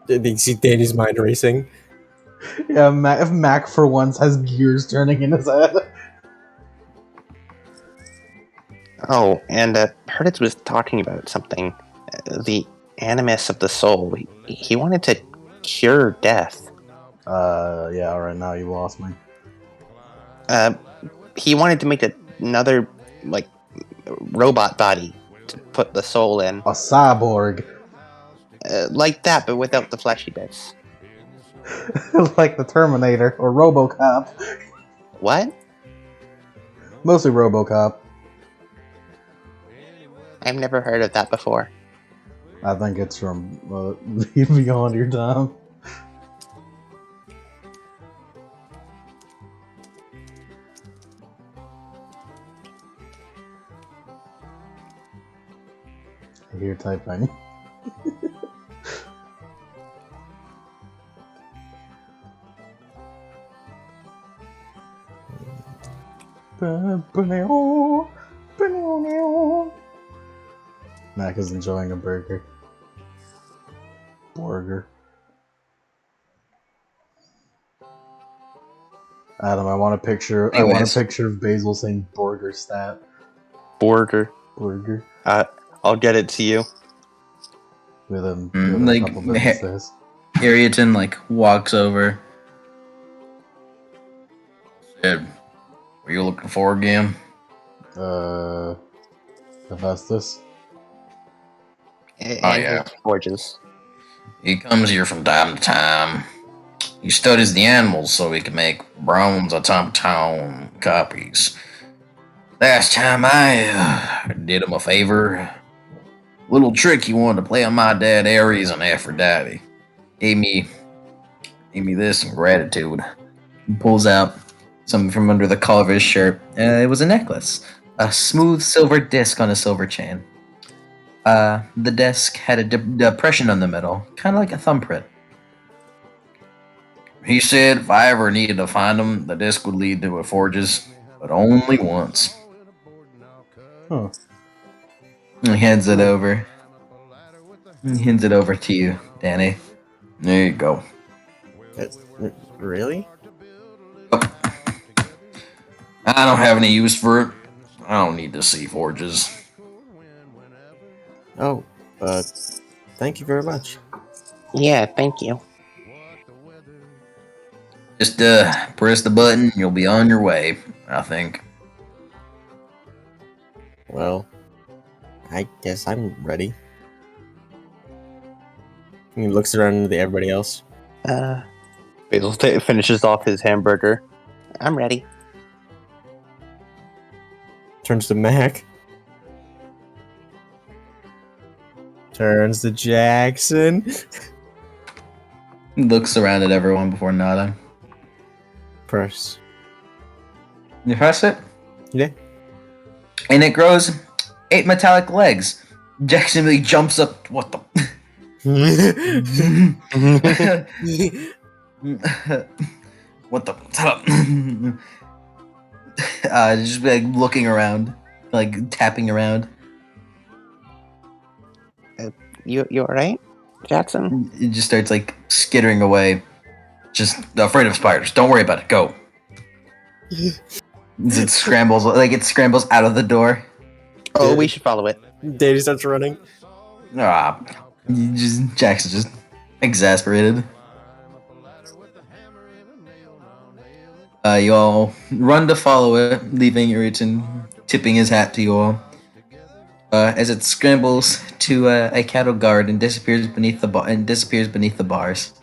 Did you see Danny's mind racing? Yeah, if Mac for once has gears turning in his head. Oh, and Perditz was talking about something. The animus of the soul. He wanted to cure death. Yeah, alright, now you lost me. He wanted to make another, like, robot body to put the soul in. A cyborg. Like that, but without the fleshy bits. Like the Terminator, or RoboCop. What? Mostly RoboCop. I've never heard of that before. I think it's from Beyond Your Time. I hear typing. Mac is enjoying a burger. Adam, I want a picture. Anyways. I want a picture of Basil saying Borger stat. Borger. I'll get it to you. With a like, couple businesses. Ariaton, like, walks over. Said, "Were you looking for again?" Hephaestus. Yeah. Forges. He comes here from time to time. He studies the animals so he can make bronze automaton copies. Last time I did him a favor. Little trick he wanted to play on my dad Ares and Aphrodite. Gave me this in gratitude. He pulls out something from under the collar of his shirt. It was a necklace. A smooth silver disc on a silver chain. The desk had a depression on the metal, kind of like a thumbprint. He said if I ever needed to find them, the disc would lead to a forges, but only once. Huh. He hands it over. He hands it over to you, Danny. There you go. Really? I don't have any use for it. I don't need to see forges. Oh, thank you very much. Yeah, thank you. Just press the button, you'll be on your way, I think. Well, I guess I'm ready. He looks around at everybody else. Basil finishes off his hamburger. I'm ready. Turns to Mac. Turns to Jackson. Looks around at everyone before nodding. Press. You press it? Yeah. And it grows 8 metallic legs. Jackson really jumps up. What the? What the? Just like looking around, like tapping around. You alright, Jackson? It just starts like skittering away. Just afraid of spiders. Don't worry about it. Go. It scrambles out of the door. Oh, we should follow it. Danny starts running. Jackson's just exasperated. You all run to follow it, leaving Uriton tipping his hat to you all. As it scrambles to a cattle guard and disappears beneath the bars.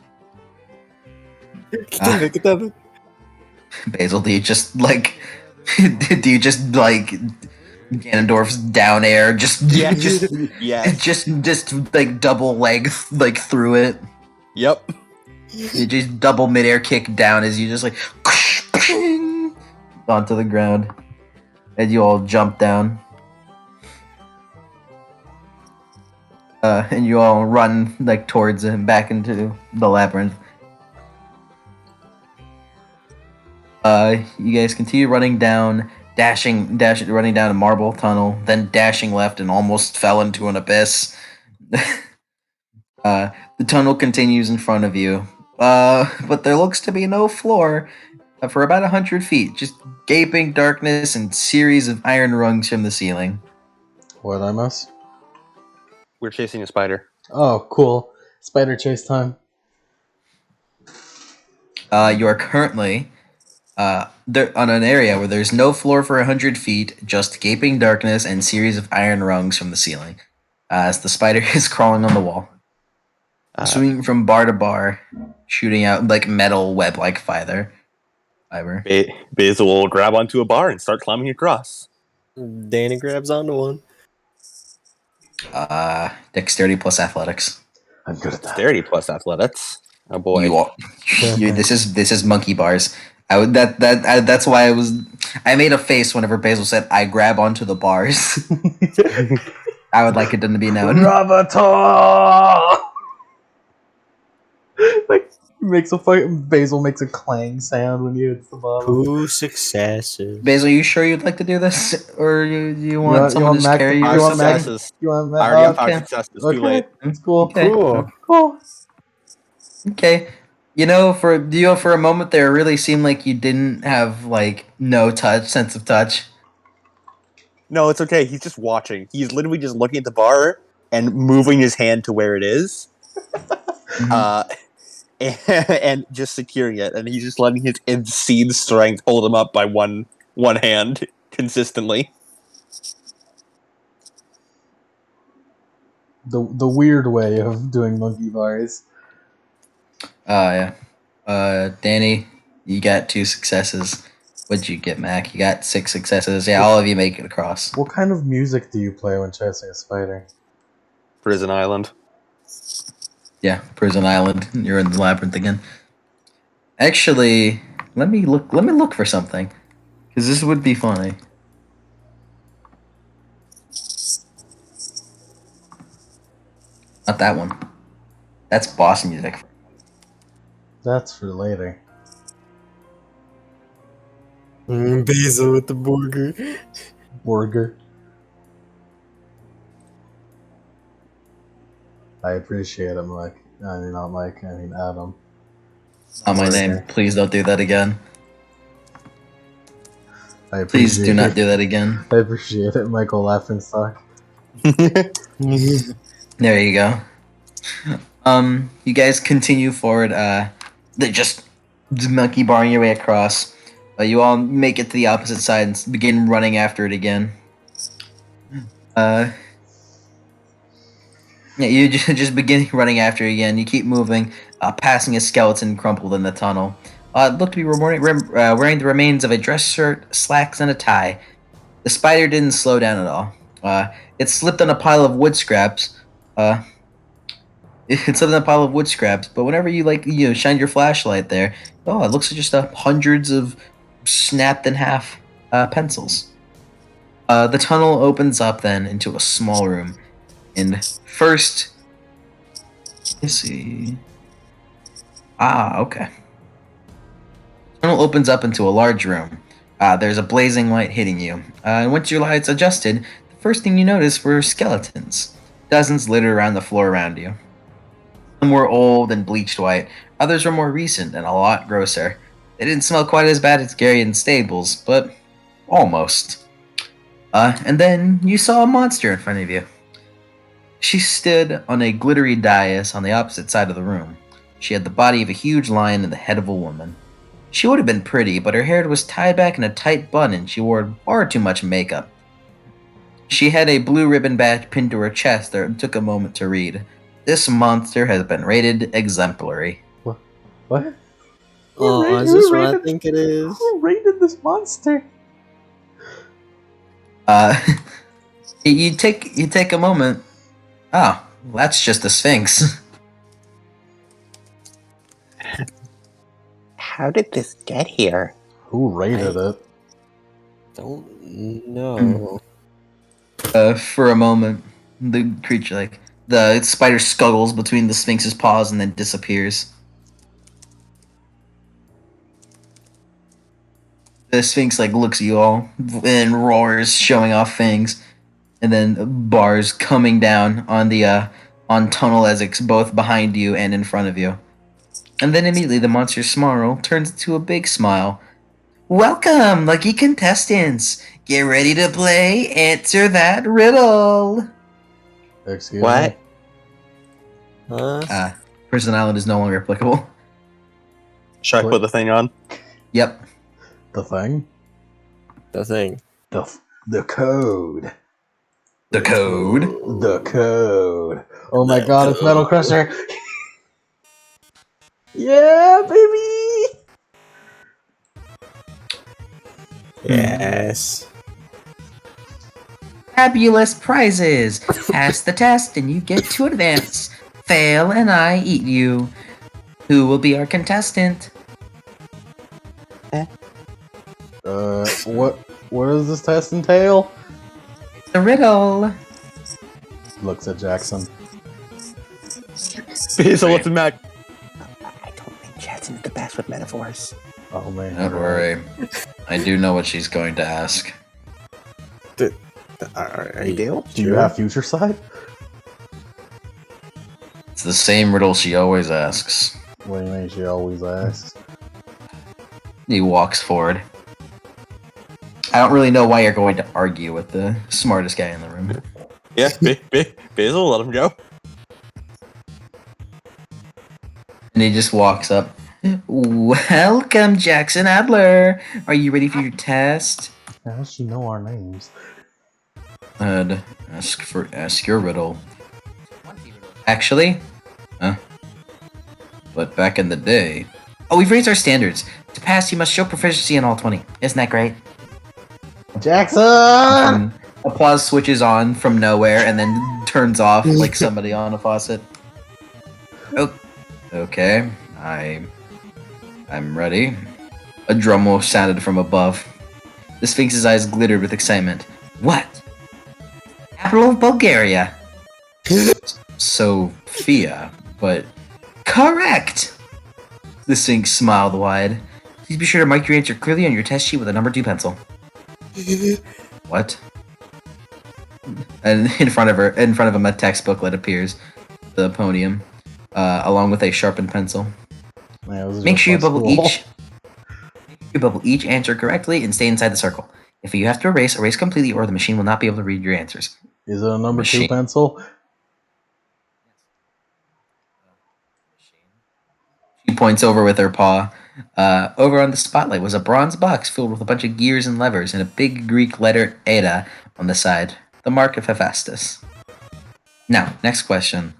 Get that. Basil, do you just like Ganondorf's down air? Just like double leg like through it. Yep. You just double midair kick down as you just like onto the ground, and you all jump down. And you all run like towards him back into the labyrinth. You guys continue running down, running down a marble tunnel, then dashing left and almost fell into an abyss. The tunnel continues in front of you, but there looks to be no floor for about 100 feet, just gaping darkness and series of iron rungs from the ceiling. What I miss? We're chasing a spider. Oh, cool. Spider chase time. You are currently there on an area where there's no floor for 100 feet, just gaping darkness and series of iron rungs from the ceiling. As the spider is crawling on the wall, swinging from bar to bar, shooting out like metal web-like fiber. Basil will grab onto a bar and start climbing across. Danny grabs onto one. Dexterity plus athletics. I'm good at that. Dexterity plus athletics. Oh boy. This is monkey bars. That's why I made a face whenever Basil said I grab onto the bars. I would like it to be known. Ravatar! Like Basil makes a clang sound when you hit the bottom. 2 successes. Basil, you sure you'd like to do this, or you want someone to carry you? You want Mac? You want Mac? I already have 5 okay. successes. Okay. Too late. It's cool. Okay. Cool. Okay. For a moment there, it really seemed like you didn't have like no sense of touch. No, it's okay. He's just watching. He's literally just looking at the bar and moving his hand to where it is. And just securing it. And he's just letting his insane strength hold him up by one hand consistently. The weird way of doing monkey bars. Yeah. Danny, you got 2 successes. What'd you get, Mac? You got 6 successes. Yeah, all of you make it across. What kind of music do you play when chasing a spider? Prison Island. Yeah, Prison Island. You're in the labyrinth again. Actually, let me look for something, because this would be funny. Not that one. That's boss music. That's for later. Basil with the burger. Burger. I appreciate him, Mike. I mean, not Mike. I mean, Adam. Not my name. Burger. Please don't do that again. I Please do appreciate not it. do that again. I appreciate it, Michael Laughingstock. There you go. You guys continue forward. They just monkey barring your way across. You all make it to the opposite side and begin running after it again. Yeah, you just begin running after it again. You keep moving, passing a skeleton crumpled in the tunnel. It looked to be wearing the remains of a dress shirt, slacks, and a tie. The spider didn't slow down at all. It slipped on a pile of wood scraps. It slipped on a pile of wood scraps. But whenever you shine your flashlight there, it looks like just hundreds of snapped in half pencils. The tunnel opens up then into a small room. And first, let's see. Okay. The tunnel opens up into a large room. There's a blazing light hitting you. And once your light's adjusted, the first thing you notice were skeletons. Dozens littered around the floor around you. Some were old and bleached white. Others were more recent and a lot grosser. They didn't smell quite as bad as Garrian's stables, but almost. And then you saw a monster in front of you. She stood on a glittery dais on the opposite side of the room. She had the body of a huge lion and the head of a woman. She would have been pretty, but her hair was tied back in a tight bun and she wore far too much makeup. She had a blue ribbon badge pinned to her chest that it took a moment to read. This monster has been rated exemplary. What? Oh, is this what I think it is? Who rated this monster? You take a moment. Oh, that's just a sphinx. How did this get here? Who rated it? Don't know. For a moment, the creature, the spider scuttles between the sphinx's paws and then disappears. The sphinx looks at you all and roars, showing off fangs, and then bars coming down on tunnel as it's both behind you and in front of you. And then immediately the monster's snarl turns into a big smile. Welcome, lucky contestants! Get ready to play Answer That Riddle! Excuse What? me? Prison Island is no longer applicable. Should I put the thing on? Yep. The thing? The thing. The code. The code? The code. Oh my god, it's Metal Crusher! Yeah, baby! Yes. Fabulous prizes! Pass the test and you get to advance. Fail and I eat you. Who will be our contestant? What does this test entail? The riddle. Looks at Jackson. Basil, what's the matter? I don't think Jackson's the best with metaphors. Oh man. Don't worry. I do know what she's going to ask. You do? Do you have future sight? It's the same riddle she always asks. What do you mean she always asks? He walks forward. I don't really know why you're going to argue with the smartest guy in the room. Yeah, Basil, let him go. And he just walks up. Welcome, Jackson Adler. Are you ready for your test? How does she know our names? Ask your riddle. Actually, but back in the day. Oh, we've raised our standards. To pass, you must show proficiency in all 20. Isn't that great? Jackson! Applause switches on from nowhere and then turns off like somebody on a faucet. Oh, okay. I'm ready. A drum roll sounded from above. The Sphinx's eyes glittered with excitement. What? Capital of Bulgaria. Sophia, but correct. The Sphinx smiled wide. Please be sure to mark your answer clearly on your test sheet with a number 2 pencil. What? And in front of him, a text booklet appears, the podium, along with a sharpened pencil. Man, Make sure you bubble each answer correctly and stay inside the circle. If you have to erase completely, or the machine will not be able to read your answers. Is it a number 2 pencil? She points over with her paw. Over on the spotlight was a bronze box filled with a bunch of gears and levers and a big Greek letter eta on the side, the mark of Hephaestus. Now, next question.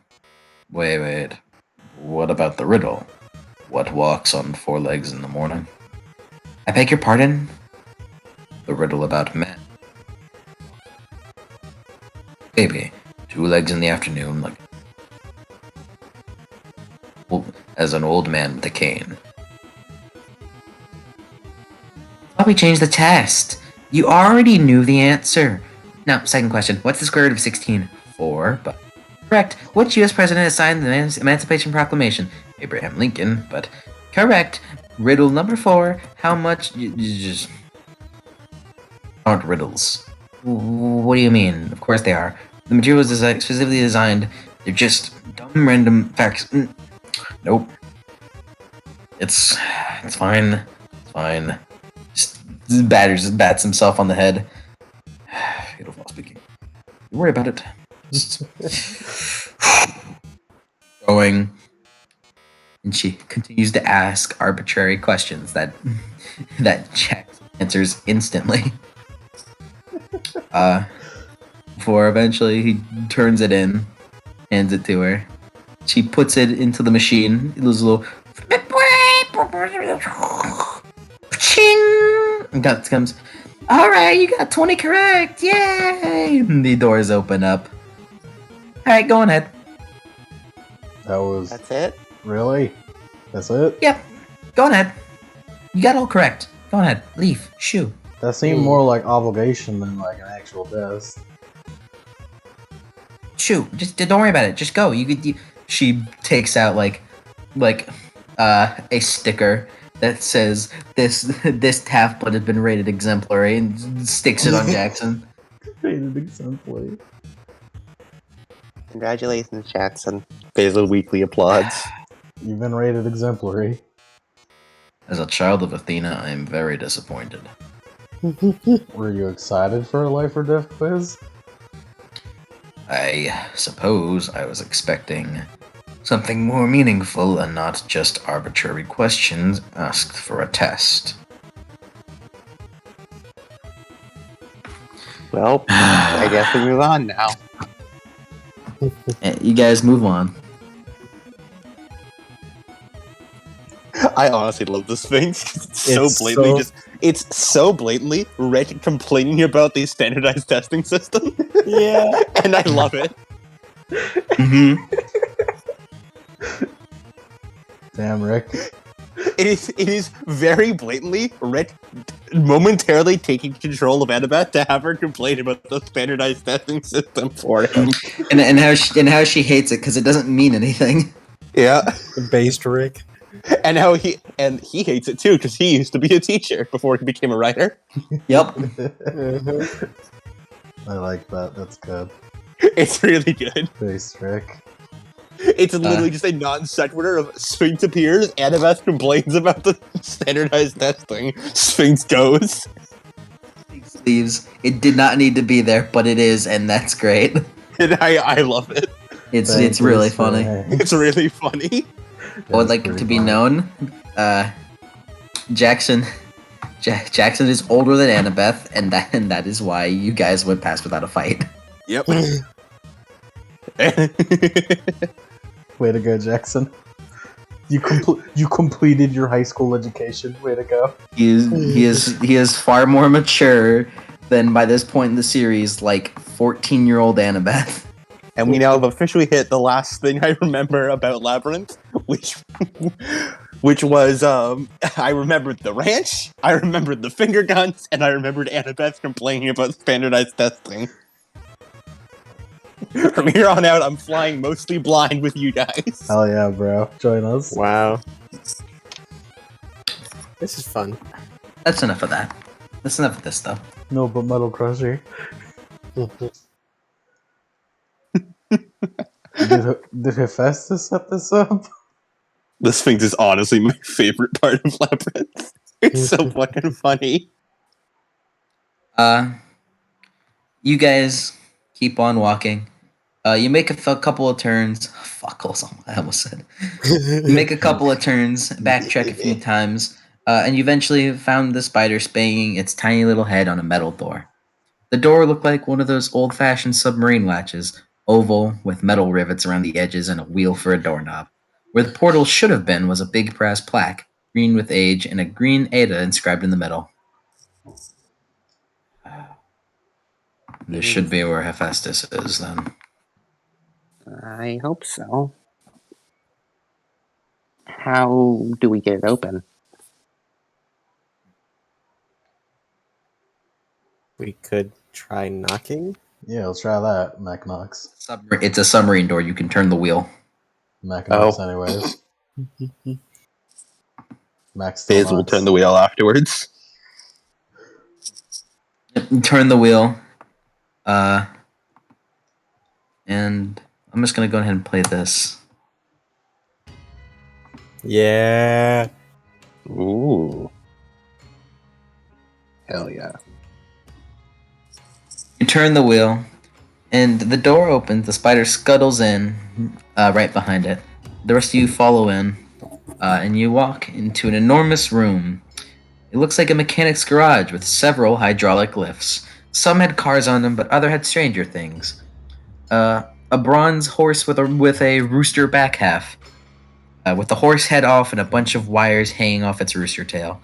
Wait. What about the riddle? What walks on 4 legs in the morning? I beg your pardon? The riddle about men. Baby, 2 legs in the afternoon, like as an old man with a cane. Probably change the test. You already knew the answer. Now, second question. What's the square root of 16? 4, but correct. Which U.S. president signed the Emancipation Proclamation? Abraham Lincoln, but correct. Riddle number 4. How much you just aren't riddles? What do you mean? Of course they are. The material was specifically designed. They're just dumb random facts. Nope. It's fine. It's fine. Just bats himself on the head. Fatal fall speaking. Don't worry about it. Just going. And she continues to ask arbitrary questions that Jack answers instantly. Before eventually he turns it in, hands it to her. She puts it into the machine. It was a little ching. And that comes. All right, you got 20 correct. Yay! And the doors open up. All right, go on ahead. That's it? Really? That's it? Yep. Go on ahead. You got all correct. Go on ahead. Leave. Shoo. That seemed more like obligation than like an actual test. Shoo. Just don't worry about it. Just go. She takes out like a sticker that says this half-blood has been rated exemplary and sticks it on Jackson. Rated exemplary. Congratulations, Jackson. Basil Weekly applauds. You've been rated exemplary. As a child of Athena, I am very disappointed. Were you excited for a life or death quiz? I suppose I was expecting something more meaningful and not just arbitrary questions asked for a test. Well, I guess we move on now. You guys move on. I honestly love the Sphinx. It's so blatantly Red complaining about the standardized testing system. Yeah. And I love it. Mm-hmm. Damn, Rick. It is very blatantly Red momentarily taking control of Annabeth to have her complain about the standardized testing system for him. and how she hates it because it doesn't mean anything. Yeah. Based Rick. And how he hates it too because he used to be a teacher before he became a writer. Yep. I like that. That's good. It's really good. Face Rick. It's literally just a non sequitur of Sphinx appears, Annabeth complains about the standardized testing, Sphinx goes. Sphinx leaves. It did not need to be there, but it is, and that's great. And I love it. It's really funny. It's really funny. I would like it to be known, Jackson is older than Annabeth, and that is why you guys went past without a fight. Yep. Way to go, Jackson. You completed your high school education. Way to go. He is far more mature than by this point in the series, like 14-year-old Annabeth. And we now have officially hit the last thing I remember about Labyrinth, which was I remembered the ranch, I remembered the finger guns, and I remembered Annabeth complaining about standardized testing. From here on out, I'm flying mostly blind with you guys. Hell yeah, bro. Join us. Wow. This is fun. That's enough of that. That's enough of this stuff. No, but Metal Crusher. Did Hephaestus set this up? The Sphinx is honestly my favorite part of Labyrinth. It's so fucking funny. You guys keep on walking. You make a couple of turns. Fuck, I almost said. You make a couple of turns, backtrack a few times, and you eventually found the spider banging its tiny little head on a metal door. The door looked like one of those old-fashioned submarine latches, oval, with metal rivets around the edges and a wheel for a doorknob. Where the portal should have been was a big brass plaque, green with age, and a green Ada inscribed in the middle. This should be where Hephaestus is, then. I hope so. How do we get it open? We could try knocking. Yeah, let's try that. Mac knocks. It's a submarine door. You can turn the wheel. Mac knocks anyways. Mac still Faze will knocks. turn the wheel afterwards. Turn the wheel. And I'm just gonna go ahead and play this. Yeah. Ooh. Hell yeah. You turn the wheel, and the door opens. The spider scuttles in, right behind it. The rest of you follow in, and you walk into an enormous room. It looks like a mechanic's garage with several hydraulic lifts. Some had cars on them, but other had stranger things. A bronze horse with a rooster back half, with the horse head off and a bunch of wires hanging off its rooster tail.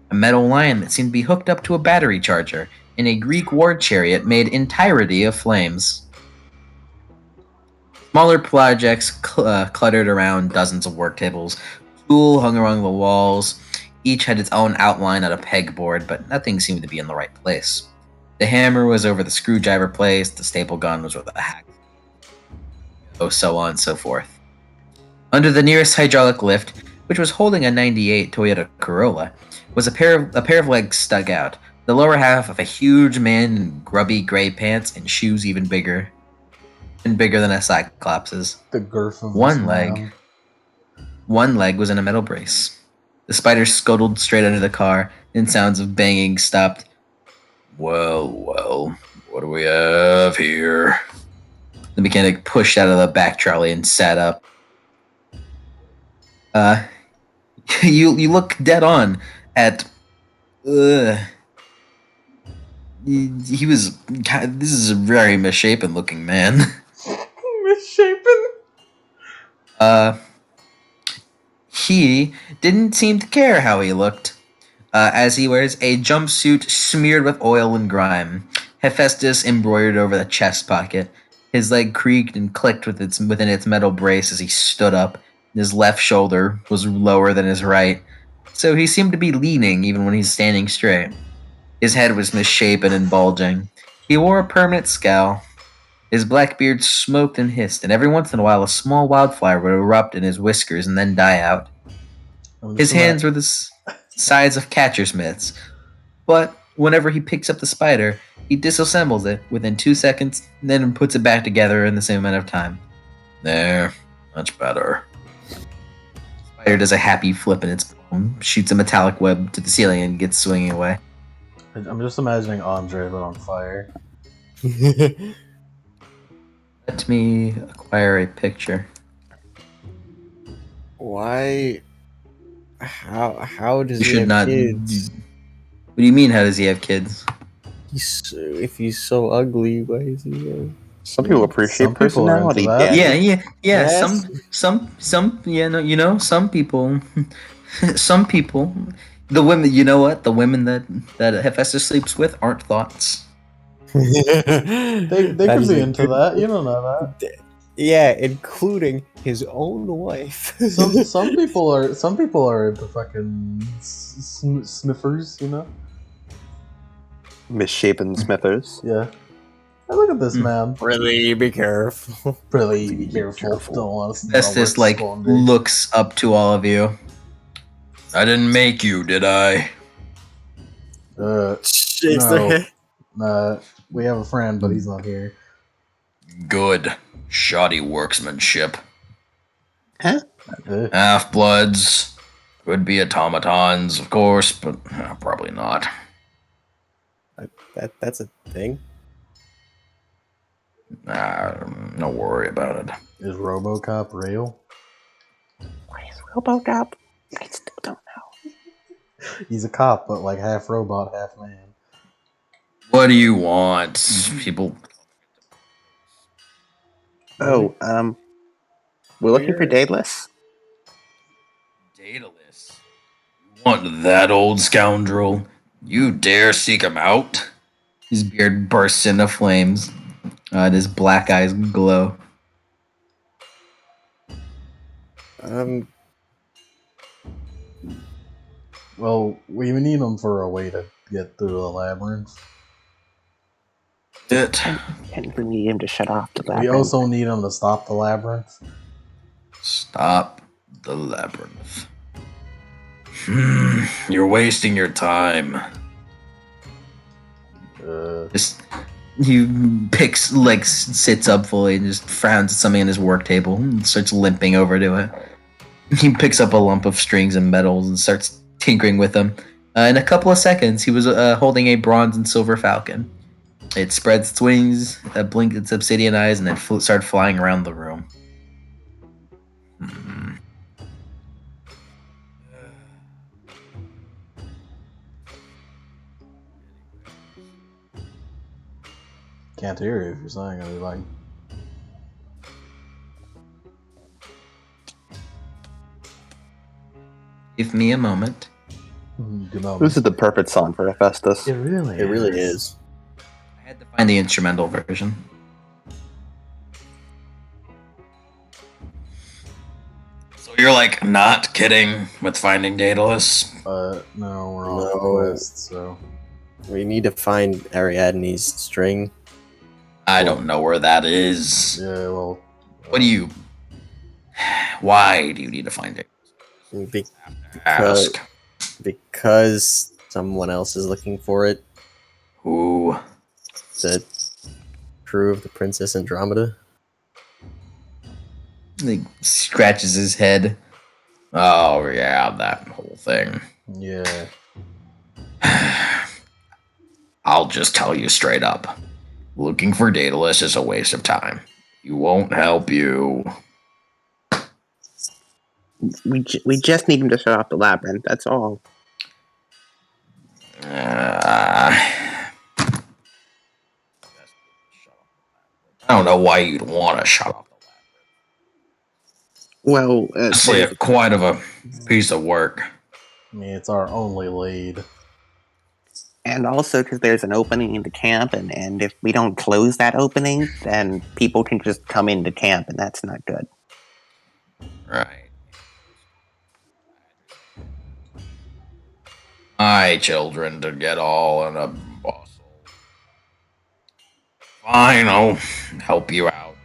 A metal lion that seemed to be hooked up to a battery charger, and a Greek war chariot made entirety of flames. Smaller projects cluttered around dozens of work tables. Tool hung along the walls. Each had its own outline on a pegboard, but nothing seemed to be in the right place. The hammer was over the screwdriver place, the staple gun was where the hack, so on and so forth. Under the nearest hydraulic lift, which was holding a 98 Toyota Corolla, was a pair of legs stuck out, the lower half of a huge man in grubby gray pants and shoes even bigger than a Cyclops's. The girth of One leg was in a metal brace. The spider scuttled straight under the car, and sounds of banging stopped. Well, what do we have here? The mechanic pushed out of the back trolley and sat up. You look dead on at. He was. This is a very misshapen looking man. Misshapen? He didn't seem to care how he looked, as he wears a jumpsuit smeared with oil and grime, Hephaestus embroidered over the chest pocket. His leg creaked and clicked within its metal brace as he stood up. His left shoulder was lower than his right, so he seemed to be leaning even when he's standing straight. His head was misshapen and bulging. He wore a permanent scowl. His black beard smoked and hissed, and every once in a while a small wildfire would erupt in his whiskers and then die out. His hands were the size of catcher's mitts, but whenever he picks up the spider, he disassembles it within 2 seconds, and then puts it back together in the same amount of time. There, much better. The spider does a happy flip in its palm, shoots a metallic web to the ceiling, and gets swinging away. I'm just imagining Andre but on fire. Let me acquire a picture. Why? How does You he should have not. kids? What do you mean? How does he have kids? If he's so ugly, why is he? Some people appreciate Some people are into personality. that. Danny. Yeah. Yes. Some. Yeah, no. You know, some people. Some people. The women. You know what? The women that Hephaestus sleeps with aren't thoughts. They That could is be a into good- that. You don't know that. Yeah, including his own wife. Some people are into fucking sniffers. You know. Misshapen Smithers. Yeah. Hey, look at this man. Really be careful. Really be careful. Don't want to Estes like looks up to all of you. I didn't make you, did I? Shakes No. their head. We have a friend, but he's not here. Good. Shoddy workmanship. Huh? Half-bloods. Could be automatons, of course, but probably not. That's a thing. No worry about it. Is RoboCop real? What is RoboCop? I still don't know. He's a cop, but like half robot, half man. What do you want? People. Oh, we're looking for Daedalus. Daedalus. You want that old scoundrel? You dare seek him out? His beard bursts into flames. And his black eyes glow. Well, we need him for a way to get through the labyrinth. And we need him to shut off the labyrinth. We also need him to stop the labyrinth. Stop the labyrinth. You're wasting your time. He picks, like, sits up fully and just frowns at something on his work table and starts limping over to it. He picks up a lump of strings and metals and starts tinkering with them. In a couple of seconds, he was holding a bronze and silver falcon. It spreads its wings, blinked its obsidian eyes, and then started flying around the room. Can't hear you if you're saying anything. Give me a moment. This is the perfect song for Hephaestus. It really is. I had to find the instrumental version. So you're like not kidding with finding Daedalus? No, we're on a quest, so we need to find Ariadne's string. I don't know where that is. Yeah, well, what do you? Why do you need to find it? Because someone else is looking for it. Who? The crew of the Princess Andromeda. He scratches his head. Oh yeah, that whole thing. Yeah. I'll just tell you straight up. Looking for Daedalus is a waste of time. He won't help you. We just need him to shut off the labyrinth. That's all. I don't know why you'd want to shut off the labyrinth. Well, it's quite of a piece of work. I mean, it's our only lead. And also because there's an opening in the camp, and if we don't close that opening, then people can just come into camp, and that's not good. Right. Hi, children, to get all in a bustle. Fine, I'll help you out.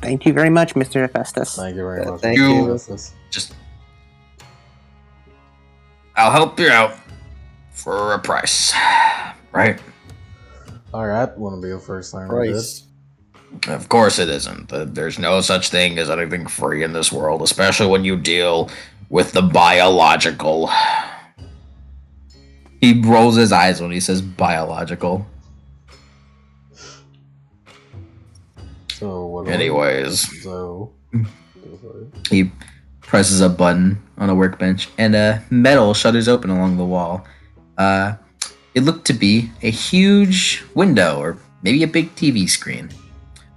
Thank you very much, Mr. Hephaestus. Thank you very much. Thank you. I'll help you out for a price, right? Alright, wanna be the first time we did? Of course it isn't. There's no such thing as anything free in this world, especially when you deal with the biological. He rolls his eyes when he says biological. So what? Anyways, so he presses a button on a workbench, and metal shutters open along the wall. It looked to be a huge window, or maybe a big TV screen.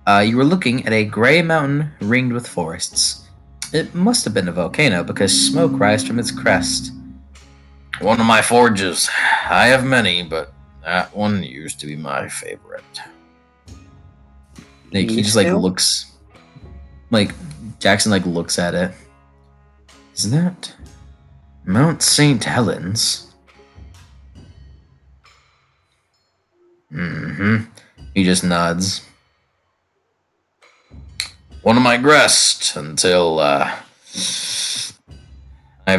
You were looking at a gray mountain ringed with forests. It must have been a volcano because smoke rises from its crest. One of my forges. I have many, but that one used to be my favorite. Like, he just looks, like Jackson looks at it. Is that Mount St. Helens? Mm-hmm. He just nods. One of my guests until I've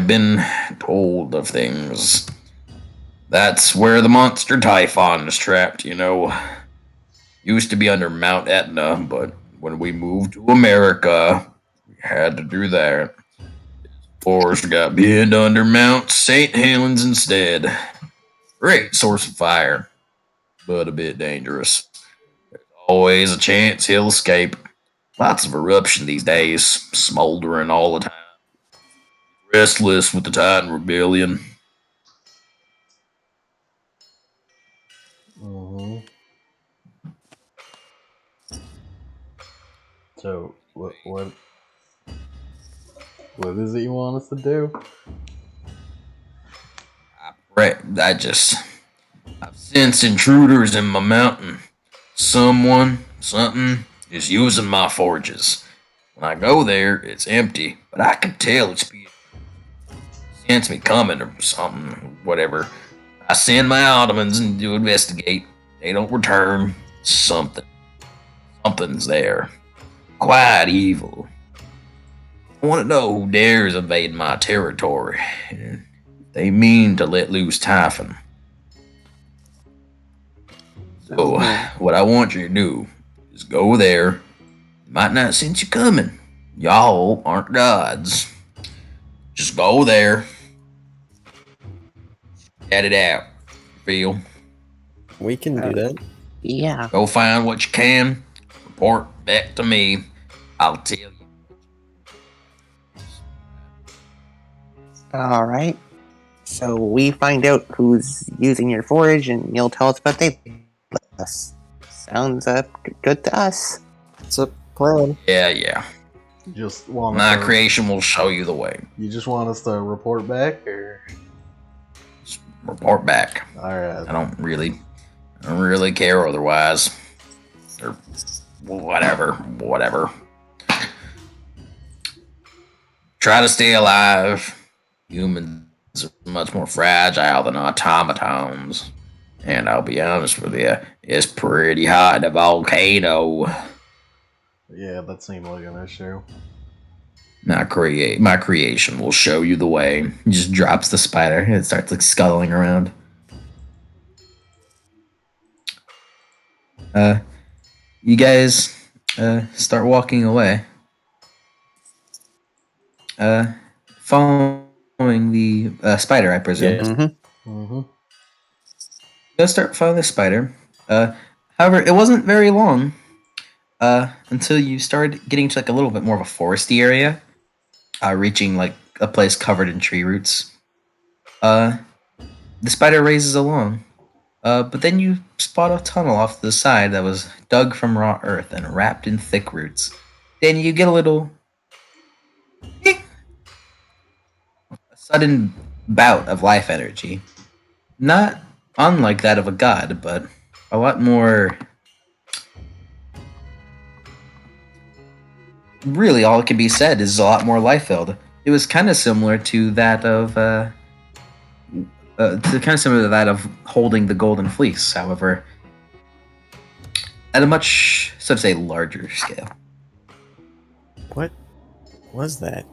been told of things. That's where the monster Typhon is trapped, you know. Used to be under Mount Etna, but when we moved to America, we had to do that. Forest got pinned under Mount St. Helens instead. Great source of fire, but a bit dangerous. Always a chance he'll escape. Lots of eruption these days, smoldering all the time. Restless with the Titan Rebellion. Mm-hmm. So what is it you want us to do? I've sensed intruders in my mountain. Something is using my forges. When I go there, it's empty, but I can tell it's being sense me coming or something, whatever. I send my Ottomans and to investigate. They don't return. Something's there. Quite evil. I want to know who dares invade my territory. They mean to let loose Typhon. So, what I want you to do is go there. Might not sense you coming. Y'all aren't gods. Just go there. Get it out. Feel. We can do that. Yeah. Go find what you can. Report back to me. I'll tell you. All right. So we find out who's using your forage, and you'll tell us about us. Sounds good to us. It's a plan. Yeah. You just want My us to, creation will show you the way. you just want us to report back, or Just report back. all right? I don't really care otherwise. Or whatever. Try to stay alive. Humans are much more fragile than automatons. And I'll be honest with you, it's pretty hot in a volcano. Yeah, that seemed like an issue. My creation will show you the way. He just drops the spider and it starts like scuttling around. You guys start walking away. Following the spider, I presume. Yes. Mm-hmm. You'll start following the spider. However, it wasn't very long until you started getting to like a little bit more of a foresty area, reaching like a place covered in tree roots. The spider races along, but then you spot a tunnel off to the side that was dug from raw earth and wrapped in thick roots. Then you get a sudden bout of life energy. Not unlike that of a god, but a lot more. Really, all it can be said is a lot more life filled. It was kind of similar to that of holding the golden fleece. However, at a much, so to say, larger scale. What was that?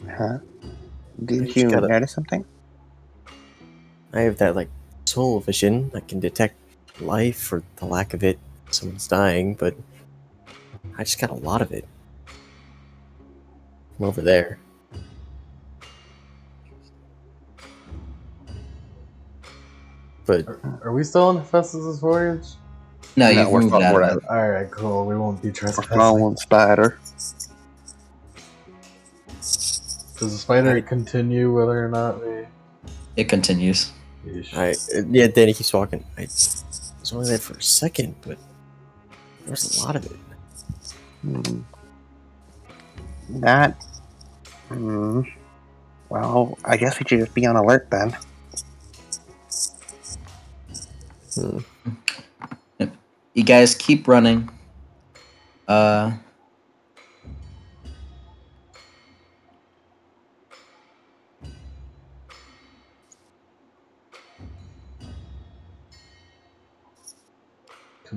Huh? I Did just you gotta- notice something? I have that like soul vision. I can detect life or the lack of it. Someone's dying, but I just got a lot of it. From over there. But Are we still on Festus's voyage? No, No, you've we're moved fo- out we're of it. All right, cool. We won't be We're trespassing. following Spider. Does the spider continue whether or not we? It continues. yeah, Danny keeps walking. I was only there for a second, but there's a lot of it. That. Well, I guess we should just be on alert then. You guys keep running.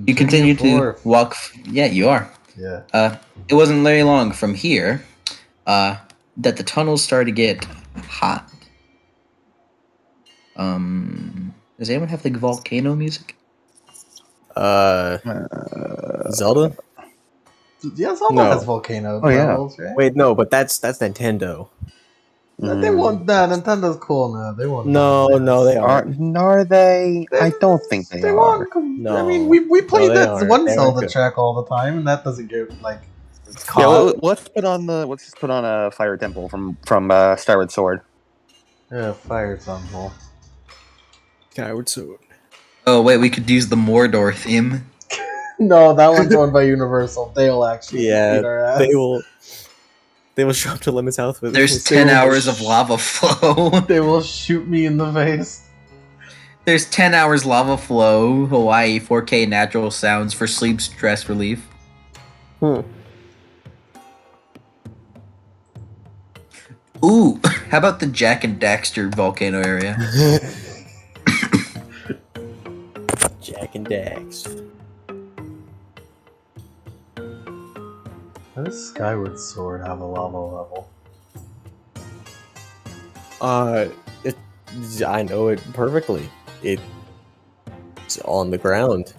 You continue to forth. walk. Yeah, you are. Yeah. It wasn't very long from here that the tunnels started to get hot. Does anyone have like volcano music? Zelda? Yeah, Zelda No. has volcano Oh, yeah. levels, right? Wait, no, but that's Nintendo. They won't. Nah, Nintendo's cool now. They won't. No, they aren't. Are they? I don't think they are. won't. No. I mean, we play they that aren't. one They aren't Zelda good. track all the time, and that doesn't get like Yeah, caught. let's just put on a Fire Temple from Skyward Sword. Yeah, Fire Temple. Skyward Sword. Oh wait, we could use the Mordor theme. No, that one's owned by Universal. They'll actually beat our ass. They will show up to Lemon's house with. There's with 10 silver. hours of lava flow. They will shoot me in the face. There's 10 hours lava flow. Hawaii 4K natural sounds for sleep stress relief. Ooh, how about the Jack and Daxter volcano area? Jack and Dax. How does Skyward Sword have a lava level? I know it perfectly. It's on the ground.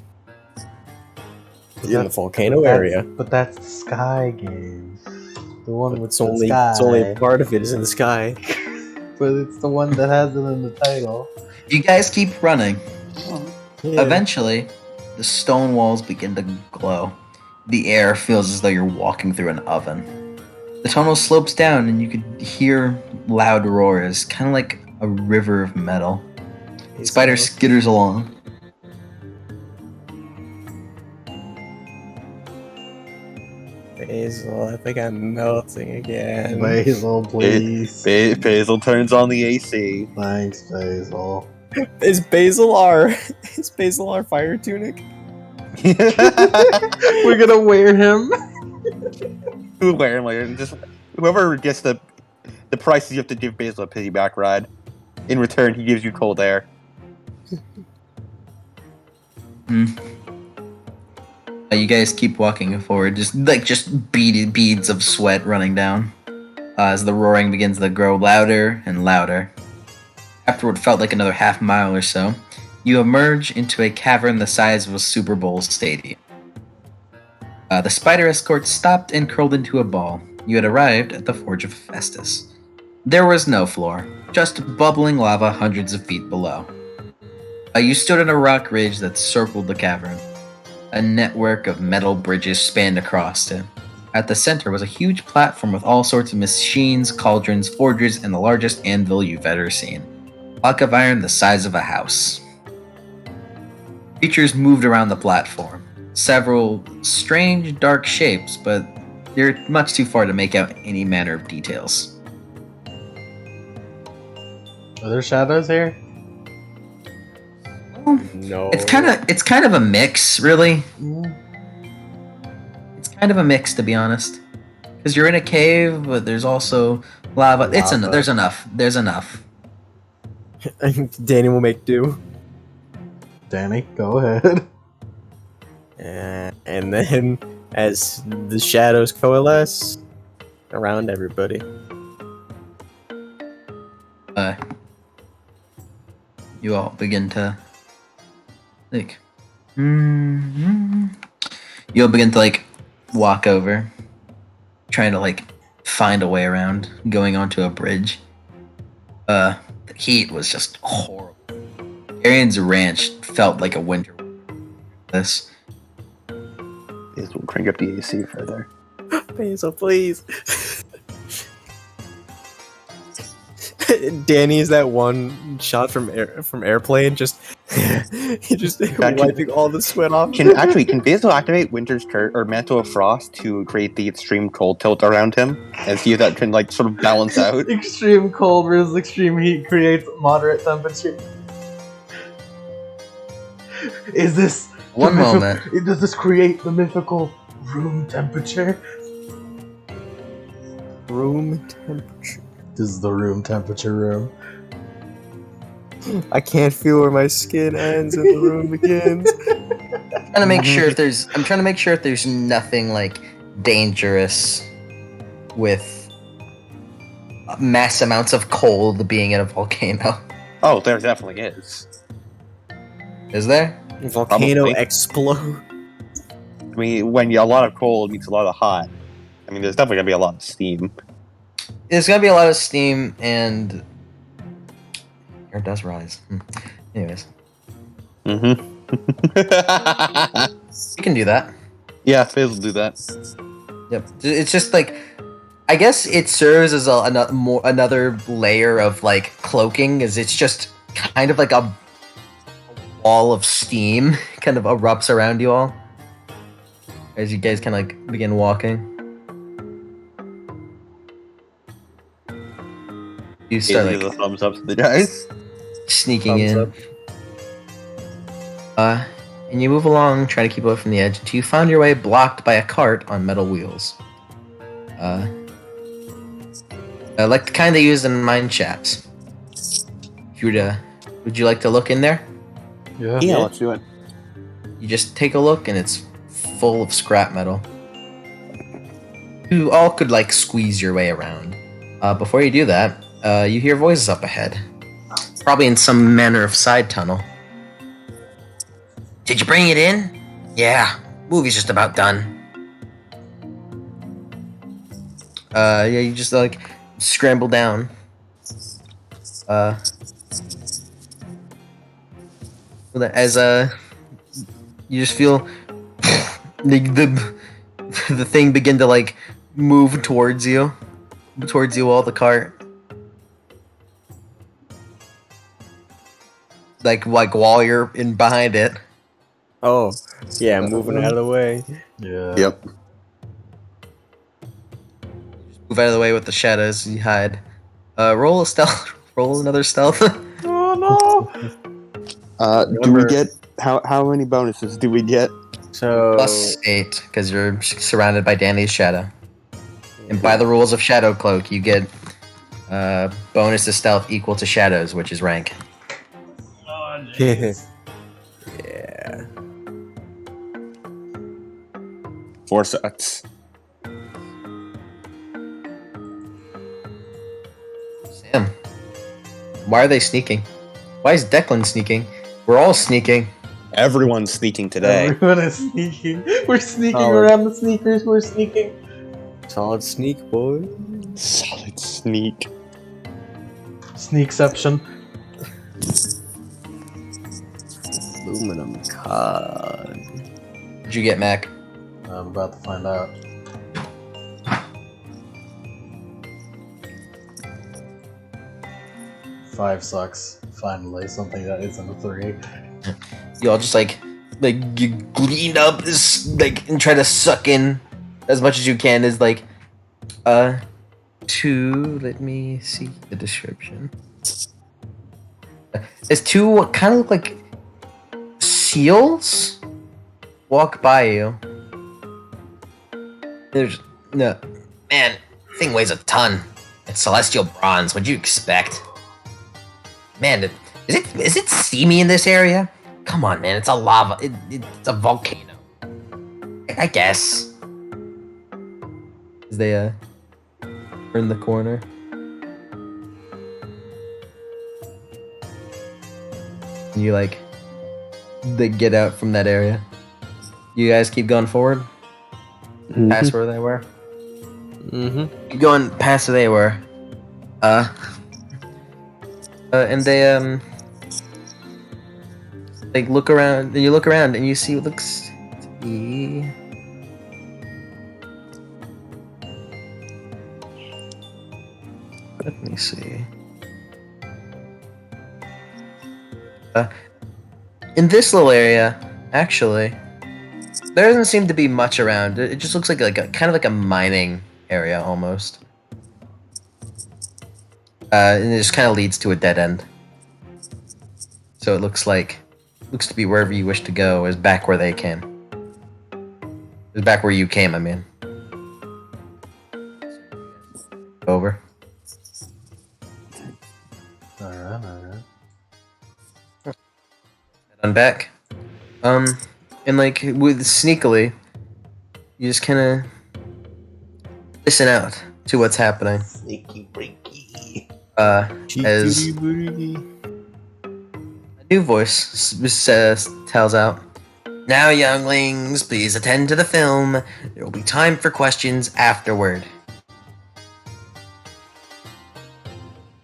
It's in the volcano area. But that's the Sky game. The one with It's the only sky. it's only a part of it is in the sky. But it's the one that has it in the title. You guys keep running. Yeah. Eventually, the stone walls begin to glow. The air feels as though you're walking through an oven. The tunnel slopes down and you can hear loud roars, kind of like a river of metal. Spider skitters along. Basil, I think I'm melting again. Basil, please. Basil turns on the AC. Thanks, Basil. Is Basil our fire tunic? We're gonna wear him. Just whoever gets the prices you have to give Basil a piggyback ride. In return, he gives you cold air. You guys keep walking forward, just beads of sweat running down as the roaring begins to grow louder and louder. After what felt like another half mile or so, you emerge into a cavern the size of a Super Bowl stadium. The spider escort stopped and curled into a ball. You had arrived at the Forge of Festus. There was no floor, just bubbling lava hundreds of feet below. You stood on a rock ridge that circled the cavern. A network of metal bridges spanned across it. At the center was a huge platform with all sorts of machines, cauldrons, forges, and the largest anvil you've ever seen. A block of iron the size of a house. Creatures moved around the platform. Several strange, dark shapes, but you're much too far to make out any manner of details. Are there shadows here? No. It's kind of a mix, really. It's kind of a mix, to be honest. Because you're in a cave, but there's also lava. There's enough. There's enough. Danny will make do. Danny, go ahead. And then, as the shadows coalesce around everybody. You all begin to like. You'll begin to walk over, trying to find a way around, going onto a bridge. The heat was just horrible. Arian's ranch felt like a winter. This. Basil will crank up the AC further. Basil, please. Danny is that one shot from Airplane, just wiping all the sweat off. Can Basil activate Winter's Curse or Mantle of Frost to create the extreme cold tilt around him and see if that can sort of balance out? Extreme cold versus extreme heat creates moderate temperature. Is this one moment? Does this create the mythical room temperature? Room temperature. This is the room temperature room. I can't feel where my skin ends and the room begins. trying to make sure if there's. I'm trying to make sure if there's nothing like dangerous with mass amounts of cold being in a volcano. Oh, there definitely is. Is there? Volcano Probably. explode. I mean, when a lot of cold meets a lot of hot, I mean, there's definitely gonna be a lot of steam. There's gonna be a lot of steam and air does rise. Anyways, Mm-hmm. you can do that. Yeah, Fizz will do that. Yep. It's just like, I guess it serves as another layer of like cloaking, as it's just kind of like a wall of steam kind of erupts around you all as you guys kind of like begin walking. You start Give like a thumbs up to the guys. sneaking Thumbs in. And you move along, trying to keep away from the edge until you find your way blocked by a cart on metal wheels. Like the kind they use in mine shafts. If you would you like to look in there? Yeah, let's do it. You just take a look, and it's full of scrap metal. You all could like squeeze your way around. Before you do that, you hear voices up ahead, probably in some manner of side tunnel. Did you bring it in? Yeah, movie's just about done. Yeah, you just like scramble down. As you just feel the thing begin to like move towards you all, the cart. Like while you're in behind it. Oh, yeah, moving out of the way. Yeah. Yep. Move out of the way with the shadows. You hide. Roll a stealth. Roll another stealth. Oh Do we get how many bonuses do we get? So +8 because you're surrounded by Danny's shadow. And by the rules of Shadow Cloak, you get bonus to stealth equal to shadows, which is rank. yeah. 4 sets. Sam, why are they sneaking? Why is Declan sneaking? We're all sneaking. Everyone's sneaking today. Everyone is sneaking. We're sneaking Oh. around the sneakers. We're sneaking. Solid sneak, boy. Solid sneak. Sneakception. Aluminum cod. What'd you get, Mac? I'm about to find out. Five sucks. Finally, something that isn't a 3. You all just like you glean up this like and try to suck in as much as you can. Is like two. Let me see the description. As two what kind of look like seals walk by you. There's no man. Thing weighs a ton. It's celestial bronze. What'd you expect? Man, is it steamy in this area? Come on, man. It's a lava. It's a volcano. I guess. As they turn the corner. And you like they get out from that area. You guys keep going forward. Past where they were. Mm-hmm. Keep going past where they were. And they like look around. You look around and you see what looks to be. Let me see. In this little area, actually, there doesn't seem to be much around. It just looks like a kind of like a mining area almost. And it just kind of leads to a dead end. So it looks to be wherever you wish to go is back where they came. Is back where you came, I mean. Over. Alright. I'm back. And like with sneakily, you just kind of listen out to what's happening. Sneaky breaky. As a new voice tells out, "Now, younglings, please attend to the film. There will be time for questions afterward."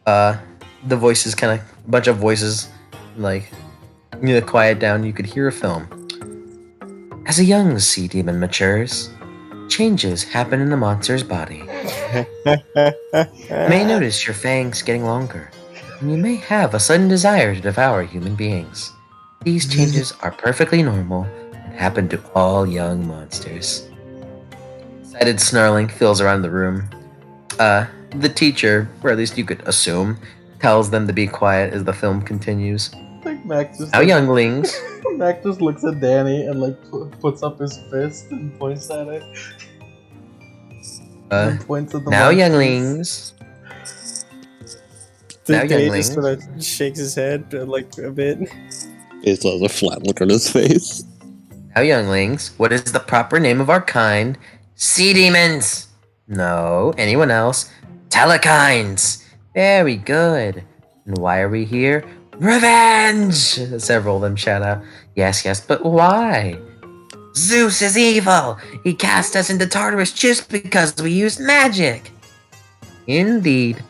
The voices kind of, a bunch of voices, like, quiet down. You could hear a film. As a young sea demon matures, changes happen in the monster's body. You may notice your fangs getting longer, and you may have a sudden desire to devour human beings. These changes are perfectly normal and happen to all young monsters. Excited snarling fills around the room. The teacher, or at least you could assume, tells them to be quiet as the film continues. I think Mac just Now, younglings. Mac just looks at Danny and like puts up his fist and points at it. And points at the Now, monsters. younglings. Now, Danny younglings. just sort of shakes his head like a bit. He still has a flat look on his face. Now, younglings, what is the proper name of our kind? Sea demons! No. Anyone else? Telekines! Very good. And why are we here? Revenge! Several of them shout out. Yes, but why? Zeus is evil! He cast us into Tartarus just because we used magic! Indeed.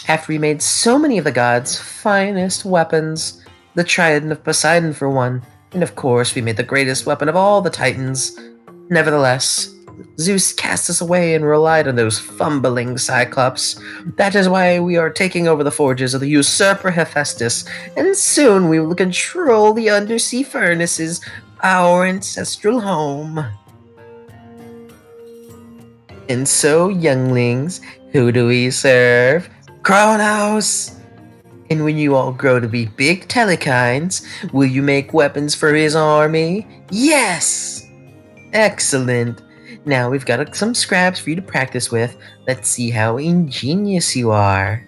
After we made so many of the gods' finest weapons, the trident of Poseidon for one, and of course we made the greatest weapon of all the Titans. Nevertheless, Zeus cast us away and relied on those fumbling Cyclops. That is why we are taking over the forges of the usurper Hephaestus, and soon we will control the undersea furnaces, our ancestral home. And so, younglings, who do we serve? Kronos! And when you all grow to be big telekines, will you make weapons for his army? Yes! Excellent. Now we've got some scraps for you to practice with. Let's see how ingenious you are.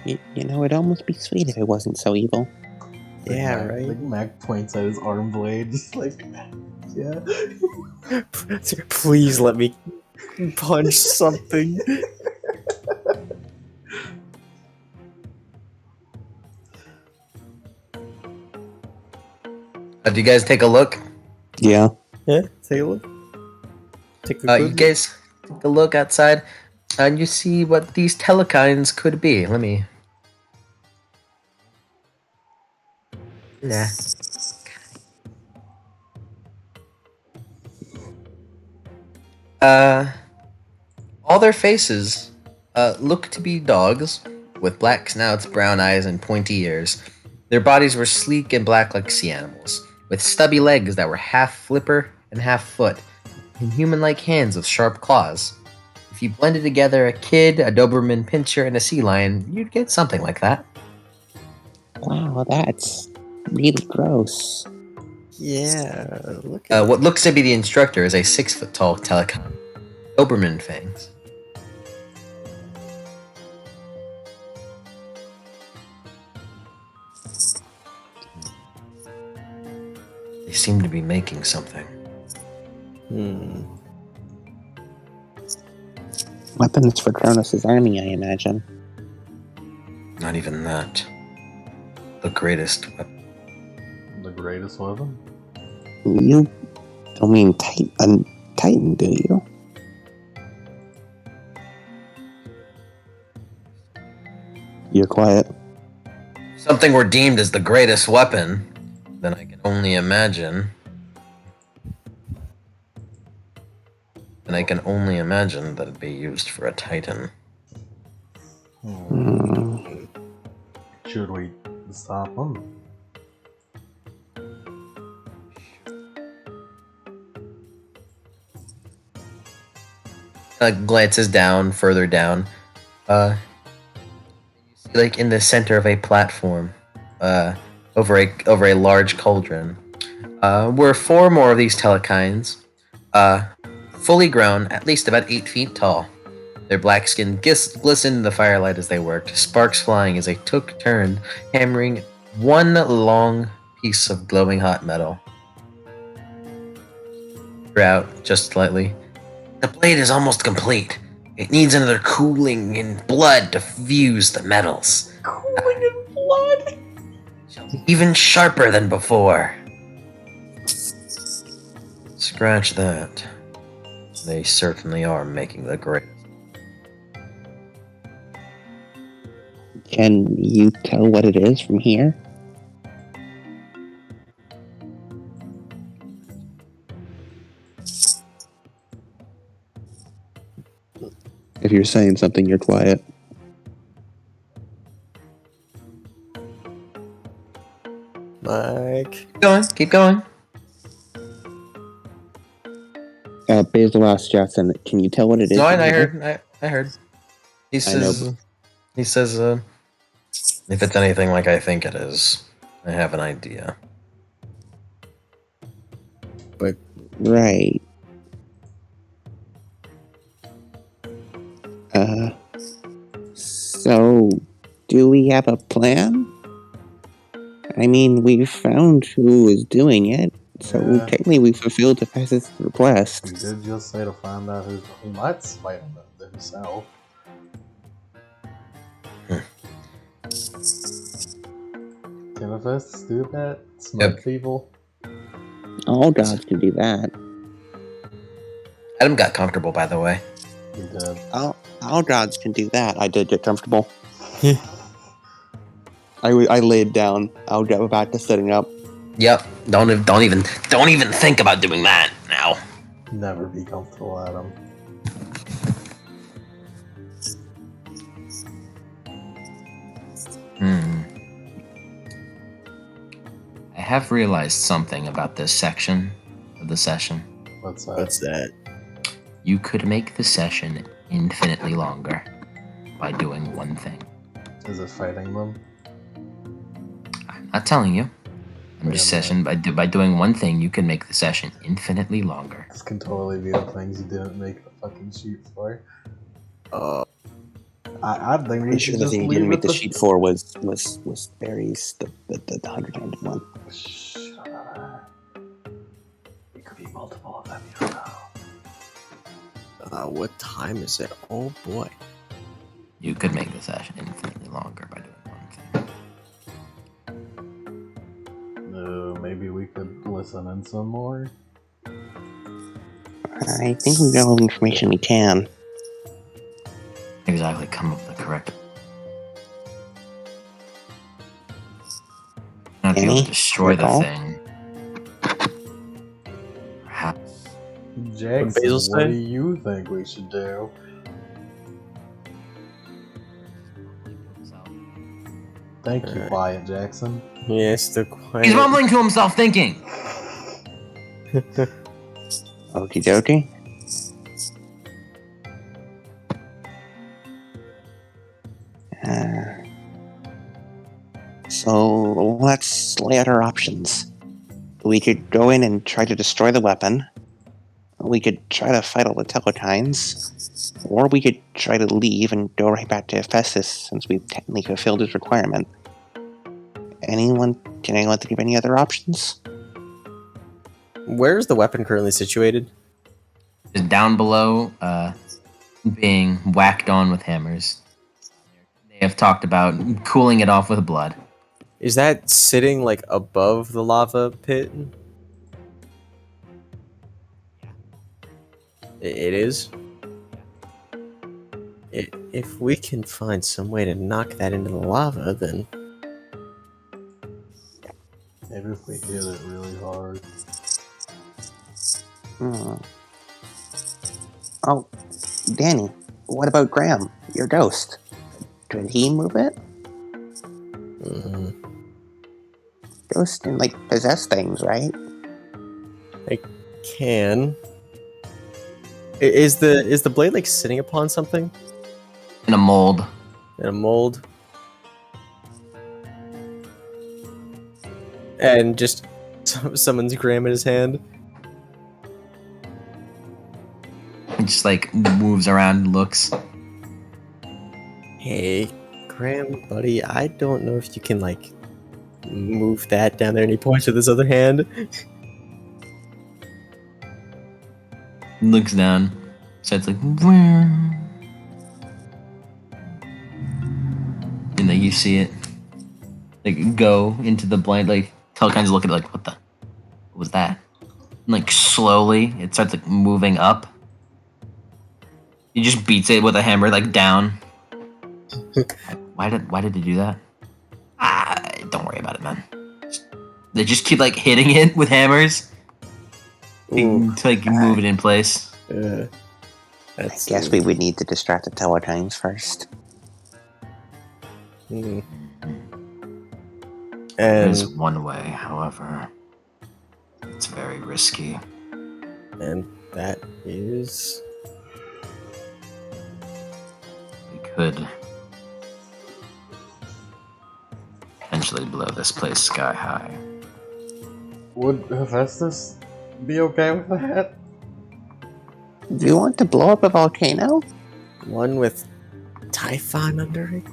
You know, it'd almost be sweet if it wasn't so evil. Yeah, Mac, right. Like Mac points at his arm blade, just like, yeah. Please let me punch something. Do you guys take a look? Yeah. Yeah, take a look. Take a You guys take a look outside, and you see what these telekines could be. Let me... Nah. All their faces look to be dogs, with black snouts, brown eyes, and pointy ears. Their bodies were sleek and black like sea animals, with stubby legs that were half flipper and half foot, and human-like hands with sharp claws. If you blended together a kid, a Doberman Pinscher, and a sea lion, you'd get something like that. Wow, that's really gross. Yeah, look at What looks to be the instructor is a 6-foot-tall telecom. Doberman fangs. They seem to be making something. Weapons for Kronos' army, I imagine. Not even that. The greatest weapon. The greatest weapon? You don't mean Titan, do you? You're quiet. Something were deemed as the greatest weapon, then I can only imagine. And I can only imagine that it'd be used for a Titan. Should we stop him? Glances down, further down. You see, like in the center of a platform, over a large cauldron, were 4 more of these telekines, fully grown, at least about 8 feet tall. Their black skin glistened in the firelight as they worked, sparks flying as they took turn hammering one long piece of glowing hot metal. out just slightly. The blade is almost complete. It needs another cooling in blood to fuse the metals. Cooling in blood. Shall be even sharper than before. Scratch that. They certainly are making the greatest. Can you tell what it is from here? If you're saying something, you're quiet. Mike. Keep going. Basil asked Jackson, can you tell what it is? No, from I here? heard. He I know. says, if it's anything like I think it is, I have an idea. Right. So, do we have a plan? I mean, we've found who is doing it, so Yeah. technically we fulfilled the fastest request. He did just say to find out who might fight him himself. Timothy's do that? Smoke people? All gods can do that. Adam got comfortable, by the way. He did. All gods can do that. I did get comfortable. I laid down. I'll go back to sitting up. Yep. Don't even think about doing that now. Never be comfortable, Adam. I have realized something about this section of the session. What's that? What's that? You could make the session infinitely longer by doing one thing. Is it fighting them? I'm not telling you. I'm Wait just a session by doing one thing. You can make the session infinitely longer. This can totally be the things you didn't make the fucking sheet for. I think we I'm should sure the just thing you leave didn't it make the sheet for was Barry's the 100-handed one. Shut up. It could be multiple of them, you don't know. What time is it? Oh boy. You could make the session infinitely longer by doing one thing. Maybe we could listen in some more. I think we've got all the information we can. Exactly, come up with the correct. Not be able Danny, to destroy the recall? thing. Perhaps. Jackson, Basil what say? do you think we should do? Thank you, Quiet Jackson. Yes, the quiet. He's mumbling to himself, thinking. Okie dokie. So let's lay out our options. We could go in and try to destroy the weapon. We could try to fight all the telekines. Or we could try to leave and go right back to Ephesus since we've technically fulfilled his requirement. Can anyone think of any other options? Where is the weapon currently situated? Down below, being whacked on with hammers. They have talked about cooling it off with blood. Is that sitting like above the lava pit? It is. If we can find some way to knock that into the lava, then Maybe if we hit it really hard. Oh, Danny, what about Graham, your ghost? Could he move it? Ghosts can, possess things, right? I can. Is the blade sitting upon something? In a mold. In a mold? And just summons Graham in his hand. He just moves around and looks. Hey, Graham, buddy, I don't know if you can move that down there, and he points with his other hand. looks down. Starts like, where? And then you see it like go into the blind. Like Telekind's looking like, what was that? And, like slowly, it starts like moving up. He just beats it with a hammer, like down. Why did he do that? Don't worry about it, man. They just keep like hitting it with hammers to like move it in place. I guess we would need to distract the Teletines first. There's one way, however, it's very risky. And that is... We could potentially blow this place sky high. Would Hephaestus be okay with that? Do you want to blow up a volcano? One with Typhon under it?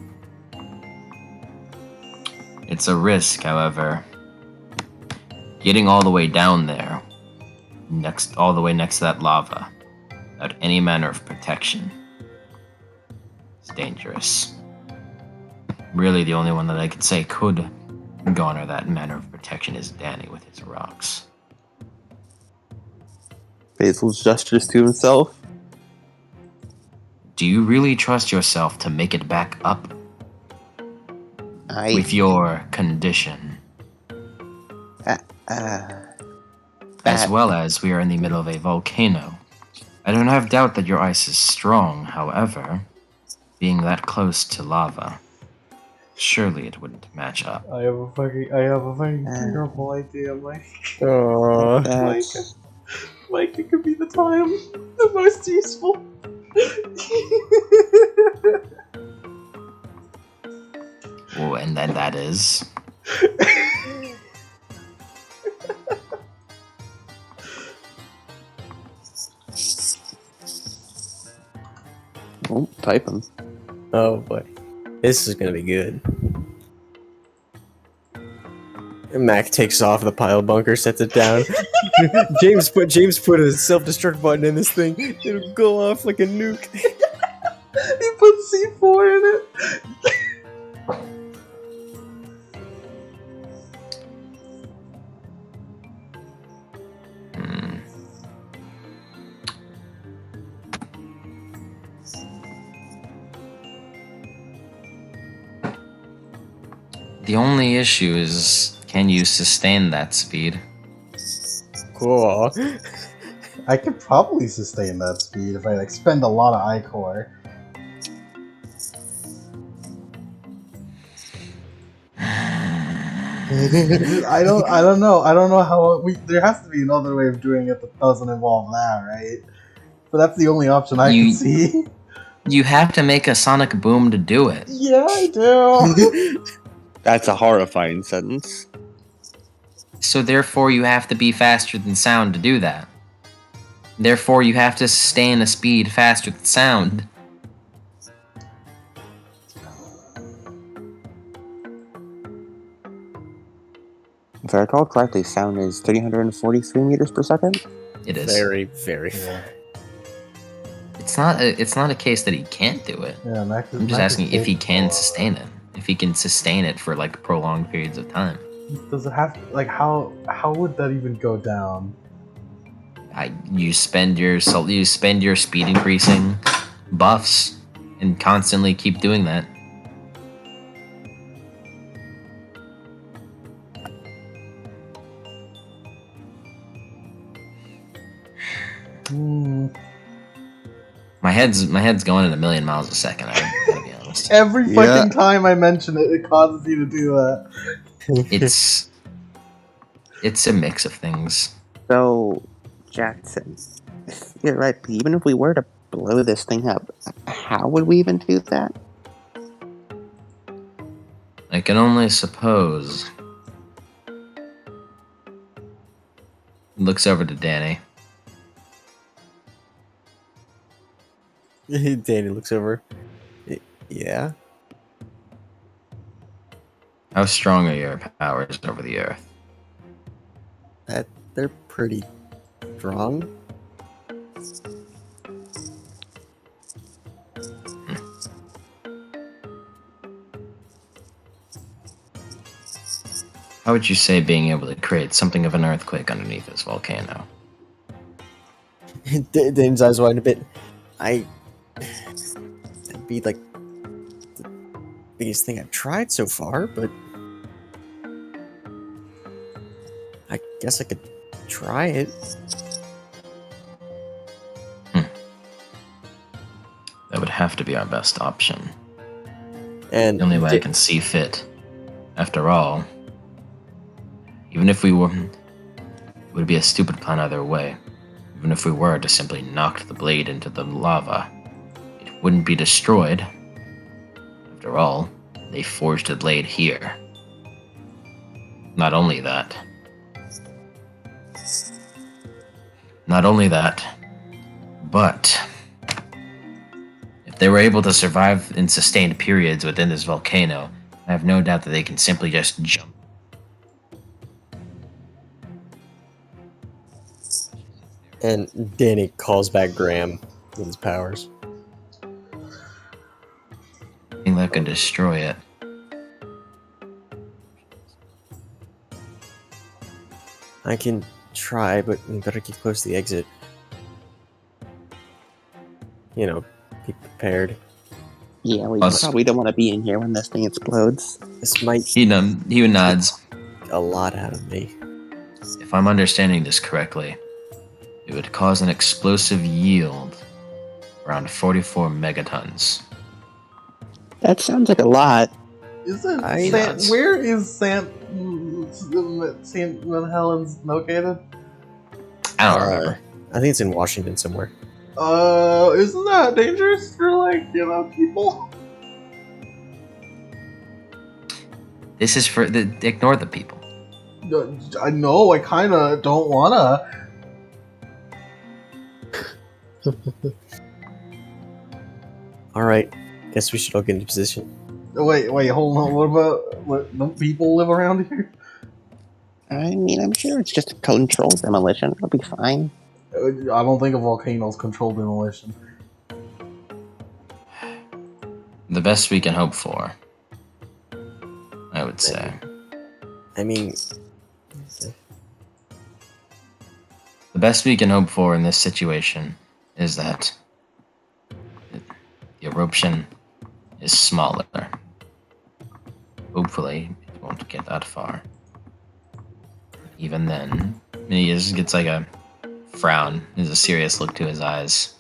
It's a risk, however. Getting all the way down there, all the way next to that lava, without any manner of protection, is dangerous. Really, the only one that I could say could garner that manner of protection is Danny with his rocks. Basil's gestures to himself. Do you really trust yourself to make it back up? With your condition. As well as we are in the middle of a volcano. I don't have doubt that your ice is strong, however, being that close to lava, surely it wouldn't match up. I have a fucking terrible idea, Mike. Mike, it could be the time. The most useful. Oh, and then that is... Oh, type him. Oh boy. This is gonna be good. Mac takes off the pile bunker, sets it down. James put a self-destruct button in this thing. It'll go off like a nuke. He put C4 in it. The only issue is, can you sustain that speed? Cool. I could probably sustain that speed if I expend a lot of iCore. I don't know how there has to be another way of doing it that doesn't involve that, right? But that's the only option I can see. You have to make a sonic boom to do it. Yeah, I do. That's a horrifying sentence. So therefore you have to be faster than sound to do that. Therefore you have to sustain a speed faster than sound. If I recall correctly, sound is 343 meters per second. It is. Very, very fast. It's not a case that he can't do it. Yeah, I'm just asking if he can sustain it. If he can sustain it for like prolonged periods of time. Does it have how would that even go down? You spend your speed increasing buffs and constantly keep doing that. My head's going at 1,000,000 miles a second. I gotta be honest. Every fucking time I mention it, it causes you to do that. It's a mix of things. So, Jackson, you're right. But even if we were to blow this thing up, how would we even do that? I can only suppose. Looks over to Danny. Danny looks over. Yeah? How strong are your powers over the earth? They're pretty strong. How would you say being able to create something of an earthquake underneath this volcano? Dane's eyes widen a bit. That'd be like the biggest thing I've tried so far, but I guess I could try it. That would have to be our best option. And The only way I can see fit. After all, even if we were, it would be a stupid plan either way. Even if we were to simply knock the blade into the lava, it wouldn't be destroyed. After all, they forged the blade here. Not only that, but if they were able to survive in sustained periods within this volcano, I have no doubt that they can simply just jump. And Danny calls back Graham with his powers. Thing that could destroy it. I can try, but we better keep close to the exit. You know, be prepared. Yeah, we Us. probably don't want to be in here when this thing explodes. This might He nods. a lot out of me. If I'm understanding this correctly, it would cause an explosive yield around 44 megatons. That sounds like a lot. Where is St. Helens located? I don't remember. I think it's in Washington somewhere. Isn't that dangerous for, people? This is for ignore the people. I know, I kinda don't wanna. Alright, guess we should all get into position. Wait, hold on, don't people live around here? I mean, I'm sure it's just a controlled demolition. It'll be fine. I don't think a volcano's controlled demolition. The best we can hope for, I would say. I mean, The best we can hope for in this situation is that the eruption is smaller. Hopefully, it won't get that far. Even then, he just gets like a frown. There's a serious look to his eyes.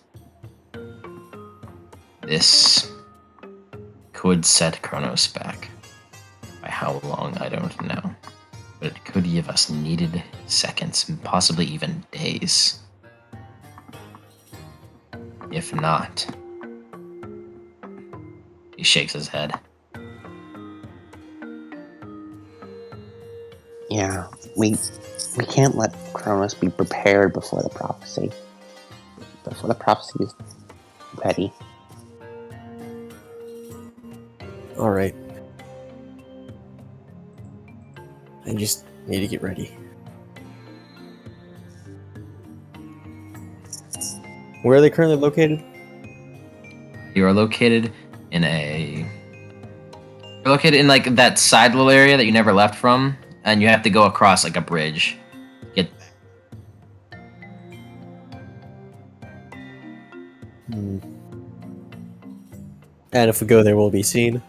This could set Kronos back. By how long, I don't know. But it could give us needed seconds, and possibly even days. If not, he shakes his head. Yeah, we can't let Kronos be prepared before the prophecy. Before the prophecy is ready. alright. I just need to get ready. Where are they currently located? You are located in like that side little area that you never left from, and you have to go across like a bridge. Get And if we go there, we'll be seen.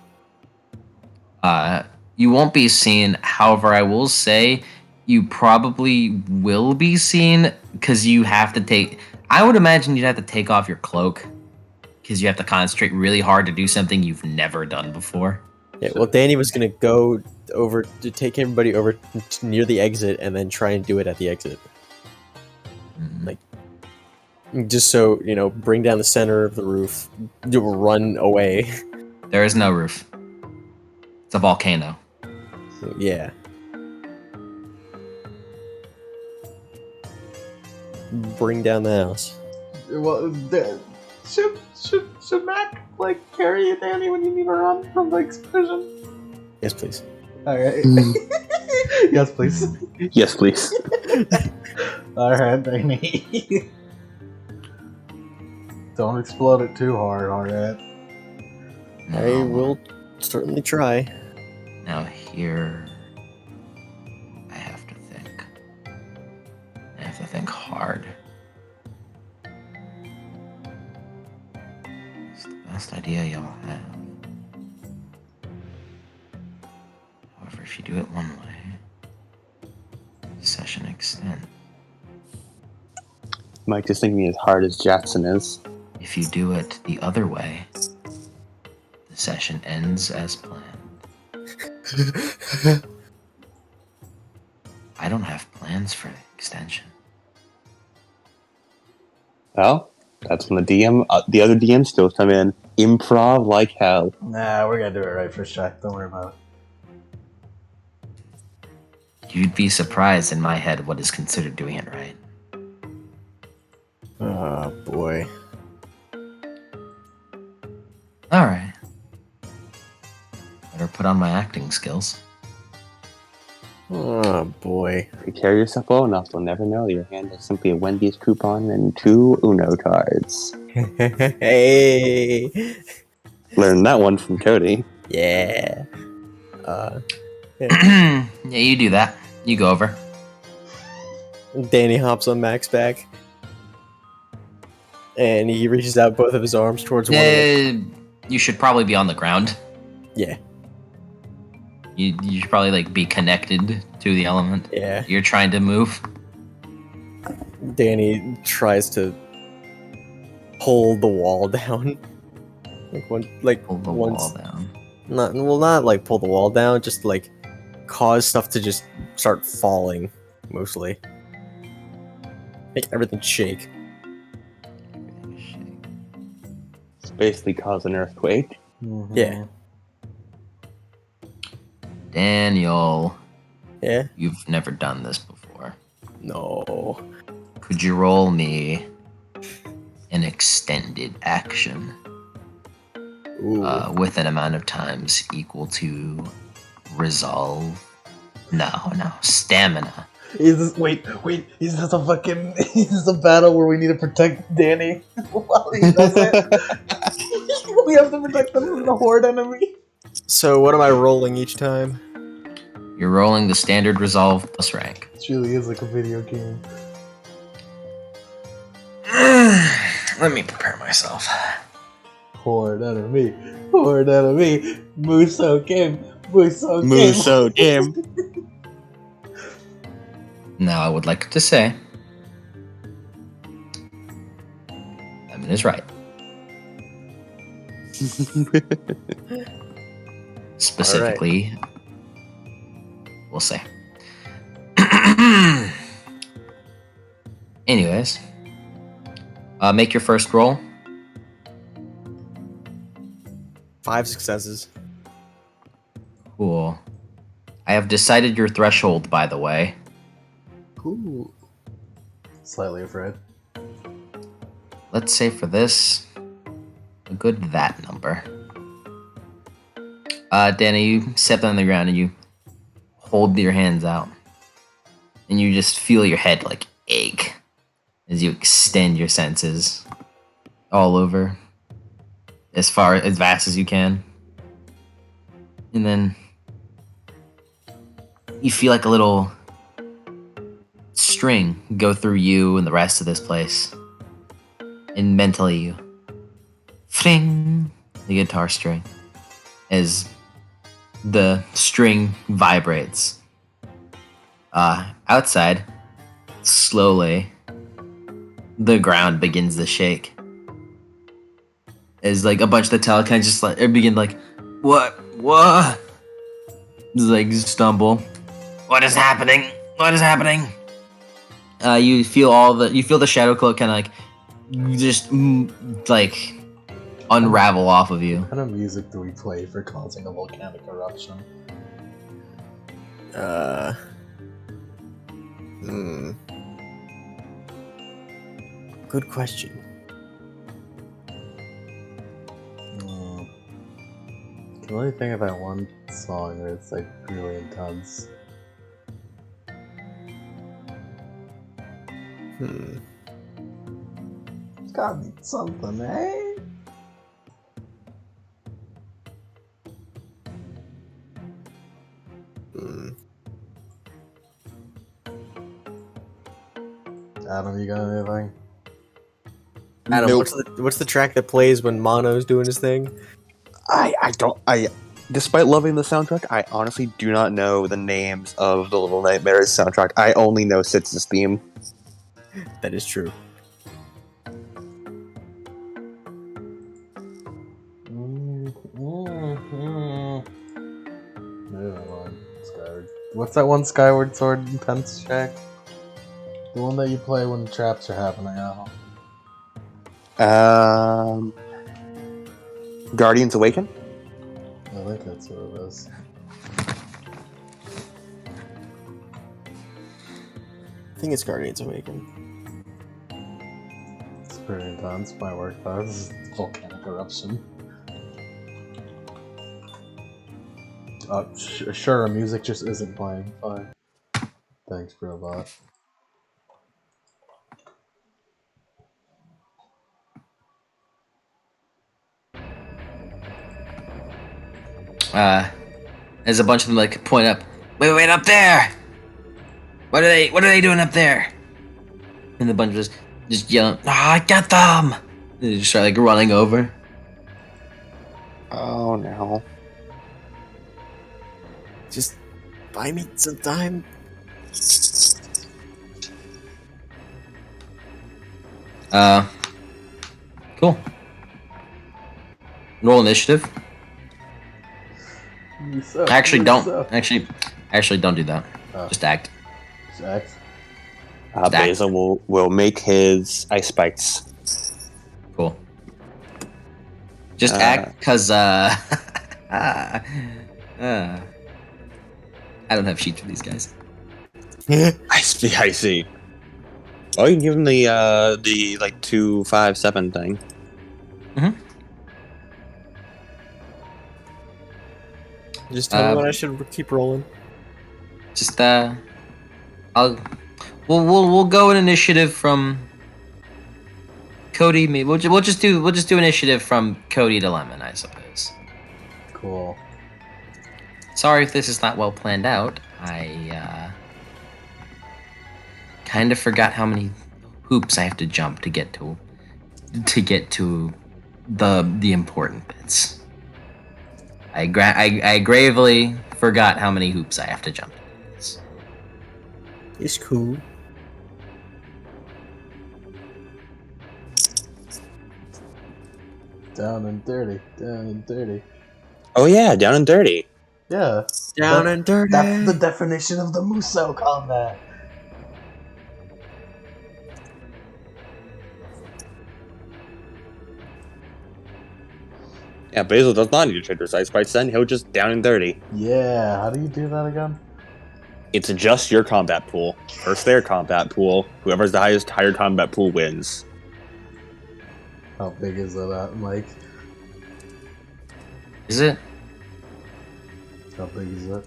You won't be seen. However, I will say you probably will be seen because you have to take. I would imagine you'd have to take off your cloak because you have to concentrate really hard to do something you've never done before. Yeah, well, Danny was gonna go over to take everybody over to near the exit and then try and do it at the exit. Like, just so, bring down the center of the roof, run away. There is no roof. It's a volcano. Yeah. Bring down the house. Well, should Mac carry you, Danny, when you need to run from the explosion? Yes, please. All right. Yes, please. Yes, please. All right, Danny. Don't explode it too hard, alright? I will certainly try. Now here, I have to think. I have to think hard. It's the best idea y'all have. However, if you do it one way, the session extends. Mike is thinking as hard as Jackson is. If you do it the other way, the session ends as planned. I don't have plans for the extension. Well, that's when the other DM skills come in. Improv like hell. Nah, we're gonna do it right first try. Don't worry about it. You'd be surprised in my head what is considered doing it right. Oh boy. Alright. Better put on my acting skills. Oh boy. If you carry yourself well enough, you'll never know your hand is simply a Wendy's coupon and 2 Uno cards. Hey. Learned that one from Cody. Yeah. Yeah, you do that. You go over. Danny hops on Mac's back. And he reaches out both of his arms towards one of them. You should probably be on the ground. Yeah. You should probably like be connected to the element. Yeah. You're trying to move. Danny tries to pull the wall down. Pull the wall down. Not like pull the wall down, just like cause stuff to just start falling, mostly. Make everything shake. It's basically cause an earthquake. Mm-hmm. Yeah. Daniel. Yeah? You've never done this before. No. Could you roll me an extended action? With an amount of times equal to resolve. No, stamina. Is this is this a fucking is this a battle where we need to protect Danny while he does it? We have to protect them from the horde enemy. So what am I rolling each time? You're rolling the standard resolve plus rank. It really is like a video game. Let me prepare myself. Horde enemy. Horde enemy. Muso Kim. Muso Kim. Muso Kim. Now I would like to say Evan is right. Specifically, we'll say. Anyways, make your first roll. 5 successes. Cool. I have decided your threshold, by the way. Ooh. Slightly afraid. Let's say for this, a good that number. Danny, you step on the ground and you hold your hands out. And you just feel your head like ache as you extend your senses all over as vast as you can. And then you feel like a little string go through you and the rest of this place. And mentally you fling the guitar string as the string vibrates. Outside, slowly, the ground begins to shake. As like a bunch of the Telekines just like begin like, what? Just like stumble. What is happening? You feel the shadow cloak kind of like just like unravel off of you. What kind of music do we play for causing a volcanic eruption? Good question. I can only think of that one song where it's like really intense. got something, eh? Adam, you got anything? Adam, Nope. what's the track that plays when Mono's doing his thing? Despite loving the soundtrack, I honestly do not know the names of the Little Nightmares soundtrack. I only know Sitz's theme. That is true. Skyward. What's that one Skyward Sword Intense track? The one that you play when the traps are happening. Guardians Awaken? I think that's what it is. I think it's Guardians Awaken. It's pretty intense. My work though. This is volcanic eruption. Sure, music just isn't playing. Fine. Thanks, robot. As a bunch of them like point up. Wait up there! What are they doing up there? And the bunch of just yelling, I got them! And they just start like running over. Oh no. Just buy me some time. Cool. Roll initiative. Actually, don't do that. Just act. Just act. Basil will make his ice spikes. Cool. Just act, cause I don't have sheets for these guys. I see. Oh, you can give him the like 2, 5, 7 thing. Mm-hmm. Just tell me when I should keep rolling. Just we'll go in initiative from Cody. Maybe we'll just do initiative from Cody to Lemon, I suppose. Cool. Sorry if this is not well planned out. I kind of forgot how many hoops I have to jump to get to the important bits. I gravely forgot how many hoops I have to jump. It's cool. Down and dirty. Oh yeah, down and dirty. Yeah. Down and dirty. That's the definition of the Muso combat. Yeah, Basil does not need to trade his ice spikes then. He'll just down and dirty. Yeah, how do you do that again? It's just your combat pool. First their combat pool. Whoever's the higher combat pool wins. How big is it at, Mike? Is it? How big is it?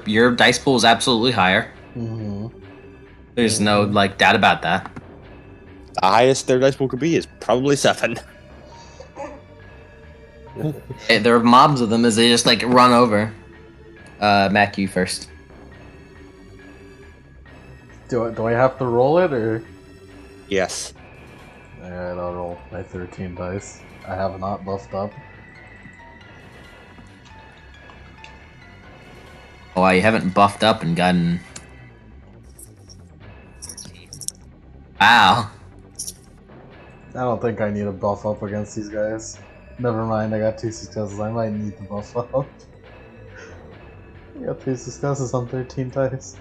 Your dice pool is absolutely higher. Mm-hmm. There's no doubt about that. The highest their dice pool could be is probably 7. There are mobs of them as they just run over. Mac, you first. Do I have to roll it or? Yes. Alright, I'll roll my 13 dice. I have not buffed up. Oh, you haven't buffed up and gotten... Wow. I don't think I need a buff up against these guys. Never mind, I got 2 successes. I might need to buff up. I got 2 successes on 13 dice.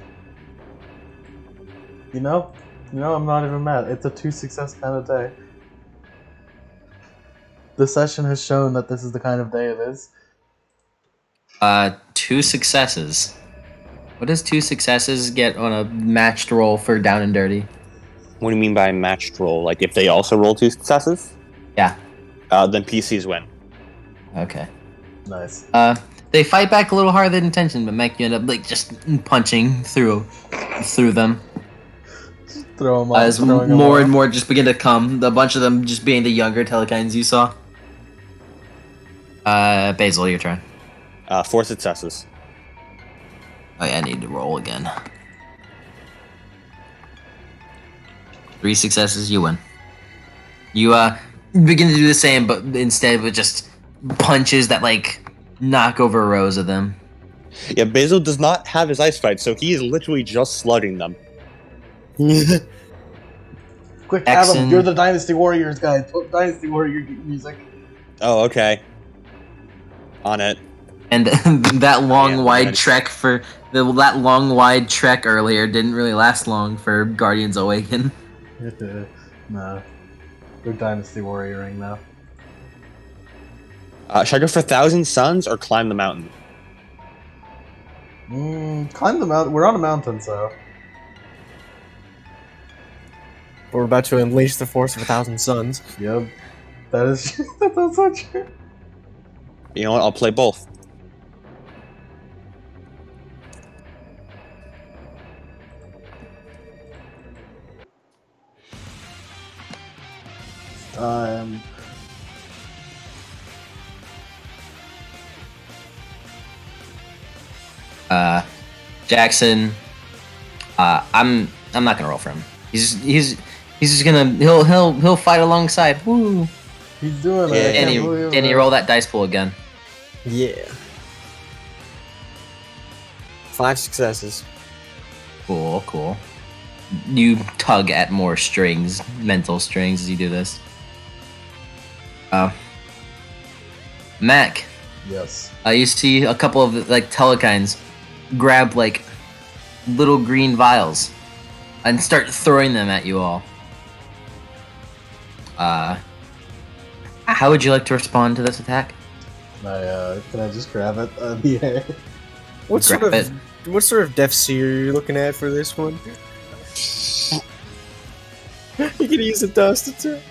You know, I'm not even mad. It's a 2 success kind of day. The session has shown that this is the kind of day it is. 2 successes. What does 2 successes get on a matched roll for down and dirty? What do you mean by matched roll? Like if they also roll 2 successes? Yeah. Then PCs win. Okay. Nice. They fight back a little harder than intention, but Mac, you end up like just punching through them. Throw them up. As more and more just begin to come. A bunch of them just being the younger telekines you saw. Basil, your turn. 4 successes. Oh yeah, I need to roll again. 3 successes, you win. You begin to do the same, but instead with just punches that like knock over rows of them. Yeah, Basil does not have his ice fight, so he is literally just slugging them. Quick, Jackson. Adam, you're the Dynasty Warriors guy. Put Dynasty Warrior music. Oh, okay. On it. And that long, Yeah, wide ready. trek that long, wide trek earlier didn't really last long for Guardians Awaken. Nah. We're Dynasty Warrioring now. Should I go for 1,000 Suns or climb the mountain? Climb the mountain. We're on a mountain, so. We're about to unleash the force of 1,000 suns. Yep. That is. That's so true. You know what? I'll play both. Jackson, I'm not gonna roll for him. He's just gonna he'll fight alongside. Woo! He's doing it. Danny, roll that dice pool again. Yeah. 5 successes. Cool. You tug at more strings, mental strings, as you do this. Mac. Yes. You see a couple of like telekines grab like little green vials and start throwing them at you all. How would you like to respond to this attack? Can I just grab it out of the air? What sort of Death Seer are you looking at for this one? You can use a dust attack.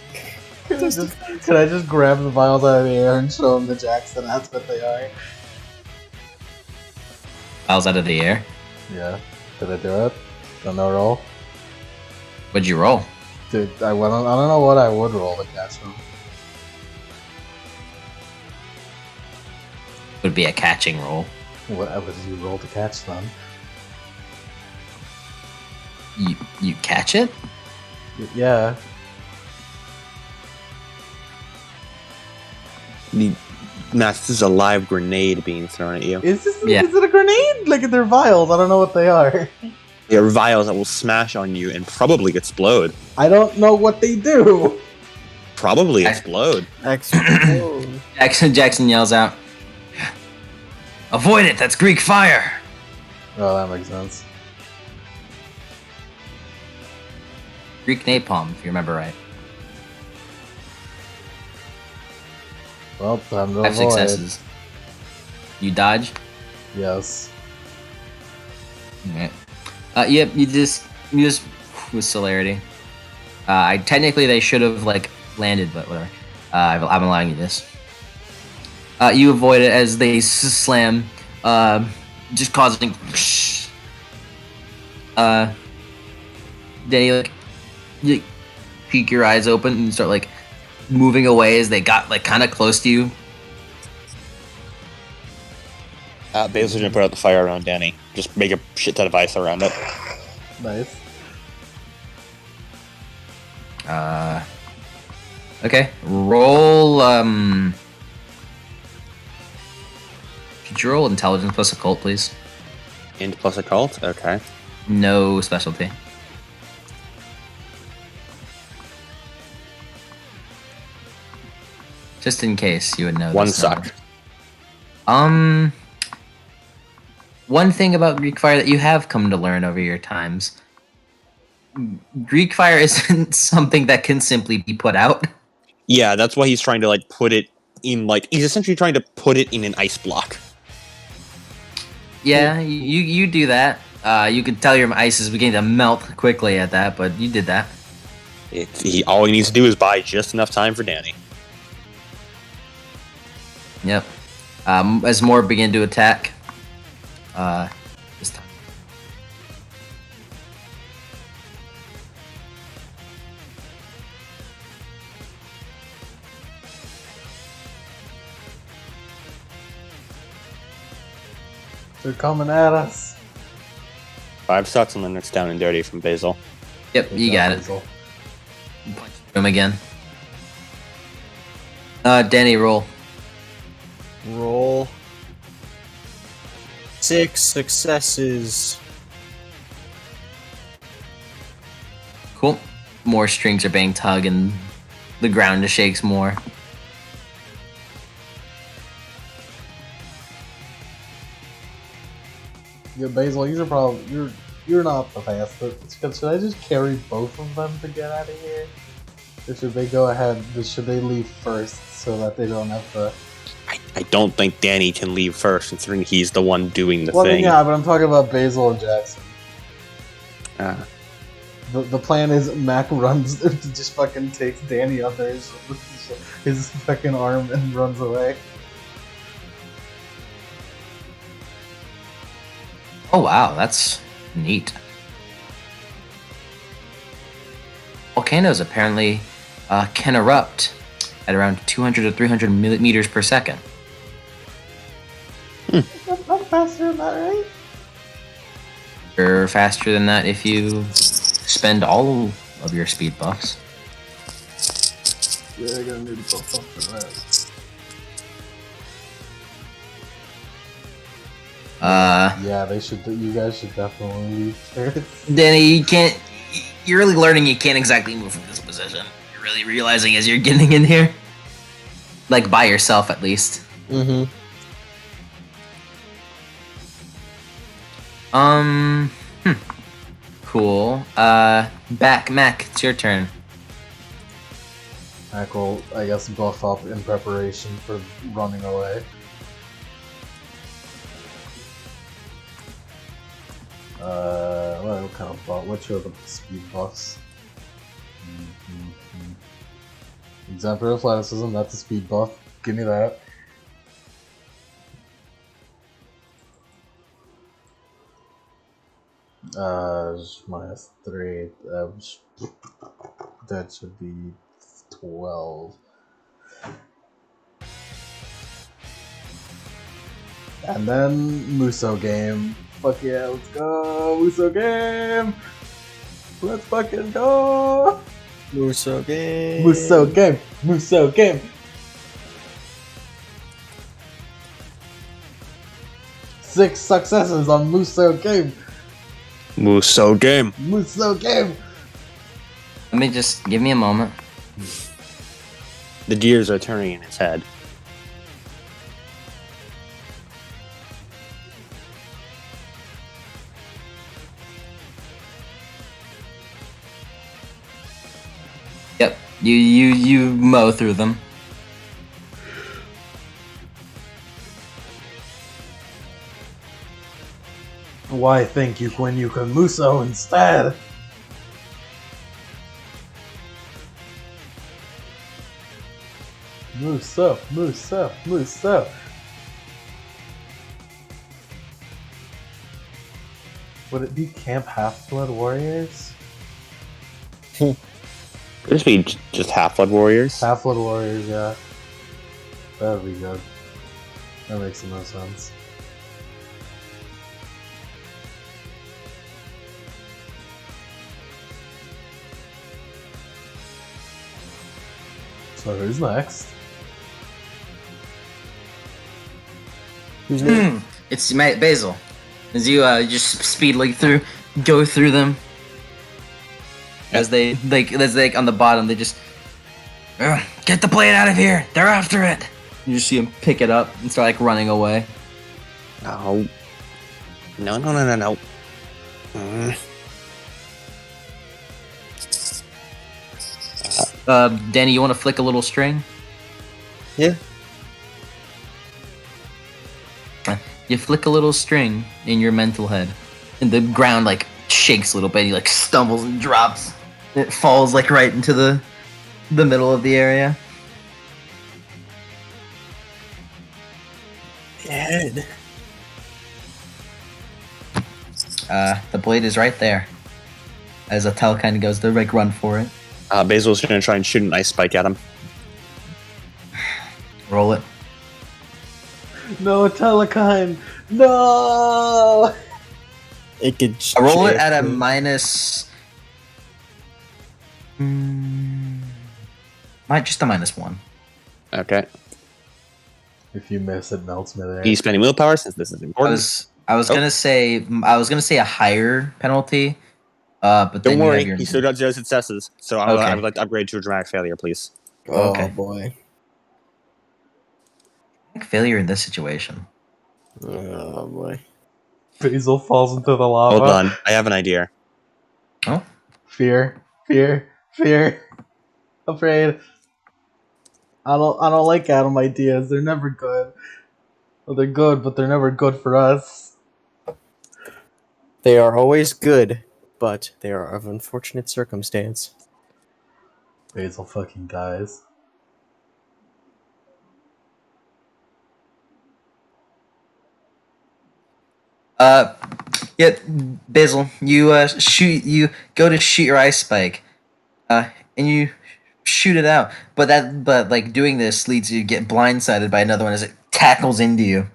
Can I just grab the vials out of the air and show them to Jackson? That's what they are. Vials out of the air. Yeah. Did I do it? On no roll? What'd you roll? Dude, I don't know what I would roll to catch them. Would be a catching roll. What would you roll to catch them? You catch it? Yeah. This is a live grenade being thrown at you. Is it a grenade? Like they're vials. I don't know what they are. They are vials that will smash on you and probably explode. I don't know what they do. Probably explode. Jackson yells out, "Avoid it! That's Greek fire!" Oh, that makes sense. Greek napalm, if you remember right. Well, time to 5 avoid. successes. You dodge? Yes. Okay. Yep, you just with celerity. Technically they should have like landed, but whatever. I'm allowing you this. You avoid it as they slam, just causing. Danny, like, you peek your eyes open and start like moving away as they got like kind of close to you. Basil's gonna put out the fire around Danny. Just make a shit ton of ice around it. Nice. Okay. Roll. Could you roll intelligence plus occult, please? Int plus occult? Okay. No specialty. Just in case you would know. One this suck. number. One thing about Greek fire that you have come to learn over your times. Greek fire isn't something that can simply be put out. Yeah, that's why he's trying to like put it in like he's essentially trying to put it in an ice block. Yeah, you do that. You can tell your ice is beginning to melt quickly at that, but you did that. All he needs to do is buy just enough time for Danny. Yep. As more begin to attack. This time. They're coming at us. 5 sucks and then it's down and dirty from Basil. Yep, you got it. Basil. Punch him again. Danny, roll. Roll. 6 successes. Cool. More strings are being tugged and the ground just shakes more. Yeah, Basil, you're not the fastest. Should I just carry both of them to get out of here? Or should they go ahead? Should they leave first so that they don't have to? I don't think Danny can leave first, considering he's the one doing the Well, thing. yeah, but I'm talking about Basil and Jackson. Ah. The plan is Mac runs, just fucking takes Danny under his fucking arm and runs away. Oh wow, that's neat. Volcanoes apparently can erupt at around 200 to 300 meters per second. Not faster than that, right? Or faster than that if you spend all of your speed buffs. Yeah, I gotta need to buff up for that. Yeah, they should. You guys should definitely leave first. Danny, you can't. You're really learning you can't exactly move from this position. You're really realizing as you're getting in here. Like by yourself, at least. Mm-hmm. Cool. Mac, it's your turn. Mac will, I guess, buff up in preparation for running away. What kind of buff? Which are the speed buffs? Exemplary athleticism, that's a speed buff. Give me that. -3. That should be 12. And then Muso game. Fuck yeah, let's go! Muso game! Let's fucking go! Muso game. Muso game! Muso game! Six successes on Muso game! Muso game. Muso game! Let me just give me a moment. The gears are turning in his head. Yep, you mow through them. Why think you when you can Muso instead? Muso, Muso, Muso. Would it be Camp Half-Blood Warriors? Could this be just Half-Blood Warriors? Half-Blood Warriors, yeah. That would be good. That makes the most sense. So who's next? Who's next? It's Basil. As you just speedily go through them. As they on the bottom, they just get the blade out of here. They're after it. You just see him pick it up and start like running away. No. No. Danny, you want to flick a little string? Yeah. You flick a little string in your mental head, and the ground like shakes a little bit. He like stumbles and drops. It falls like right into the middle of the area. Head. The blade is right there. As a Telekine goes to like run for it. Basil's gonna try and shoot an ice spike at him. Roll it. No, Telekine! No! It could. Roll it at a minus. Just a -1. Okay. If you miss, it melts midair. He's spending willpower since this is important. I was gonna say a higher penalty. But then Don't worry, you have he still got 0 successes. So I Okay. would like to upgrade to a dramatic failure, please. Oh Okay. boy. failure in this situation. Oh boy. Basil falls into the lava. Hold on, I have an idea. Oh, Fear. Afraid. I don't like Adam ideas. They're never good. Well, they're good, but they're never good for us. They are always good, but they are of unfortunate circumstance. Basil fucking dies. Yeah, Basil, you go to shoot your ice spike, and you shoot it out. But like doing this leads you to get blindsided by another one as it tackles into you,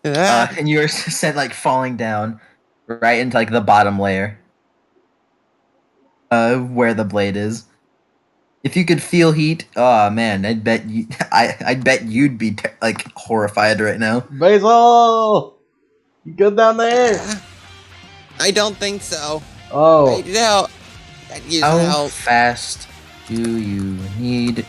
and you're sent like falling down right into like the bottom layer, where the blade is. If you could feel heat, oh man, I'd bet you'd be like horrified right now. Basil! You good down there? I don't think so. Oh. No. How fast do you need?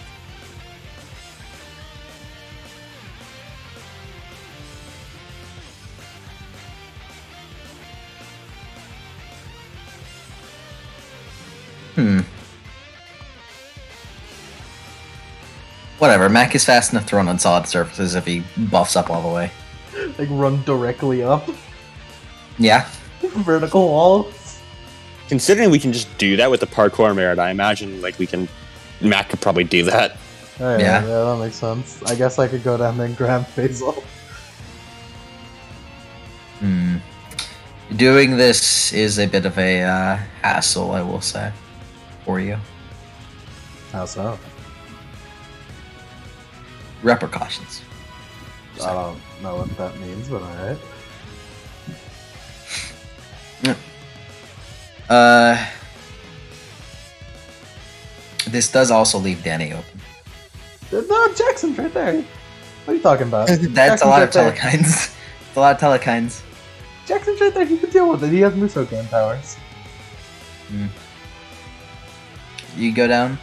Whatever, Mac is fast enough to run on solid surfaces if he buffs up all the way. Like run directly up? Yeah. Vertical walls? Considering we can just do that with the parkour merit, I imagine like Mac could probably do that. Oh, Yeah. Yeah, that makes sense. I guess I could go down there and grab Basil. Doing this is a bit of a hassle, I will say, for you. How so? Repercussions. I don't know what that means, but alright. This does also leave Danny open. No, Jackson's right there. What are you talking about? That's a lot of Jackson's right there. telekines. It's a lot of telekines. Jackson's right there. He can deal with it. He has Musogan powers. You go down.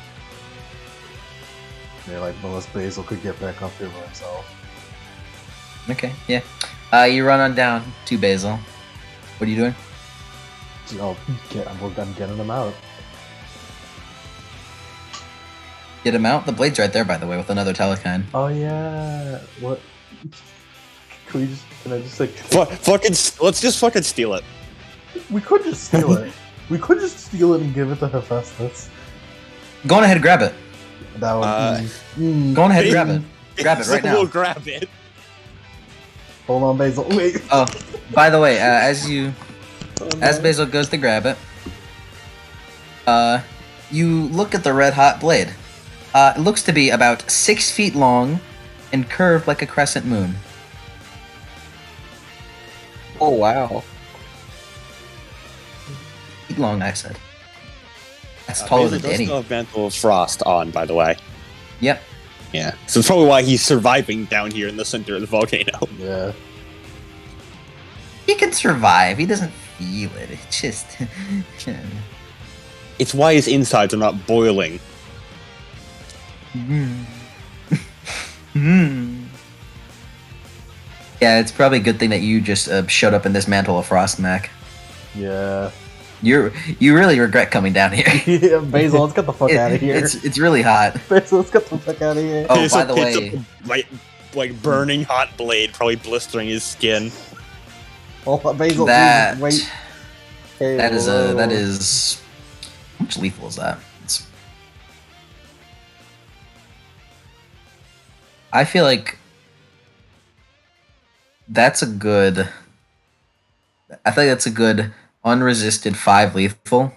Yeah, like Melissa Basil could get back up here by himself. Okay, yeah. You run on down to Basil. What are you doing? Oh, I'm getting him out. Get him out? The blade's right there, by the way, with another telekine. Oh yeah. What? Can I just like? Let's just fucking steal it. We could just steal it. We could just steal it and give it to Hephaestus. Go on ahead and grab it. That would be. Go on ahead and grab it. Grab it right now. We'll grab it. Hold on, Basil. Wait. Oh, by the way, as Basil goes to grab it, you look at the red hot blade. It looks to be about 6 feet long and curved like a crescent moon. Oh wow. Feet long, I said. That's taller than Basil does Danny. still have Mantle of Frost on, by the way. Yep. Yeah. So it's probably why he's surviving down here in the center of the volcano. Yeah. He can survive. He doesn't feel it. It's just. It's why his insides are not boiling. Yeah, it's probably a good thing that you just showed up in this Mantle of Frost, Mac. Yeah. You really regret coming down here. Yeah, Basil, let's get the fuck out of here. It's really hot. Basil, let's get the fuck out of here. Oh, Basil by the picks way, up like burning hot blade, probably blistering his skin. Oh, Basil, That Jesus, wait. that is how much lethal is that? I feel like that's a good. I think that's a good unresisted 5 lethal.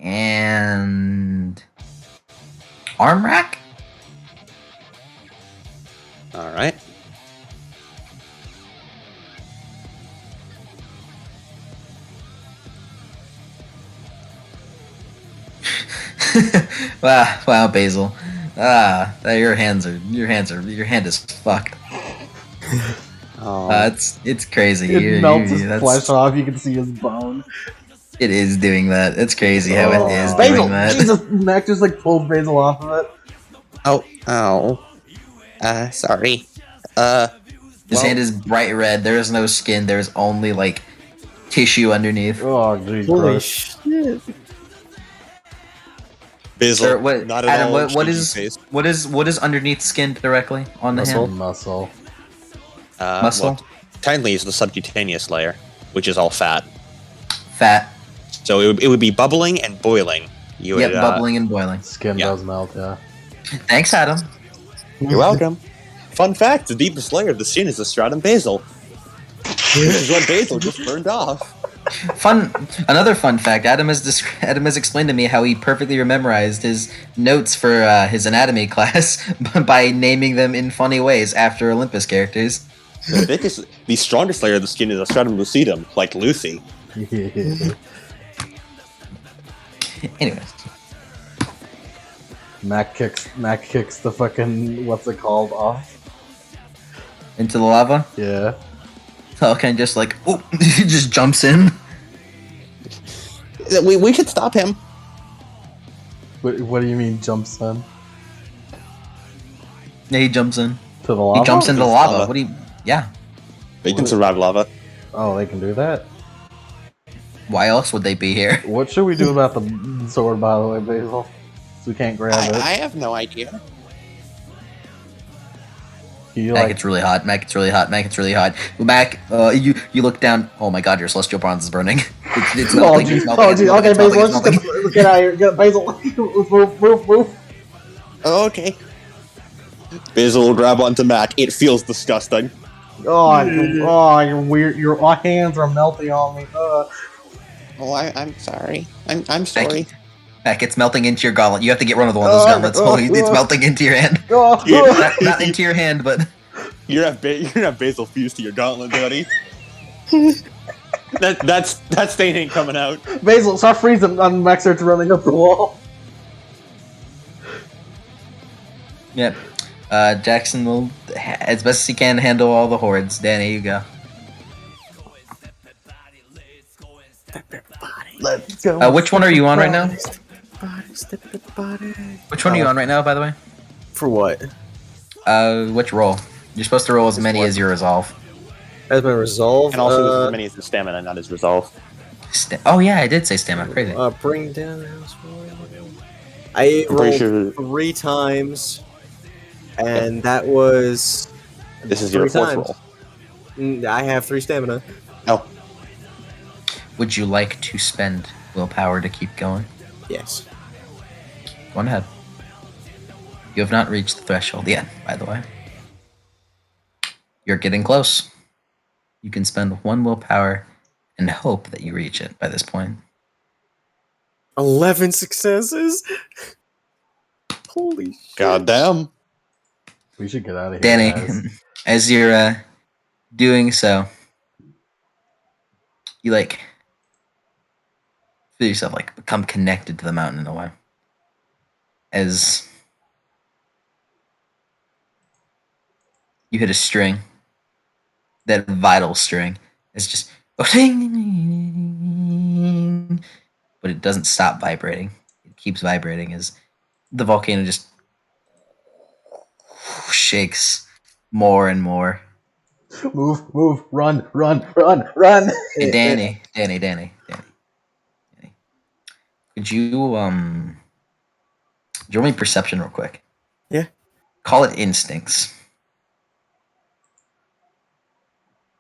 And arm rack? All right. Wow, Basil. Your hand is fucked. Oh, It's crazy. It melts his That's- flesh off. You can see his bone. It is doing that. It's crazy how it is Basil, doing that. Jesus, Mac just like pulls Basil off of it. Oh. Sorry. His hand is bright red. There is no skin. There's only like tissue underneath. Oh, geez, Holy gross. shit! Basil, Sir, what, not at Adam? all. What cheesy is face. what is underneath skin directly on the Muscle? hand? Muscle. Muscle? Well, technically, it's the subcutaneous layer, which is all fat. Fat. So it would be bubbling and boiling. You Yep, would, bubbling and boiling. Skin Yeah. does melt, yeah. Thanks, Adam. You're welcome. Fun fact: the deepest layer of the skin is the stratum basal, which is what Basil just burned off. Another fun fact. Adam has explained to me how he perfectly memorized his notes for his anatomy class by naming them in funny ways after Olympus characters. The strongest layer of the skin is the stratum lucidum, like Lucy. Anyways, Mac kicks the fucking what's it called off. into the lava. Yeah. Falcon just like he just jumps in. we should stop him. What do you mean jumps in? Yeah, he jumps in. To the lava? He jumps into the It's lava. lava. What do you? Yeah. They can survive lava. Oh, they can do that? Why else would they be here? What should we do about the sword, by the way, Basil? So we can't grab it. I have no idea. You Mac, like it's really hot. Mac, it's really hot. Mac, it's really hot. Mac, you look down. Oh my God, your celestial bronze is burning. It's oh, melting. geez. It's melting. Oh, It's geez. melting. Okay, It's Basil, melting. let's It's just melting. get out of here. Get Basil, let's move. Oh, okay. Basil will grab onto Mac. It feels disgusting. Oh, you're weird. Your hands are melting on me. Oh, I'm sorry. I'm sorry. Mac, it's melting into your gauntlet. You have to get one of the one of those gauntlets. It's melting into your hand. Not into your hand, but You're gonna have Basil fused to your gauntlet, buddy. that stain ain't coming out. Basil, start freezing on Max starts running up the wall. yep. Jackson will, as best as he can, handle all the hordes. Danny, you go. Let's go. Which one are you on right now? Which one are you on right now, by the way? For what? Which roll? You're supposed to roll as many as your resolve. As my resolve. And also, as many as his stamina, not his resolve. Oh yeah, I did say stamina. Crazy. Bring down the house. I I'm pretty rolled sure 3 times, and that was. this is your 3 fourth times. roll. I have 3 stamina. Oh, Would you like to spend willpower to keep going? Yes. Go on ahead. You have not reached the threshold yet, by the way. You're getting close. You can spend 1 willpower and hope that you reach it by this point. 11 successes. Holy shit. goddamn. We should get out of here, Danny, guys. as you're doing so, you feel yourself become connected to the mountain in a way. As you hit a string, that vital string, it's just but it doesn't stop vibrating. It keeps vibrating as the volcano just shakes more and more. Move, run. Hey, Danny. Could you roll me perception real quick? Yeah. Call it instincts.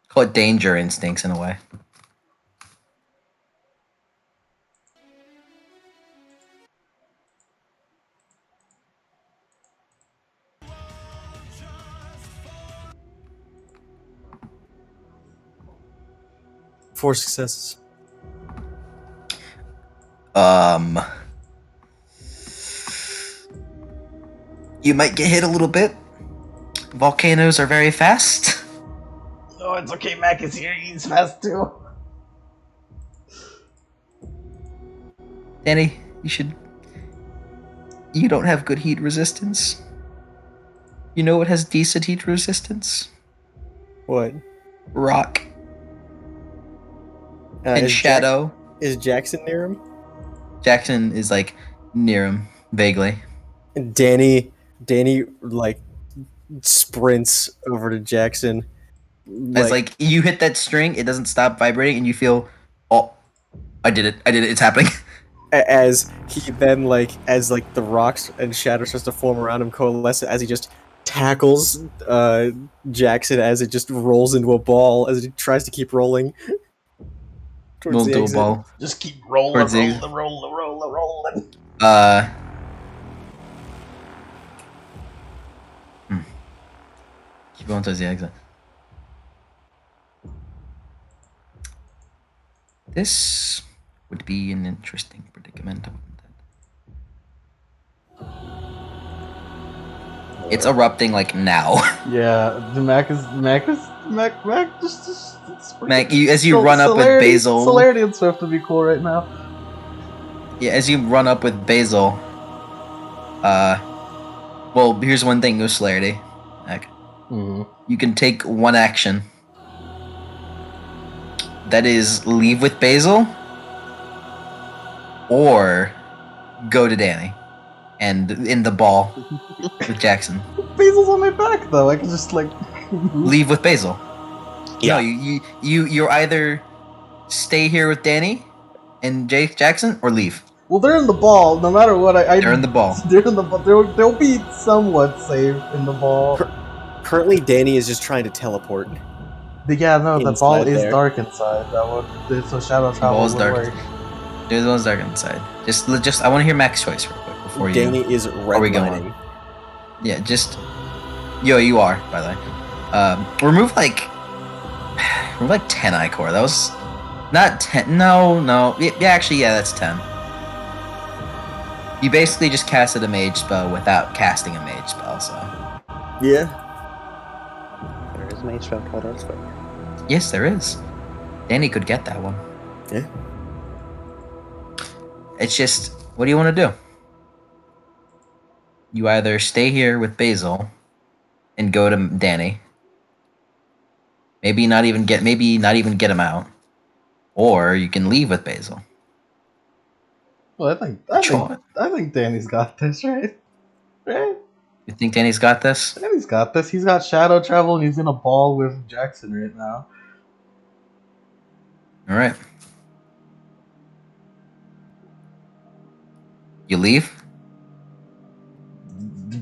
Call it danger instincts in a way. Four successes. You might get hit a little bit. Volcanoes are very fast. No, it's okay. Mac is here. He's fast too. Danny, you don't have good heat resistance. You know what has decent heat resistance? What? Rock and is shadow. Is Jackson near him? Jackson is like near him, vaguely. Danny like sprints over to Jackson. As like you hit that string, it doesn't stop vibrating, and you feel, oh, I did it, it's happening. As he then as the rocks and shadow starts to form around him, coalesce as he just tackles Jackson as it just rolls into a ball as it tries to keep rolling towards Roll the into a exit. ball. Just keep rolling, Towards the- rolling. Keep going towards the exit. This would be an interesting predicament. It's erupting like now. Yeah, the Mac just Mac, as you run up with Basil. Celerity and Swift would be cool right now. Yeah, as you run up with Basil. Well, here's one thing, no celerity. Mac. You can take one action. That is leave with Basil or go to Danny and in the ball with Jackson. Basil's on my back though. I can just leave with Basil. Yeah. No, you're either stay here with Danny and Jackson or leave. Well, they're in the ball. No matter what, they're in the ball. They're in the ball. They'll be somewhat safe in the ball. Currently, Danny is just trying to teleport. But yeah, no, the ball Inside is there. dark inside. So shadow travel ball is would dark. work. The ball's dark inside. Just I want to hear Mac's choice real quick before Danny you. is redlining. Yeah, just you are, by the way. Remove like 10 Ichor. That was not 10. No. Yeah, actually, yeah, that's 10. You basically just casted a mage spell without casting a mage spell, so. Yeah. There is a mage spell called Earthquake. Yes, there is. Danny could get that one. Yeah. It's just, what do you want to do? You either stay here with Basil and go to Danny. Maybe not even get him out. Or you can leave with Basil. Well, I think Danny's got this, right? Right? You think Danny's got this? Danny's got this. He's got shadow travel and he's in a ball with Jackson right now. All right. You leave?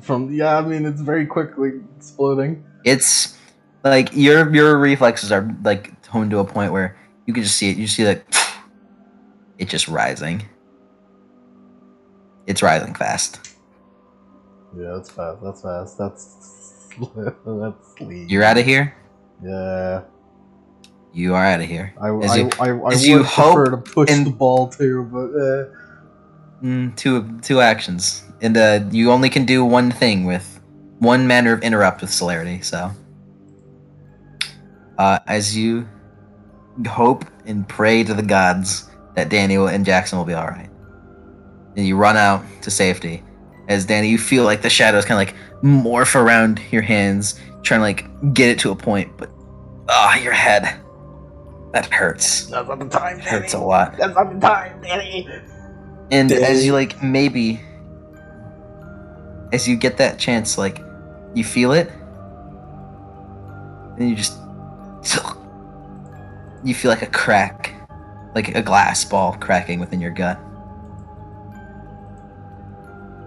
I mean, it's very quickly exploding. It's like your reflexes are like honed to a point where you can just see it. You see that it's just rising. It's rising fast. Yeah, that's fast. That's leave. You're out of here? Yeah. You are out of here. I would hope prefer to push the ball too, but two actions. And you only can do one thing with one manner of interrupt with celerity, so as you hope and pray to the gods that Danny and Jackson will be alright. And you run out to safety. As Danny, you feel like the shadows kind of like morph around your hands, trying to like get it to a point, but your head. That hurts. That's not the time, Danny. It hurts a lot. That's not the time, Danny. And as you like maybe as you get that chance, like you feel it, and you just you feel like a crack, like a glass ball cracking within your gut.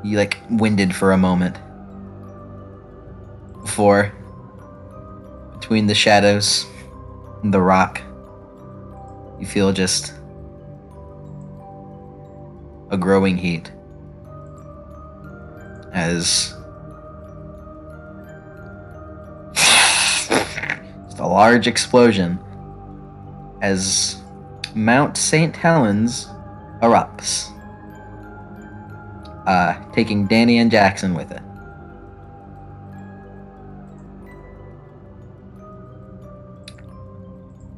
You like winded for a moment. for. Between the shadows and the rock, you feel just a growing heat as just a large explosion as Mount St. Helens erupts, taking Danny and Jackson with it.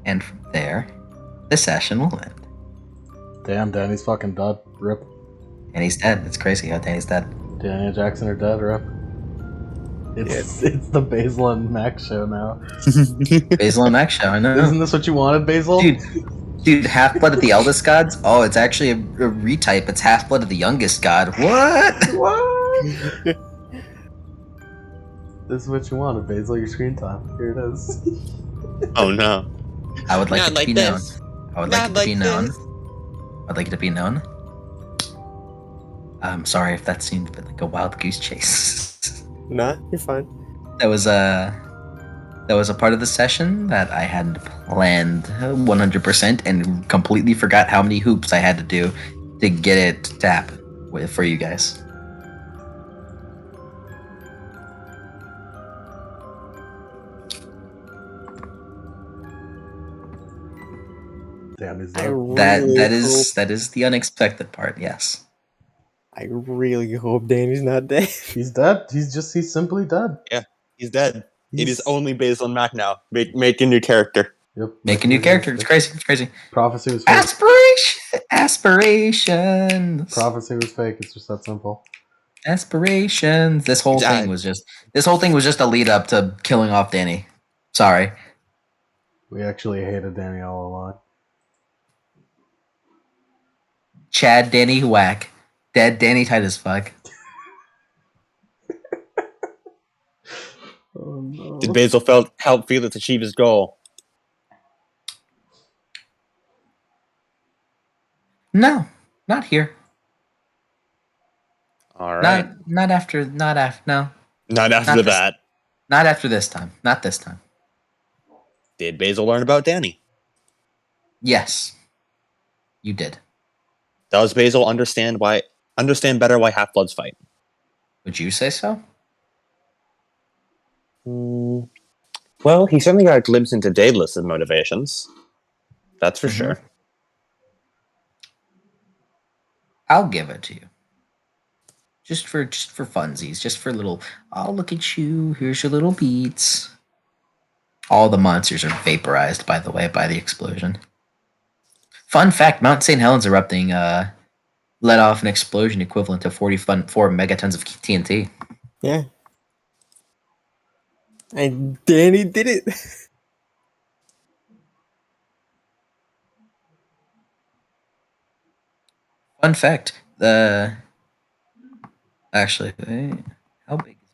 And from there, the session will end. Damn, Danny's fucking dead. Rip. Danny's dead. It's crazy how Danny's dead. Danny and Jackson are dead. Rip. It's the Basil and Max show now. Basil and Max show, I know. Isn't this what you wanted, Basil? Dude, Half-Blood of the Eldest Gods? Oh, it's actually a retype. It's Half-Blood of the Youngest God. What? What? This is what you wanted, Basil. Your screen time. Here it is. Oh no. I would like Not it to like be this. known. I would Not like it to be like known. this. I'd like it to be known. I'm sorry if that seemed a bit like a wild goose chase. Nah, you're fine. That was a part of the session that I had planned 100% and completely forgot how many hoops I had to do to get it to happen for you guys. Damn, he's I dead. really That is the unexpected part. Yes. I really hope Danny's not dead. He's dead. He's simply dead. Yeah, he's dead. It is He's- only Basil and Mac now. Make a new character. Yep. Make a new character. It's crazy. It's crazy. Prophecy was fake. Aspirations. Prophecy was fake. It's just that simple. Aspirations. This whole thing was just a lead up to killing off Danny. Sorry. We actually hated Danny all along. Chad Danny whack. Dead Danny tight as fuck. Oh, no. Did Basil help Felix achieve his goal? No, not here. All right. Not after. Not after Not that. Not after this time. Not this time. Did Basil learn about Danny? Yes, you did. Does Basil understand better why Half-Bloods fight? Would you say so? Well, he certainly got a glimpse into Daedalus' motivations. That's for sure. I'll give it to you. Just for funsies, just for little. Oh, look at you! Here's your little beats. All the monsters are vaporized, by the way, by the explosion. Fun fact: Mount St. Helens erupting let off an explosion equivalent to 44 megatons of TNT. Yeah. And Danny did it. Fun fact: actually, how big is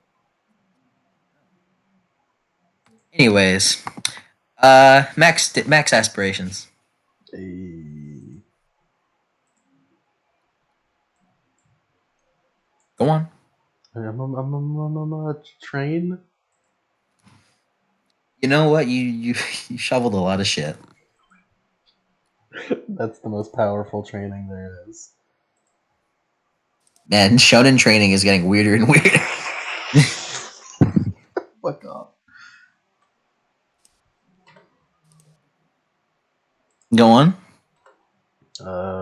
it? Anyways, max aspirations. Hey. Go on. I'm a train. You know what? You shoveled a lot of shit. That's the most powerful training there is. Man, shonen training is getting weirder and weirder. Fuck off. Go on.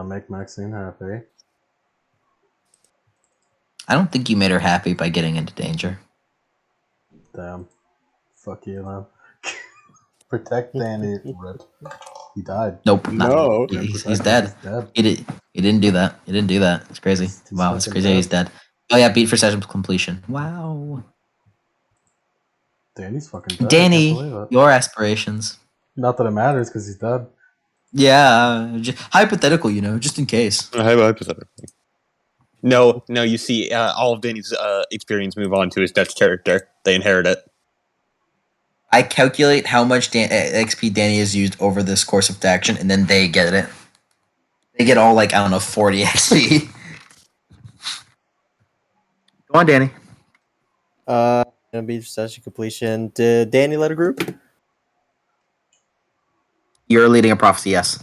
Make Maxine happy. I don't think you made her happy by getting into danger. Damn. Fuck you, man. Protect Danny. Rip. He died. Nope. No. He's dead. He's dead. He didn't do that. He didn't do that. It's crazy. Wow, it's fucking crazy. He's dead. Oh yeah, beat for session completion. Wow. Danny's fucking dead. I Danny, can't believe it. your aspirations. Not that it matters because he's dead. Yeah, hypothetical, just in case. No, you see, all of Danny's experience move on to his Dutch character. They inherit it. I calculate how much XP Danny has used over this course of the action, and then they get it. They get all 40 XP. Go on, Danny. Gonna be session completion. Did Danny let a group? You're leading a prophecy, yes.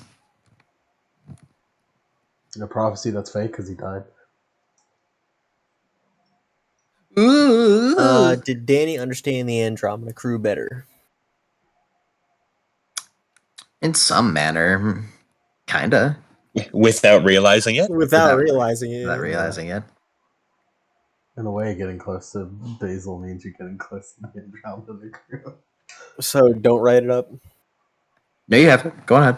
A prophecy that's fake because he died. Ooh. Did Danny understand the Andromeda crew better? In some manner, kinda. Without realizing it. Without realizing it. Without realizing it. In a way, getting close to Basil means you're getting close to the Andromeda crew. So don't write it up. No, you have it. Go ahead.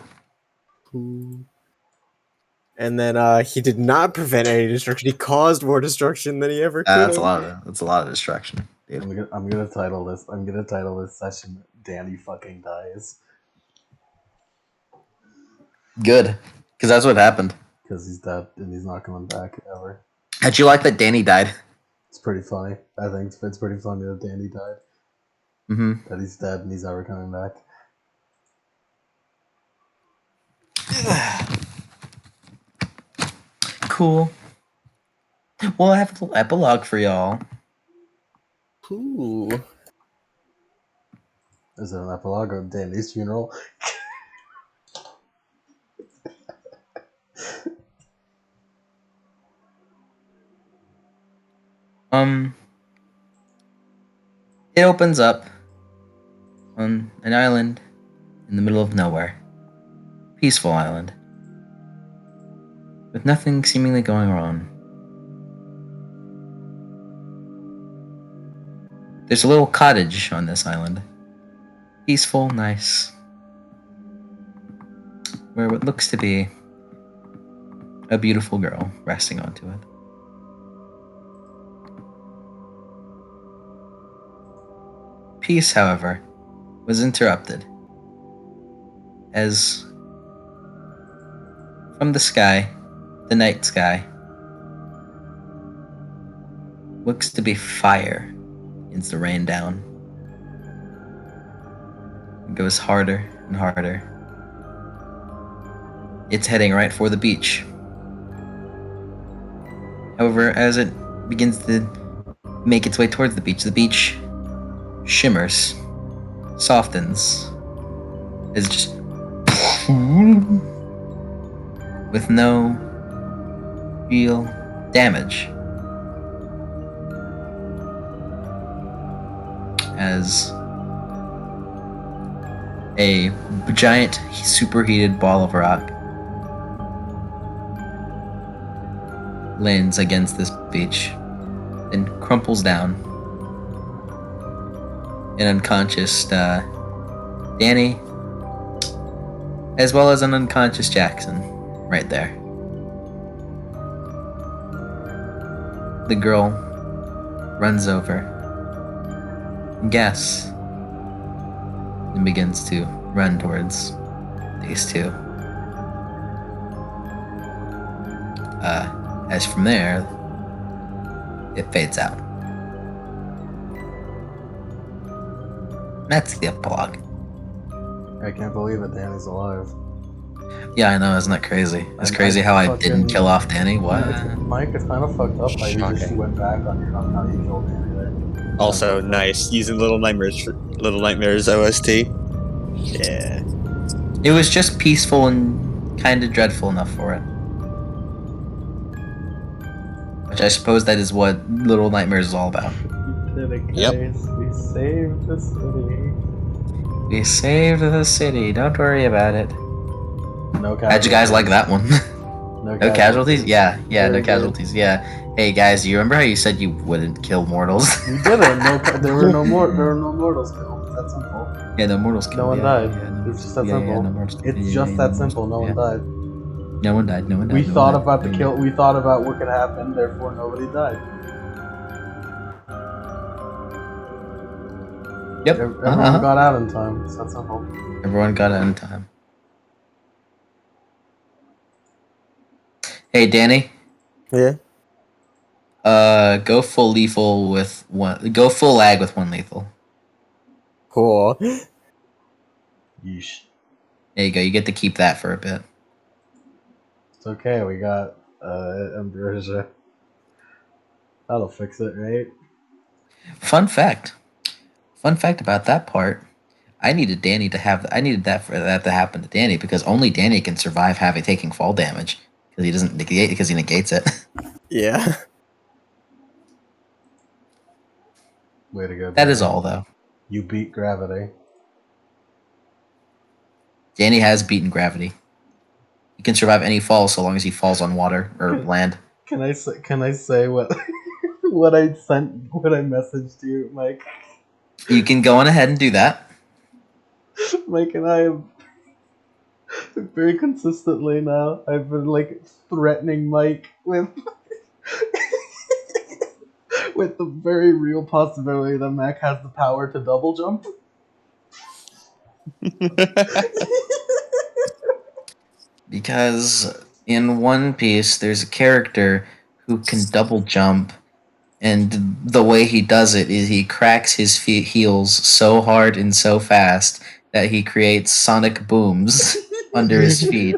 And then he did not prevent any destruction. He caused more destruction than he ever could. That's a lot of destruction, dude. I'm gonna title this session "Danny fucking dies" Good, because that's what happened. because he's dead and he's not coming back ever. How'd you like that Danny died? It's pretty funny. I think it's pretty funny that Danny died. Mm-hmm. That he's dead and he's never coming back. Cool. Well, I have a little epilogue for y'all. Ooh. Is it an epilogue of Danny's funeral? It opens up on an island in the middle of nowhere. Peaceful island. With nothing seemingly going wrong. There's a little cottage on this island. Peaceful, nice. Where what looks to be a beautiful girl resting onto it. Peace, however, was interrupted as from the sky, the night sky, looks to be fire begins to rain down. It goes harder and harder. It's heading right for the beach. However, as it begins to make its way towards the beach shimmers, softens, is just with no real damage. As a giant superheated ball of rock lands against this beach, then crumples down. An unconscious Danny, as well as an unconscious Jackson, right there. The girl runs over, gasps, and begins to run towards these two. As from there, it fades out. That's the epilogue. I can't believe it. Danny's alive. Yeah, I know, isn't that crazy? It's crazy how I didn't kill off Danny. What? Mike, it's kind of fucked up how you just went back on how you killed Danny there. Also, nice using Little Nightmares OST. Yeah. It was just peaceful and kind of dreadful enough for it. Which I suppose that is what Little Nightmares is all about. We did it, guys. Yep. We saved the city. We saved the city. Don't worry about it. No casualties. How'd you guys like that one? No casualties? Yeah, Very no good. casualties. Yeah. Hey guys, do you remember how you said you wouldn't kill mortals? We didn't. There were no mortals killed. That's simple. Yeah, no mortals killed. No one yeah, died. Yeah, no, It's just that yeah, simple. Yeah, no mortals killed. It's Yeah, just yeah, that no simple. No mortals one killed. died. No one died. No one died. We no thought one about died. the kill. We thought about what could happen. Therefore, nobody died. Yep. Everyone got out in time. It's that simple. Everyone got out in time. Hey, Danny. Yeah. Go full lethal with one. Go full lag with one lethal. Cool. Yeesh. There you go. You get to keep that for a bit. It's okay. We got Ambrosia. That'll fix it, right? Fun fact about that part. I needed that for that to happen to Danny because only Danny can survive taking fall damage because he negates it. Yeah. Way to go, That is Danny. all though. You beat gravity. Danny has beaten gravity. He can survive any fall so long as he falls on water or land. Can I say what what I messaged you, Mike? You can go on ahead and do that. Mike and I have very consistently now. I've been like threatening Mike with with the very real possibility that Mac has the power to double jump. Because in One Piece, there's a character who can double jump, and the way he does it is he cracks his heels so hard and so fast that he creates sonic booms under his feet,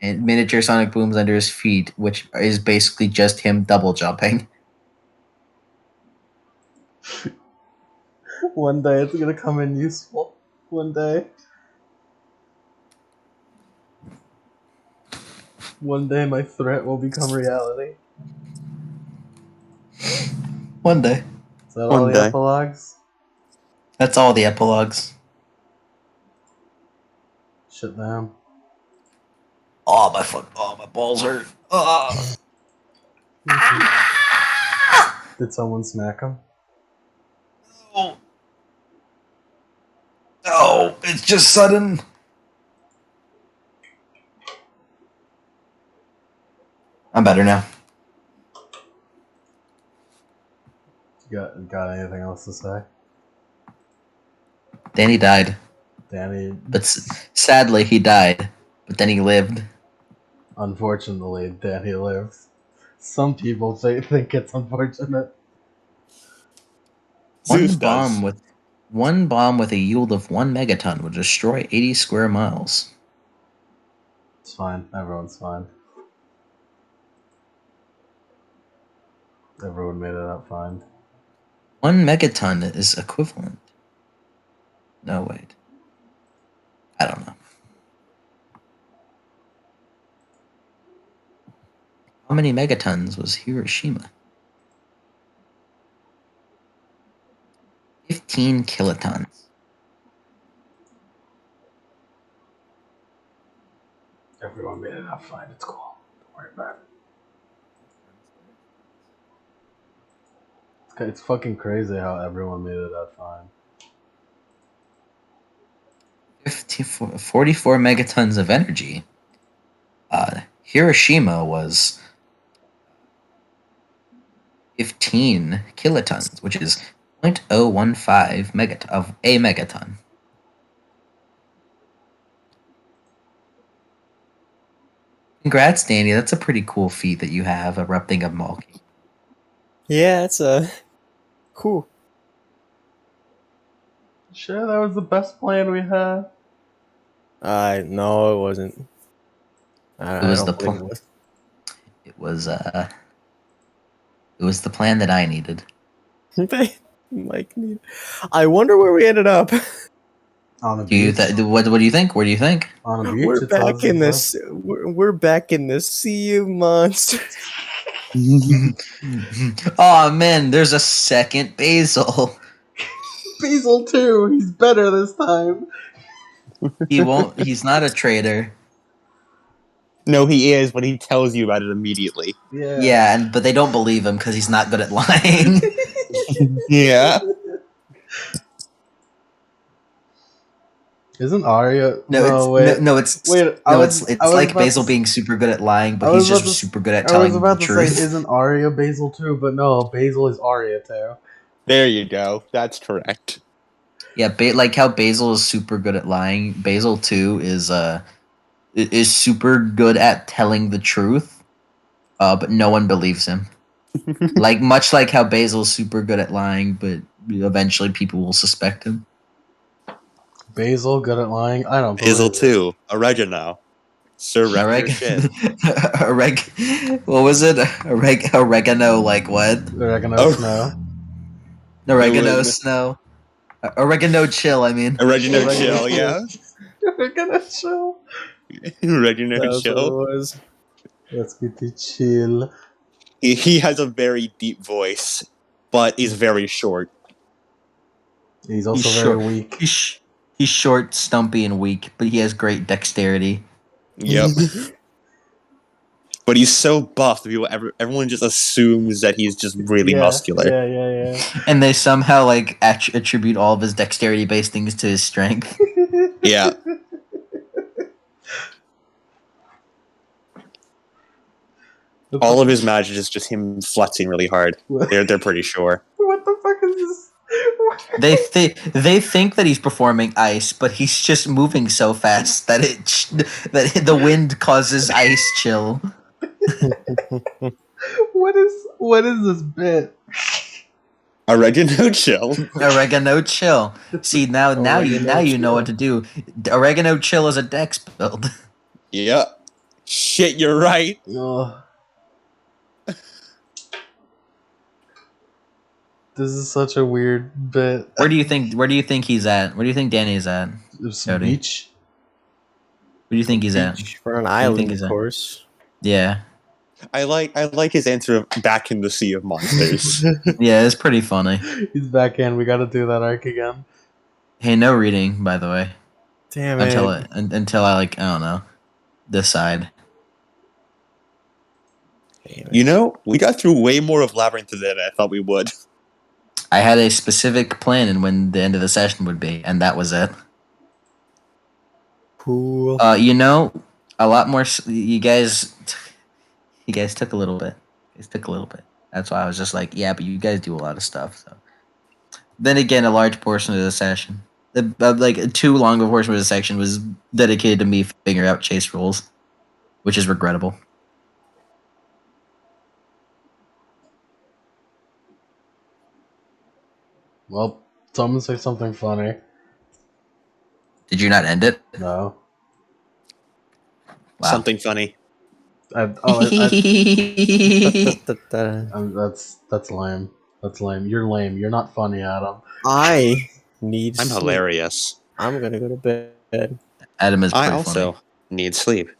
and miniature sonic booms under his feet, which is basically just him double jumping. One day it's gonna come in useful. One day. One day my threat will become reality. One day. Is that all One the day. epilogues? That's all the epilogues. Shut down. Oh my balls hurt. Did someone smack him? No, it's just sudden. I'm better now. You got anything else to say? Danny died. Danny, But sadly, he died. But then he lived. unfortunately, Danny lives. Some people think it's unfortunate. Zeus does. One bomb with a yield of 1 megaton would destroy 80 square miles. It's fine. Everyone's fine. Everyone made it out fine. 1 megaton is equivalent. No, wait. I don't know. How many megatons was Hiroshima? 15 kilotons. Everyone made it out fine. It's cool. Don't worry about it. It's fucking crazy how everyone made it out fine. 44 megatons of energy. Hiroshima was 15 kilotons, which is 0.015 of a megaton. Congrats, Danny. That's a pretty cool feat that you have, erupting a volcano. Yeah, it's cool. Sure, that was the best plan we had. No, it wasn't. It was the plan. It was the plan that I needed. Mike, I wonder where we ended up. On a beach. What do you think? Where do you think? On a beach. We're back in this. We're back in the sea of monsters. Oh man, there's a second Basil. Basil too. He's better this time. He won't. He's not a traitor. No, he is, but he tells you about it immediately. Yeah. Yeah, but they don't believe him because he's not good at lying. Yeah. Isn't Arya? It's like Basil being super good at lying, but he's just super good at telling the truth. I was about to say, isn't Arya Basil too? But no, Basil is Arya too. There you go. That's correct. Yeah, like how Basil is super good at lying. Basil too is super good at telling the truth, but no one believes him. Much like how Basil's super good at lying, but eventually people will suspect him. Basil good at lying? I don't. Basil too. Oregano. Sir Shin. What was it? Oregano, like what? Oregano snow. Oregano snow. Oregano chill, I mean. Oregano chill, yeah. Oregano chill. Oregano That's what it chill. was. Let's get to chill. He has a very deep voice, but is very short. He's also very short. weak. He's short, stumpy, and weak, but he has great dexterity. Yep. But he's so buff that everyone just assumes that he's just really muscular. Yeah. And they somehow like attribute all of his dexterity-based things to his strength. Yeah. All of his magic is just him flexing really hard. They're pretty sure. What the fuck is this? They think that he's performing ice, but he's just moving so fast that that the wind causes ice chill. What is this bit? Oregano chill. Oregano chill. See now you know what to do. Oregano chill is a dex build. Yep. Shit, you're right. Ugh. This is such a weird bit. Where do you think he's at? Where do you think Danny's at? Some Cody? beach. Where do you think he's at? For an think island, he's of at? course. Yeah. I like his answer of back in the sea of monsters. Yeah, it's pretty funny. He's back in. We got to do that arc again. Hey, no reading, by the way. Damn Until I like, I don't know, decide. You know, we got through way more of Labyrinth than I thought we would. I had a specific plan and when the end of the session would be, and that was it. Cool. You know, a lot more. You guys took a little bit. That's why I was just like, yeah, but you guys do a lot of stuff. So then again, a large portion of the session, like too long of a portion of the section, was dedicated to me figuring out chase rules, which is regrettable. Well, someone say something funny. Did you not end it? No. Wow. Something funny. That's lame. That's lame. You're lame. You're not funny, Adam. I'm hilarious. I'm gonna go to bed. Adam is pretty I also funny. need sleep.